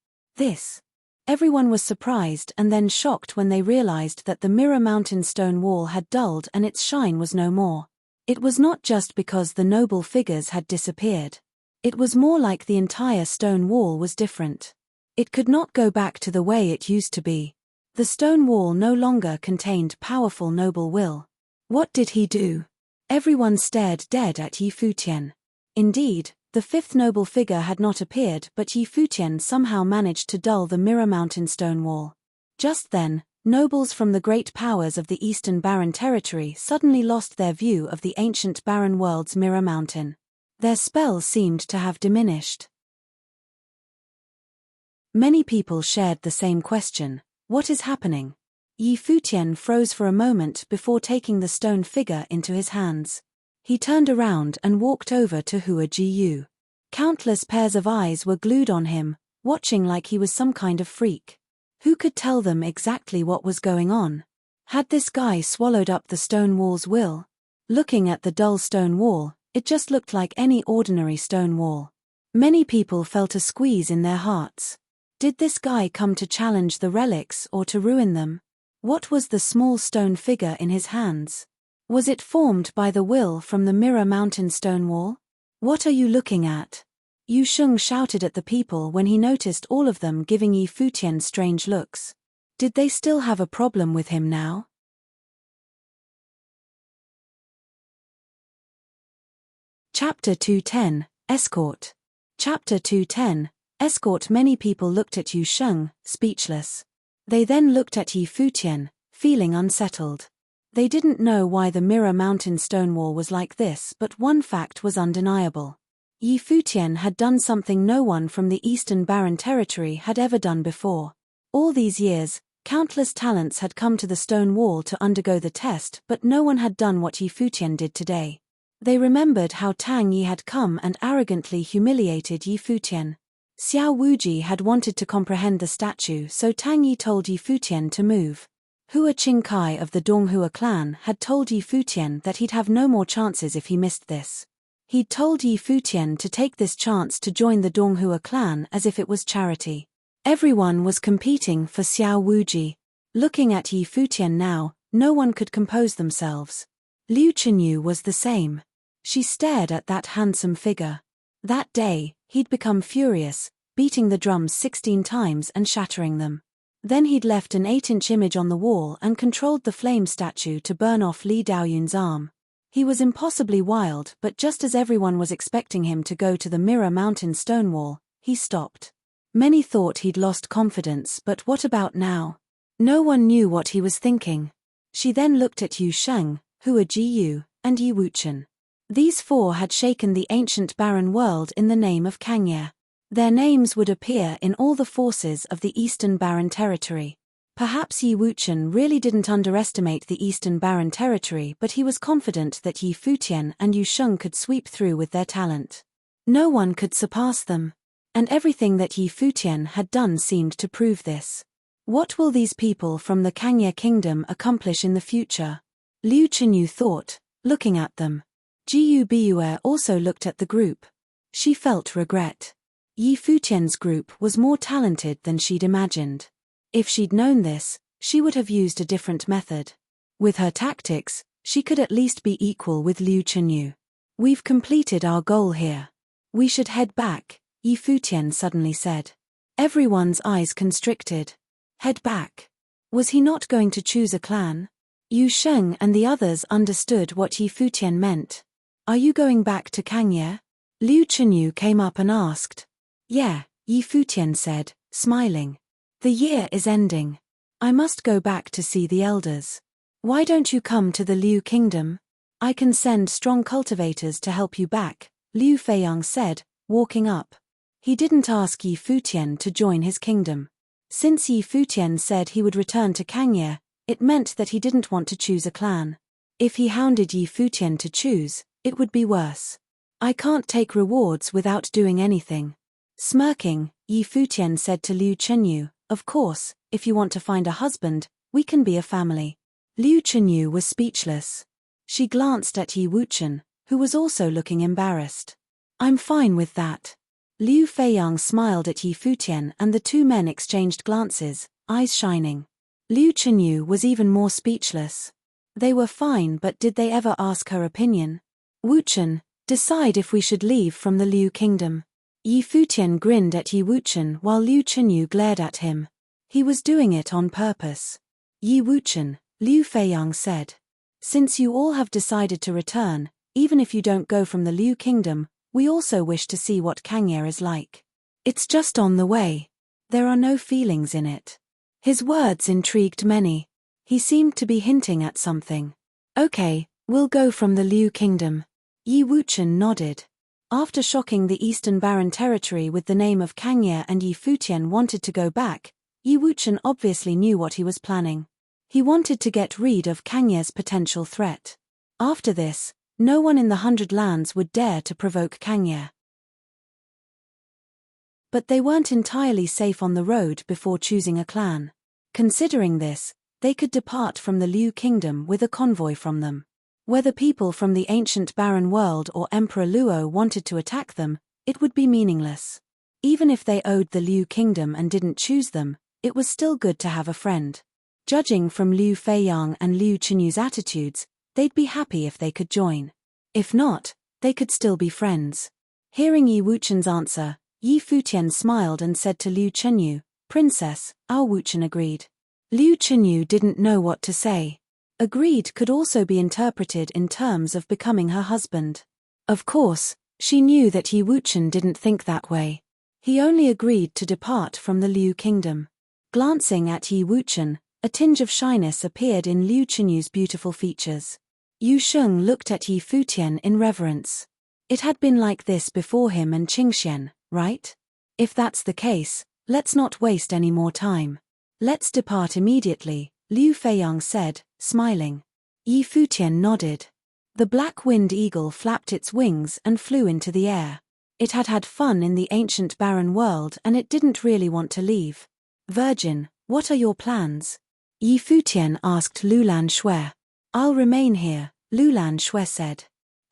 Everyone was surprised and then shocked when they realized that the Mirror Mountain stone wall had dulled and its shine was no more. It was not just because the noble figures had disappeared. It was more like the entire stone wall was different. It could not go back to the way it used to be. The stone wall no longer contained powerful noble will. What did he do? Everyone stared dead at Futian. Indeed, the fifth noble figure had not appeared, but Futian somehow managed to dull the Mirror Mountain stone wall. Just then, nobles from the great powers of the Eastern Barren Territory suddenly lost their view of the ancient barren world's Mirror Mountain. Their spell seemed to have diminished. Many people shared the same question: what is happening? Futian froze for a moment before taking the stone figure into his hands. He turned around and walked over to Hua Jiyu. Countless pairs of eyes were glued on him, watching like he was some kind of freak. Who could tell them exactly what was going on? Had this guy swallowed up the stone wall's will? Looking at the dull stone wall, it just looked like any ordinary stone wall. Many people felt a squeeze in their hearts. Did this guy come to challenge the relics or to ruin them? What was the small stone figure in his hands? Was it formed by the will from the Mirror Mountain stone wall? What are you looking at? Yu Sheng shouted at the people when he noticed all of them giving Futian strange looks. Did they still have a problem with him now? Chapter 210, Escort. Chapter 210, Escort. Many people looked at Yu Sheng, speechless. They then looked at Futian, feeling unsettled. They didn't know why the Mirror Mountain stone wall was like this, but one fact was undeniable. Futian had done something no one from the Eastern Barren Territory had ever done before. All these years, countless talents had come to the stone wall to undergo the test, but no one had done what Futian did today. They remembered how Tang Yi had come and arrogantly humiliated Futian. Xiao Wuji had wanted to comprehend the statue, so Tang Yi told Futian to move. Hua Qingkai of the Donghua clan had told Futian that he'd have no more chances if he missed this. He'd told Futian to take this chance to join the Donghua clan as if it was charity. Everyone was competing for Xiao Wuji. Looking at Futian now, no one could compose themselves. Liu Chenyu was the same. She stared at that handsome figure. That day, he'd become furious, beating the drums 16 times and shattering them. Then he'd left an 8-inch image on the wall and controlled the flame statue to burn off Li Daoyun's arm. He was impossibly wild, but just as everyone was expecting him to go to the Mirror Mountain stone wall, he stopped. Many thought he'd lost confidence, but what about now? No one knew what he was thinking. She then looked at Yu Sheng, Hua Jiyu, and Yi Wuchen. These four had shaken the ancient barren world in the name of Kangye. Their names would appear in all the forces of the Eastern Barren Territory. Perhaps Yi Wuchen really didn't underestimate the Eastern Barren Territory, but he was confident that Yi Futian and Yu Sheng could sweep through with their talent. No one could surpass them. And everything that Yi Futian had done seemed to prove this. What will these people from the Kangye kingdom accomplish in the future? Liu Chenyu thought, looking at them. Jiyu Biyue also looked at the group. She felt regret. Yi Futian's group was more talented than she'd imagined. If she'd known this, she would have used a different method. With her tactics, she could at least be equal with Liu Chenyu. We've completed our goal here. We should head back, Yi Futian suddenly said. Everyone's eyes constricted. Head back. Was he not going to choose a clan? Yu Sheng and the others understood what Yi Futian meant. Are you going back to Kangye? Liu Chenyu came up and asked. Yeah, Yi Futian said, smiling. The year is ending. I must go back to see the elders. Why don't you come to the Liu kingdom? I can send strong cultivators to help you back, Liu Feiyang said, walking up. He didn't ask Yi Futian to join his kingdom. Since Yi Futian said he would return to Kangye, it meant that he didn't want to choose a clan. If he hounded Yi Futian to choose, it would be worse. I can't take rewards without doing anything. Smirking, Yi Futian said to Liu Chenyu, of course, if you want to find a husband, we can be a family. Liu Chenyu was speechless. She glanced at Yi Wuchen, who was also looking embarrassed. I'm fine with that. Liu Feiyang smiled at Yi Futian and the two men exchanged glances, eyes shining. Liu Chenyu was even more speechless. They were fine, but did they ever ask her opinion? Wuchen, decide if we should leave from the Liu kingdom. Yi Futian grinned at Yi Wuchen while Liu Chenyu glared at him. He was doing it on purpose. Yi Wuchen, Liu Feiyang said. Since you all have decided to return, even if you don't go from the Liu kingdom, we also wish to see what Kangye is like. It's just on the way. There are no feelings in it. His words intrigued many. He seemed to be hinting at something. Okay, we'll go from the Liu kingdom. Yi Wuchen nodded. After shocking the Eastern Barren Territory with the name of Kangye and Yi Futian wanted to go back, Yi Wuchen obviously knew what he was planning. He wanted to get rid of Kangye's potential threat. After this, no one in the 100 Lands would dare to provoke Kangye. But they weren't entirely safe on the road before choosing a clan. Considering this, they could depart from the Liu kingdom with a convoy from them. Whether people from the ancient barren world or Emperor Luo wanted to attack them, it would be meaningless. Even if they owed the Liu kingdom and didn't choose them, it was still good to have a friend. Judging from Liu Feiyang and Liu Chenyu's attitudes, they'd be happy if they could join. If not, they could still be friends. Hearing Yi Wuchen's answer, Yi Futian smiled and said to Liu Chenyu, Princess, our Wuchen agreed. Liu Chenyu didn't know what to say. Agreed could also be interpreted in terms of becoming her husband. Of course, she knew that Yi Wuchen didn't think that way. He only agreed to depart from the Liu kingdom. Glancing at Yi Wuchen, a tinge of shyness appeared in Liu Chenyu's beautiful features. Yu Sheng looked at Yi Futian in reverence. It had been like this before him and Qingxian, right? If that's the case, let's not waste any more time. Let's depart immediately, Liu Feiyang said, smiling. Yi Futian nodded. The black-winged eagle flapped its wings and flew into the air. It had had fun in the ancient barren world and it didn't really want to leave. Virgin, what are your plans? Yi Futian asked Lulan Shui. I'll remain here, Lulan Shui said.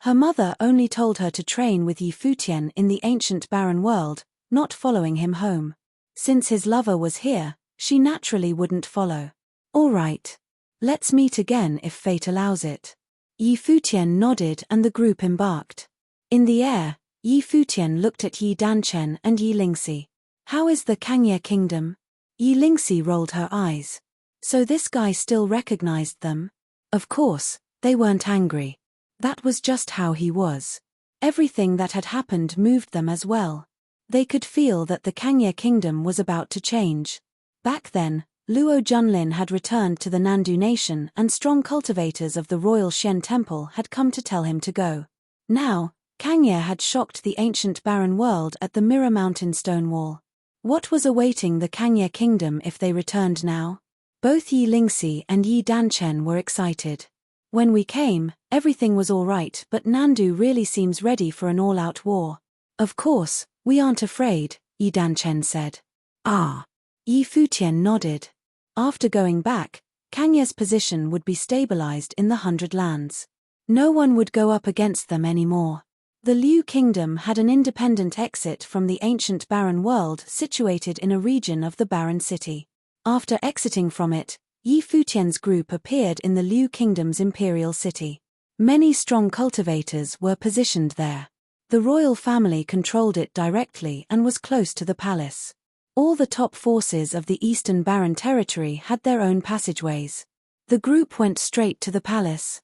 Her mother only told her to train with Yi Futian in the ancient barren world, not following him home. Since his lover was here, she naturally wouldn't follow. All right. Let's meet again if fate allows it. Yi Futian nodded and the group embarked. In the air, Yi Futian looked at Yi Danchen and Yi Lingxi. How is the Kangye kingdom? Yi Lingxi rolled her eyes. So this guy still recognized them? Of course, they weren't angry. That was just how he was. Everything that had happened moved them as well. They could feel that the Kangye kingdom was about to change. Back then, Luo Junlin had returned to the Nandu nation and strong cultivators of the royal Xian temple had come to tell him to go. Now, Kangye had shocked the ancient barren world at the Mirror Mountain stone wall. What was awaiting the Kangye kingdom if they returned now? Both Yi Lingxi and Yi Danchen were excited. When we came, everything was all right, but Nandu really seems ready for an all-out war. Of course, we aren't afraid, Yi Danchen said. Ah. Yi Futian nodded. After going back, Kangye's position would be stabilized in the 100 Lands. No one would go up against them anymore. The Liu Kingdom had an independent exit from the ancient barren world situated in a region of the barren city. After exiting from it, Yi Futian's group appeared in the Liu Kingdom's imperial city. Many strong cultivators were positioned there. The royal family controlled it directly and was close to the palace. All the top forces of the Eastern Barren Territory had their own passageways. The group went straight to the palace.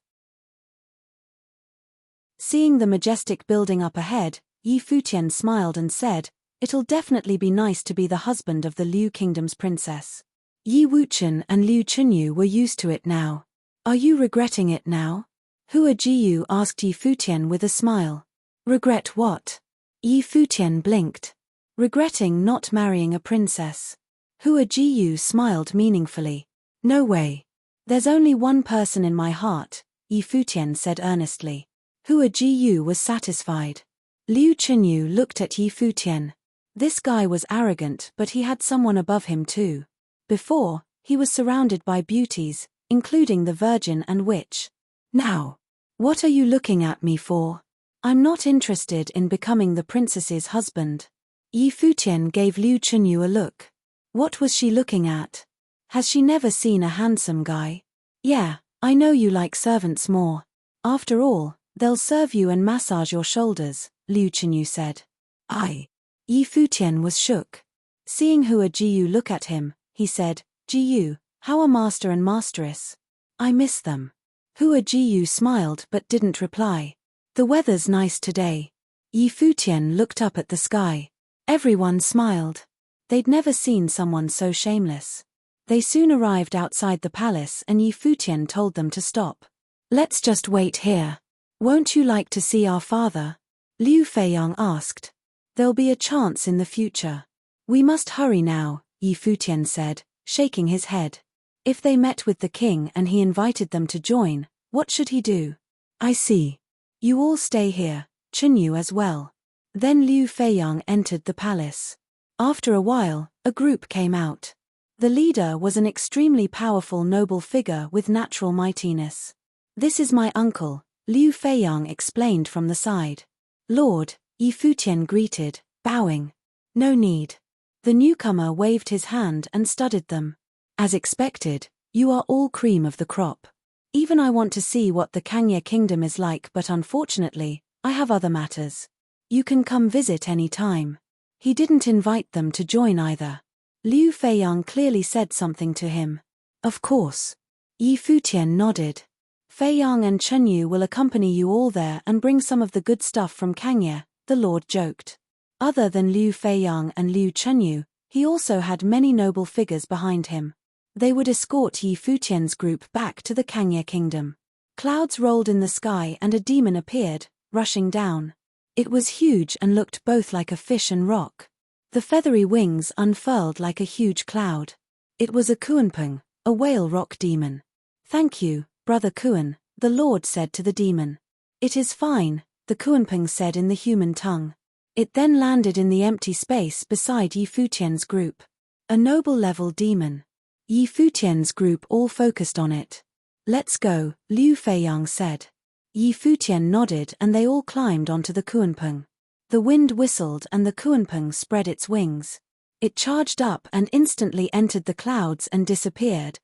Seeing the majestic building up ahead, Yi Futian smiled and said, "It'll definitely be nice to be the husband of the Liu Kingdom's princess." Yi Wuchen and Liu Chunyu were used to it now. "Are you regretting it now?" Hua Jiyu asked Yi Futian with a smile. "Regret what?" Yi Futian blinked. "Regretting not marrying a princess." Hua Jiyu smiled meaningfully. "No way. There's only one person in my heart," Yi Futian said earnestly. Hua Jiyu was satisfied. Liu Chunyu looked at Yi Futian. This guy was arrogant, but he had someone above him too. Before, he was surrounded by beauties, including the virgin and witch. Now, what are you looking at me for? I'm not interested in becoming the princess's husband. Yi Futian gave Liu Chunyu a look. What was she looking at? Has she never seen a handsome guy? Yeah, I know you like servants more. After all, they'll serve you and massage your shoulders, Liu Chunyu said. Yi Futian was shook. Seeing Hua Jiyu look at him, he said, "Jiyu, how are master and masteress?" "I miss them." Hua Jiyu smiled but didn't reply. "The weather's nice today." Yi Futian looked up at the sky. Everyone smiled. They'd never seen someone so shameless. They soon arrived outside the palace and Yi Futian told them to stop. "Let's just wait here. Won't you like to see our father?" Liu Feiyang asked. "There'll be a chance in the future. We must hurry now," Yi Futian said, shaking his head. If they met with the king and he invited them to join, what should he do? "I see. You all stay here, Chunyu as well." Then Liu Feiyang entered the palace. After a while, a group came out. The leader was an extremely powerful noble figure with natural mightiness. "This is my uncle," Liu Feiyang explained from the side. "Lord," Yi Futian greeted, bowing. "No need." The newcomer waved his hand and studied them. "As expected, you are all cream of the crop. Even I want to see what the Kangye kingdom is like, but unfortunately, I have other matters. You can come visit any time." He didn't invite them to join either. Liu Feiyang clearly said something to him. "Of course." Yi Futian nodded. "Feiyang and Chunyu will accompany you all there and bring some of the good stuff from Kangye," the lord joked. Other than Liu Feiyang and Liu Chunyu, he also had many noble figures behind him. They would escort Yi Futian's group back to the Kangye kingdom. Clouds rolled in the sky and a demon appeared, rushing down. It was huge and looked both like a fish and rock. The feathery wings unfurled like a huge cloud. It was a Kuanpeng, a whale rock demon. "Thank you, Brother Kuan," the lord said to the demon. "It is fine," the Kuanpeng said in the human tongue. It then landed in the empty space beside Yi Futian's group. A noble-level demon. Yi Futian's group all focused on it. "Let's go," Liu Feiyang said. Yi Futian nodded and they all climbed onto the Kuanpeng. The wind whistled and the Kuanpeng spread its wings. It charged up and instantly entered the clouds and disappeared.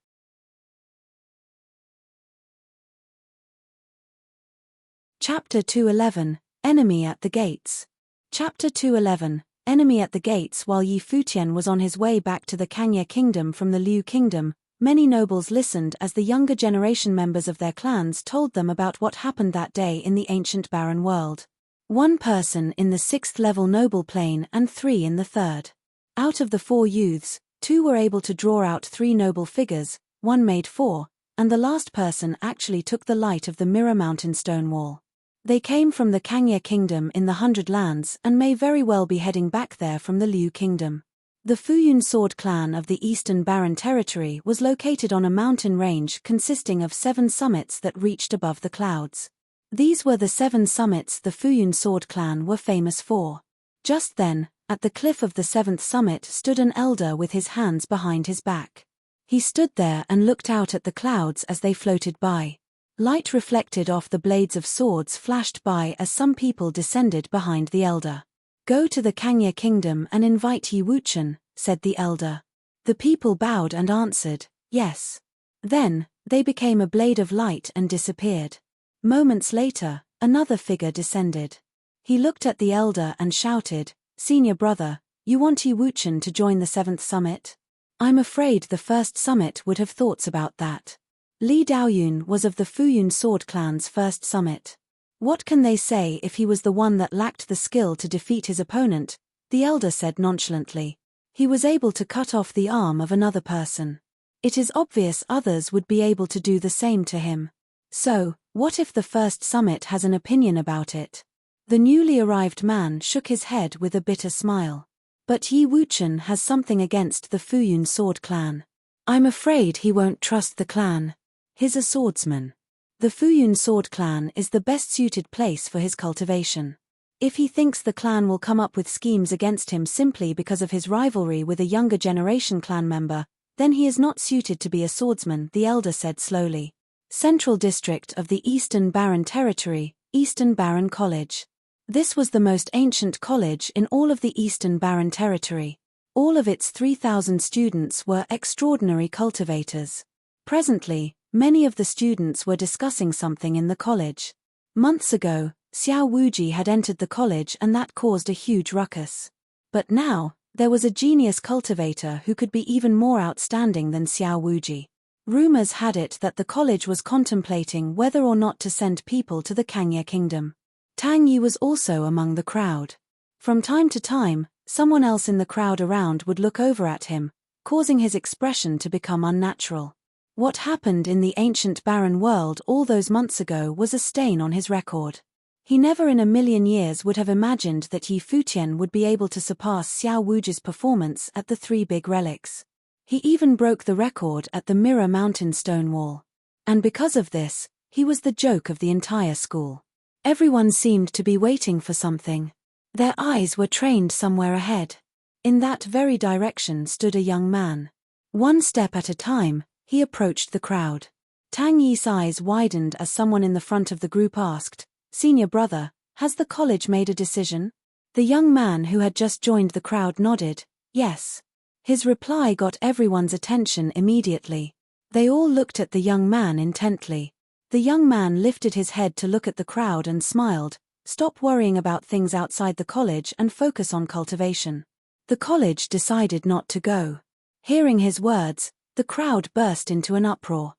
Chapter 211, Enemy at the Gates. Chapter 211, Enemy at the Gates. While Yi Futian was on his way back to the Kangye kingdom from the Liu kingdom, many nobles listened as the younger generation members of their clans told them about what happened that day in the ancient barren world. 1 person in the 6th level noble plane and 3 in the 3rd. Out of the 4 youths, 2 were able to draw out 3 noble figures, 1 made 4, and the last person actually took the light of the Mirror Mountain stone wall. They came from the Kangya Kingdom in the 100 Lands and may very well be heading back there from the Liu Kingdom. The Futian Sword clan of the Eastern Barren Territory was located on a mountain range consisting of 7 summits that reached above the clouds. These were the 7 summits the Futian Sword clan were famous for. Just then, at the cliff of the 7th summit stood an elder with his hands behind his back. He stood there and looked out at the clouds as they floated by. Light reflected off the blades of swords flashed by as some people descended behind the elder. "Go to the Kangya Kingdom and invite Yi Wuchen," said the elder. The people bowed and answered, "Yes." Then, they became a blade of light and disappeared. Moments later, another figure descended. He looked at the elder and shouted, "Senior brother, you want Yi Wuchen to join the 7th summit? I'm afraid the 1st summit would have thoughts about that." Li Daoyun was of the Futian Sword clan's 1st summit. What can they say if he was the one that lacked the skill to defeat his opponent? The elder said nonchalantly. He was able to cut off the arm of another person. It is obvious others would be able to do the same to him. So, what if the 1st summit has an opinion about it? The newly arrived man shook his head with a bitter smile. But Yi Wuchen has something against the Futian Sword clan. I'm afraid he won't trust the clan. He's a swordsman. The Futian Sword clan is the best suited place for his cultivation. If he thinks the clan will come up with schemes against him simply because of his rivalry with a younger generation clan member, then he is not suited to be a swordsman, the elder said slowly. Central District of the Eastern Barren Territory, Eastern Barren College. This was the most ancient college in all of the Eastern Barren Territory. All of its 3,000 students were extraordinary cultivators. Presently, many of the students were discussing something in the college. Months ago, Xiao Wuji had entered the college and that caused a huge ruckus. But now, there was a genius cultivator who could be even more outstanding than Xiao Wuji. Rumors had it that the college was contemplating whether or not to send people to the Kangya Kingdom. Tang Yi was also among the crowd. From time to time, someone else in the crowd around would look over at him, causing his expression to become unnatural. What happened in the ancient barren world all those months ago was a stain on his record. He never in a million years would have imagined that Yi Futian would be able to surpass Xiao Wuji's performance at the 3 big relics. He even broke the record at the Mirror Mountain stone wall. And because of this, he was the joke of the entire school. Everyone seemed to be waiting for something. Their eyes were trained somewhere ahead. In that very direction stood a young man. One step at a time, he approached the crowd. Tang Yi's eyes widened as someone in the front of the group asked, "Senior brother, has the college made a decision?" The young man who had just joined the crowd nodded, "Yes." His reply got everyone's attention immediately. They all looked at the young man intently. The young man lifted his head to look at the crowd and smiled, "Stop worrying about things outside the college and focus on cultivation." The college decided not to go. Hearing his words, the crowd burst into an uproar.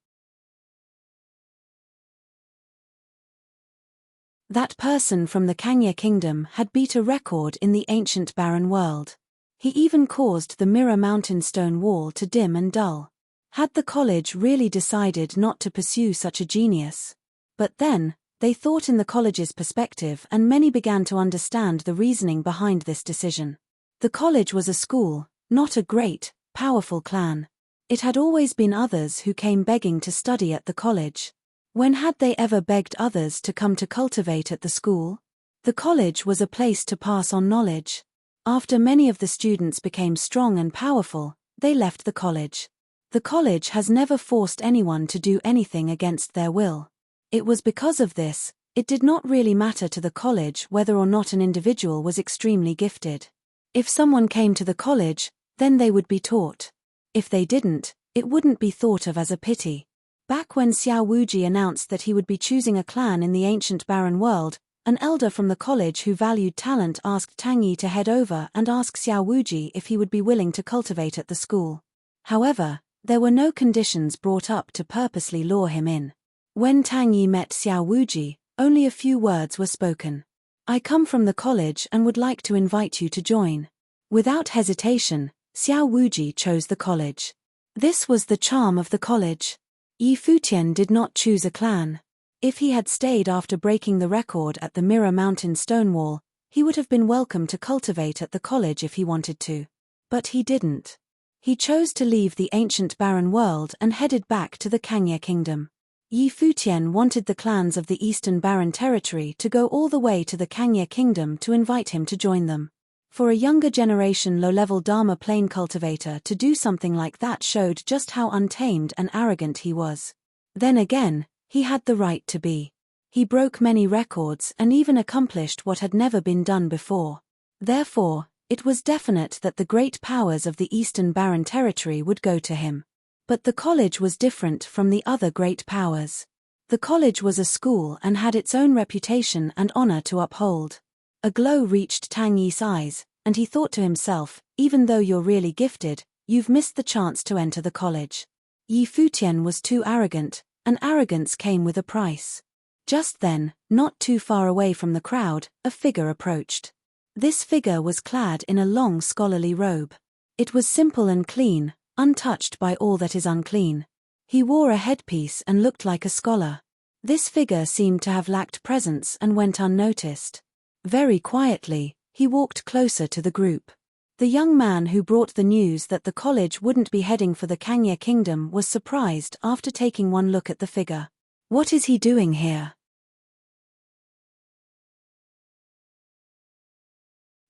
That person from the Kangya Kingdom had beat a record in the ancient barren world. He even caused the Mirror Mountain stone wall to dim and dull. Had the college really decided not to pursue such a genius? But then, they thought in the college's perspective and many began to understand the reasoning behind this decision. The college was a school, not a great, powerful clan. It had always been others who came begging to study at the college. When had they ever begged others to come to cultivate at the school? The college was a place to pass on knowledge. After many of the students became strong and powerful, they left the college. The college has never forced anyone to do anything against their will. It was because of this, it did not really matter to the college whether or not an individual was extremely gifted. If someone came to the college, then they would be taught. If they didn't, it wouldn't be thought of as a pity. Back when Xiao Wuji announced that he would be choosing a clan in the ancient barren world, an elder from the college who valued talent asked Tang Yi to head over and ask Xiao Wuji if he would be willing to cultivate at the school. However, there were no conditions brought up to purposely lure him in. When Tang Yi met Xiao Wuji, only a few words were spoken. I come from the college and would like to invite you to join. Without hesitation, Xiao Wuji chose the college. This was the charm of the college. Yi Futian did not choose a clan. If he had stayed after breaking the record at the Mirror Mountain Stonewall, he would have been welcome to cultivate at the college if he wanted to. But he didn't. He chose to leave the ancient barren world and headed back to the Kangye kingdom. Yi Futian wanted the clans of the Eastern Barren Territory to go all the way to the Kangye kingdom to invite him to join them. For a younger generation low-level Dharma plane cultivator to do something like that showed just how untamed and arrogant he was. Then again, he had the right to be. He broke many records and even accomplished what had never been done before. Therefore, it was definite that the great powers of the Eastern Barren Territory would go to him. But the college was different from the other great powers. The college was a school and had its own reputation and honor to uphold. A glow reached Tang Yi's eyes, and he thought to himself, even though you're really gifted, you've missed the chance to enter the college. Yi Futian was too arrogant, and arrogance came with a price. Just then, not too far away from the crowd, a figure approached. This figure was clad in a long scholarly robe. It was simple and clean, untouched by all that is unclean. He wore a headpiece and looked like a scholar. This figure seemed to have lacked presence and went unnoticed. Very quietly, he walked closer to the group. The young man who brought the news that the college wouldn't be heading for the Kangye kingdom was surprised after taking one look at the figure. What is he doing here?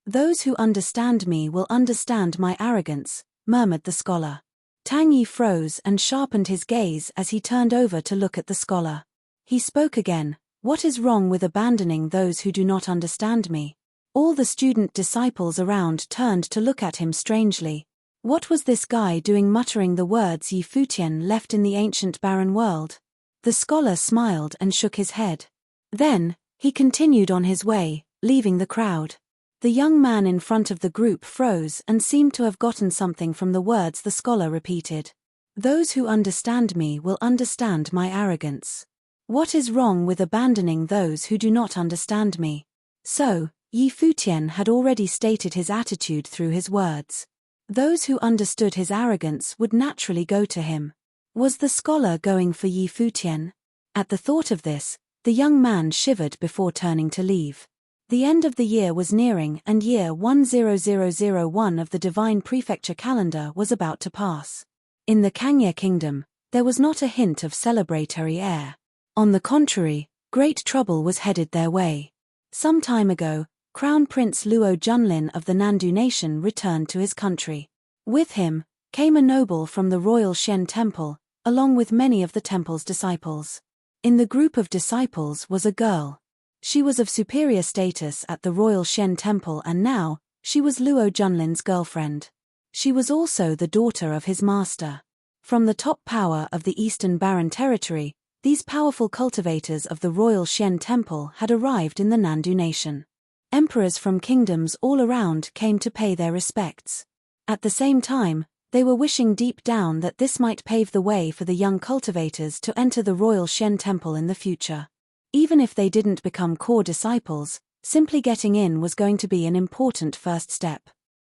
Those who understand me will understand my arrogance, murmured the scholar. Tang Yi froze and sharpened his gaze as he turned over to look at the scholar. He spoke again. What is wrong with abandoning those who do not understand me? All the student disciples around turned to look at him strangely. What was this guy doing muttering the words Yi Futian left in the ancient barren world? The scholar smiled and shook his head. Then, he continued on his way, leaving the crowd. The young man in front of the group froze and seemed to have gotten something from the words the scholar repeated. Those who understand me will understand my arrogance. What is wrong with abandoning those who do not understand me? So, Yi Futian had already stated his attitude through his words. Those who understood his arrogance would naturally go to him. Was the scholar going for Yi Futian? At the thought of this, the young man shivered before turning to leave. The end of the year was nearing and year 10001 of the Divine Prefecture calendar was about to pass. In the Kangye kingdom, there was not a hint of celebratory air. On the contrary, great trouble was headed their way. Some time ago, Crown Prince Luo Junlin of the Nandu nation returned to his country. With him, came a noble from the royal Shen temple, along with many of the temple's disciples. In the group of disciples was a girl. She was of superior status at the royal Shen temple and now, she was Luo Junlin's girlfriend. She was also the daughter of his master. From the top power of the Eastern Barren Territory, these powerful cultivators of the royal Shen temple had arrived in the Nandu nation. Emperors from kingdoms all around came to pay their respects. At the same time, they were wishing deep down that this might pave the way for the young cultivators to enter the royal Shen temple in the future. Even if they didn't become core disciples, simply getting in was going to be an important first step.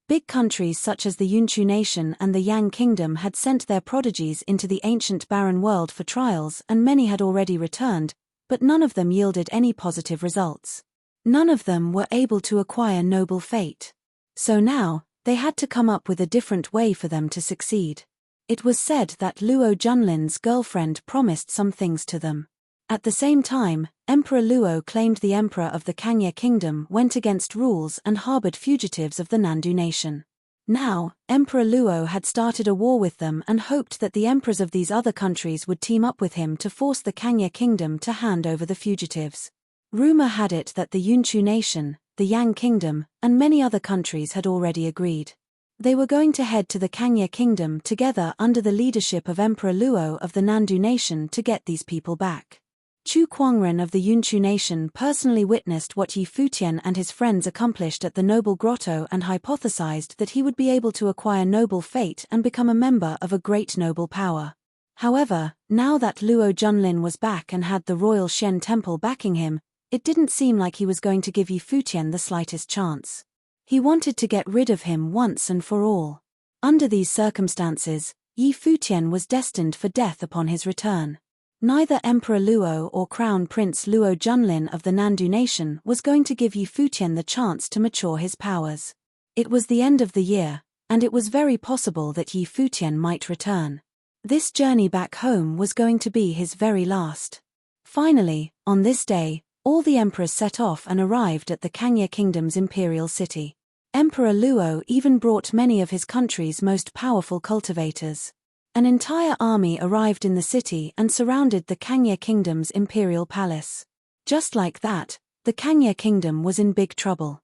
Big countries such as the Yunchu nation and the Yang kingdom had sent their prodigies into the ancient barren world for trials and many had already returned, but none of them yielded any positive results. None of them were able to acquire noble fate. So now, they had to come up with a different way for them to succeed. It was said that Luo Junlin's girlfriend promised some things to them. At the same time, Emperor Luo claimed the emperor of the Kangye kingdom went against rules and harbored fugitives of the Nandu nation. Now, Emperor Luo had started a war with them and hoped that the emperors of these other countries would team up with him to force the Kangye kingdom to hand over the fugitives. Rumor had it that the Yunchu nation, the Yang kingdom, and many other countries had already agreed. They were going to head to the Kangye kingdom together under the leadership of Emperor Luo of the Nandu nation to get these people back. Chu Kuangren of the Yunchu nation personally witnessed what Yi Futian and his friends accomplished at the Noble Grotto and hypothesized that he would be able to acquire noble fate and become a member of a great noble power. However, now that Luo Junlin was back and had the royal Shen temple backing him, it didn't seem like he was going to give Yi Futian the slightest chance. He wanted to get rid of him once and for all. Under these circumstances, Yi Futian was destined for death upon his return. Neither Emperor Luo or Crown Prince Luo Junlin of the Nandu nation was going to give Yi Futian the chance to mature his powers. It was the end of the year, and it was very possible that Yi Futian might return. This journey back home was going to be his very last. Finally, on this day, all the emperors set off and arrived at the Kangye Kingdom's imperial city. Emperor Luo even brought many of his country's most powerful cultivators. An entire army arrived in the city and surrounded the Kangye Kingdom's imperial palace. Just like that, the Kangye Kingdom was in big trouble.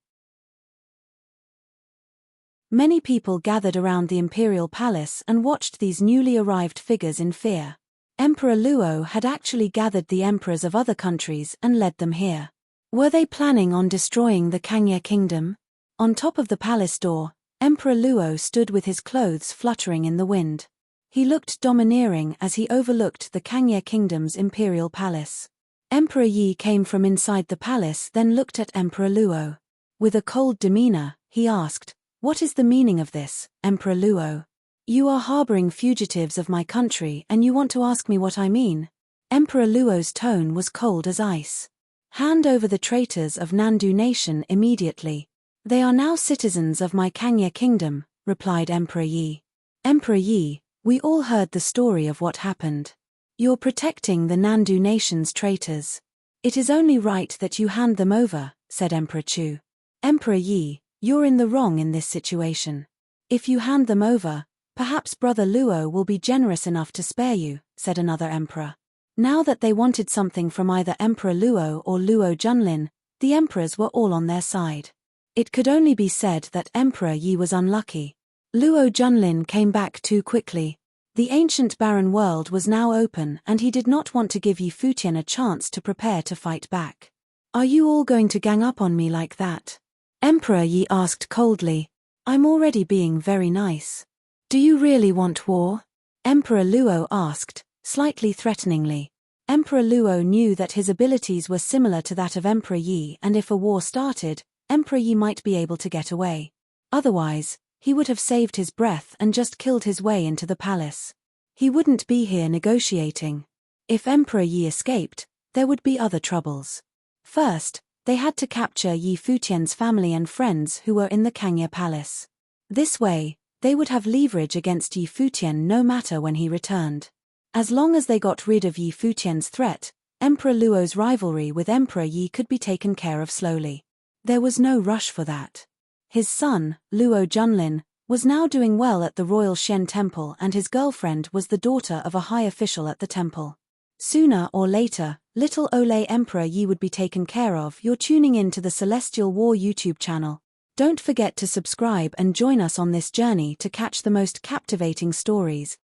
Many people gathered around the imperial palace and watched these newly arrived figures in fear. Emperor Luo had actually gathered the emperors of other countries and led them here. Were they planning on destroying the Kangye Kingdom? On top of the palace door, Emperor Luo stood with his clothes fluttering in the wind. He looked domineering as he overlooked the Kangye Kingdom's imperial palace. Emperor Yi came from inside the palace, then looked at Emperor Luo. With a cold demeanor, he asked, "What is the meaning of this, Emperor Luo? You are harboring fugitives of my country and you want to ask me what I mean?" Emperor Luo's tone was cold as ice. "Hand over the traitors of Nandu nation immediately. They are now citizens of my Kangye Kingdom," replied Emperor Yi. "Emperor Yi, we all heard the story of what happened. You're protecting the Nandu nation's traitors. It is only right that you hand them over," said Emperor Chu. "Emperor Yi, you're in the wrong in this situation. If you hand them over, perhaps Brother Luo will be generous enough to spare you," said another emperor. Now that they wanted something from either Emperor Luo or Luo Junlin, the emperors were all on their side. It could only be said that Emperor Yi was unlucky. Luo Junlin came back too quickly. The ancient barren world was now open and he did not want to give Yi Futian a chance to prepare to fight back. "Are you all going to gang up on me like that?" Emperor Yi asked coldly. "I'm already being very nice. Do you really want war?" Emperor Luo asked, slightly threateningly. Emperor Luo knew that his abilities were similar to that of Emperor Yi, and if a war started, Emperor Yi might be able to get away. Otherwise, he would have saved his breath and just killed his way into the palace. He wouldn't be here negotiating. If Emperor Yi escaped, there would be other troubles. First, they had to capture Yi Futian's family and friends who were in the Kangye Palace. This way, they would have leverage against Yi Futian no matter when he returned. As long as they got rid of Yi Futian's threat, Emperor Luo's rivalry with Emperor Yi could be taken care of slowly. There was no rush for that. His son, Luo Junlin, was now doing well at the Royal Shen Temple and his girlfriend was the daughter of a high official at the temple. Sooner or later, little Ole Emperor Yi would be taken care of. You're tuning in to the Celestial War YouTube channel. Don't forget to subscribe and join us on this journey to catch the most captivating stories.